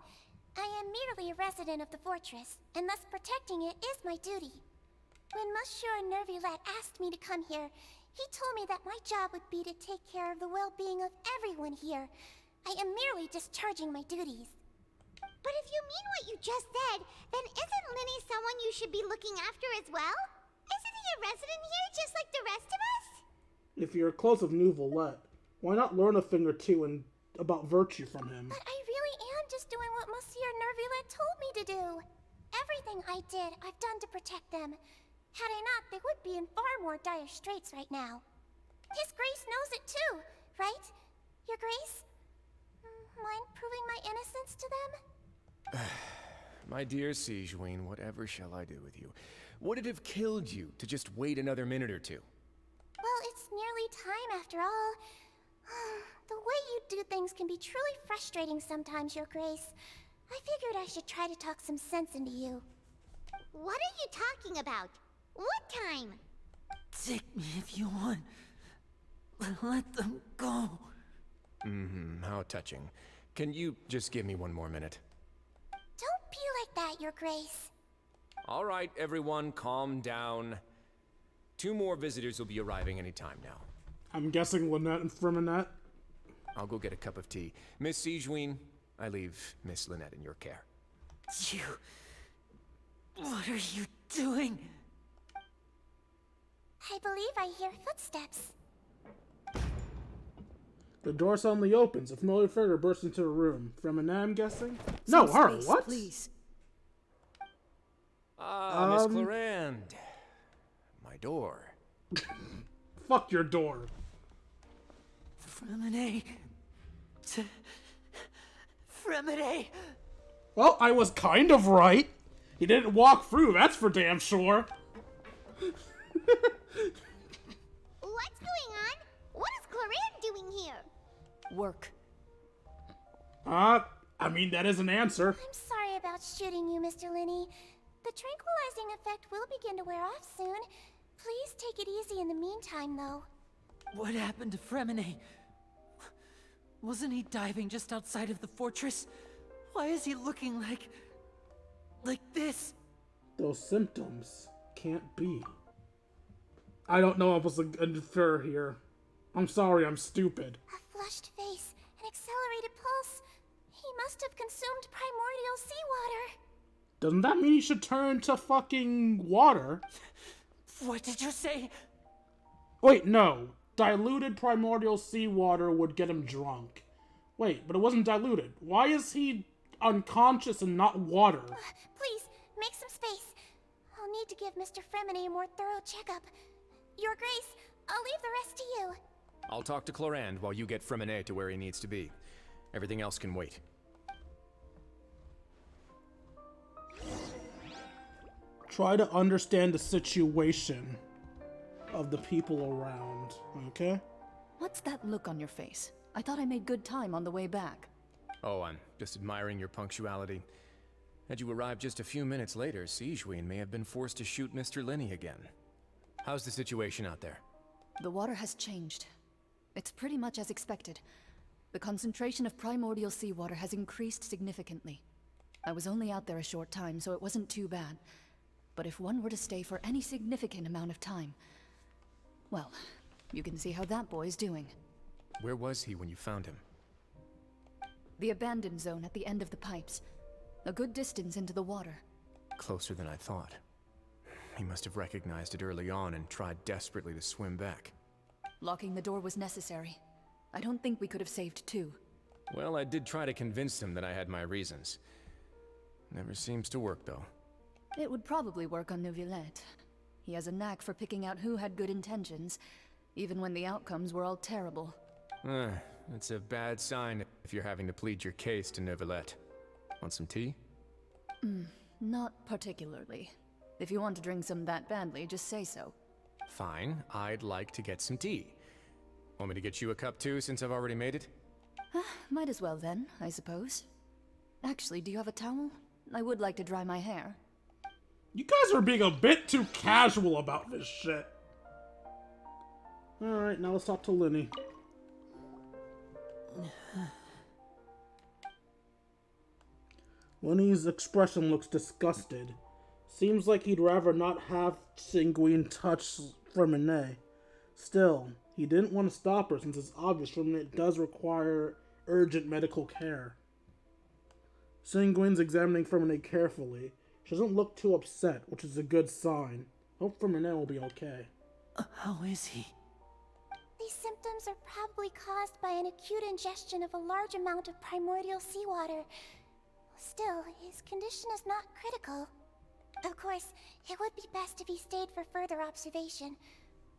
I am merely a resident of the fortress, and thus protecting it is my duty. When Monsieur Nervulette asked me to come here, he told me that my job would be to take care of the well-being of everyone here. I am merely discharging my duties. But if you mean what you just said, then isn't Linny someone you should be looking after as well? Isn't he a resident here just like the rest of us? If you're close of Nervulette, why not learn a thing or two about virtue from him? But I really am just doing what Monsieur Nervulette told me to do. Everything I did, I've done to protect them. Had I not, they would be in far more dire straits right now. His Grace knows it too, right? Your Grace? Mind proving my innocence to them? My dear Siegeween, whatever shall I do with you? Would it have killed you to just wait another minute or two? Well, it's nearly time after all. The way you do things can be truly frustrating sometimes, Your Grace. I figured I should try to talk some sense into you. What are you talking about? What time? Take me if you want. Let them go. How touching. Can you just give me one more minute? Don't be like that, Your Grace. All right, everyone, calm down. 2 more visitors will be arriving any time now. I'm guessing Lynette and Freminette. I'll go get a cup of tea. Miss Siegeween, I leave Miss Lynette in your care. You... What are you doing? I believe I hear footsteps. The door suddenly opens. A familiar figure bursts into the room. Freminette, I'm guessing? No, her. Space, What? Please. Miss Clarande. My door. Fuck your door. Fremine. Fremine. Well, I was kind of right. He didn't walk through, that's for damn sure. What's going on? What is Cloran doing here? Work. I mean, that is an answer. I'm sorry about shooting you, Mr. Linney. The tranquilizing effect will begin to wear off soon. Please take it easy in the meantime, though. What happened to Fremine? Wasn't he diving just outside of the fortress? Why is he looking like this? Those symptoms can't be. I don't know if I was infer here. I'm sorry, I'm stupid. A flushed face, an accelerated pulse. He must have consumed primordial seawater. Doesn't that mean he should turn to fucking water? What did you say? Wait, no. Diluted primordial seawater would get him drunk. Wait, but it wasn't diluted. Why is he unconscious and not water? Please, make some space. I'll need to give Mr. Fremine a more thorough checkup. Your Grace, I'll leave the rest to you. I'll talk to Clorand while you get Fremine to where he needs to be. Everything else can wait. Try to understand the situation of the people around, okay? What's that look on your face? I thought I made good time on the way back. Oh, I'm just admiring your punctuality. Had you arrived just a few minutes later, Sigewinne may have been forced to shoot Mr. Linney again. How's the situation out there? The water has changed. It's pretty much as expected. The concentration of primordial seawater has increased significantly. I was only out there a short time, so it wasn't too bad. But if one were to stay for any significant amount of time, well, you can see how that boy's doing. Where was he when you found him? The abandoned zone at the end of the pipes. A good distance into the water. Closer than I thought. He must have recognized it early on and tried desperately to swim back. Locking the door was necessary. I don't think we could have saved two. Well, I did try to convince him that I had my reasons. Never seems to work, though. It would probably work on Neuvillette. He has a knack for picking out who had good intentions, even when the outcomes were all terrible. That's a bad sign if you're having to plead your case to Neuvillette. Want some tea? Not particularly. If you want to drink some that badly, just say so. Fine, I'd like to get some tea. Want me to get you a cup too, since I've already made it? Might as well then, I suppose. Actually, do you have a towel? I would like to dry my hair. You guys are being a bit too casual about this shit. Alright, now let's talk to Linney. Linney's expression looks disgusted. Seems like he'd rather not have Sigewinne touch Fremine. Still, he didn't want to stop her since it's obvious Fremine does require urgent medical care. Sigewinne's examining Fremine carefully. She doesn't look too upset, which is a good sign. Hope Fremine will be okay. How is he? These symptoms are probably caused by an acute ingestion of a large amount of primordial seawater. Still, his condition is not critical. Of course, it would be best if he stayed for further observation.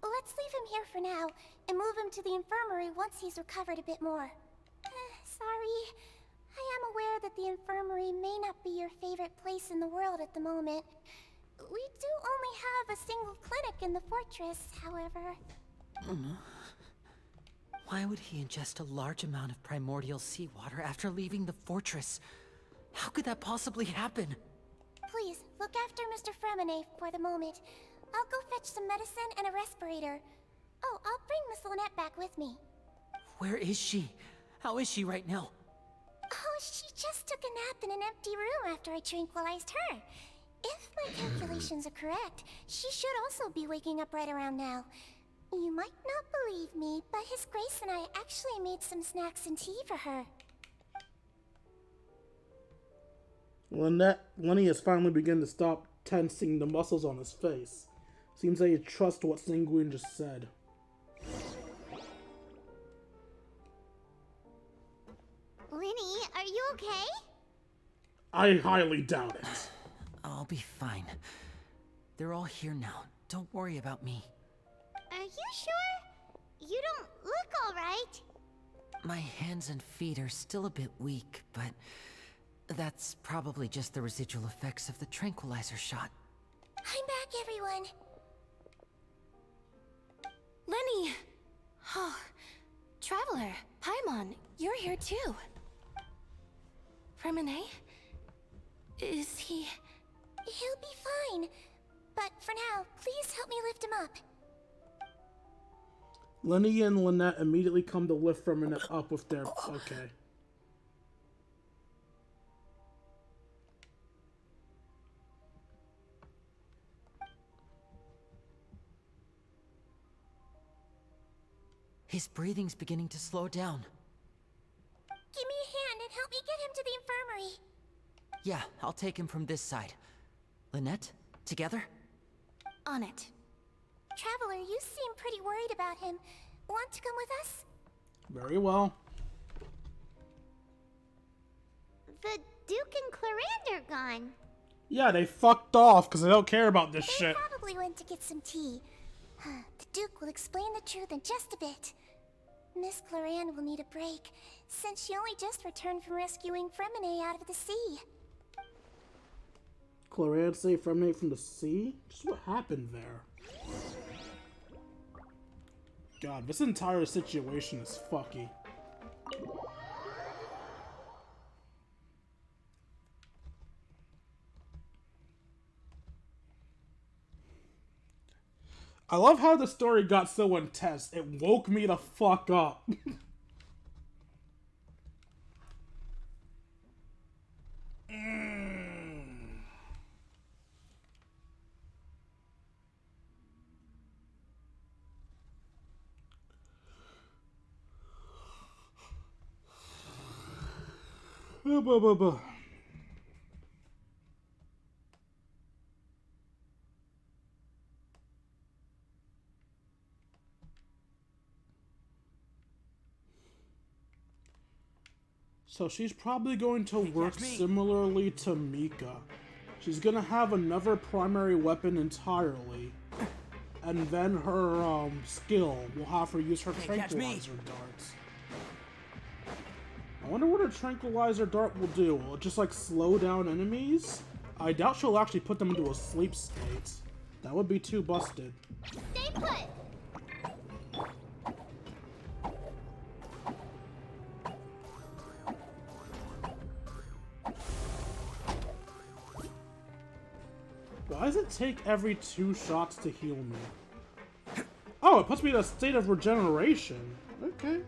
Let's leave him here for now, and move him to the infirmary once he's recovered a bit more. Sorry. I am aware that the infirmary may not be your favorite place in the world at the moment. We do only have a single clinic in the fortress, however. Why would he ingest a large amount of primordial seawater after leaving the fortress? How could that possibly happen? Please, look after Mr. Fremine for the moment. I'll go fetch some medicine and a respirator. Oh, I'll bring Miss Lynette back with me. Where is she? How is she right now? Oh, she just took a nap in an empty room after I tranquilized her. If my calculations are correct, she should also be waking up right around now. You might not believe me, but His Grace and I actually made some snacks and tea for her. Linney has finally begun to stop tensing the muscles on his face. Seems that he trusts what Sigewinne just said. Linney, are you okay? I highly doubt it. I'll be fine. They're all here now. Don't worry about me. Are you sure? You don't look alright. My hands and feet are still a bit weak, but That's probably just the residual effects of the tranquilizer shot. I'm back, everyone. Lenny! Oh, Traveler, Paimon, you're here too. Fremine? Is he... He'll be fine. But for now, please help me lift him up. Lenny and Lynette immediately come to lift Fremine up with their... Okay. His breathing's beginning to slow down. Give me a hand and help me get him to the infirmary. Yeah, I'll take him from this side. Lynette, together? On it. Traveler, you seem pretty worried about him. Want to come with us? Very well. The Duke and Clarande are gone. Yeah, they fucked off because they don't care about this They shit. probably went to get some tea. The Duke will explain the truth in just a bit. Miss Clarande will need a break, since she only just returned from rescuing Fremine out of the sea. Clarande saved Fremine from the sea? Just what happened there? God, this entire situation is fucky. I love how the story got so intense. It woke me the fuck up. So she's probably going to work similarly to Mika. She's gonna have another primary weapon entirely. And then her skill will have her use her tranquilizer darts. I wonder what her tranquilizer dart will do. Will it just like slow down enemies? I doubt she'll actually put them into a sleep state. That would be too busted. Stay put! Why does it take every 2 shots to heal me? Oh, it puts me in a state of regeneration. Okay.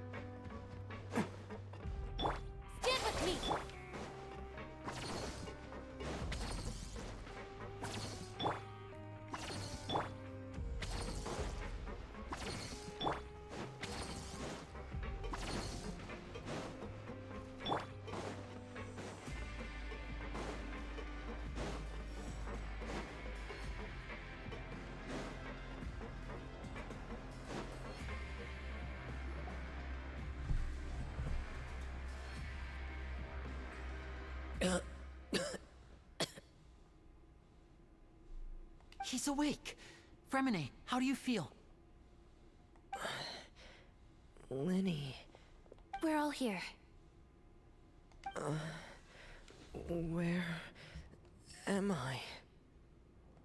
Stand with me! He's awake. Fremine, how do you feel? Lenny. We're all here. Where am I?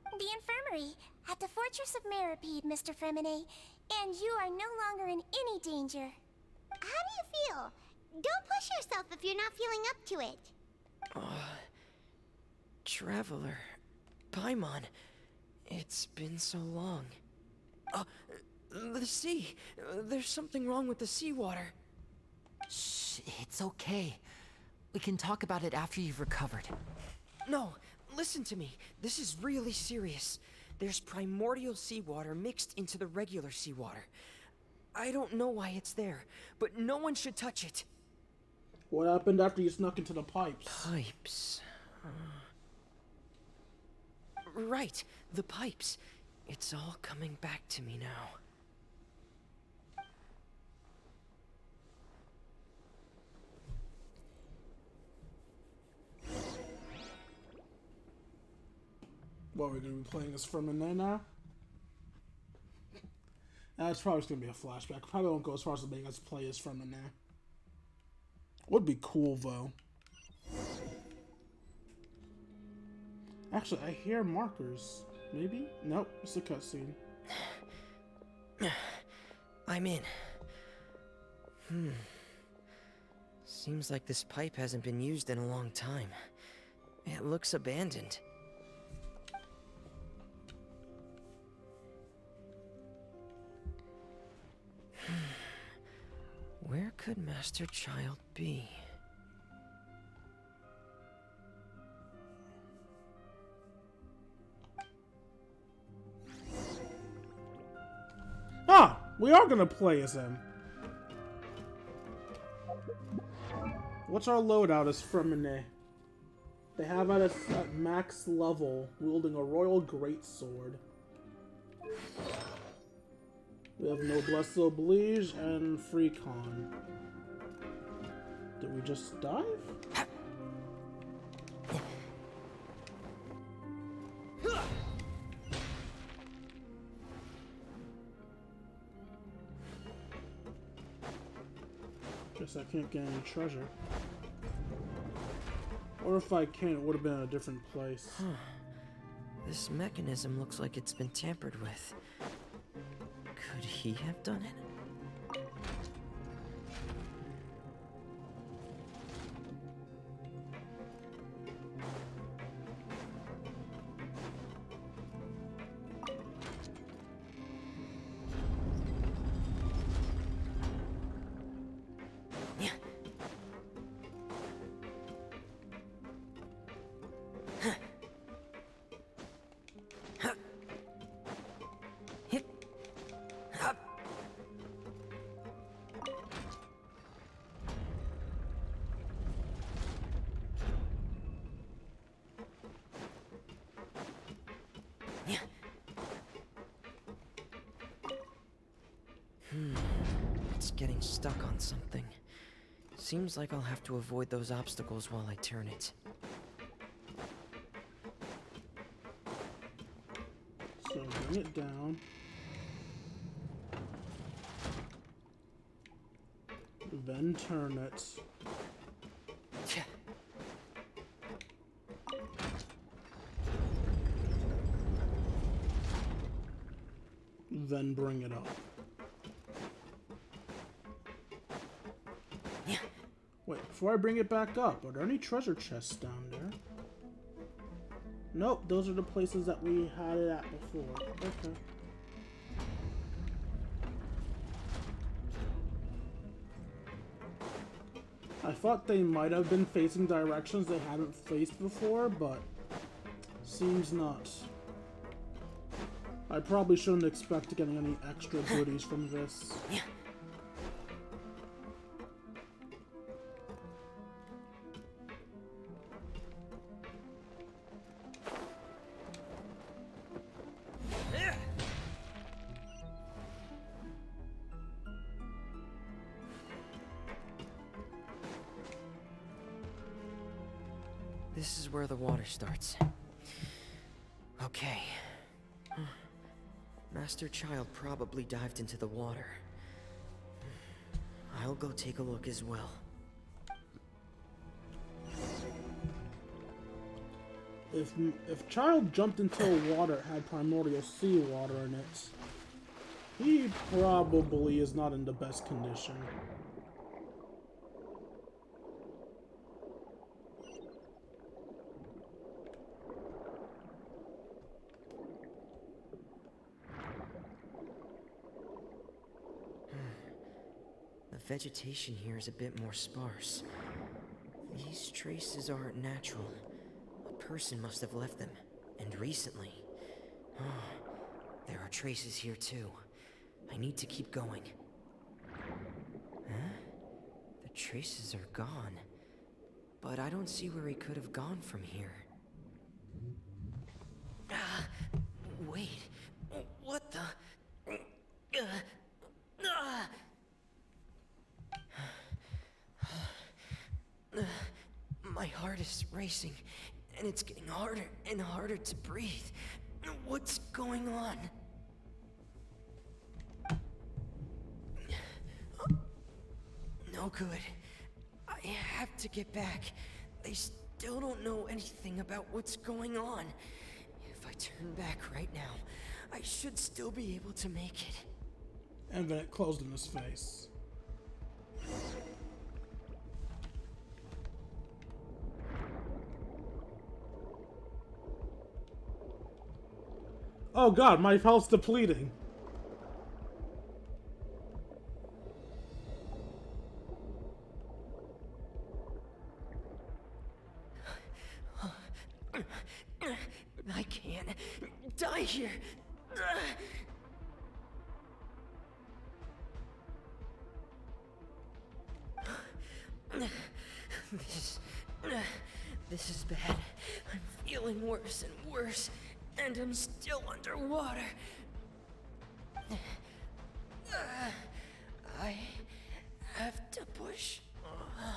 The infirmary, at the Fortress of Meripede, Mr. Fremine, and you are no longer in any danger. How do you feel? Don't push yourself if you're not feeling up to it. Traveler. Paimon. It's been so long. The sea. There's something wrong with the seawater. Shh, it's okay. We can talk about it after you've recovered. No, listen to me. This is really serious. There's primordial seawater mixed into the regular seawater. I don't know why it's there, but no one should touch it. What happened after you snuck into the pipes? Pipes. Right, the pipes. It's all coming back to me now. What, we're gonna be playing as Fremine now? That's probably just gonna be a flashback. Probably won't go as far as making us play as Fremine. Would be cool though. Actually, I hear markers. Maybe? Nope, it's a cutscene. I'm in. Seems like this pipe hasn't been used in a long time. It looks abandoned. Where could Master Child be? Ah! We are gonna play as him. What's our loadout as Fremine? They have at max level, wielding a royal greatsword. We have Noblesse Oblige and Free Con. Did we just dive? Guess I can't get any treasure. Or if I can, it would have been in a different place. This mechanism looks like it's been tampered with. Could he have done it? It's getting stuck on something. Seems like I'll have to avoid those obstacles while I turn it. So bring it down. Then turn it. Then bring it up. Wait, before I bring it back up, are there any treasure chests down there? Nope, those are the places that we had it at before. Okay. I thought they might have been facing directions they hadn't faced before, but seems not. I probably shouldn't expect getting any extra goodies from this. This is where the water starts. Okay. Master Child probably dived into the water. I'll go take a look as well. If Child jumped into water that had primordial seawater in it, he probably is not in the best condition. The vegetation here is a bit more sparse. These traces aren't natural. A person must have left them, and recently. There are traces here too. I need to keep going. Huh? The traces are gone. But I don't see where he could have gone from here. Wait. What the? My heart is racing, and it's getting harder and harder to breathe. What's going on? No good. I have to get back. They still don't know anything about what's going on. If I turn back right now, I should still be able to make it. And then it closed in his face. Oh god, my health's depleting. I can't die here. This is bad. I'm feeling worse and worse, and I'm still underwater. I have to push on.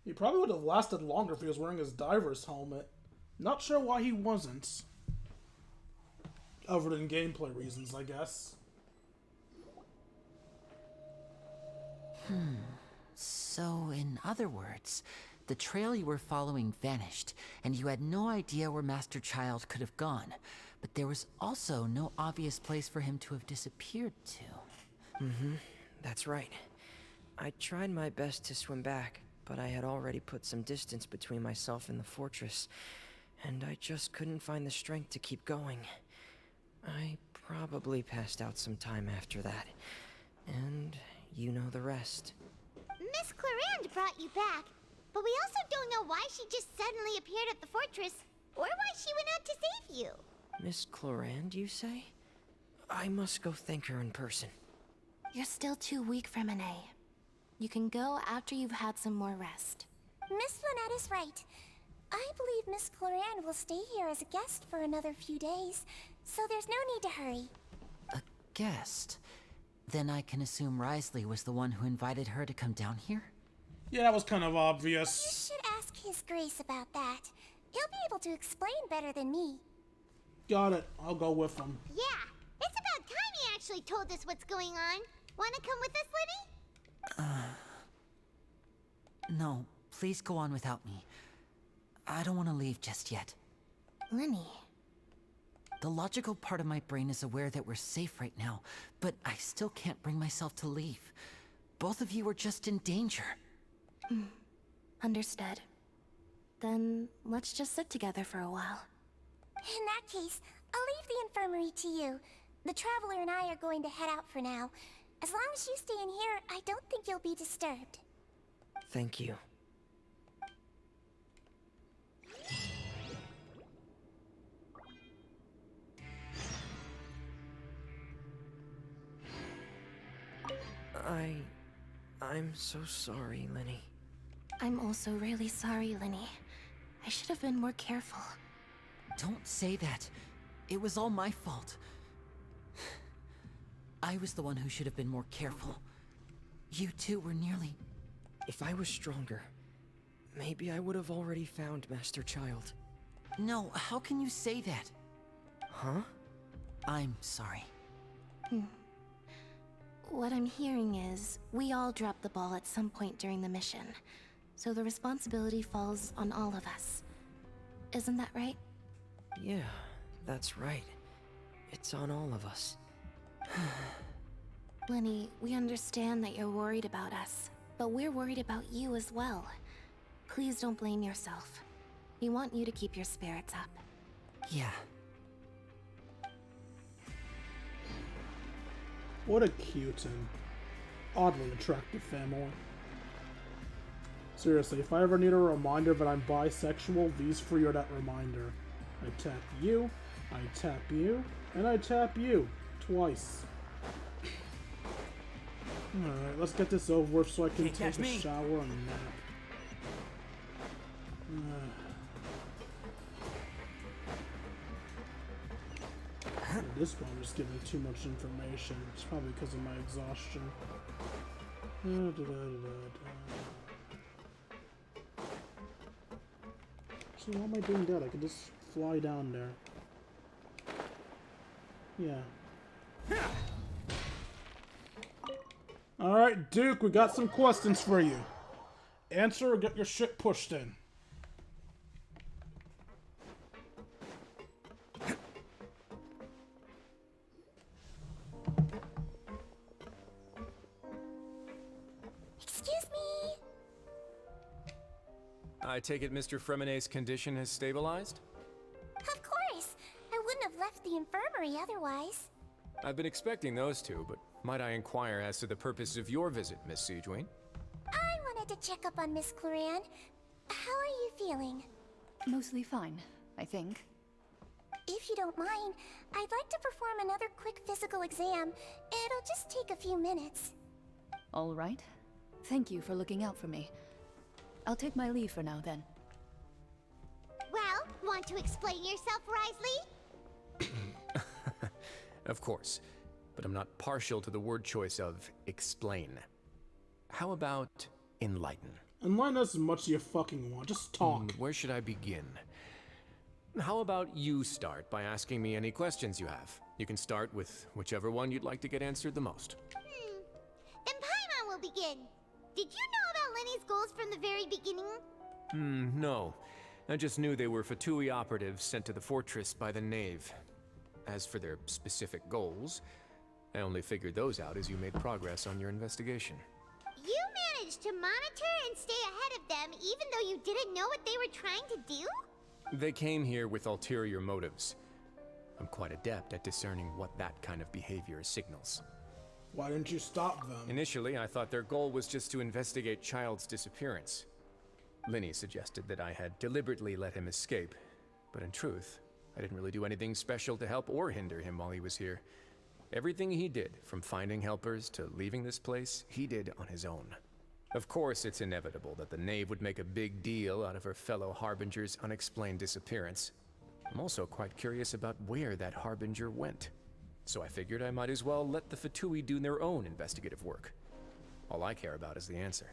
He probably would have lasted longer if he was wearing his diver's helmet. Not sure why he wasn't. Other than gameplay reasons, I guess. So, in other words, the trail you were following vanished, and you had no idea where Master Child could have gone. But there was also no obvious place for him to have disappeared to. That's right. I tried my best to swim back, but I had already put some distance between myself and the fortress, and I just couldn't find the strength to keep going. I probably passed out some time after that, and you know the rest. Miss Clarande brought you back, but we also don't know why she just suddenly appeared at the fortress, or why she went out to save you. Miss Clarande, you say? I must go thank her in person. You're still too weak for Monet. You can go after you've had some more rest. Miss Lynette is right. I believe Miss Clarande will stay here as a guest for another few days, so there's no need to hurry. A guest? Then I can assume Risley was the one who invited her to come down here? Yeah, that was kind of obvious. You should ask His Grace about that. He'll be able to explain better than me. Got it. I'll go with him. Yeah, it's about time he actually told us what's going on. Wanna come with us, Liddy? No, please go on without me. I don't want to leave just yet. Lenny. The logical part of my brain is aware that we're safe right now, but I still can't bring myself to leave. Both of you are just in danger. Understood. Then let's just sit together for a while. In that case, I'll leave the infirmary to you. The Traveler and I are going to head out for now. As long as you stay in here, I don't think you'll be disturbed. Thank you. I'm so sorry, Lenny. I'm also really sorry, Lenny. I should have been more careful. Don't say that. It was all my fault. I was the one who should have been more careful. You two were nearly... If I was stronger, maybe I would have already found Master Child. No, how can you say that? Huh? I'm sorry. What I'm hearing is, we all dropped the ball at some point during the mission. So the responsibility falls on all of us. Isn't that right? Yeah, that's right. It's on all of us. Lenny, we understand that you're worried about us, but we're worried about you as well. Please don't blame yourself. We want you to keep your spirits up. Yeah. What a cute and oddly attractive family. Seriously, if I ever need a reminder that I'm bisexual, these three are that reminder. I tap you, I tap you, and I tap you. Twice. Alright, let's get this over with so I can take a shower and nap. This one is giving too much information. It's probably because of my exhaustion. So why am I doing that? I could just fly down there. Yeah. Alright, Duke, we got some questions for you. Answer or get your shit pushed in. Excuse me. I take it Mr. Fremenay's condition has stabilized? Of course. I wouldn't have left the infirmary otherwise. I've been expecting those two, but might I inquire as to the purpose of your visit, Miss Siegeween? I wanted to check up on Miss Cloran. How are you feeling? Mostly fine, I think. If you don't mind, I'd like to perform another quick physical exam. It'll just take a few minutes. All right. Thank you for looking out for me. I'll take my leave for now, then. Well, want to explain yourself, Risley? Of course, but I'm not partial to the word choice of explain. How about enlighten? Enlighten us as much as you fucking want. Just talk. Where should I begin? How about you start by asking me any questions you have? You can start with whichever one you'd like to get answered the most. Then Paimon will begin. Did you know about Lenny's goals from the very beginning? No. I just knew they were Fatui operatives sent to the fortress by the Knave. As for their specific goals, I only figured those out as you made progress on your investigation. You managed to monitor and stay ahead of them even though you didn't know what they were trying to do? They came here with ulterior motives. I'm quite adept at discerning what that kind of behavior signals. Why didn't you stop them? Initially, I thought their goal was just to investigate Child's disappearance. Linny suggested that I had deliberately let him escape, but in truth, I didn't really do anything special to help or hinder him while he was here. Everything he did, from finding helpers to leaving this place, he did on his own. Of course, it's inevitable that the Knave would make a big deal out of her fellow Harbinger's unexplained disappearance. I'm also quite curious about where that Harbinger went. So I figured I might as well let the Fatui do their own investigative work. All I care about is the answer.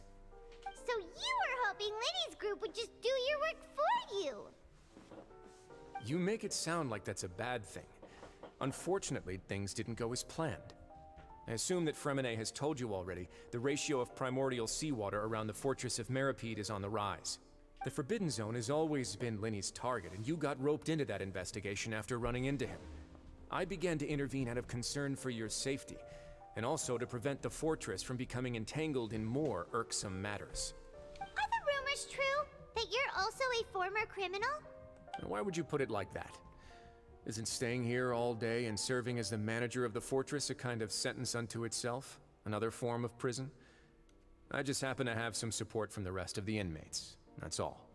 So you were hoping Lenny's group would just do your work for you? You make it sound like that's a bad thing. Unfortunately, things didn't go as planned. I assume that Fremenay has told you already, the ratio of primordial seawater around the fortress of Meripede is on the rise. The Forbidden Zone has always been Lenny's target, and you got roped into that investigation after running into him. I began to intervene out of concern for your safety, and also to prevent the fortress from becoming entangled in more irksome matters. Are the rumors true? That you're also a former criminal? Why would you put it like that? Isn't staying here all day and serving as the manager of the fortress a kind of sentence unto itself? Another form of prison? I just happen to have some support from the rest of the inmates. That's all.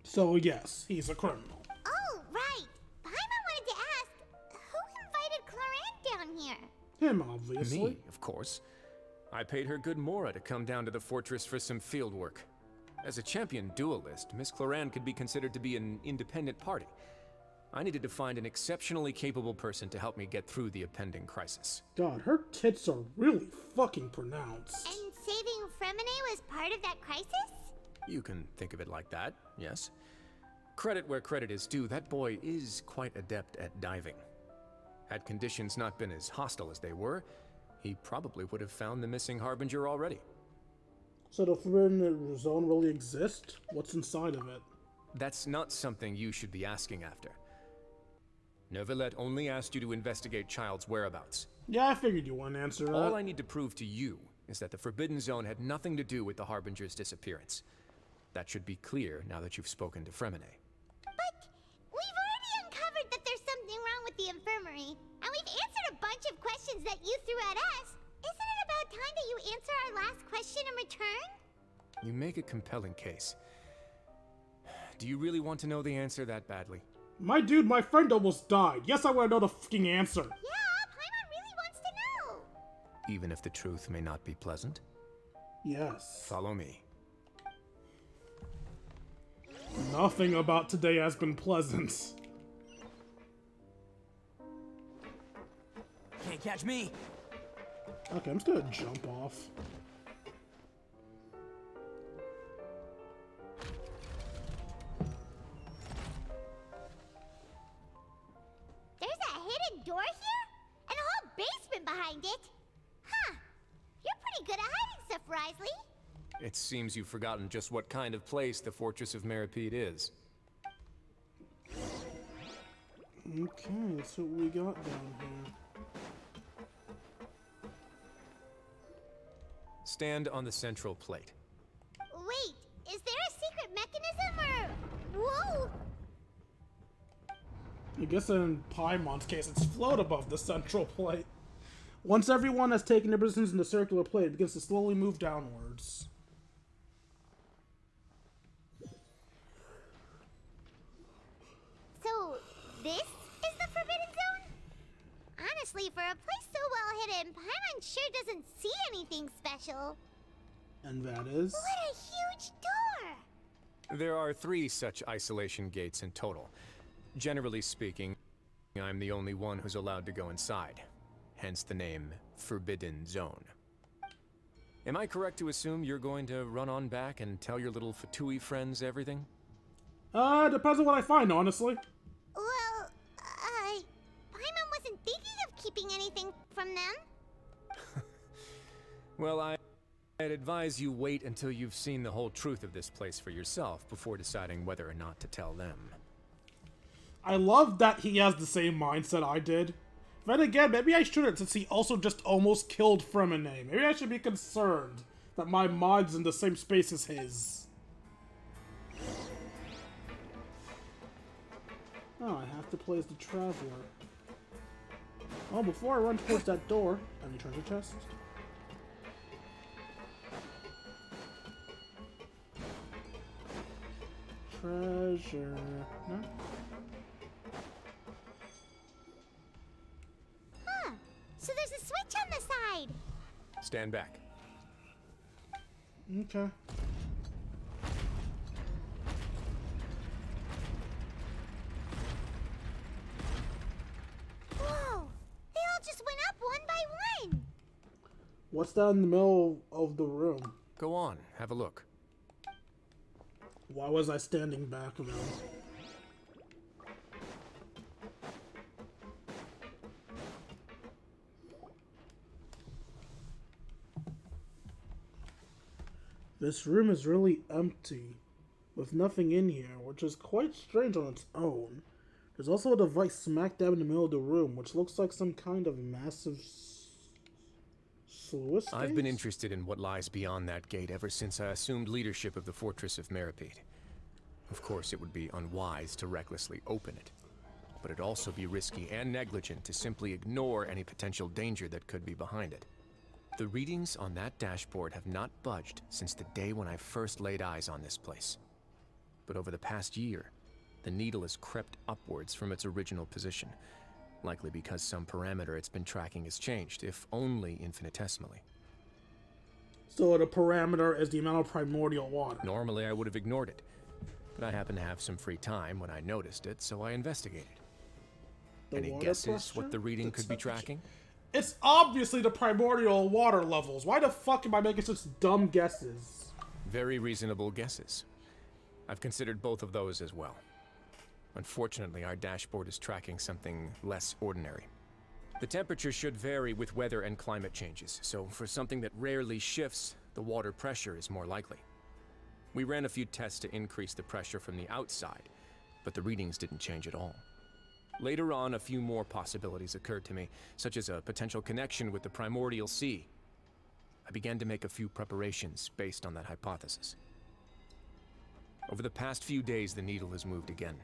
So yes, he's a criminal. Oh, right. Paimon wanted to ask, who invited Cloran down here? Him, obviously. Me, of course. I paid her good mora to come down to the fortress for some field work. As a champion duelist, Miss Cloran could be considered to be an independent party. I needed to find an exceptionally capable person to help me get through the impending crisis. God, her tits are really fucking pronounced. And saving Fremenay was part of that crisis? You can think of it like that, yes. Credit where credit is due, that boy is quite adept at diving. Had conditions not been as hostile as they were, he probably would have found the missing Harbinger already. So the Forbidden Zone really exists? What's inside of it? That's not something you should be asking after. Neuvillette only asked you to investigate Child's whereabouts. Yeah, I figured you wouldn't answer that. All I need to prove to you is that the Forbidden Zone had nothing to do with the Harbinger's disappearance. That should be clear now that you've spoken to Fremenay. But we've already uncovered that there's something wrong with the infirmary, and we've answered a bunch of questions that you threw at us. Isn't it about time that you answer our last question in return? You make a compelling case. Do you really want to know the answer that badly? My dude, my friend almost died. Yes, I want to know the fucking answer. Yeah, Paimon really wants to know. Even if the truth may not be pleasant? Yes. Follow me. Nothing about today has been pleasant. Can't catch me. Okay, I'm just gonna jump off. There's a hidden door here? behind it. Huh. You're pretty good at hiding stuff, Risley. It seems you've forgotten just what kind of place the Fortress of Meripede is. Okay, that's what we got down here. Stand on the central plate. Wait, is there a secret mechanism or... Whoa! I guess in Paimon's case, it's float above the central plate. Once everyone has taken their positions in the circular plate, it begins to slowly move downwards. So, this is the Forbidden Zone? Honestly, for a place so well hidden, Paimon sure doesn't see anything special. And that is? What a huge door! There are 3 such isolation gates in total. Generally speaking, I'm the only one who's allowed to go inside. Hence the name Forbidden Zone. Am I correct to assume you're going to run on back and tell your little Fatui friends everything? Depends on what I find, honestly. Well, Paimon wasn't thinking of keeping anything from them. Well, I'd advise you wait until you've seen the whole truth of this place for yourself before deciding whether or not to tell them. I love that he has the same mindset I did. Then again, maybe I shouldn't, since he also just almost killed Fremine. Maybe I should be concerned that my mind's in the same space as his. Oh, I have to play as the Traveler. Oh, before I run towards that door, any treasure chest? Treasure... No? Huh. So there's a switch on the side. Stand back. Okay. Whoa! They all just went up one by one. What's that in the middle of the room? Go on, have a look. Why was I standing back of him? This room is really empty, with nothing in here, which is quite strange on its own. There's also a device smack dab in the middle of the room, which looks like some kind of massive sluice gate? I've been interested in what lies beyond that gate ever since I assumed leadership of the Fortress of Meripede. Of course, it would be unwise to recklessly open it, but it'd also be risky and negligent to simply ignore any potential danger that could be behind it. The readings on that dashboard have not budged since the day when I first laid eyes on this place. But over the past year, the needle has crept upwards from its original position, likely because some parameter it's been tracking has changed, if only infinitesimally. So the parameter is the amount of primordial water. Normally I would have ignored it, but I happened to have some free time when I noticed it, so I investigated. Any guesses pressure? what the reading could be tracking? It's obviously the primordial water levels. Why the fuck am I making such dumb guesses? Very reasonable guesses. I've considered both of those as well. Unfortunately, our dashboard is tracking something less ordinary. The temperature should vary with weather and climate changes, so for something that rarely shifts, the water pressure is more likely. We ran a few tests to increase the pressure from the outside, but the readings didn't change at all. Later on, a few more possibilities occurred to me, such as a potential connection with the primordial sea. I began to make a few preparations based on that hypothesis. Over the past few days, the needle has moved again.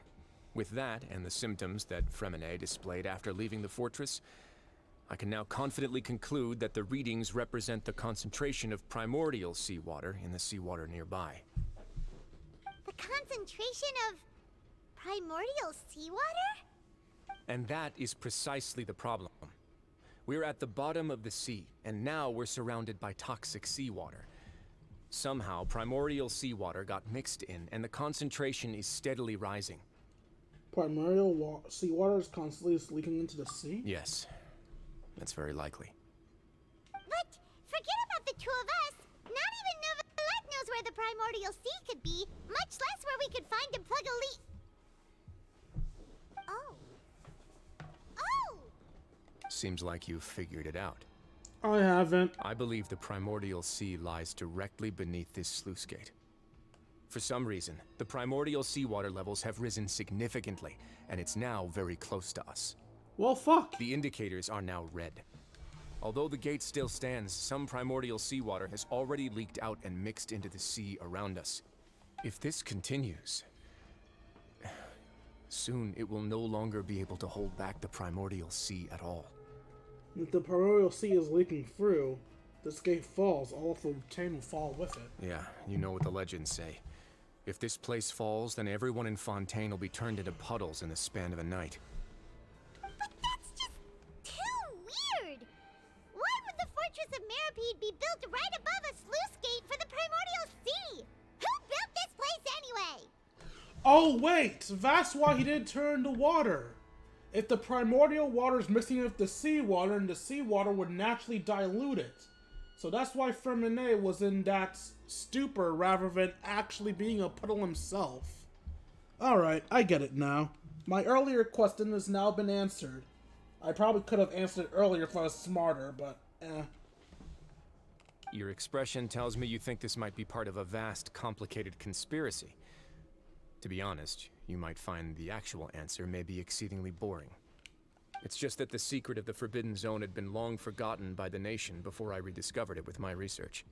With that, and the symptoms that Fremine displayed after leaving the fortress, I can now confidently conclude that the readings represent the concentration of primordial seawater in the seawater nearby. The concentration of primordial seawater? And that is precisely the problem. We're at the bottom of the sea, and now we're surrounded by toxic seawater. Somehow, primordial seawater got mixed in, and the concentration is steadily rising. Primordial seawater is constantly leaking into the sea? Yes, that's very likely. But forget about the two of us. Not even Novelette knows where the primordial sea could be, much less where we could find and plug a leak. Oh. Oh! seems like you've figured it out. I haven't. I believe the primordial sea lies directly beneath this sluice gate. For some reason, the primordial seawater levels have risen significantly, and it's now very close to us. Well, fuck. The indicators are now red. Although the gate still stands, some primordial seawater has already leaked out and mixed into the sea around us. If this continues, soon it will no longer be able to hold back the primordial sea at all. If the primordial sea is leaking through, this gate falls, all of Fontaine will fall with it. Yeah, you know what the legends say. If this place falls, then everyone in Fontaine will be turned into puddles in the span of a night. But that's just too weird! Why would the Fortress of Meripede be built right above a sluice gate for the primordial sea? Who built this place anyway? Oh wait, that's why he didn't turn to water. If the primordial water is mixing with the seawater, and the seawater would naturally dilute it. So that's why Fremenet was in that stupor rather than actually being a puddle himself. Alright, I get it now. My earlier question has now been answered. I probably could have answered it earlier if I was smarter, but Your expression tells me you think this might be part of a vast, complicated conspiracy. To be honest, you might find the actual answer may be exceedingly boring. It's just that the secret of the Forbidden Zone had been long forgotten by the nation before I rediscovered it with my research.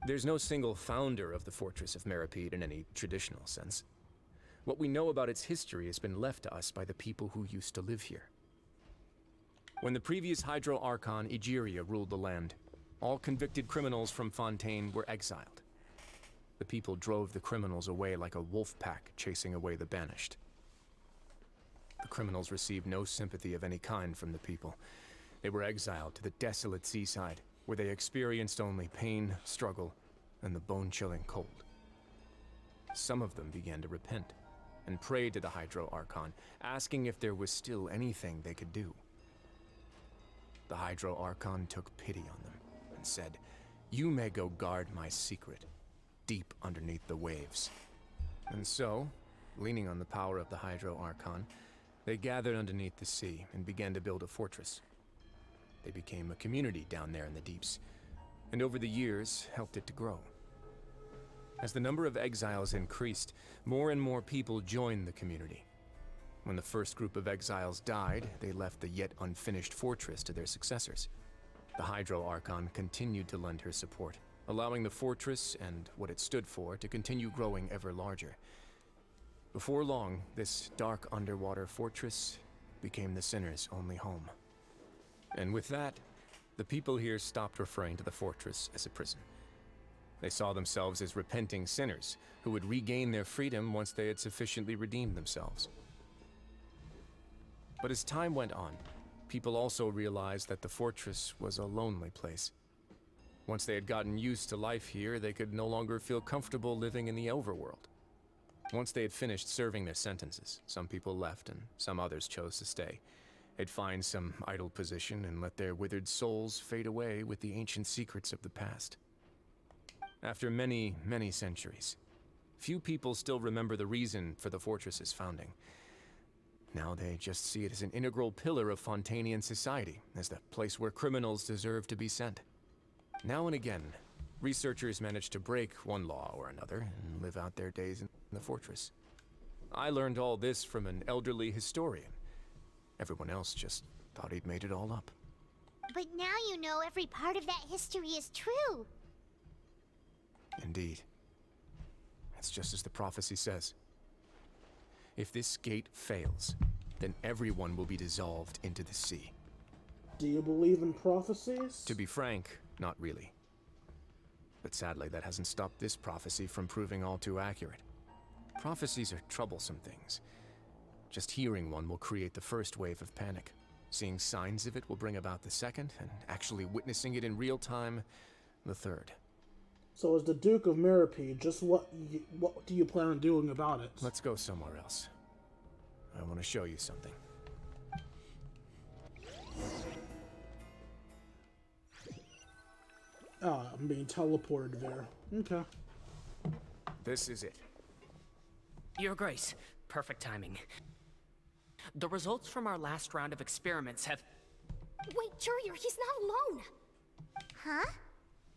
There's no single founder of the Fortress of Meripede in any traditional sense. What we know about its history has been left to us by the people who used to live here. When the previous Hydro Archon Egeria ruled the land, all convicted criminals from Fontaine were exiled. The people drove the criminals away like a wolf pack chasing away the banished. The criminals received no sympathy of any kind from the people. They were exiled to the desolate seaside, where they experienced only pain, struggle, and the bone-chilling cold. Some of them began to repent, and prayed to the Hydro Archon, asking if there was still anything they could do. The Hydro Archon took pity on them, and said, "You may go guard my secret, deep underneath the waves." And so, leaning on the power of the Hydro Archon, they gathered underneath the sea and began to build a fortress. They became a community down there in the deeps, and over the years helped it to grow. As the number of exiles increased, more and more people joined the community. When the first group of exiles died, they left the yet unfinished fortress to their successors. The Hydro Archon continued to lend her support, allowing the fortress and what it stood for to continue growing ever larger. Before long, this dark underwater fortress became the sinner's only home. And with that, the people here stopped referring to the fortress as a prison. They saw themselves as repenting sinners who would regain their freedom once they had sufficiently redeemed themselves. But as time went on, people also realized that the fortress was a lonely place. Once they had gotten used to life here, they could no longer feel comfortable living in the overworld. Once they had finished serving their sentences, some people left and some others chose to stay. They'd find some idle position and let their withered souls fade away with the ancient secrets of the past. After many, many centuries, few people still remember the reason for the fortress's founding. Now they just see it as an integral pillar of Fontainian society, as the place where criminals deserve to be sent. Now and again, researchers manage to break one law or another and live out their days in the fortress. I learned all this from an elderly historian. Everyone else just thought he'd made it all up. But now you know every part of that history is true. Indeed. It's just as the prophecy says. If this gate fails, then everyone will be dissolved into the sea. Do you believe in prophecies? To be frank, not really. But sadly, that hasn't stopped this prophecy from proving all too accurate. Prophecies are troublesome things. Just hearing one will create the first wave of panic. Seeing signs of it will bring about the second, and actually witnessing it in real time, the third. So as the Duke of Meripede, just what do you plan on doing about it? Let's go somewhere else. I want to show you something. Ah, I'm being teleported there. Okay. This is it. Your Grace, perfect timing. The results from our last round of experiments have... Wait, Jurier, he's not alone! Huh?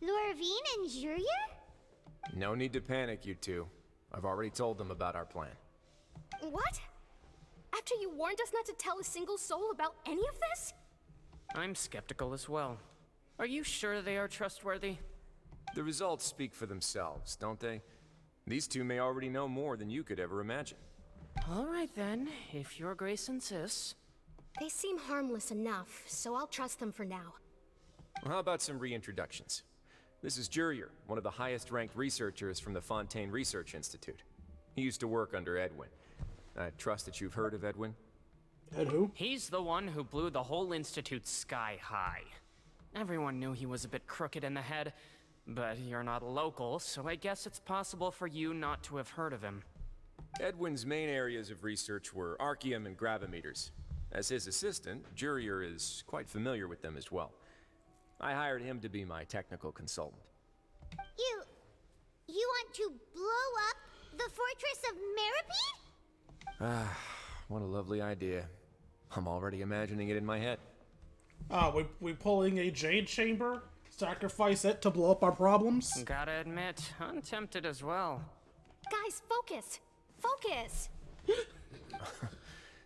Lorvine and Jurier? No need to panic, you two. I've already told them about our plan. What? After you warned us not to tell a single soul about any of this? I'm skeptical as well. Are you sure they are trustworthy? The results speak for themselves, don't they? These two may already know more than you could ever imagine. All right then, if your grace insists. They seem harmless enough, so I'll trust them for now. Well, how about some reintroductions? This is Jurier, one of the highest-ranked researchers from the Fontaine Research Institute. He used to work under Edwin. I trust that you've heard of Edwin? Ed who? He's the one who blew the whole institute sky high. Everyone knew he was a bit crooked in the head, but you're not local, so I guess it's possible for you not to have heard of him. Edwin's main areas of research were archaeum and gravimeters. As his assistant, Jurier is quite familiar with them as well. I hired him to be my technical consultant. You want to blow up the fortress of Meripede? Ah, what a lovely idea. I'm already imagining it in my head. We pulling a jade chamber? Sacrifice it to blow up our problems? Gotta admit, I'm tempted as well. Guys, focus! Focus!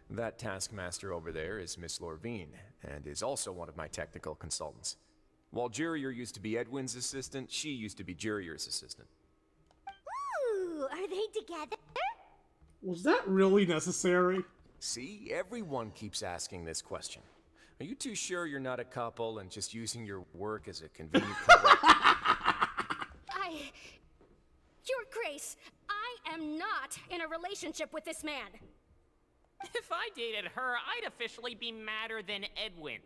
That taskmaster over there is Miss Lorvine, and is also one of my technical consultants. While Jurier used to be Edwin's assistant, she used to be Jurier's assistant. Ooh, are they together? Was that really necessary? See, everyone keeps asking this question. Are you too sure you're not a couple and just using your work as a convenient cover? Your Grace, I am not in a relationship with this man. If I dated her, I'd officially be madder than Edwin.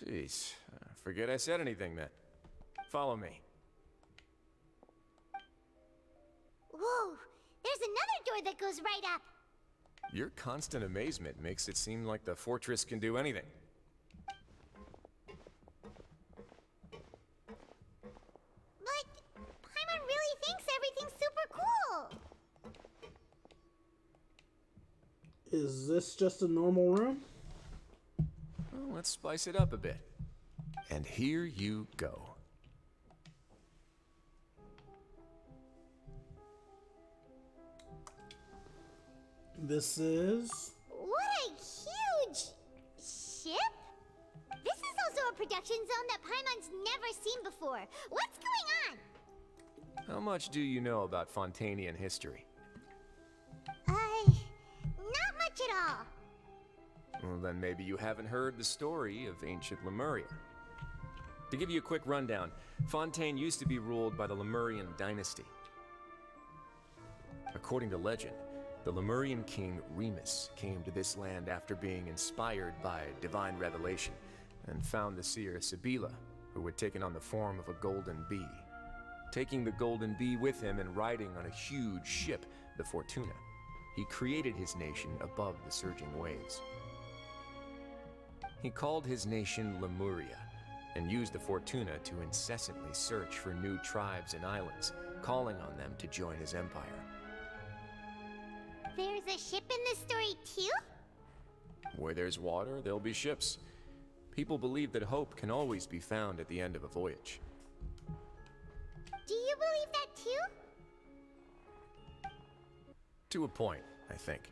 Jeez, forget I said anything then. Follow me. Whoa, there's another door that goes right up. Your constant amazement makes it seem like the fortress can do anything. But Paimon really thinks everything's super cool. Is this just a normal room? Well, let's spice it up a bit. And here you go. This is... What a huge ship? This is also a production zone that Paimon's never seen before. What's going on? How much do you know about Fontainian history? Not much at all. Well, then maybe you haven't heard the story of ancient Lemuria. To give you a quick rundown, Fontaine used to be ruled by the Lemurian dynasty. According to legend, the Lemurian king Remus came to this land after being inspired by divine revelation and found the seer Sibila, who had taken on the form of a golden bee. Taking the golden bee with him and riding on a huge ship, the Fortuna, he created his nation above the surging waves. He called his nation Lemuria and used the Fortuna to incessantly search for new tribes and islands, calling on them to join his empire. There's a ship in this story too? Where there's water, there'll be ships. People believe that hope can always be found at the end of a voyage. Do you believe that too? To a point, I think.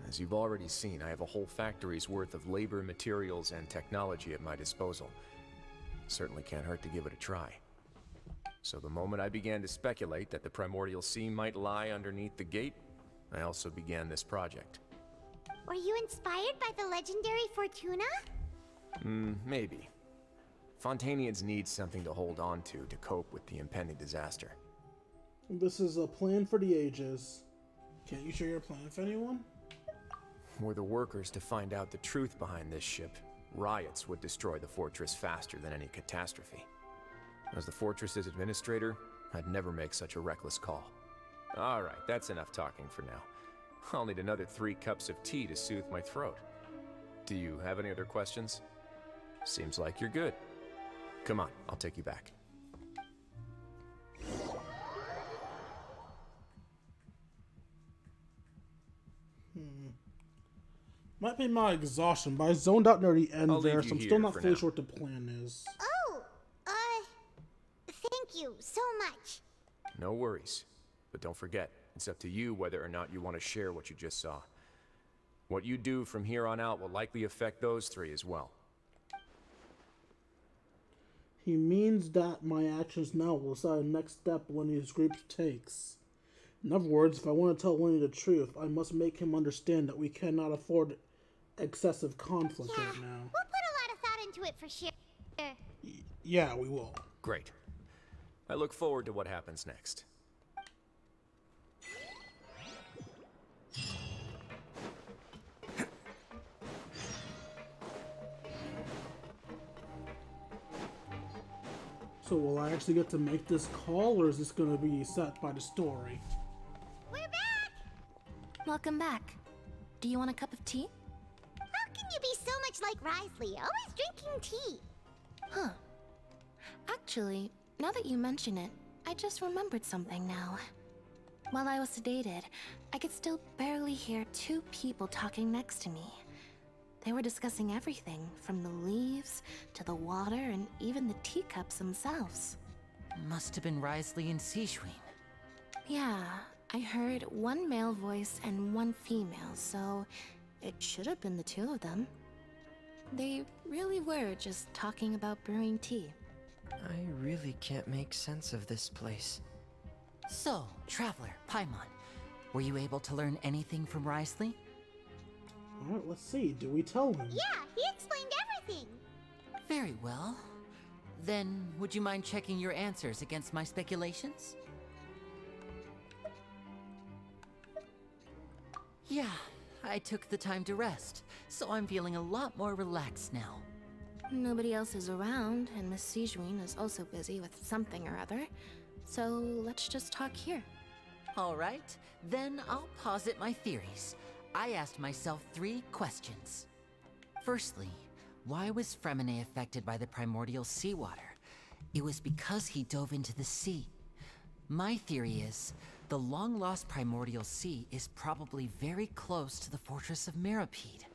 As you've already seen, I have a whole factory's worth of labor, materials, and technology at my disposal. Certainly can't hurt to give it a try. So the moment I began to speculate that the primordial sea might lie underneath the gate, I also began this project. Were you inspired by the legendary Fortuna? Maybe. Fontainians need something to hold on to cope with the impending disaster. This is a plan for the ages. Can't you share your plan with anyone? Were the workers to find out the truth behind this ship, riots would destroy the fortress faster than any catastrophe. As the fortress's administrator, I'd never make such a reckless call. Alright, that's enough talking for now. I'll need another 3 cups of tea to soothe my throat. Do you have any other questions? Seems like you're good. Come on, I'll take you back. Might be my exhaustion, but I zoned out near the end I'll there, leave so you I'm here still not for fully now. sure what the plan is. Oh, thank you so much. No worries. But don't forget, it's up to you whether or not you want to share what you just saw. What you do from here on out will likely affect those three as well. He means that my actions now will decide the next step Lenny's group takes. In other words, if I want to tell Lenny the truth, I must make him understand that we cannot afford excessive conflict right now. We'll put a lot of thought into it for sure. Yeah, we will. Great. I look forward to what happens next. So will I actually get to make this call, or is this going to be set by the story? We're back! Welcome back. Do you want a cup of tea? How can you be so much like Risley, always drinking tea? Huh. Actually, now that you mention it, I just remembered something now. While I was sedated, I could still barely hear two people talking next to me. They were discussing everything, from the leaves, to the water, and even the teacups themselves. Must have been Risley and Sijuin. Yeah, I heard one male voice and one female, so it should have been the two of them. They really were just talking about brewing tea. I really can't make sense of this place. So, Traveler, Paimon, were you able to learn anything from Risley? Alright, let's see. Do we tell him? Yeah, he explained everything. Very well. Then, would you mind checking your answers against my speculations? Yeah, I took the time to rest, so I'm feeling a lot more relaxed now. Nobody else is around, and Miss Sijuin is also busy with something or other, so let's just talk here. Alright, then I'll posit my theories. I asked myself 3 questions. Firstly, why was Fremine affected by the primordial seawater? It was because he dove into the sea. My theory is, the long-lost primordial sea is probably very close to the fortress of Mirapede.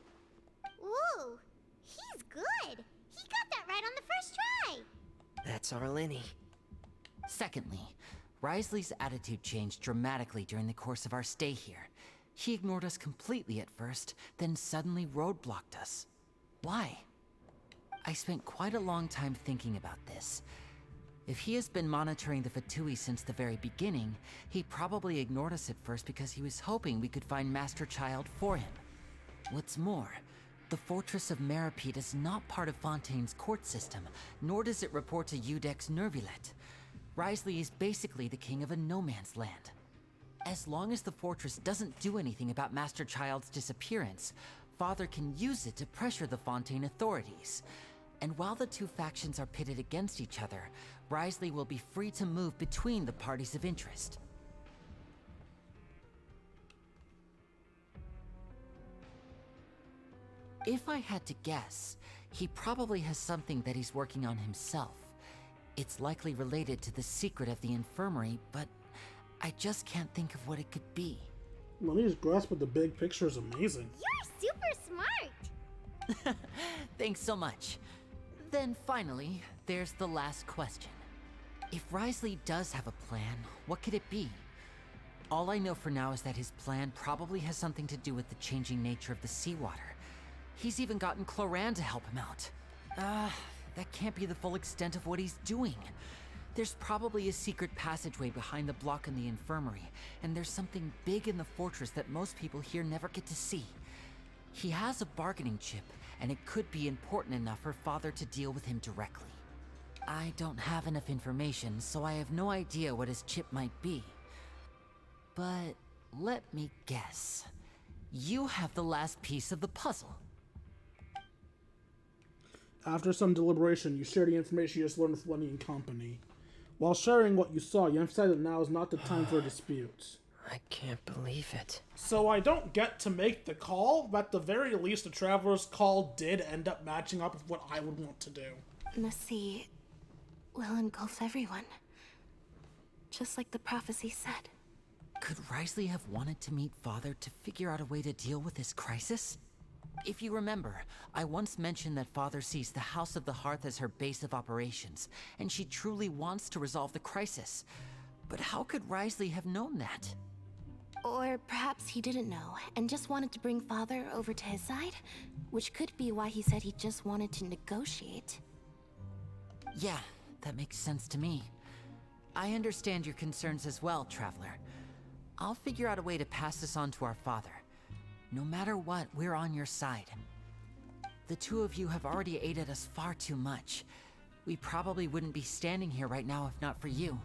Ooh, he's good. He got that right on the first try. That's our Lenny. Secondly, Risley's attitude changed dramatically during the course of our stay here. He ignored us completely at first, then suddenly roadblocked us. Why? I spent quite a long time thinking about this. If he has been monitoring the Fatui since the very beginning, he probably ignored us at first because he was hoping we could find Master Child for him. What's more, the Fortress of Mirapede is not part of Fontaine's court system, nor does it report to Udex Nervulet. Risley is basically the king of a no-man's land. As long as the fortress doesn't do anything about Master Child's disappearance, Father can use it to pressure the Fontaine authorities. And while the two factions are pitted against each other, Risley will be free to move between the parties of interest. If I had to guess, he probably has something that he's working on himself. It's likely related to the secret of the infirmary, but I just can't think of what it could be. Lenny's grasp of the big picture is amazing. You're super smart. Thanks so much. Then finally, there's the last question. If Risley does have a plan, what could it be? All I know for now is that his plan probably has something to do with the changing nature of the seawater. He's even gotten Cloran to help him out. That can't be the full extent of what he's doing. There's probably a secret passageway behind the block in the infirmary, and there's something big in the fortress that most people here never get to see. He has a bargaining chip, and it could be important enough for Father to deal with him directly. I don't have enough information, so I have no idea what his chip might be. But let me guess. You have the last piece of the puzzle. After some deliberation, you share the information you just learned with Lenny and company. While sharing what you saw, you emphasize that now is not the time for a dispute. I can't believe it. So I don't get to make the call, but at the very least, the Traveler's call did end up matching up with what I would want to do. The sea will engulf everyone. Just like the prophecy said. Could Risley have wanted to meet Father to figure out a way to deal with this crisis? If you remember, I once mentioned that Father sees the House of the Hearth as her base of operations, and she truly wants to resolve the crisis. But how could Wriothesley have known that? Or perhaps he didn't know, and just wanted to bring Father over to his side? Which could be why he said he just wanted to negotiate. Yeah, that makes sense to me. I understand your concerns as well, Traveler. I'll figure out a way to pass this on to our father. No matter what, we're on your side. The two of you have already aided us far too much. We probably wouldn't be standing here right now if not for you.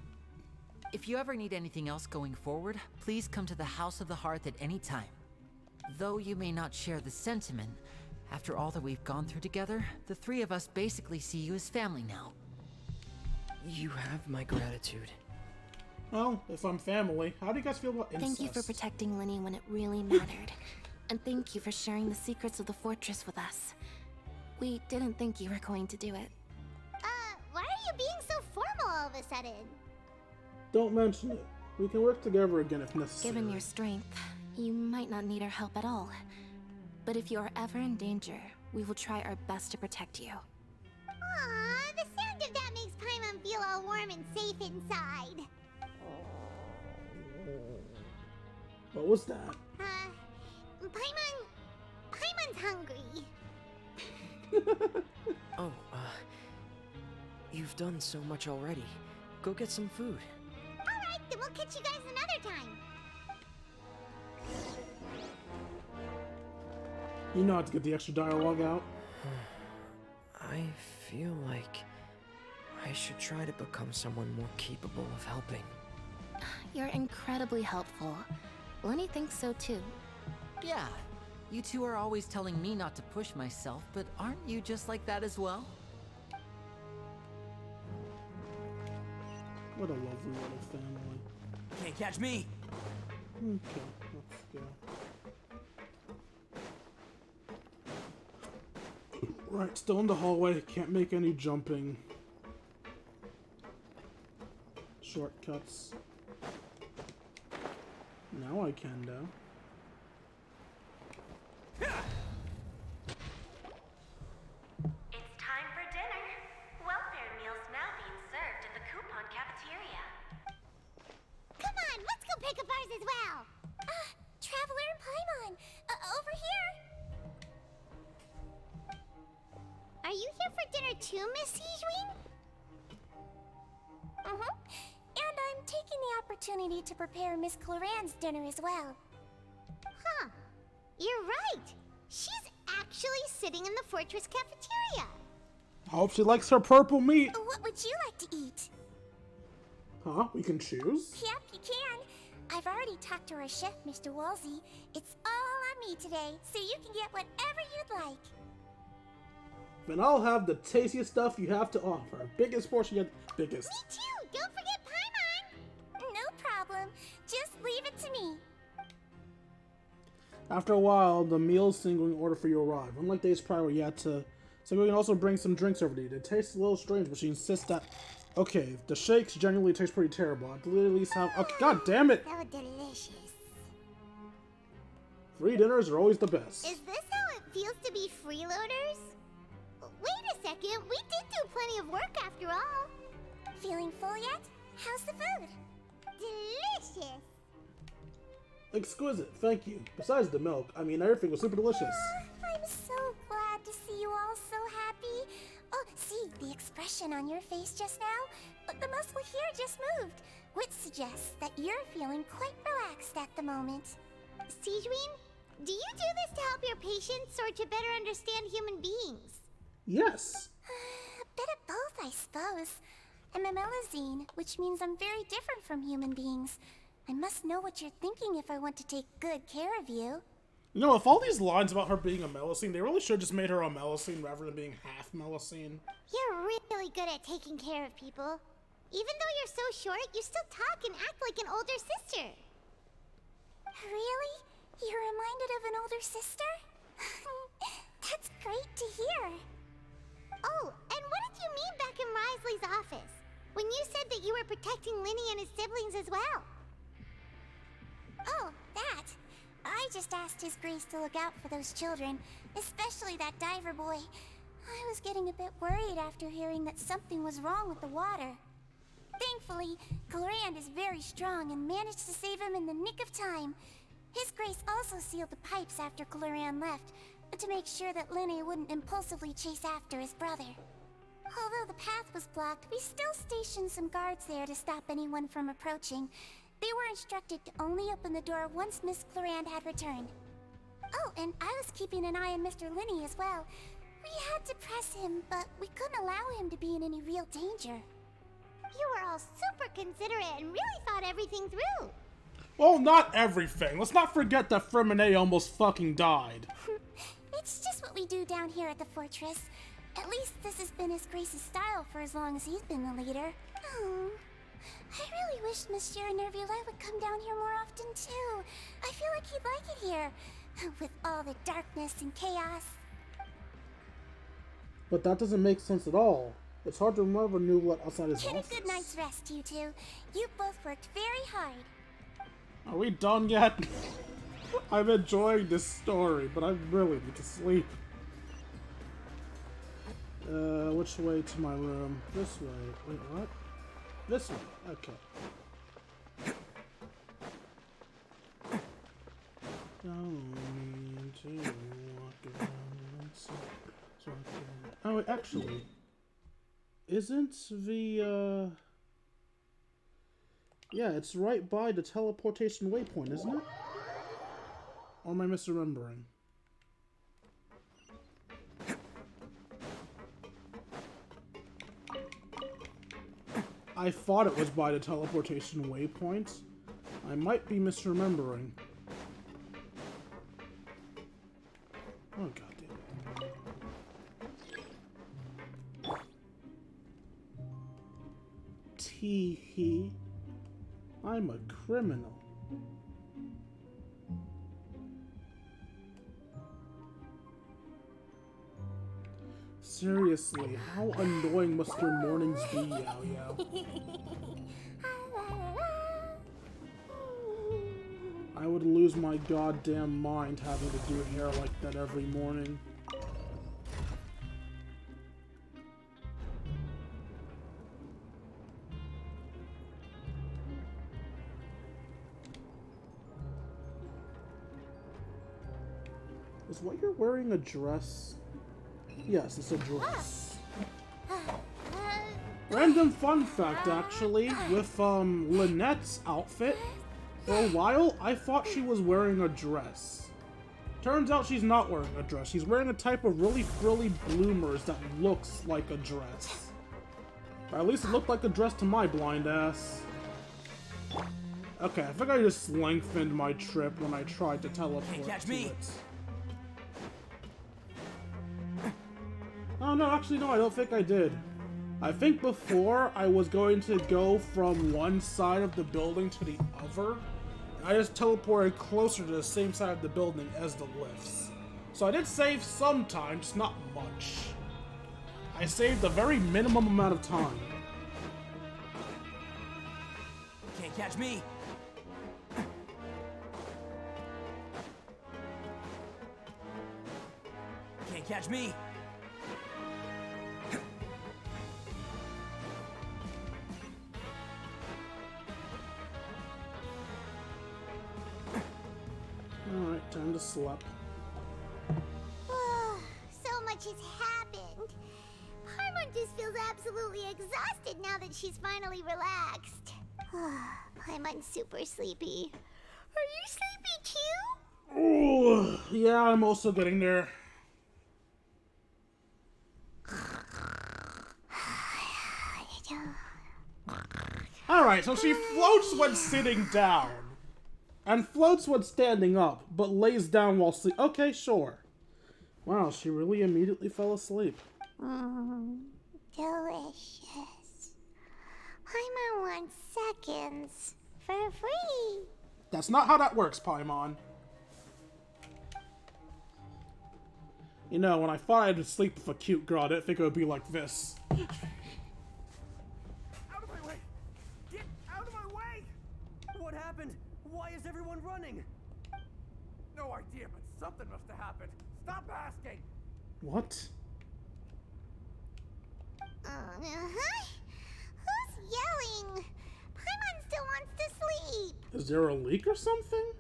If you ever need anything else going forward, please come to the House of the Hearth at any time. Though you may not share the sentiment, after all that we've gone through together, the three of us basically see you as family now. You have my gratitude. Well, if I'm family, how do you guys feel about incest? Thank you for protecting Linny when it really mattered. And thank you for sharing the secrets of the fortress with us. We didn't think you were going to do it. Why are you being so formal all of a sudden? Don't mention it. We can work together again if necessary. Given your strength, you might not need our help at all. But if you are ever in danger, we will try our best to protect you. Aww, the sound of that makes Paimon feel all warm and safe inside. What was that? Paimon's hungry. Oh, you've done so much already. Go get some food. Alright, then we'll catch you guys another time. You know how to get the extra dialogue out. I feel like I should try to become someone more capable of helping. You're incredibly helpful. Lenny thinks so too. Yeah, you two are always telling me not to push myself, but aren't you just like that as well? What a lovely little family. Can't catch me! Okay, let's go. Right, still in the hallway. Can't make any jumping. Shortcuts. Now I can, though. It's time for dinner. Welfare meals now being served in the coupon cafeteria. Come on, let's go pick up ours as well. Traveler and Paimon, over here. Are you here for dinner too, Miss Sijween? And I'm taking the opportunity to prepare Miss Cloran's dinner as well. Huh. You're right. She's actually sitting in the fortress cafeteria. I hope she likes her purple meat. What would you like to eat? Huh? We can choose? Yep, you can. I've already talked to our chef, Mr. Wolsey. It's all on me today, so you can get whatever you'd like. Then I'll have the tastiest stuff you have to offer. Biggest portion yet. Biggest. Me too! Don't forget Paimon! No problem. Just leave it to me. After a while, the meals singling order for you arrive. Unlike days prior, we had to. So we can also bring some drinks over to you. They taste a little strange, but she insists that. Okay, the shakes genuinely taste pretty terrible. At the least have. Okay, god damn it! So delicious. Free dinners are always the best. Is this how it feels to be freeloaders? Wait a second, we did do plenty of work after all. Feeling full yet? How's the food? Delicious. Exquisite, thank you. Besides the milk, I mean, everything was super delicious. I'm so glad to see you all so happy. Oh, see the expression on your face just now? The muscle here just moved, which suggests that you're feeling quite relaxed at the moment. Sijween, do you do this to help your patients or to better understand human beings? Yes. A bit of both, I suppose. I'm a Melusine, which means I'm very different from human beings. I must know what you're thinking if I want to take good care of you. You know, if all these lines about her being a Melusine, they really should have just made her a Melusine rather than being half Melusine. You're really good at taking care of people. Even though you're so short, you still talk and act like an older sister. Really? You're reminded of an older sister? That's great to hear. Oh, and what did you mean back in Wriothesley's office? When you said that you were protecting Linny and his siblings as well? Oh, that. I just asked His Grace to look out for those children, especially that diver boy. I was getting a bit worried after hearing that something was wrong with the water. Thankfully, Clorand is very strong and managed to save him in the nick of time. His Grace also sealed the pipes after Clorand left, to make sure that Linne wouldn't impulsively chase after his brother. Although the path was blocked, we still stationed some guards there to stop anyone from approaching. They were instructed to only open the door once Miss Clorand had returned. Oh, and I was keeping an eye on Mr. Linne as well. We had to press him, but we couldn't allow him to be in any real danger. You were all super considerate and really thought everything through. Well, not everything. Let's not forget that Freminet almost fucking died. It's just what we do down here at the fortress. At least this has been His Grace's style for as long as he's been the leader. Oh, I really wish Monsieur Nervulette would come down here more often too. I feel like he'd like it here, with all the darkness and chaos. But that doesn't make sense at all. It's hard to remember Nervulette outside his Get office. a good night's rest, you two. You both worked very hard. Are we done yet? I'm enjoying this story, but I really need to sleep. Which way to my room? This way. Wait, what? This way. Okay. Don't mean to walk around. Oh, wait, actually, isn't the, yeah, it's right by the teleportation waypoint, isn't it? Or am I misremembering? I thought it was by the teleportation waypoint. I might be misremembering. Oh, goddamn. Tee-hee. I'm a criminal. Seriously, how annoying must your mornings be, Yao Yao? I would lose my goddamn mind having to do hair like that every morning. Is what you're wearing a dress? Yes, it's a dress. Random fun fact, actually, with Lynette's outfit, for a while, I thought she was wearing a dress. Turns out she's not wearing a dress. She's wearing a type of really frilly bloomers that looks like a dress. Or at least it looked like a dress to my blind ass. Okay, I think I just lengthened my trip when I tried to teleport to it. Oh no, actually no, I don't think I did. I think before I was going to go from one side of the building to the other, and I just teleported closer to the same side of the building as the lifts. So I did save some time, just not much. I saved a very minimum amount of time. Can't catch me. Can't catch me. Alright, time to slap. So much has happened. Paimon just feels absolutely exhausted now that she's finally relaxed. Paimon's super sleepy. Are you sleepy too? Oh, yeah, I'm also getting there. Alright, so she floats when sitting down. And floats when standing up, but lays down while sleep. Okay, sure. Wow, she really immediately fell asleep. Delicious. Paimon wants seconds for free. That's not how that works, Paimon. You know, when I thought I'd sleep with a cute girl, I didn't think it would be like this. Out of my way! Get out of my way! What happened? Why is everyone running? no idea, but something must have happened. Stop asking! What? Who's yelling? Paimon still wants to sleep. Is there a leak or something?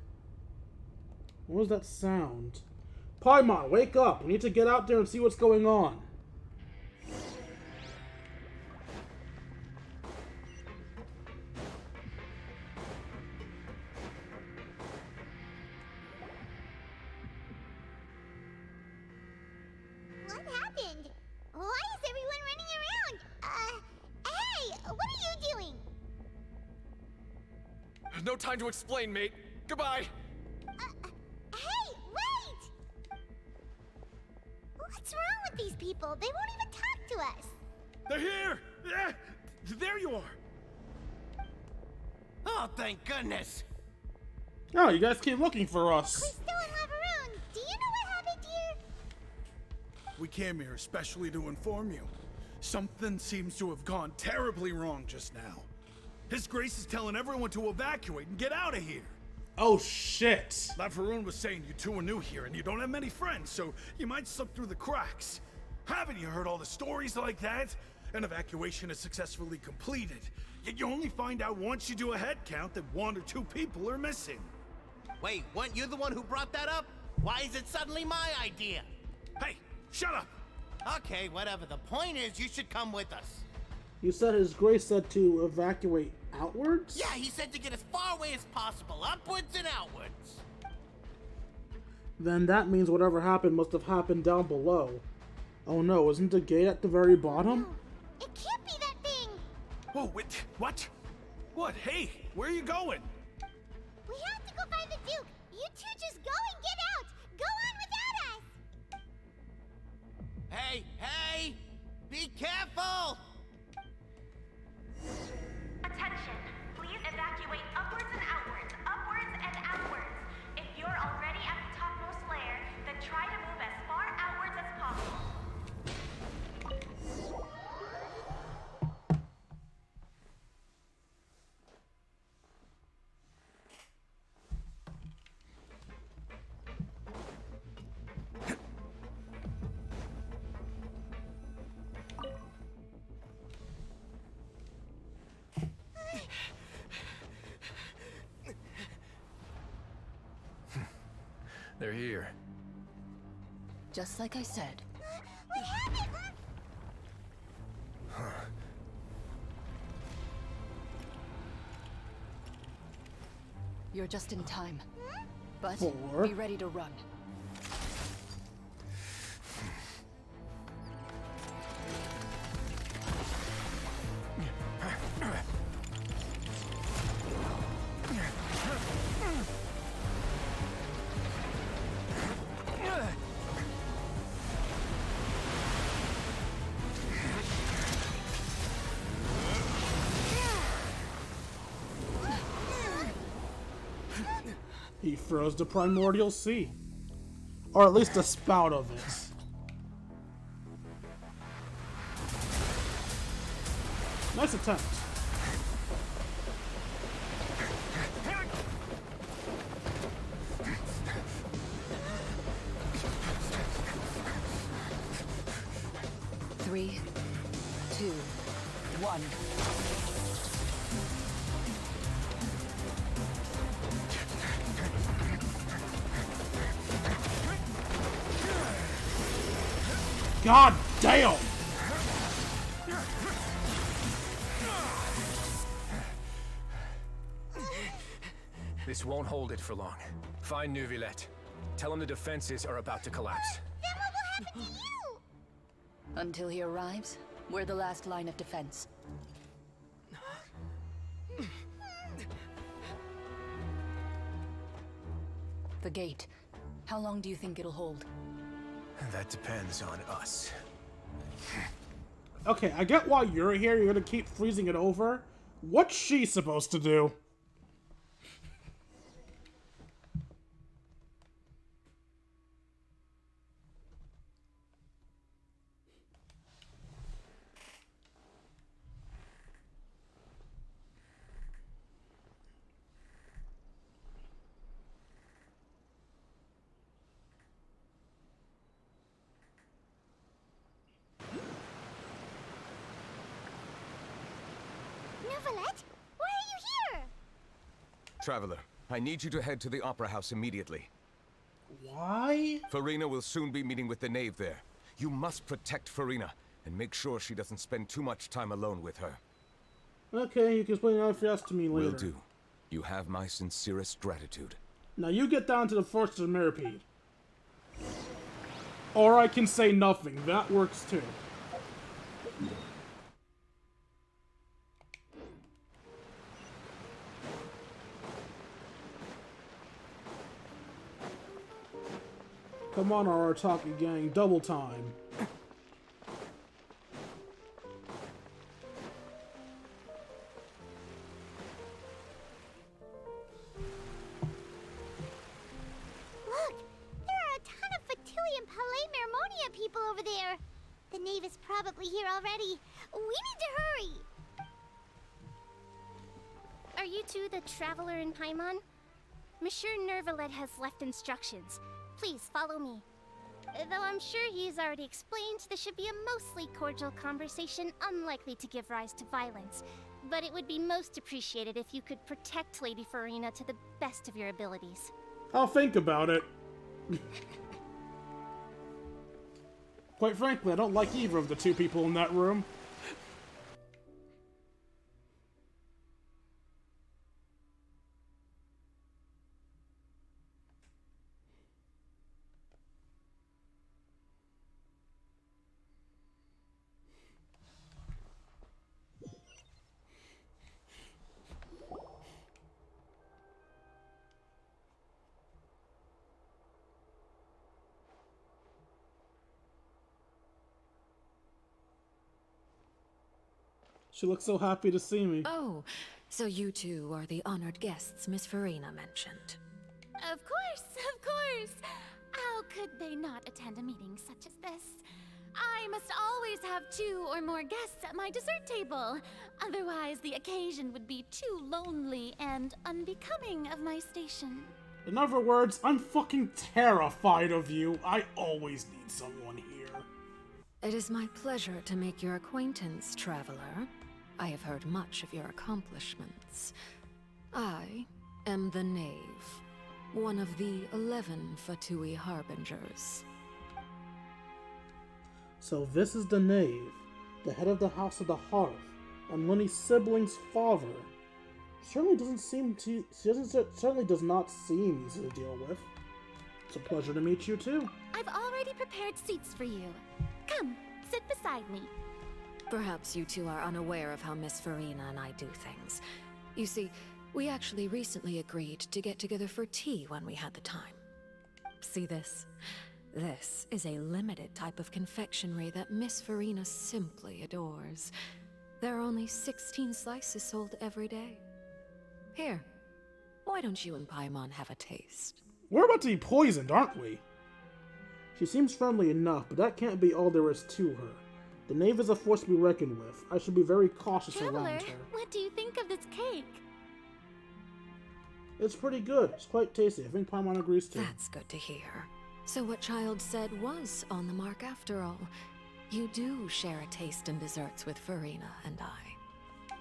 What was that sound? Paimon, wake up! We need to get out there and see what's going on. What happened? Why is everyone running around? Hey, what are you doing? No time to explain, mate. Goodbye. Hey, wait! What's wrong with these people? They won't even talk to us. They're here! Yeah, there you are. Oh, thank goodness. Oh, you guys keep looking for us. Still in Laveroon. Do you know what happened here? We came here especially to inform you. Something seems to have gone terribly wrong just now. His Grace is telling everyone to evacuate and get out of here. Oh, shit. Laveroon was saying you two are new here and you don't have many friends, so you might slip through the cracks. Haven't you heard all the stories like that? An evacuation is successfully completed, yet you only find out once you do a head count that 1 or 2 people are missing. Wait, weren't you the one who brought that up? Why is it suddenly my idea? Hey, shut up! Okay, whatever. The point is, you should come with us. You said His Grace said to evacuate outwards? Yeah, he said to get as far away as possible, upwards and outwards. Then that means whatever happened must have happened down below. Oh no, isn't the gate at the very bottom? It can't be that thing. Whoa, wait, what? What? Hey, where are you going? We have to go find the Duke. You two just go and get out. Go on without us. Hey, hey! Be careful! Attention, please evacuate upwards and outwards, upwards and outwards. If you're already at the topmost layer, then try to move as far outwards as possible. They're here. Just like I said. We have it. You're just in time. But For? be ready to run. He froze the primordial sea. Or at least a spout of it. Nice attempt. Three, 2, 1. God damn! This won't hold it for long. Find Neuvillette. Tell him the defenses are about to collapse. Then what will happen to you? Until he arrives, we're the last line of defense. The gate. How long do you think it'll hold? That depends on us. Okay, I get why you're here. You're gonna keep freezing it over. What's she supposed to do? Neuvillette, why are you here? Traveler, I need you to head to the Opera House immediately. Why? Farina will soon be meeting with the knave there. You must protect Farina, and make sure she doesn't spend too much time alone with her. Okay, you can explain that to me later. Will do. You have my sincerest gratitude. Now you get down to the Fortress of Mirapede. Or I can say nothing. That works too. Come on, Arataki gang, double time. Look, there are a ton of Fatui and Palais Mermonia people over there. The knave is probably here already. We need to hurry. Are you two the traveler in Paimon? Monsieur Neuvillette has left instructions. Please follow me. Though I'm sure he's already explained, this should be a mostly cordial conversation, unlikely to give rise to violence. But it would be most appreciated if you could protect Lady Farina to the best of your abilities. I'll think about it. Quite frankly, I don't like either of the two people in that room. She looks so happy to see me. Oh, so you two are the honored guests Miss Farina mentioned. Of course. How could they not attend a meeting such as this? I must always have 2 or more guests at my dessert table. Otherwise, the occasion would be too lonely and unbecoming of my station. In other words, I'm fucking terrified of you. I always need someone here. It is my pleasure to make your acquaintance, traveler. I have heard much of your accomplishments. I am the Knave, one of the 11 Fatui Harbingers. So this is the Knave, the head of the House of the Hearth, and Lenny's sibling's father. Certainly does not seem easy to deal with. It's a pleasure to meet you too. I've already prepared seats for you. Come, sit beside me. Perhaps you two are unaware of how Miss Farina and I do things. You see, we actually recently agreed to get together for tea when we had the time. See this? This is a limited type of confectionery that Miss Farina simply adores. There are only 16 slices sold every day. Here, why don't you and Paimon have a taste? We're about to be poisoned, aren't we? She seems friendly enough, but that can't be all there is to her. The Knave is a force to be reckoned with. I should be very cautious around her. What do you think of this cake? It's pretty good. It's quite tasty. I think Paimon agrees too. That's good to hear. So what Child said was on the mark after all. You do share a taste in desserts with Farina and I.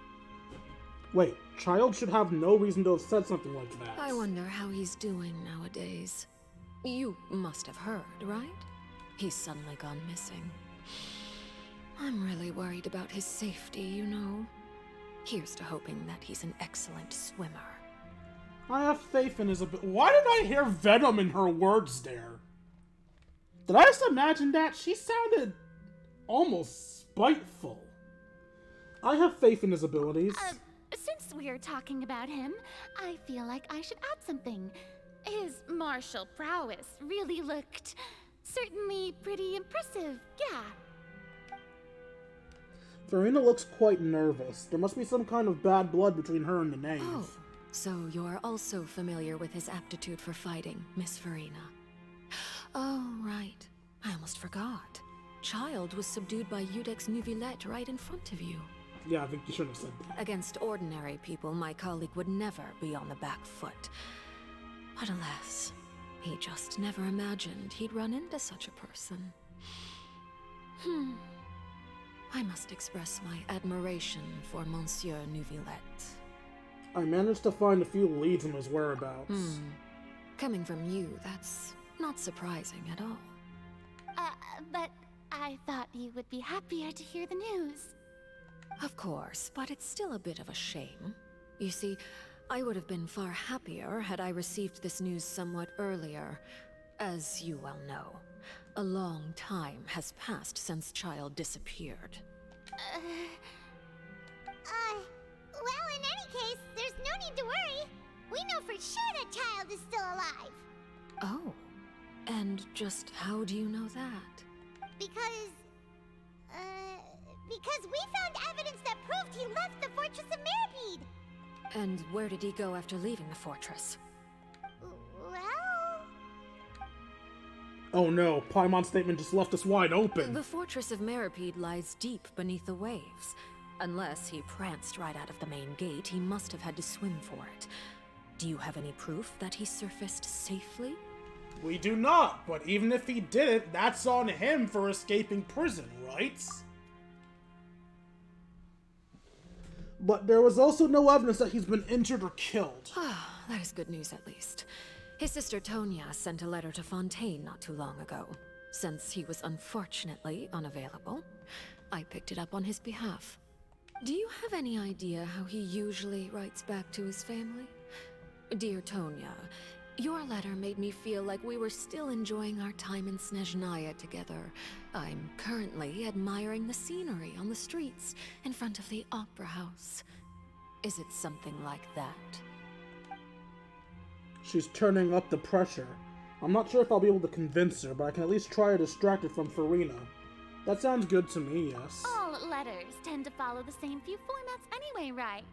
Wait, Child should have no reason to have said something like that. I wonder how he's doing nowadays. You must have heard, right? He's suddenly gone missing. I'm really worried about his safety, you know. Here's to hoping that he's an excellent swimmer. I have faith in his ability. Why did I hear venom in her words there? Did I just imagine that? She sounded almost spiteful. I have faith in his abilities. Since we're talking about him, I feel like I should add something. His martial prowess really looked certainly pretty impressive, yeah. Farina looks quite nervous. There must be some kind of bad blood between her and the Knave. Oh, so you're also familiar with his aptitude for fighting, Miss Farina. Oh, right. I almost forgot. Child was subdued by Udex Neuvillette right in front of you. Yeah, I think you should have said that. Against ordinary people, my colleague would never be on the back foot. But alas, he just never imagined he'd run into such a person. I must express my admiration for Monsieur Neuvillette. I managed to find a few leads on his whereabouts. Coming from you, that's not surprising at all. But I thought you would be happier to hear the news. Of course, but it's still a bit of a shame. You see, I would have been far happier had I received this news somewhat earlier. As you well know, a long time has passed since Child disappeared. Well, in any case, there's no need to worry. We know for sure that Child is still alive. Oh, and just how do you know that? Because we found evidence that proved he left the Fortress of Mirabede. And where did he go after leaving the fortress? Well... Oh no, Paimon's statement just left us wide open. The Fortress of Mirabede lies deep beneath the waves. Unless he pranced right out of the main gate, he must have had to swim for it. Do you have any proof that he surfaced safely? We do not, but even if he didn't, that's on him for escaping prison, right? But there was also no evidence that he's been injured or killed. That is good news at least. His sister Tonya sent a letter to Fontaine not too long ago. Since he was unfortunately unavailable, I picked it up on his behalf. Do you have any idea how he usually writes back to his family? Dear Tonya, your letter made me feel like we were still enjoying our time in Snezhnaya together. I'm currently admiring the scenery on the streets in front of the opera house. Is it something like that? She's turning up the pressure. I'm not sure if I'll be able to convince her, but I can at least try to distract her from Furina. That sounds good to me, yes. All letters tend to follow the same few formats anyway, right?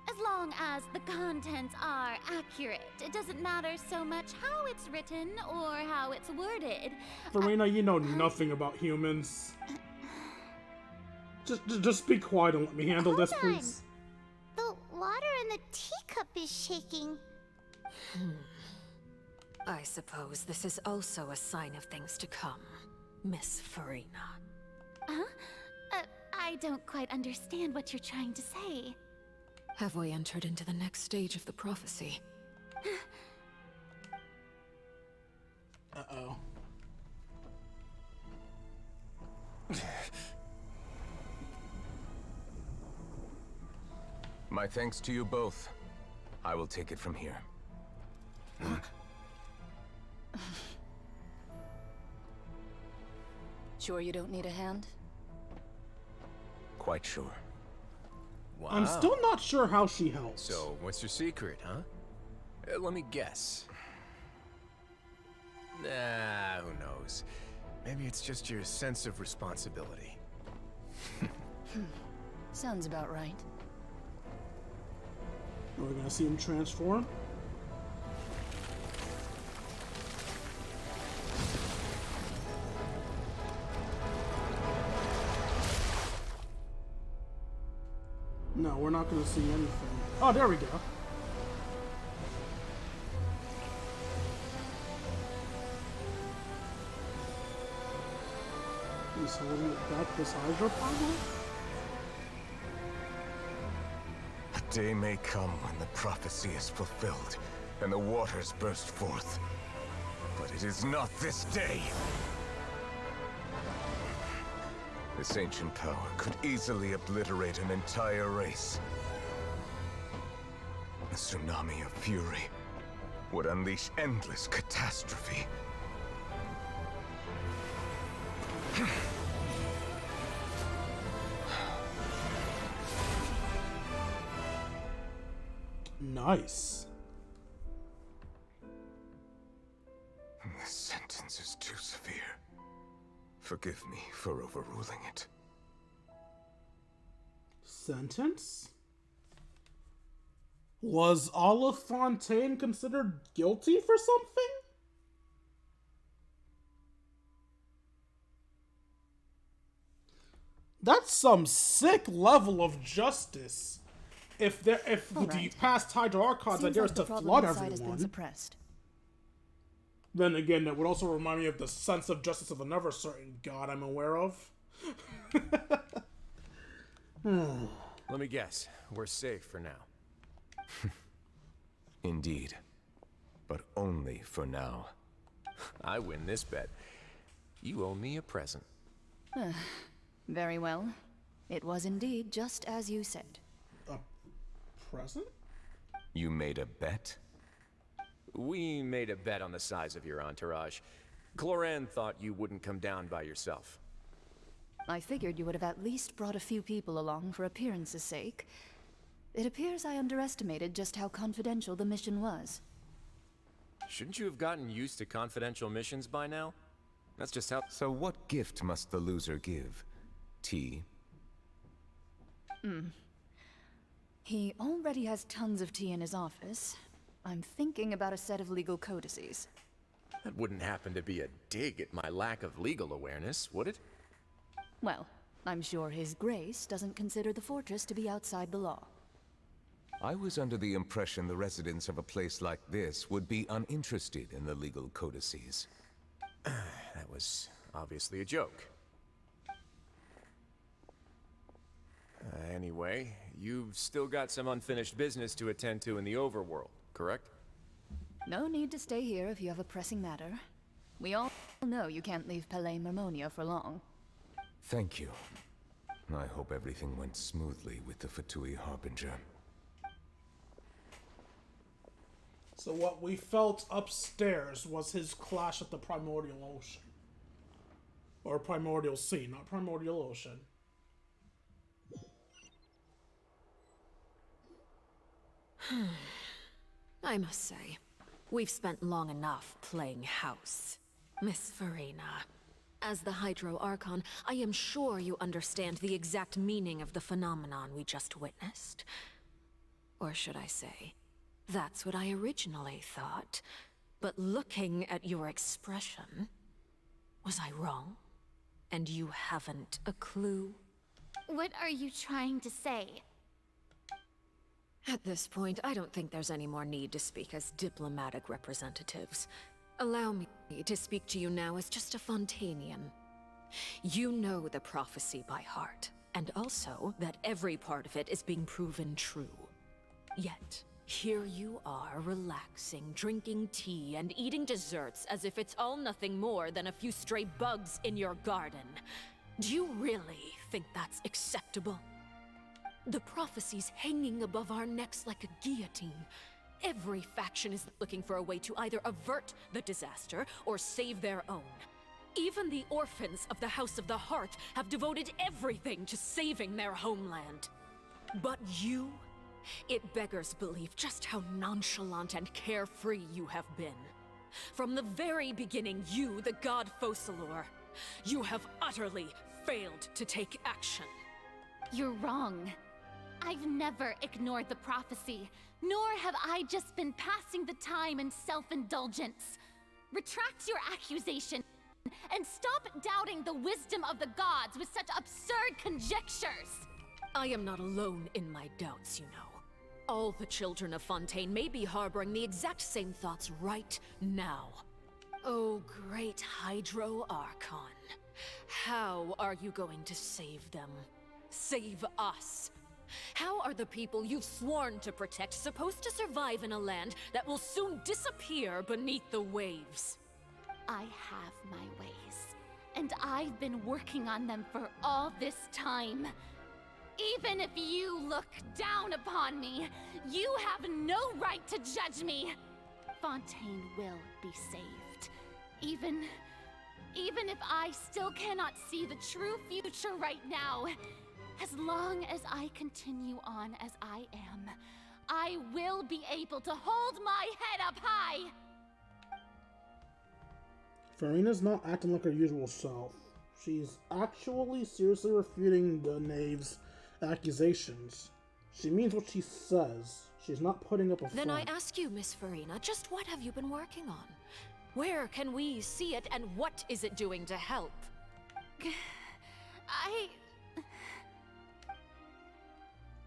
As long as the contents are accurate, it doesn't matter so much how it's written or how it's worded. Furina, you know nothing about humans. Just be quiet and let me handle this, please. The water in the teacup is shaking. I suppose this is also a sign of things to come, Miss Furina. Huh? I don't quite understand what you're trying to say. Have we entered into the next stage of the prophecy? Uh-oh. My thanks to you both. I will take it from here. Sure you don't need a hand? Quite sure. Wow. I'm still not sure how she helps. So, what's your secret, huh? Let me guess. Nah, who knows? Maybe it's just your sense of responsibility. Sounds about right. Are we gonna see him transform? No, we're not gonna see anything. Oh, there we go. He's holding it back this hydroponic? A day may come when the prophecy is fulfilled and the waters burst forth. But it is not this day. This ancient power could easily obliterate an entire race. A tsunami of fury would unleash endless catastrophe. Nice. This sentence is too severe. Forgive me for overruling it. Sentence? Was Olive Fontaine considered guilty for something? That's some sick level of justice. If the past Hydra Archons are to flood everyone, then again, that would also remind me of the sense of justice of another certain god I'm aware of. Let me guess, we're safe for now. Indeed. But only for now. I win this bet. You owe me a present. Very well. It was indeed just as you said. A present? You made a bet? We made a bet on the size of your entourage. Cloran thought you wouldn't come down by yourself. I figured you would have at least brought a few people along for appearance's sake. It appears I underestimated just how confidential the mission was. Shouldn't you have gotten used to confidential missions by now? That's just how— So what gift must the loser give? Tea? He already has tons of tea in his office. I'm thinking about a set of legal codices. That wouldn't happen to be a dig at my lack of legal awareness, would it? Well, I'm sure His Grace doesn't consider the fortress to be outside the law. I was under the impression the residents of a place like this would be uninterested in the legal codices. That was obviously a joke. Anyway, you've still got some unfinished business to attend to in the overworld, correct? No need to stay here if you have a pressing matter. We all know you can't leave Palais Marmonia for long. Thank you. I hope everything went smoothly with the Fatui Harbinger. So what we felt upstairs was his clash at the Primordial Ocean. Or Primordial Sea, not Primordial Ocean. I must say, we've spent long enough playing house. Miss Farina, as the Hydro Archon, I am sure you understand the exact meaning of the phenomenon we just witnessed. Or should I say, that's what I originally thought. But looking at your expression, was I wrong? And you haven't a clue? What are you trying to say? At this point, I don't think there's any more need to speak as diplomatic representatives. Allow me to speak to you now as just a Fontainian. You know the prophecy by heart, and also that every part of it is being proven true. Yet, here you are relaxing, drinking tea, and eating desserts as if it's all nothing more than a few stray bugs in your garden. Do you really think that's acceptable? The prophecy's hanging above our necks like a guillotine. Every faction is looking for a way to either avert the disaster or save their own. Even the orphans of the House of the Hearth have devoted everything to saving their homeland. But you, it beggars belief just how nonchalant and carefree you have been. From the very beginning, you, the god Focalor, you have utterly failed to take action. You're wrong. I've never ignored the prophecy, nor have I just been passing the time in self-indulgence. Retract your accusation, and stop doubting the wisdom of the gods with such absurd conjectures! I am not alone in my doubts, you know. All the children of Fontaine may be harboring the exact same thoughts right now. Oh, great Hydro Archon. How are you going to save them? Save us? How are the people you've sworn to protect supposed to survive in a land that will soon disappear beneath the waves? I have my ways, and I've been working on them for all this time. Even if you look down upon me, you have no right to judge me. Fontaine will be saved. Even if I still cannot see the true future right now, as long as I continue on as I am, I will be able to hold my head up high! Farina's not acting like her usual self. She's actually seriously refuting the knave's accusations. She means what she says. She's not putting up a front. Then I ask you, Miss Farina, just what have you been working on? Where can we see it, and what is it doing to help?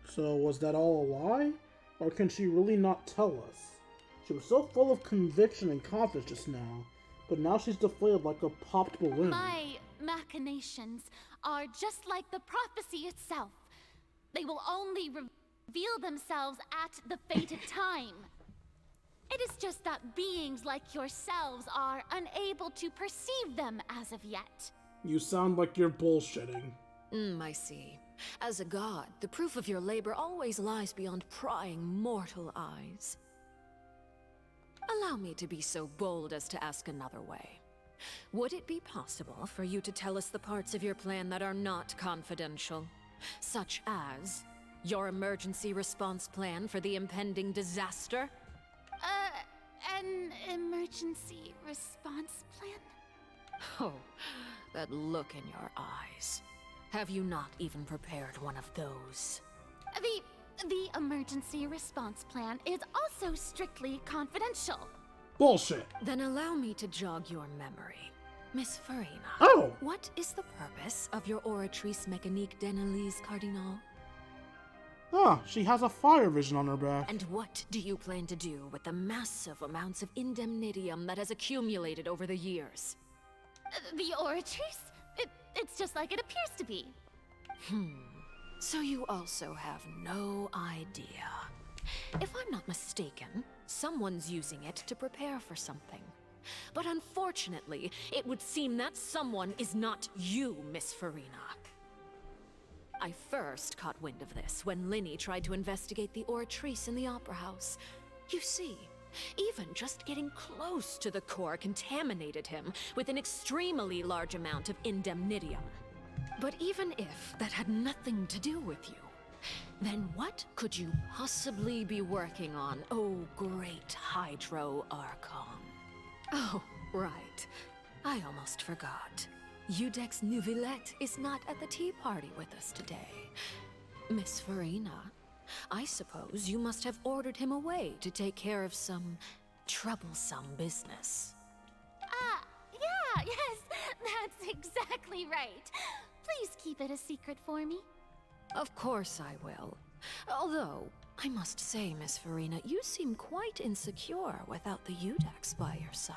So was that all a lie? Or can she really not tell us? She was so full of conviction and confidence just now, but now she's deflated like a popped balloon. My machinations are just like the prophecy itself. They will only reveal themselves at the fated time. It is just that beings like yourselves are unable to perceive them as of yet. You sound like you're bullshitting. I see. As a god, the proof of your labor always lies beyond prying mortal eyes. Allow me to be so bold as to ask another way. Would it be possible for you to tell us the parts of your plan that are not confidential? Such as your emergency response plan for the impending disaster? An emergency response plan? Oh, that look in your eyes. Have you not even prepared one of those? The emergency response plan is also strictly confidential. Bullshit. Then allow me to jog your memory. Miss Farina. Oh! What is the purpose of your Oratrice Mécanique d'Analyse Cardinal? Ah, she has a fire vision on her back. And what do you plan to do with the massive amounts of indemnitium that has accumulated over the years? The Oratrice? It's just like it appears to be. So you also have no idea. If I'm not mistaken, someone's using it to prepare for something. But unfortunately, it would seem that someone is not you, Miss Farina. I first caught wind of this when Linny tried to investigate the Oratrice in the Opera House. You see, even just getting close to the core contaminated him with an extremely large amount of indemnitium. But even if that had nothing to do with you, then what could you possibly be working on, oh great Hydro Archon? Oh, right. I almost forgot. Udex Neuvillette is not at the tea party with us today. Miss Farina, I suppose you must have ordered him away to take care of some troublesome business. Yeah, yes, that's exactly right. Please keep it a secret for me. Of course I will. Although, I must say, Miss Farina, you seem quite insecure without the Udex by your side.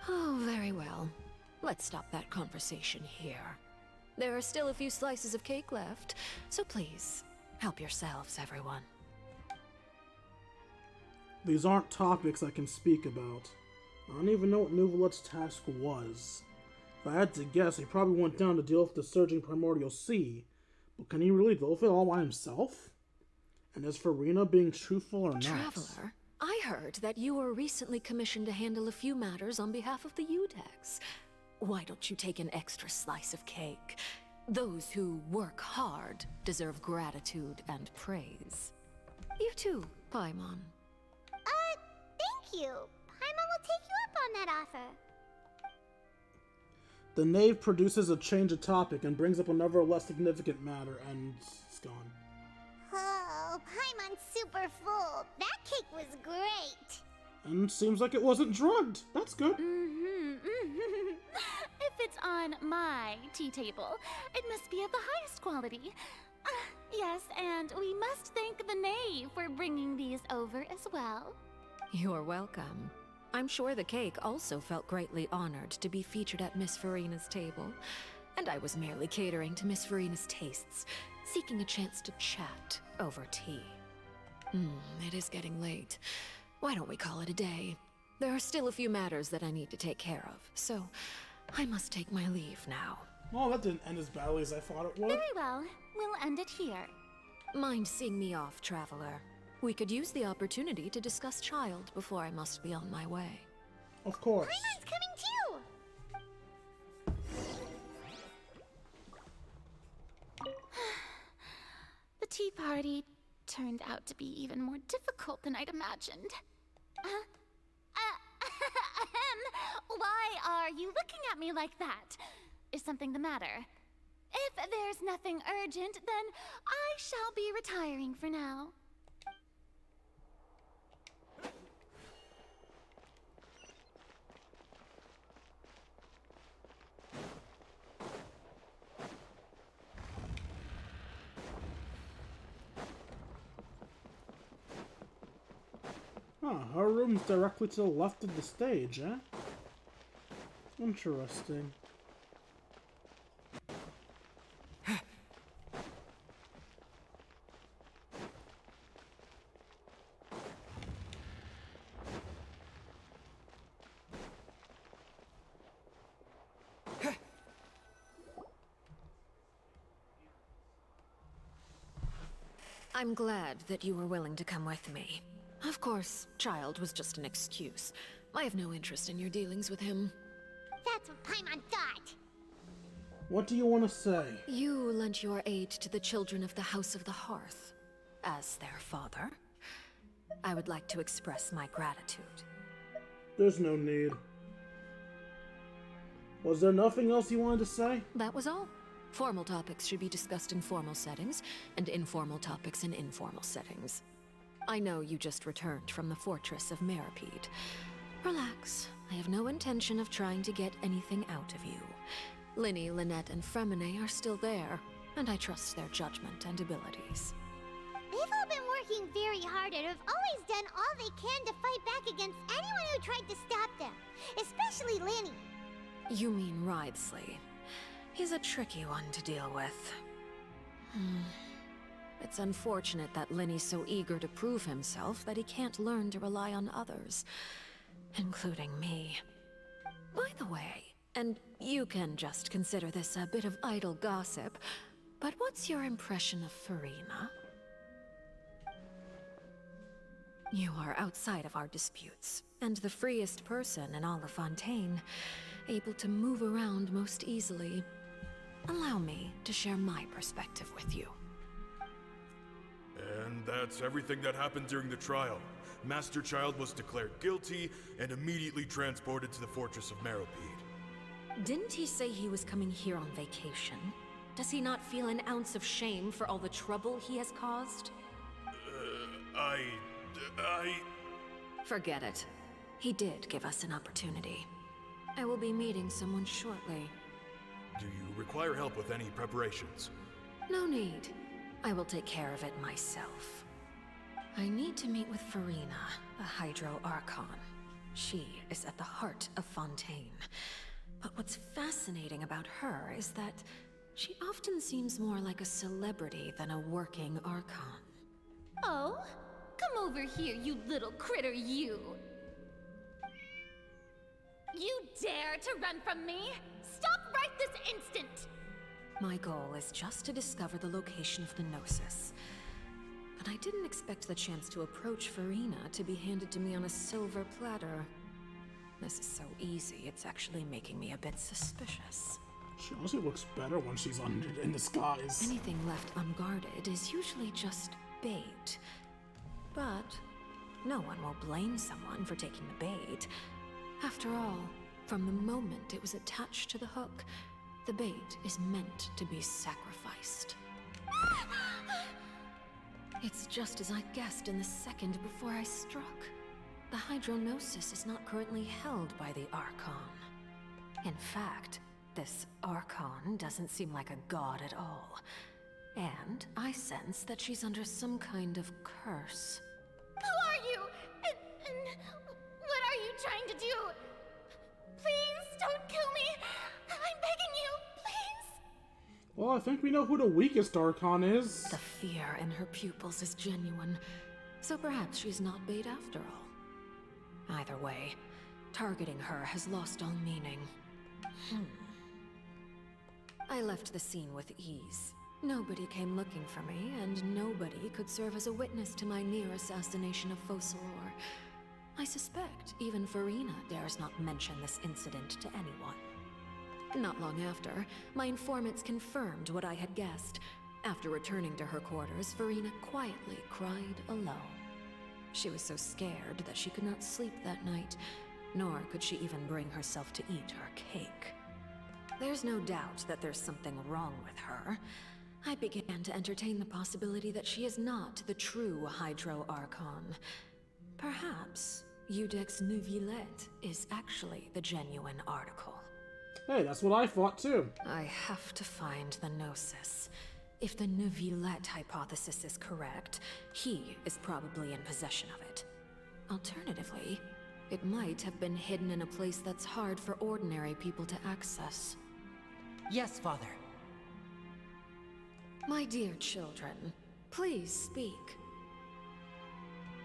Oh, very well. Let's stop that conversation here. There are still a few slices of cake left, so please, help yourselves, everyone. These aren't topics I can speak about. I don't even know what Neuvillette's task was. If I had to guess, he probably went down to deal with the surging primordial sea. But can he really deal with it all by himself? And is Farina being truthful or not? Traveler, I heard that you were recently commissioned to handle a few matters on behalf of the Udex. Why don't you take an extra slice of cake? Those who work hard deserve gratitude and praise. You too, Paimon. Thank you. Paimon will take you up on that offer. The knave produces a change of topic and brings up another less significant matter, and it's gone. Oh, Paimon's super full. That cake was great. And seems like it wasn't drugged. That's good. If it's on my tea table, it must be of the highest quality. Yes, and we must thank the knave for bringing these over as well. You're welcome. I'm sure the cake also felt greatly honored to be featured at Miss Farina's table. And I was merely catering to Miss Farina's tastes, seeking a chance to chat over tea. It is getting late. Why don't we call it a day? There are still a few matters that I need to take care of, so I must take my leave now. Well, that didn't end as badly as I thought it would. Very well. We'll end it here. Mind seeing me off, Traveler? We could use the opportunity to discuss Child before I must be on my way. Of course. Paimon's coming too! The tea party turned out to be even more difficult than I'd imagined. Why are you looking at me like that? Is something the matter? If there's nothing urgent, then I shall be retiring for now. Her room's directly to the left of the stage, eh? Interesting. I'm glad that you were willing to come with me. Of course, Child was just an excuse. I have no interest in your dealings with him. That's what Paimon thought. What do you want to say? You lent your aid to the children of the House of the Hearth. As their father, I would like to express my gratitude. There's no need. Was there nothing else you wanted to say? That was all. Formal topics should be discussed in formal settings, and informal topics in informal settings. I know you just returned from the fortress of Meripede. Relax. I have no intention of trying to get anything out of you. Linny, Lynette, and Fremine are still there, and I trust their judgment and abilities. They've all been working very hard and have always done all they can to fight back against anyone who tried to stop them, especially Linny. You mean Wriothesley. He's a tricky one to deal with. It's unfortunate that Linny's so eager to prove himself that he can't learn to rely on others, including me. By the way, and you can just consider this a bit of idle gossip, but what's your impression of Furina? You are outside of our disputes, and the freest person in all of Fontaine, able to move around most easily. Allow me to share my perspective with you. And that's everything that happened during the trial. Master Child was declared guilty and immediately transported to the Fortress of Meripede. Didn't he say he was coming here on vacation? Does he not feel an ounce of shame for all the trouble he has caused? Forget it. He did give us an opportunity. I will be meeting someone shortly. Do you require help with any preparations? No need. I will take care of it myself. I need to meet with Furina, the Hydro Archon. She is at the heart of Fontaine. But what's fascinating about her is that she often seems more like a celebrity than a working Archon. Oh? Come over here, you little critter, you! You dare to run from me? Stop right this instant! My goal is just to discover the location of the Gnosis. But I didn't expect the chance to approach Furina to be handed to me on a silver platter. This is so easy, it's actually making me a bit suspicious. She honestly looks better when she's in disguise. Anything left unguarded is usually just bait. But no one will blame someone for taking the bait. After all, from the moment it was attached to the hook, the bait is meant to be sacrificed. It's just as I guessed in the second before I struck. The Hydronosis is not currently held by the Archon. In fact, this Archon doesn't seem like a god at all. And I sense that she's under some kind of curse. Who are you? And what are you trying to do? Please don't kill me! I'm begging you, please! Well, I think we know who the weakest Archon is. The fear in her pupils is genuine, so perhaps she's not bait after all. Either way, targeting her has lost all meaning. I left the scene with ease. Nobody came looking for me, and nobody could serve as a witness to my near assassination of Focalor. I suspect even Furina dares not mention this incident to anyone. Not long after, my informants confirmed what I had guessed. After returning to her quarters, Furina quietly cried alone. She was so scared that she could not sleep that night, nor could she even bring herself to eat her cake. There's no doubt that there's something wrong with her. I began to entertain the possibility that she is not the true Hydro Archon. Perhaps Iudex Neuvillette is actually the genuine article. Hey, that's what I thought too. I have to find the Gnosis. If the Neuvillette hypothesis is correct, he is probably in possession of it. Alternatively, it might have been hidden in a place that's hard for ordinary people to access. Yes, Father. My dear children, please speak.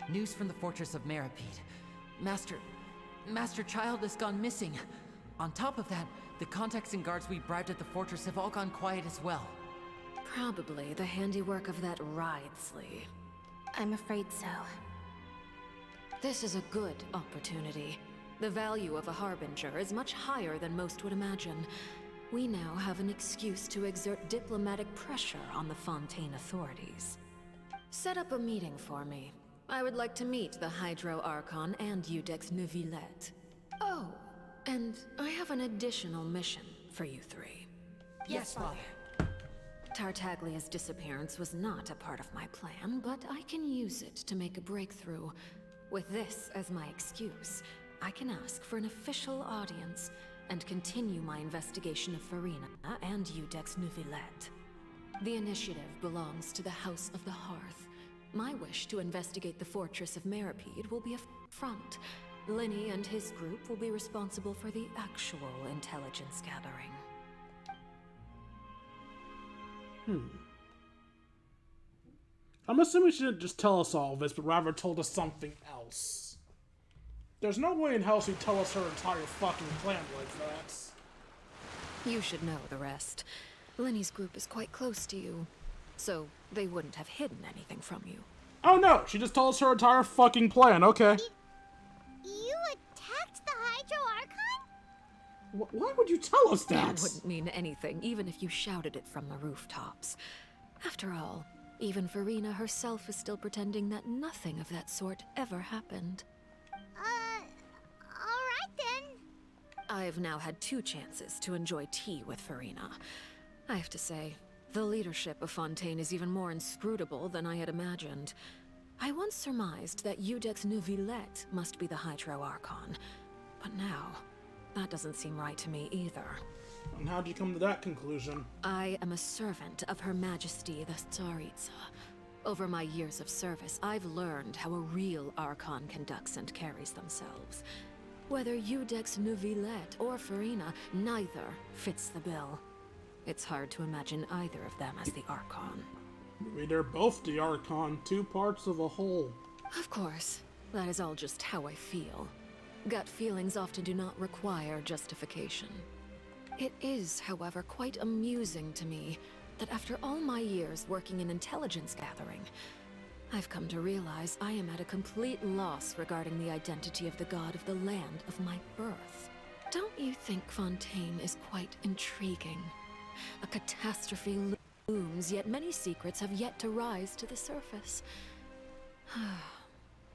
News from the Fortress of Meripede. Master Child has gone missing. On top of that, the contacts and guards we bribed at the fortress have all gone quiet as well. Probably the handiwork of that Wriothesley. I'm afraid so. This is a good opportunity. The value of a Harbinger is much higher than most would imagine. We now have an excuse to exert diplomatic pressure on the Fontaine authorities. Set up a meeting for me. I would like to meet the Hydro Archon and Iudex Neuvillette. Oh, and I have an additional mission for you three. Yes, Father. Tartaglia's disappearance was not a part of my plan, but I can use it to make a breakthrough. With this as my excuse, I can ask for an official audience and continue my investigation of Farina and Iudex Neuvillette. The initiative belongs to the House of the Hearth. My wish to investigate the fortress of Meropide will be a front. Linny and his group will be responsible for the actual intelligence gathering. I'm assuming she didn't just tell us all this, but rather told us something else. There's no way in hell she'd tell us her entire fucking plan like that. You should know the rest. Linny's group is quite close to you, so they wouldn't have hidden anything from you. Oh no, she just told us her entire fucking plan, okay. You attacked the Hydro Archon? Why would you tell us that? It wouldn't mean anything, even if you shouted it from the rooftops. After all, even Farina herself is still pretending that nothing of that sort ever happened. Alright then. I've now had 2 chances to enjoy tea with Farina. I have to say, the leadership of Fontaine is even more inscrutable than I had imagined. I once surmised that Iudex Neuvillette must be the Hydro Archon, but now, that doesn't seem right to me either. And how'd you come to that conclusion? I am a servant of Her Majesty the Tsaritsa. Over my years of service, I've learned how a real Archon conducts and carries themselves. Whether Iudex Neuvillette or Farina, neither fits the bill. It's hard to imagine either of them as the Archon. Maybe they're both the Archon, 2 parts of a whole. Of course, that is all just how I feel. Gut feelings often do not require justification. It is, however, quite amusing to me that after all my years working in intelligence gathering, I've come to realize I am at a complete loss regarding the identity of the god of the land of my birth. Don't you think Fontaine is quite intriguing? A catastrophe looms, yet many secrets have yet to rise to the surface.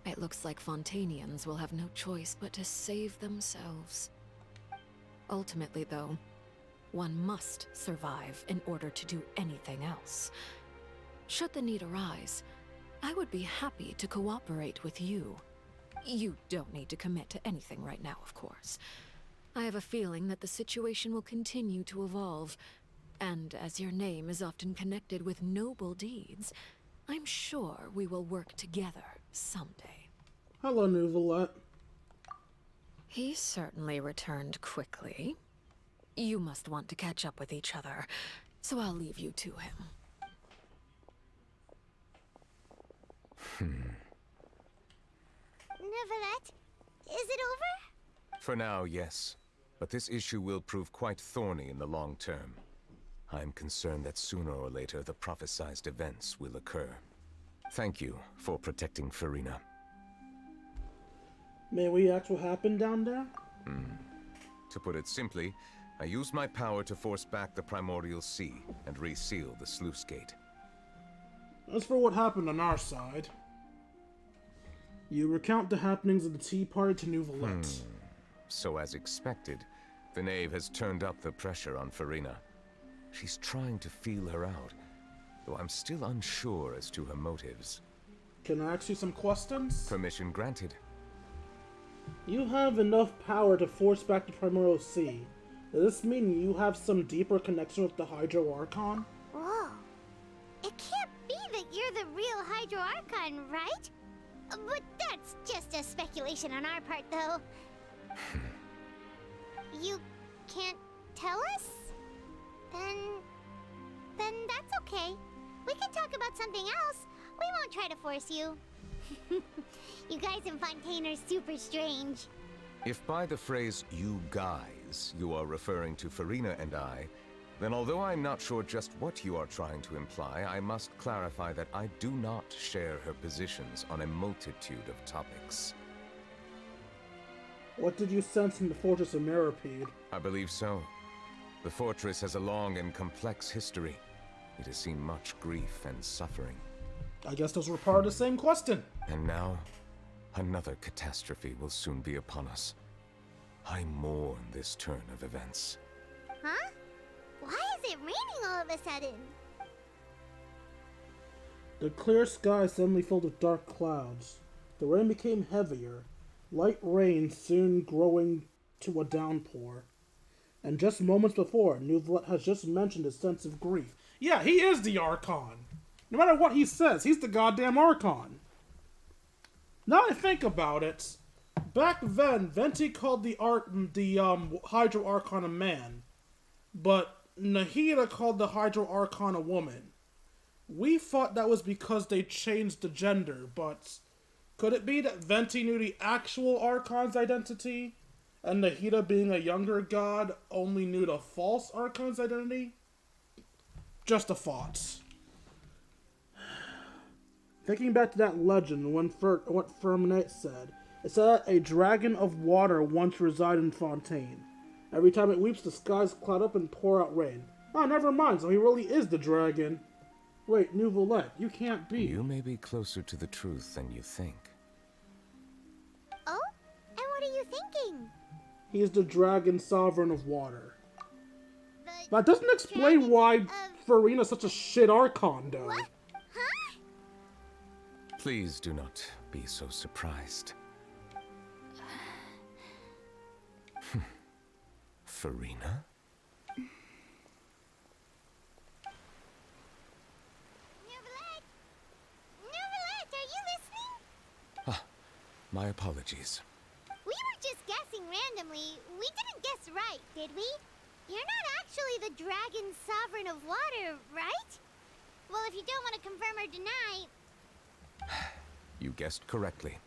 It looks like Fontainians will have no choice but to save themselves. Ultimately, though, one must survive in order to do anything else. Should the need arise, I would be happy to cooperate with you. You don't need to commit to anything right now, of course. I have a feeling that the situation will continue to evolve, and as your name is often connected with noble deeds, I'm sure we will work together someday. Hello, Neuvillette. He certainly returned quickly. You must want to catch up with each other, so I'll leave you to him. Neuvillette, is it over? For now, yes. But this issue will prove quite thorny in the long term. I'm concerned that sooner or later the prophesized events will occur. Thank you for protecting Farina. May we ask what happened down there? To put it simply, I used my power to force back the Primordial Sea and reseal the sluice gate. As for what happened on our side, you recount the happenings of the Tea Party to Neuvillette. So as expected, the knave has turned up the pressure on Farina. She's trying to feel her out, though I'm still unsure as to her motives. Can I ask you some questions? Permission granted. You have enough power to force back the Primordial Sea. Does this mean you have some deeper connection with the Hydro Archon? Whoa. It can't be that you're the real Hydro Archon, right? But that's just a speculation on our part, though. You can't tell us? Then that's okay. We can talk about something else. We won't try to force you. You guys in Fontaine are super strange. If by the phrase, you guys, you are referring to Farina and I, Then although I'm not sure just what you are trying to imply, I must clarify that I do not share her positions on a multitude of topics. What did you sense in the Fortress of Meropide? I believe so. The fortress has a long and complex history. It has seen much grief and suffering. I guess those were part of the same question. And now, another catastrophe will soon be upon us. I mourn this turn of events. Huh? Why is it raining all of a sudden? The clear sky suddenly filled with dark clouds. The rain became heavier, light rain soon growing to a downpour. And just moments before, Neuvillette has just mentioned his sense of grief. Yeah, he is the Archon. No matter what he says, he's the goddamn Archon. Now I think about it, back then, Venti called the Hydro Archon a man, but Nahida called the Hydro Archon a woman. We thought that was because they changed the gender, but could it be that Venti knew the actual Archon's identity, and Nahida, being a younger god, only knew the false Archon's identity? Just a thought. Thinking back to that legend, what Firminate said, it said that a dragon of water once resided in Fontaine. Every time it weeps, the skies cloud up and pour out rain. Oh, never mind, so he really is the dragon. Wait, Neuvillette, you can't be. You may be closer to the truth than you think. Oh? And what are you thinking? He is the dragon sovereign of water. That doesn't explain why Furina's such a shit Archon, though. What? Huh? Please do not be so surprised. Furina? Neuvillette, are you listening? Ah, my apologies. We were just guessing randomly. We didn't guess right, did we? You're not actually the dragon sovereign of water, right? Well, if you don't want to confirm or deny... You guessed correctly.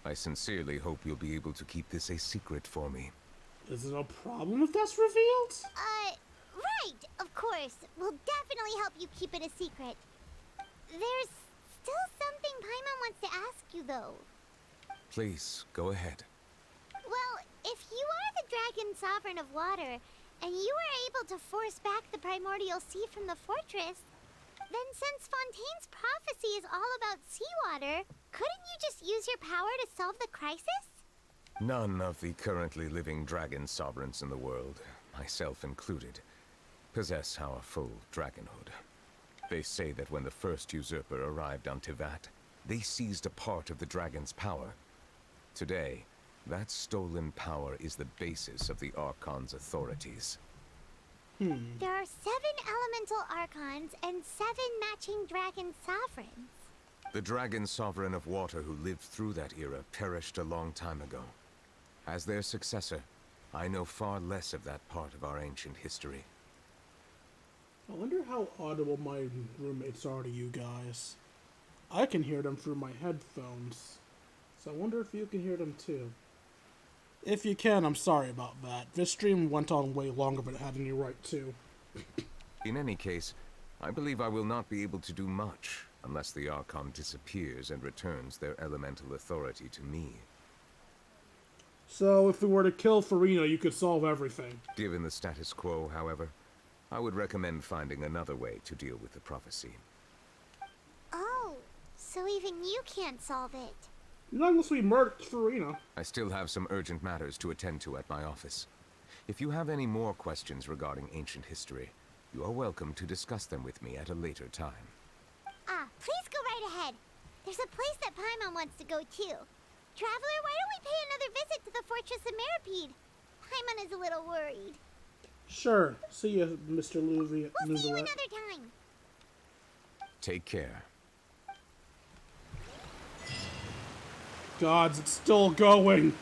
I sincerely hope you'll be able to keep this a secret for me. Is it a problem if that's revealed? Right, of course. We'll definitely help you keep it a secret. There's still something Paimon wants to ask you, though. Please, go ahead. Well, if you are the dragon sovereign of water, and you were able to force back the primordial sea from the fortress, then since Fontaine's prophecy is all about seawater, couldn't you just use your power to solve the crisis? None of the currently living dragon sovereigns in the world, myself included, possess our full dragonhood. They say that when the first usurper arrived on Tivat, they seized a part of the dragon's power. Today, that stolen power is the basis of the Archon's authorities. There are 7 elemental Archons and 7 matching dragon sovereigns. The dragon sovereign of water who lived through that era perished a long time ago. As their successor, I know far less of that part of our ancient history. I wonder how audible my roommates are to you guys. I can hear them through my headphones, so I wonder if you can hear them too. If you can, I'm sorry about that. This stream went on way longer than it had any right to. In any case, I believe I will not be able to do much unless the Archon disappears and returns their elemental authority to me. So, if we were to kill Furina, you could solve everything. Given the status quo, however, I would recommend finding another way to deal with the prophecy. Oh, so even you can't solve it. Not unless we murdered Furina. I still have some urgent matters to attend to at my office. If you have any more questions regarding ancient history, you are welcome to discuss them with me at a later time. Please go right ahead. There's a place that Paimon wants to go too. Traveler, why don't we pay another visit to the Fortress of Meropide? Paimon is a little worried. Sure. See you, Mr. Louvie. We'll see you another time. Take care. Gods, it's still going.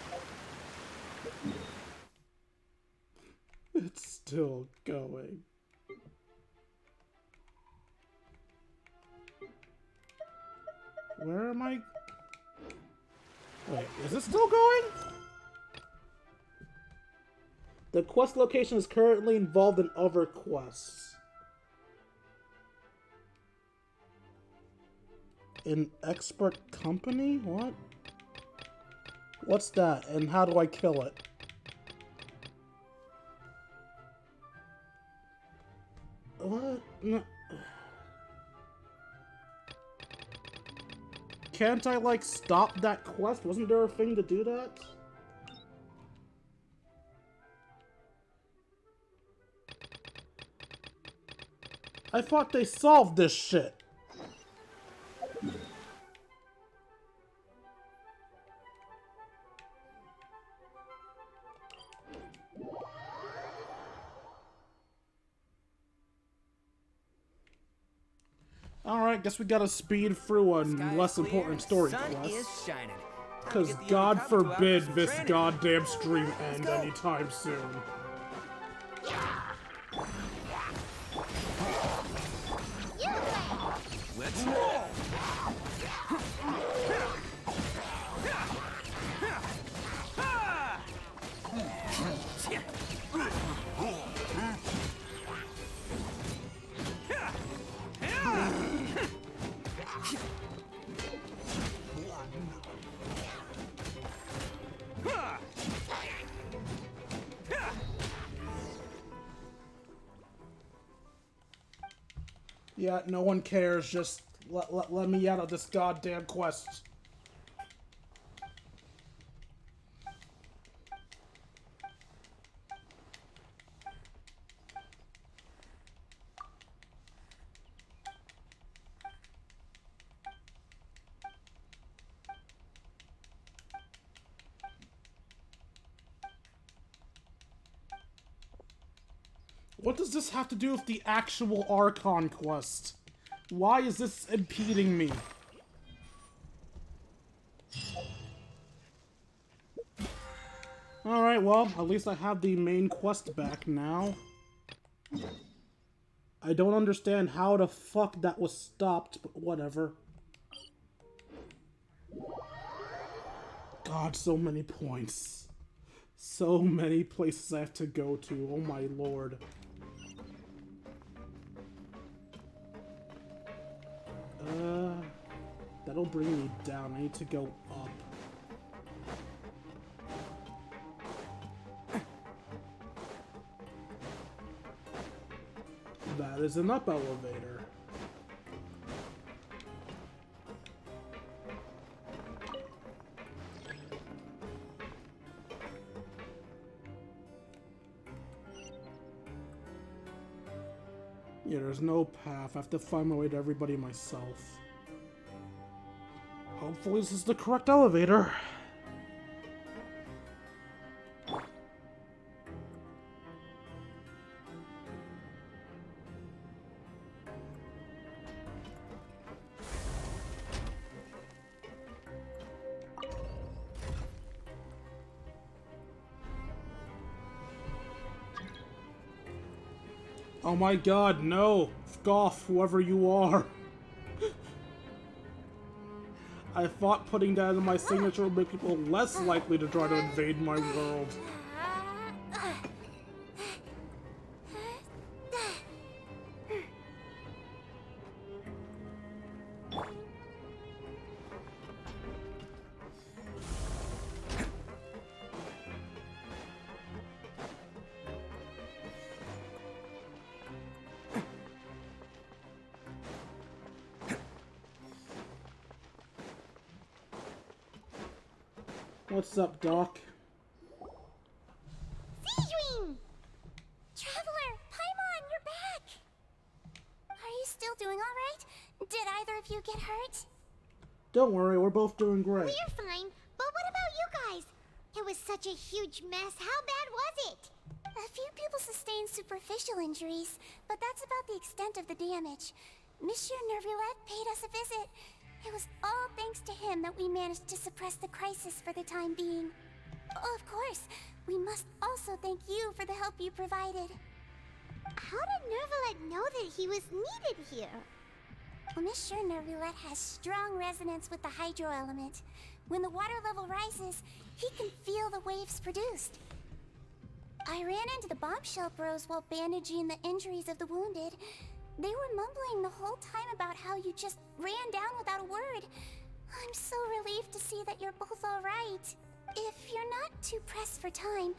It's still going. Where am I? Wait, is it still going? The quest location is currently involved in other quests. An expert company? What? What's that? And how do I kill it? What? No. Can't I, like, stop that quest? Wasn't there a thing to do that? I thought they solved this shit. Alright, guess we gotta speed through a less important story quest. Because God forbid this goddamn stream end anytime soon. Let's roll! Yeah, no one cares, just let me out of this goddamn quest. What does this have to do with the actual Archon quest? Why is this impeding me? Alright, well, at least I have the main quest back now. I don't understand how the fuck that was stopped, but whatever. God, so many points. So many places I have to go to, oh my lord. That'll bring me down. I need to go up. That is an up elevator. Yeah, there's no path. I have to find my way to everybody myself. Hopefully this is the correct elevator. Oh my god, no! F off, whoever you are! I thought putting that in my signature would make people less likely to try to invade my world. What's up, Doc? Seedwing! Traveler, Paimon, you're back! Are you still doing alright? Did either of you get hurt? Don't worry, we're both doing great. We're fine, but what about you guys? It was such a huge mess. How bad was it? A few people sustained superficial injuries, but that's about the extent of the damage. Monsieur Nervilette paid us a visit. It was all thanks to him that we managed to suppress the crisis for the time being. Oh, of course, we must also thank you for the help you provided. How did Nervilette know that he was needed here? Well, Monsieur Nervilette has strong resonance with the hydro element. When the water level rises, he can feel the waves produced. I ran into the bombshell bros while bandaging the injuries of the wounded. They were mumbling the whole time about how you just ran down without a word. I'm so relieved to see that you're both alright. If you're not too pressed for time,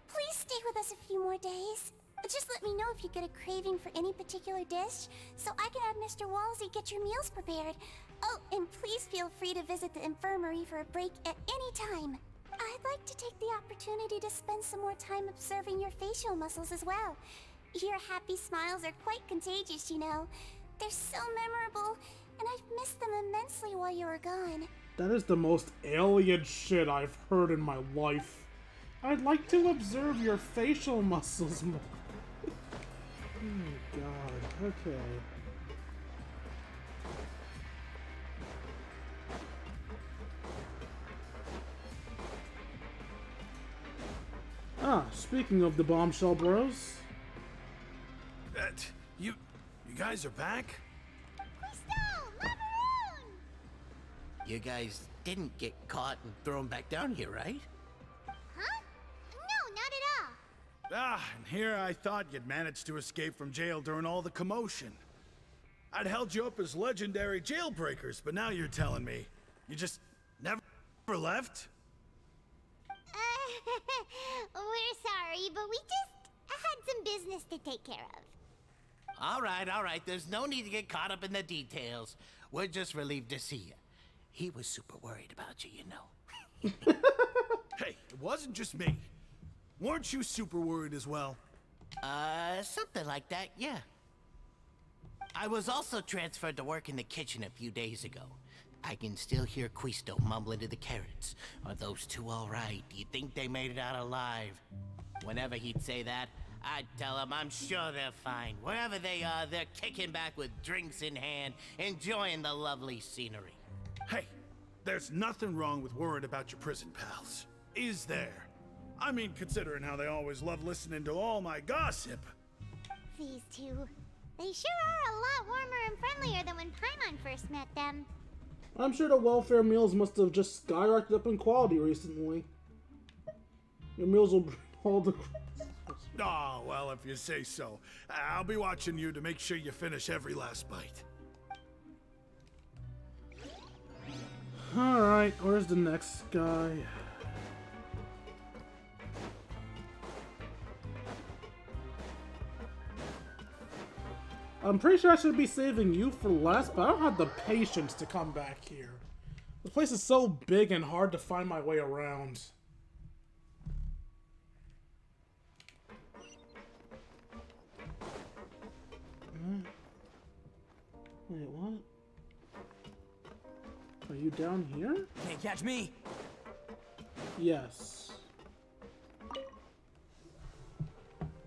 please stay with us a few more days. Just let me know if you get a craving for any particular dish, so I can have Mr. Walsey get your meals prepared. Oh, and please feel free to visit the infirmary for a break at any time. I'd like to take the opportunity to spend some more time observing your facial muscles as well. Your happy smiles are quite contagious, you know. They're so memorable, and I've missed them immensely while you were gone. That is the most alien shit I've heard in my life. I'd like to observe your facial muscles more. Oh god, okay. Ah, speaking of the bombshell bros. You guys are back? You guys didn't get caught and thrown back down here, right? Huh? No, not at all. And here I thought you'd managed to escape from jail during all the commotion. I'd held you up as legendary jailbreakers, but now you're telling me you just never left? We're sorry, but we just had some business to take care of. All right. There's no need to get caught up in the details. We're just relieved to see you. He was super worried about you, you know. Hey, it wasn't just me. Weren't you super worried as well? Something like that, yeah. I was also transferred to work in the kitchen a few days ago. I can still hear Quisto mumbling to the carrots. Are those two all right? Do you think they made it out alive? Whenever he'd say that, I'd tell him I'm sure they're fine. Wherever they are, they're kicking back with drinks in hand, enjoying the lovely scenery. Hey, there's nothing wrong with worrying about your prison pals. Is there? I mean, considering how they always love listening to all my gossip. These two. They sure are a lot warmer and friendlier than when Paimon first met them. I'm sure the welfare meals must have just skyrocketed up in quality recently. Your meals will bring all the... Oh, well, if you say so. I'll be watching you to make sure you finish every last bite. Alright, where's the next guy? I'm pretty sure I should be saving you for last, but I don't have the patience to come back here. The place is so big and hard to find my way around. Wait, what? Are you down here? Can't catch me. Yes.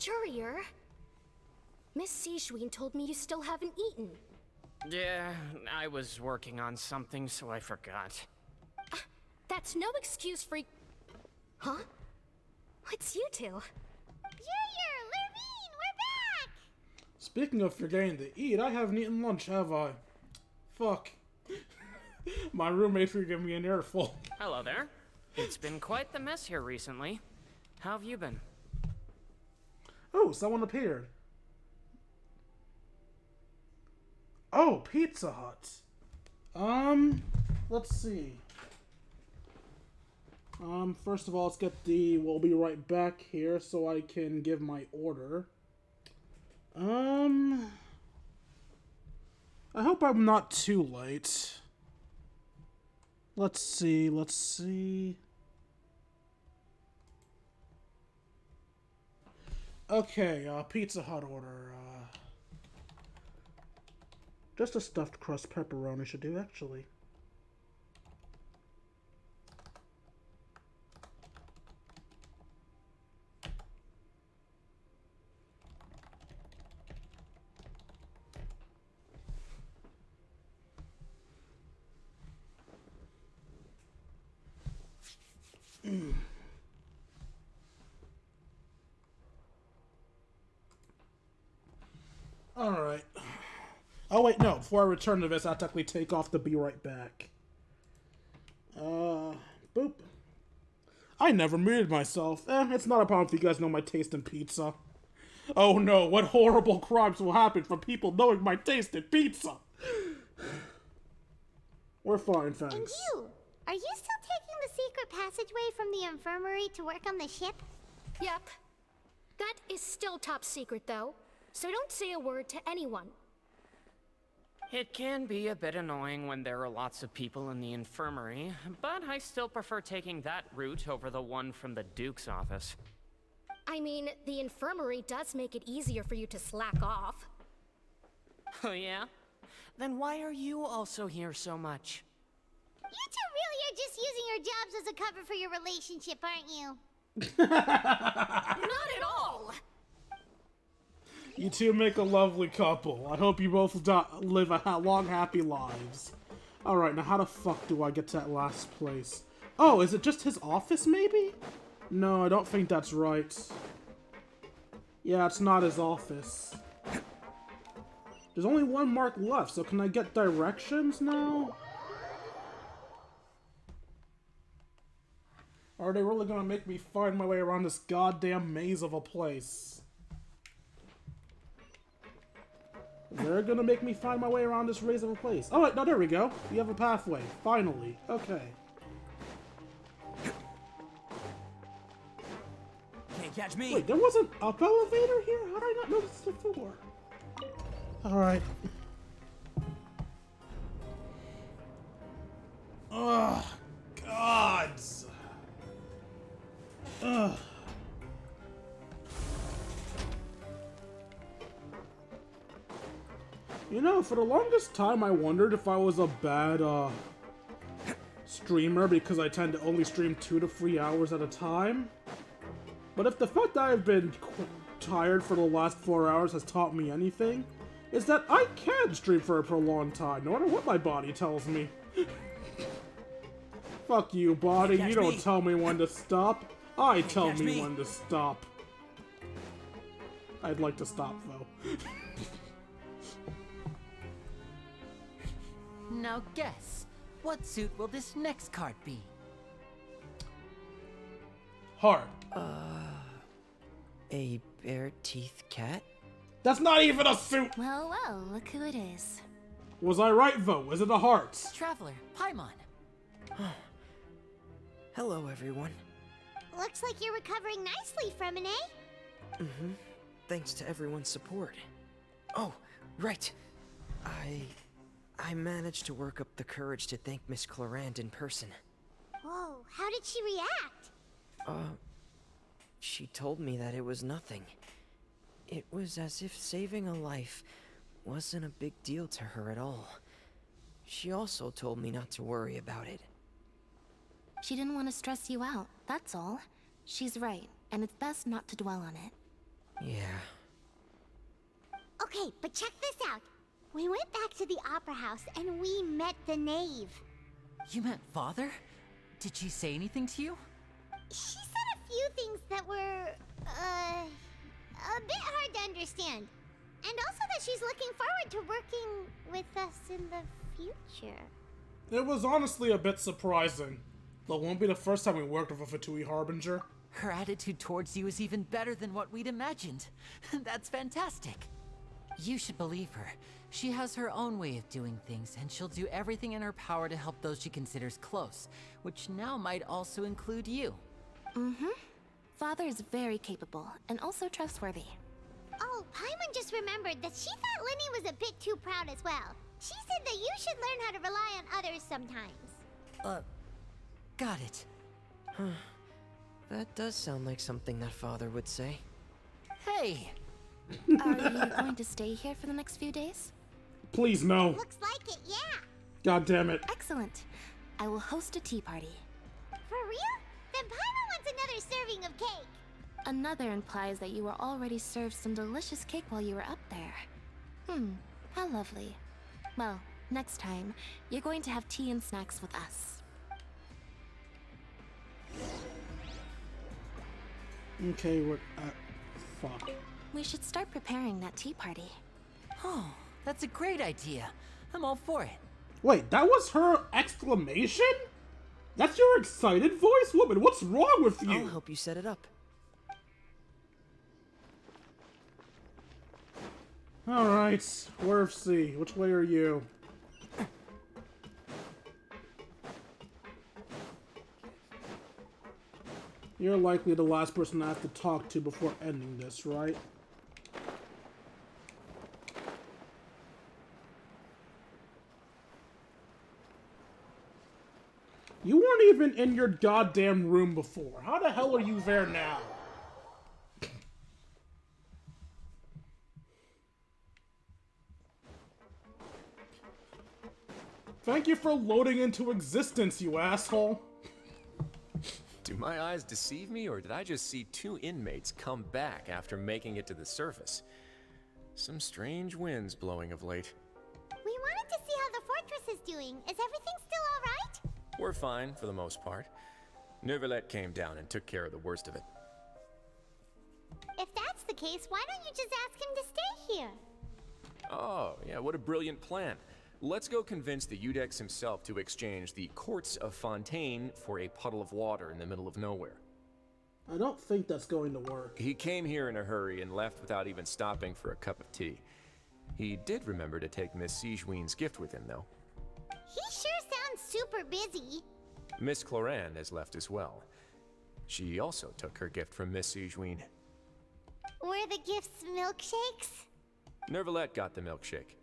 Courier, Miss Sijween told me you still haven't eaten. Yeah, I was working on something, so I forgot. That's no excuse for... Huh? What's you two? Junior, Lurvine, we're back! Speaking of forgetting to eat, I haven't eaten lunch, have I? Fuck. My roommates are giving me an earful. Hello there. It's been quite the mess here recently. How have you been? Oh, someone appeared. Oh, Pizza Hut. Let's see. First of all, let's get the we'll be right back here so I can give my order. I hope I'm not too late. Let's see. Okay, Pizza Hut order. Just a stuffed crust pepperoni should do, actually. Alright. Oh wait, no. Before I return to this, I'll technically take off the be right back. Boop. I never muted myself. It's not a problem if you guys know my taste in pizza. Oh no, what horrible crimes will happen from people knowing my taste in pizza? We're fine, thanks. And you, are you still taking the secret passageway from the infirmary to work on the ship? Yep. That is still top secret, though. So don't say a word to anyone. It can be a bit annoying when there are lots of people in the infirmary, but I still prefer taking that route over the one from the Duke's office. I mean, the infirmary does make it easier for you to slack off. Oh yeah? Then why are you also here so much? You two really are just using your jobs as a cover for your relationship, aren't you? Not at all! You two make a lovely couple. I hope you both live long, happy lives. Alright, now how the fuck do I get to that last place? Oh, is it just his office, maybe? No, I don't think that's right. Yeah, it's not his office. There's only one mark left, so can I get directions now? Are they really gonna make me find my way around this goddamn maze of a place? They're gonna make me find my way around this maze of a place. Oh wait, no, there we go. We have a pathway. Finally. Okay. Can't catch me. Wait, there was an up elevator here? How did I not notice this before? Alright. Ugh. Gods. Ugh. You know, for the longest time I wondered if I was a bad, streamer because I tend to only stream 2 to 3 hours at a time. But if the fact that I've been tired for the last 4 hours has taught me anything, is that I can stream for a prolonged time, no matter what my body tells me. Fuck you, body, you don't tell me when to stop. I tell me when to stop. I'd like to stop, though. Now guess, what suit will this next card be? Heart. A bare-teeth cat? That's not even a suit! Well, well, look who it is. Was I right, though? Is it a heart? Traveler, Paimon. Hello, everyone. Looks like you're recovering nicely from it, eh? Mm-hmm. Thanks to everyone's support. Oh, right. I managed to work up the courage to thank Miss Clorant in person. Whoa, how did she react? She told me that it was nothing. It was as if saving a life wasn't a big deal to her at all. She also told me not to worry about it. She didn't want to stress you out, that's all. She's right, and it's best not to dwell on it. Yeah. Okay, but check this out. We went back to the opera house and we met the knave. You met Father? Did she say anything to you? She said a few things that were, a bit hard to understand. And also that she's looking forward to working with us in the future. It was honestly a bit surprising. Though it won't be the first time we worked with a Fatui Harbinger. Her attitude towards you is even better than what we'd imagined. That's fantastic. You should believe her. She has her own way of doing things, and she'll do everything in her power to help those she considers close, which now might also include you. Mm-hmm. Father is very capable, and also trustworthy. Oh, Paimon just remembered that she thought Lenny was a bit too proud as well. She said that you should learn how to rely on others sometimes. Got it. That does sound like something that Father would say. Hey! Are you going to stay here for the next few days? Please, no. Looks like it, yeah. God damn it. Excellent. I will host a tea party. For real? Then Paimon wants another serving of cake. Another implies that you were already served some delicious cake while you were up there. How lovely. Well, next time, you're going to have tea and snacks with us. Okay, what? Fuck. We should start preparing that tea party. Oh, that's a great idea. I'm all for it. Wait, that was her exclamation? That's your excited voice, woman. What's wrong with you? I'll help you set it up. Alright, Werf C. Which way are you? You're likely the last person I have to talk to before ending this, right? You weren't even in your goddamn room before. How the hell are you there now? Thank you for loading into existence, you asshole. Do my eyes deceive me, or did I just see two inmates come back after making it to the surface? Some strange winds blowing of late. We wanted to see how the fortress is doing. Is everything still alright? We're fine, for the most part. Neuvillette came down and took care of the worst of it. If that's the case, why don't you just ask him to stay here? Oh, yeah, what a brilliant plan. Let's go convince the Udex himself to exchange the courts of Fontaine for a puddle of water in the middle of nowhere. I don't think that's going to work. He came here in a hurry and left without even stopping for a cup of tea. He did remember to take Miss Sigewinne's gift with him, though. He sure sounds super busy. Miss Cloran has left as well. She also took her gift from Miss Sigewinne. Were the gifts milkshakes? Neuvillette got the milkshake.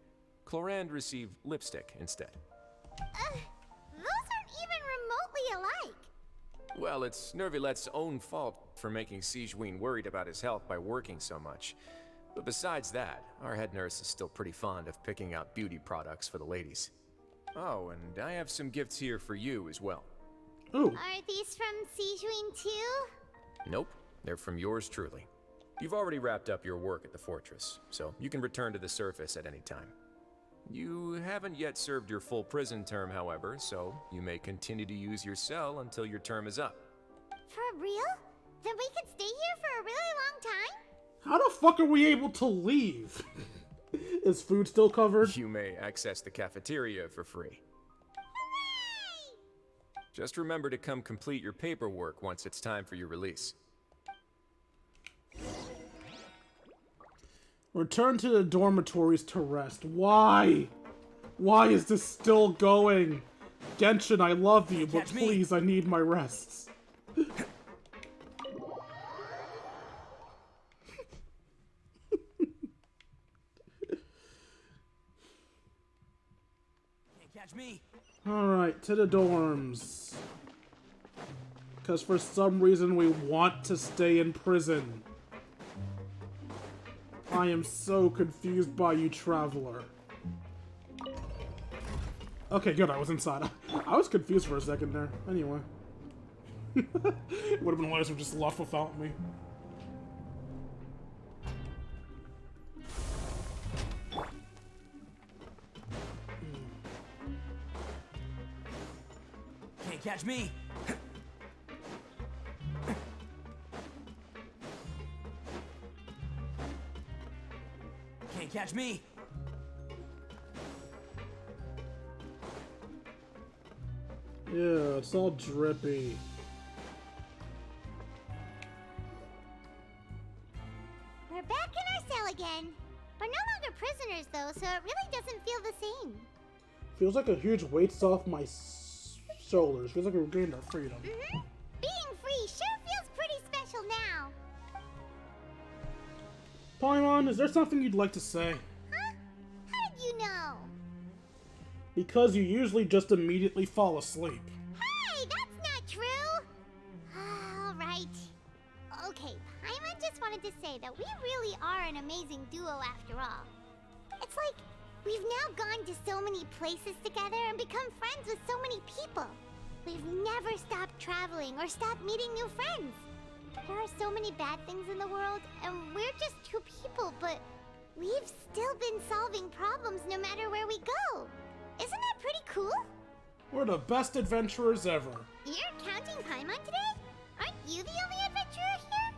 Cloran received lipstick instead. Those aren't even remotely alike. Well, it's Neuvillette's own fault for making Sigewinne worried about his health by working so much. But besides that, our head nurse is still pretty fond of picking out beauty products for the ladies. Oh, and I have some gifts here for you as well. Ooh. Are these from Sigewinne too? Nope, they're from yours truly. You've already wrapped up your work at the fortress, so you can return to the surface at any time. You haven't yet served your full prison term, however, so you may continue to use your cell until your term is up. For real? Then we could stay here for a really long time? How the fuck are we able to leave? Is food still covered? You may access the cafeteria for free. Hooray! Just remember to come complete your paperwork once it's time for your release. Return to the dormitories to rest. Why? Why is this still going? Genshin, I love you, but please, I need my rests. Can't catch me. Alright, to the dorms. Because for some reason we want to stay in prison. I am so confused by you, traveler. Okay, good, I was inside. I was confused for a second there. Anyway. It would have been nice if just left without me. Can't catch me. Can't catch me. Yeah, it's all drippy. We're back in our cell again. We're no longer prisoners though, so it really doesn't feel the same. Feels like a huge weight's off my shoulders. Feels like we regained our freedom. Being free sure feels pretty special now. Paimon, is there something you'd like to say? Huh? How did you know? Because you usually just immediately fall asleep. Hey, that's not true! Alright. Okay, Paimon just wanted to say that we really are an amazing duo after all. It's like, we've now gone to so many places together and become friends with so many people. We've never stopped traveling or stopped meeting new friends. There are so many bad things in the world, and we're just two people, but we've still been solving problems no matter where we go. Isn't that pretty cool? We're the best adventurers ever. You're counting Paimon today? Aren't you the only adventurer here?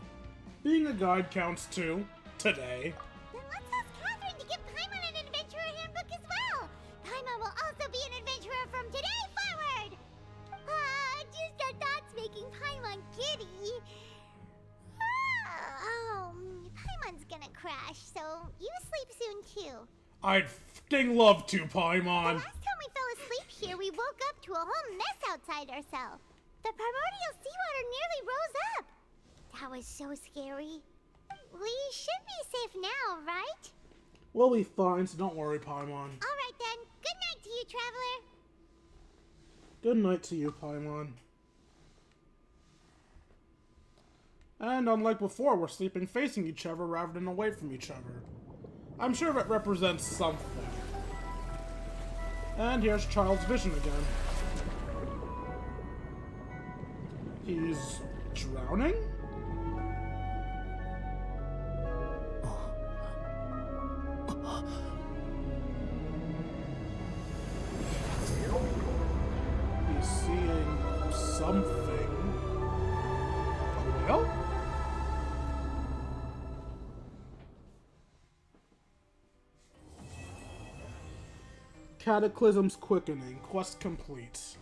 Being a guide counts too. Today. Then let's ask Catherine to give Paimon an adventurer handbook as well. Paimon will also be an adventurer from today forward. you? I'd f***ing love to, Paimon. The last time we fell asleep here, we woke up to a whole mess outside ourselves. The primordial seawater nearly rose up. That was so scary. We should be safe now, right? We'll be fine, so don't worry, Paimon. Alright then. Good night to you, Traveler. Good night to you, Paimon. And unlike before, we're sleeping facing each other rather than away from each other. I'm sure that represents something. And here's Child's vision again. He's drowning? He's seeing something. A whale? Cataclysm's quickening. Quest complete.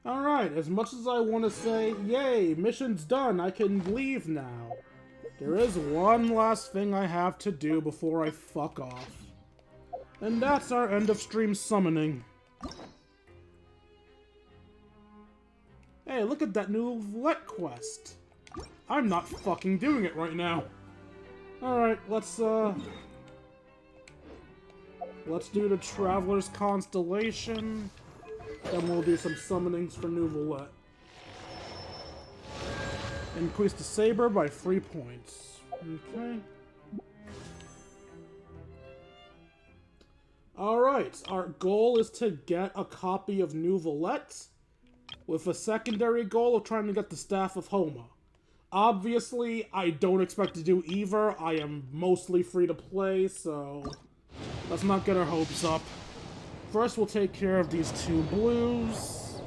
Alright, as much as I want to say, yay, mission's done, I can leave now. There is one last thing I have to do before I fuck off. And that's our end of stream summoning. Hey, look at that new Let quest. I'm not fucking doing it right now. Alright, let's do the Traveler's Constellation. Then we'll do some summonings for New Valette. Increase the saber by 3 points. Okay. Alright, our goal is to get a copy of New Valette, with a secondary goal of trying to get the Staff of Homa. Obviously, I don't expect to do either. I am mostly free to play, so let's not get our hopes up. First, we'll take care of these 2 blues.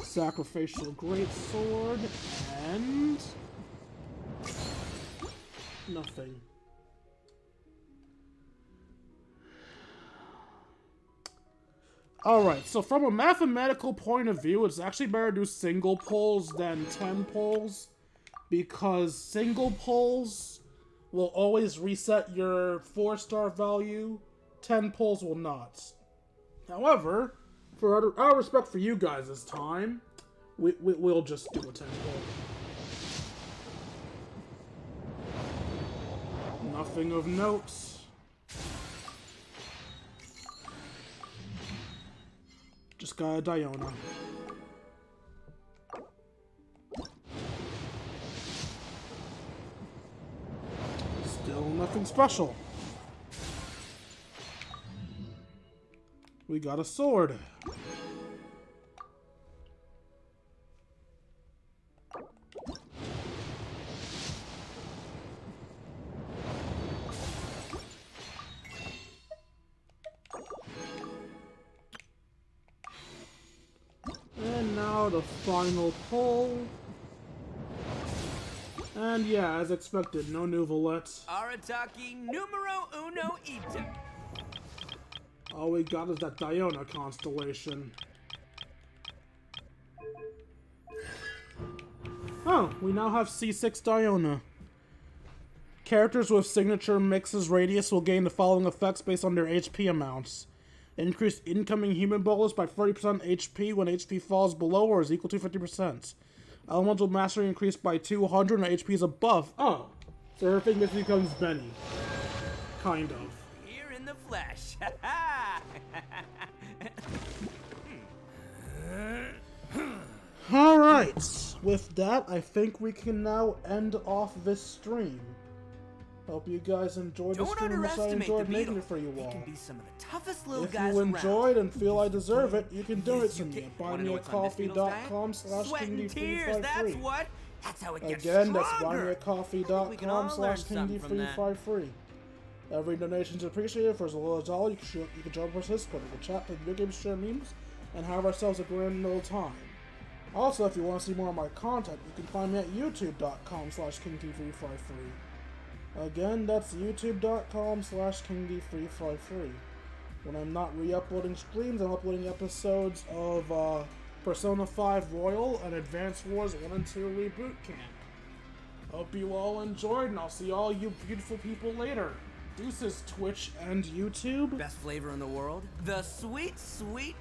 Sacrificial Greatsword, and nothing. Alright, so from a mathematical point of view, it's actually better to do single pulls than 10 pulls, because single pulls will always reset your 4-star value, 10 pulls will not. However, for our respect for you guys' time, we'll just do a 10 pull. Nothing of note. Just got a Diona. Still nothing special. We got a sword. And now the final pull. And yeah, as expected, no new Valette. Arataki numero uno item. All we got is that Diona constellation. Oh, we now have C6 Diona. Characters with signature mixes radius will gain the following effects based on their HP amounts. Increase incoming human bolus by 30% HP when HP falls below or is equal to 50%. Elemental mastery increased by 200 when HP is above. Oh, so everything basically becomes Benny. Kind of. Here in the flesh. Alright, with that, I think we can now end off this stream. Hope you guys enjoyed the stream as I enjoyed making it for you all. Can be some of the toughest little If guys you around. enjoyed and feel I deserve it, you can donate to me at buymeacoffee.com/KingD353. That's how it gets Again, that's stronger. buymeacoffee.com/KingD353. Every donation is appreciated. For as little as $1, you can join us Discord, we can chat, play video games, share memes, and have ourselves a grand old time. Also, if you want to see more of my content, you can find me at youtube.com/KingD353. Again, that's youtube.com/KingD353. When I'm not re-uploading streams, I'm uploading episodes of Persona 5 Royal and Advance Wars 1 and 2 Reboot Camp. Hope you all enjoyed, and I'll see all you beautiful people later. Deuces, Twitch and YouTube. Best flavor in the world. The sweet, sweet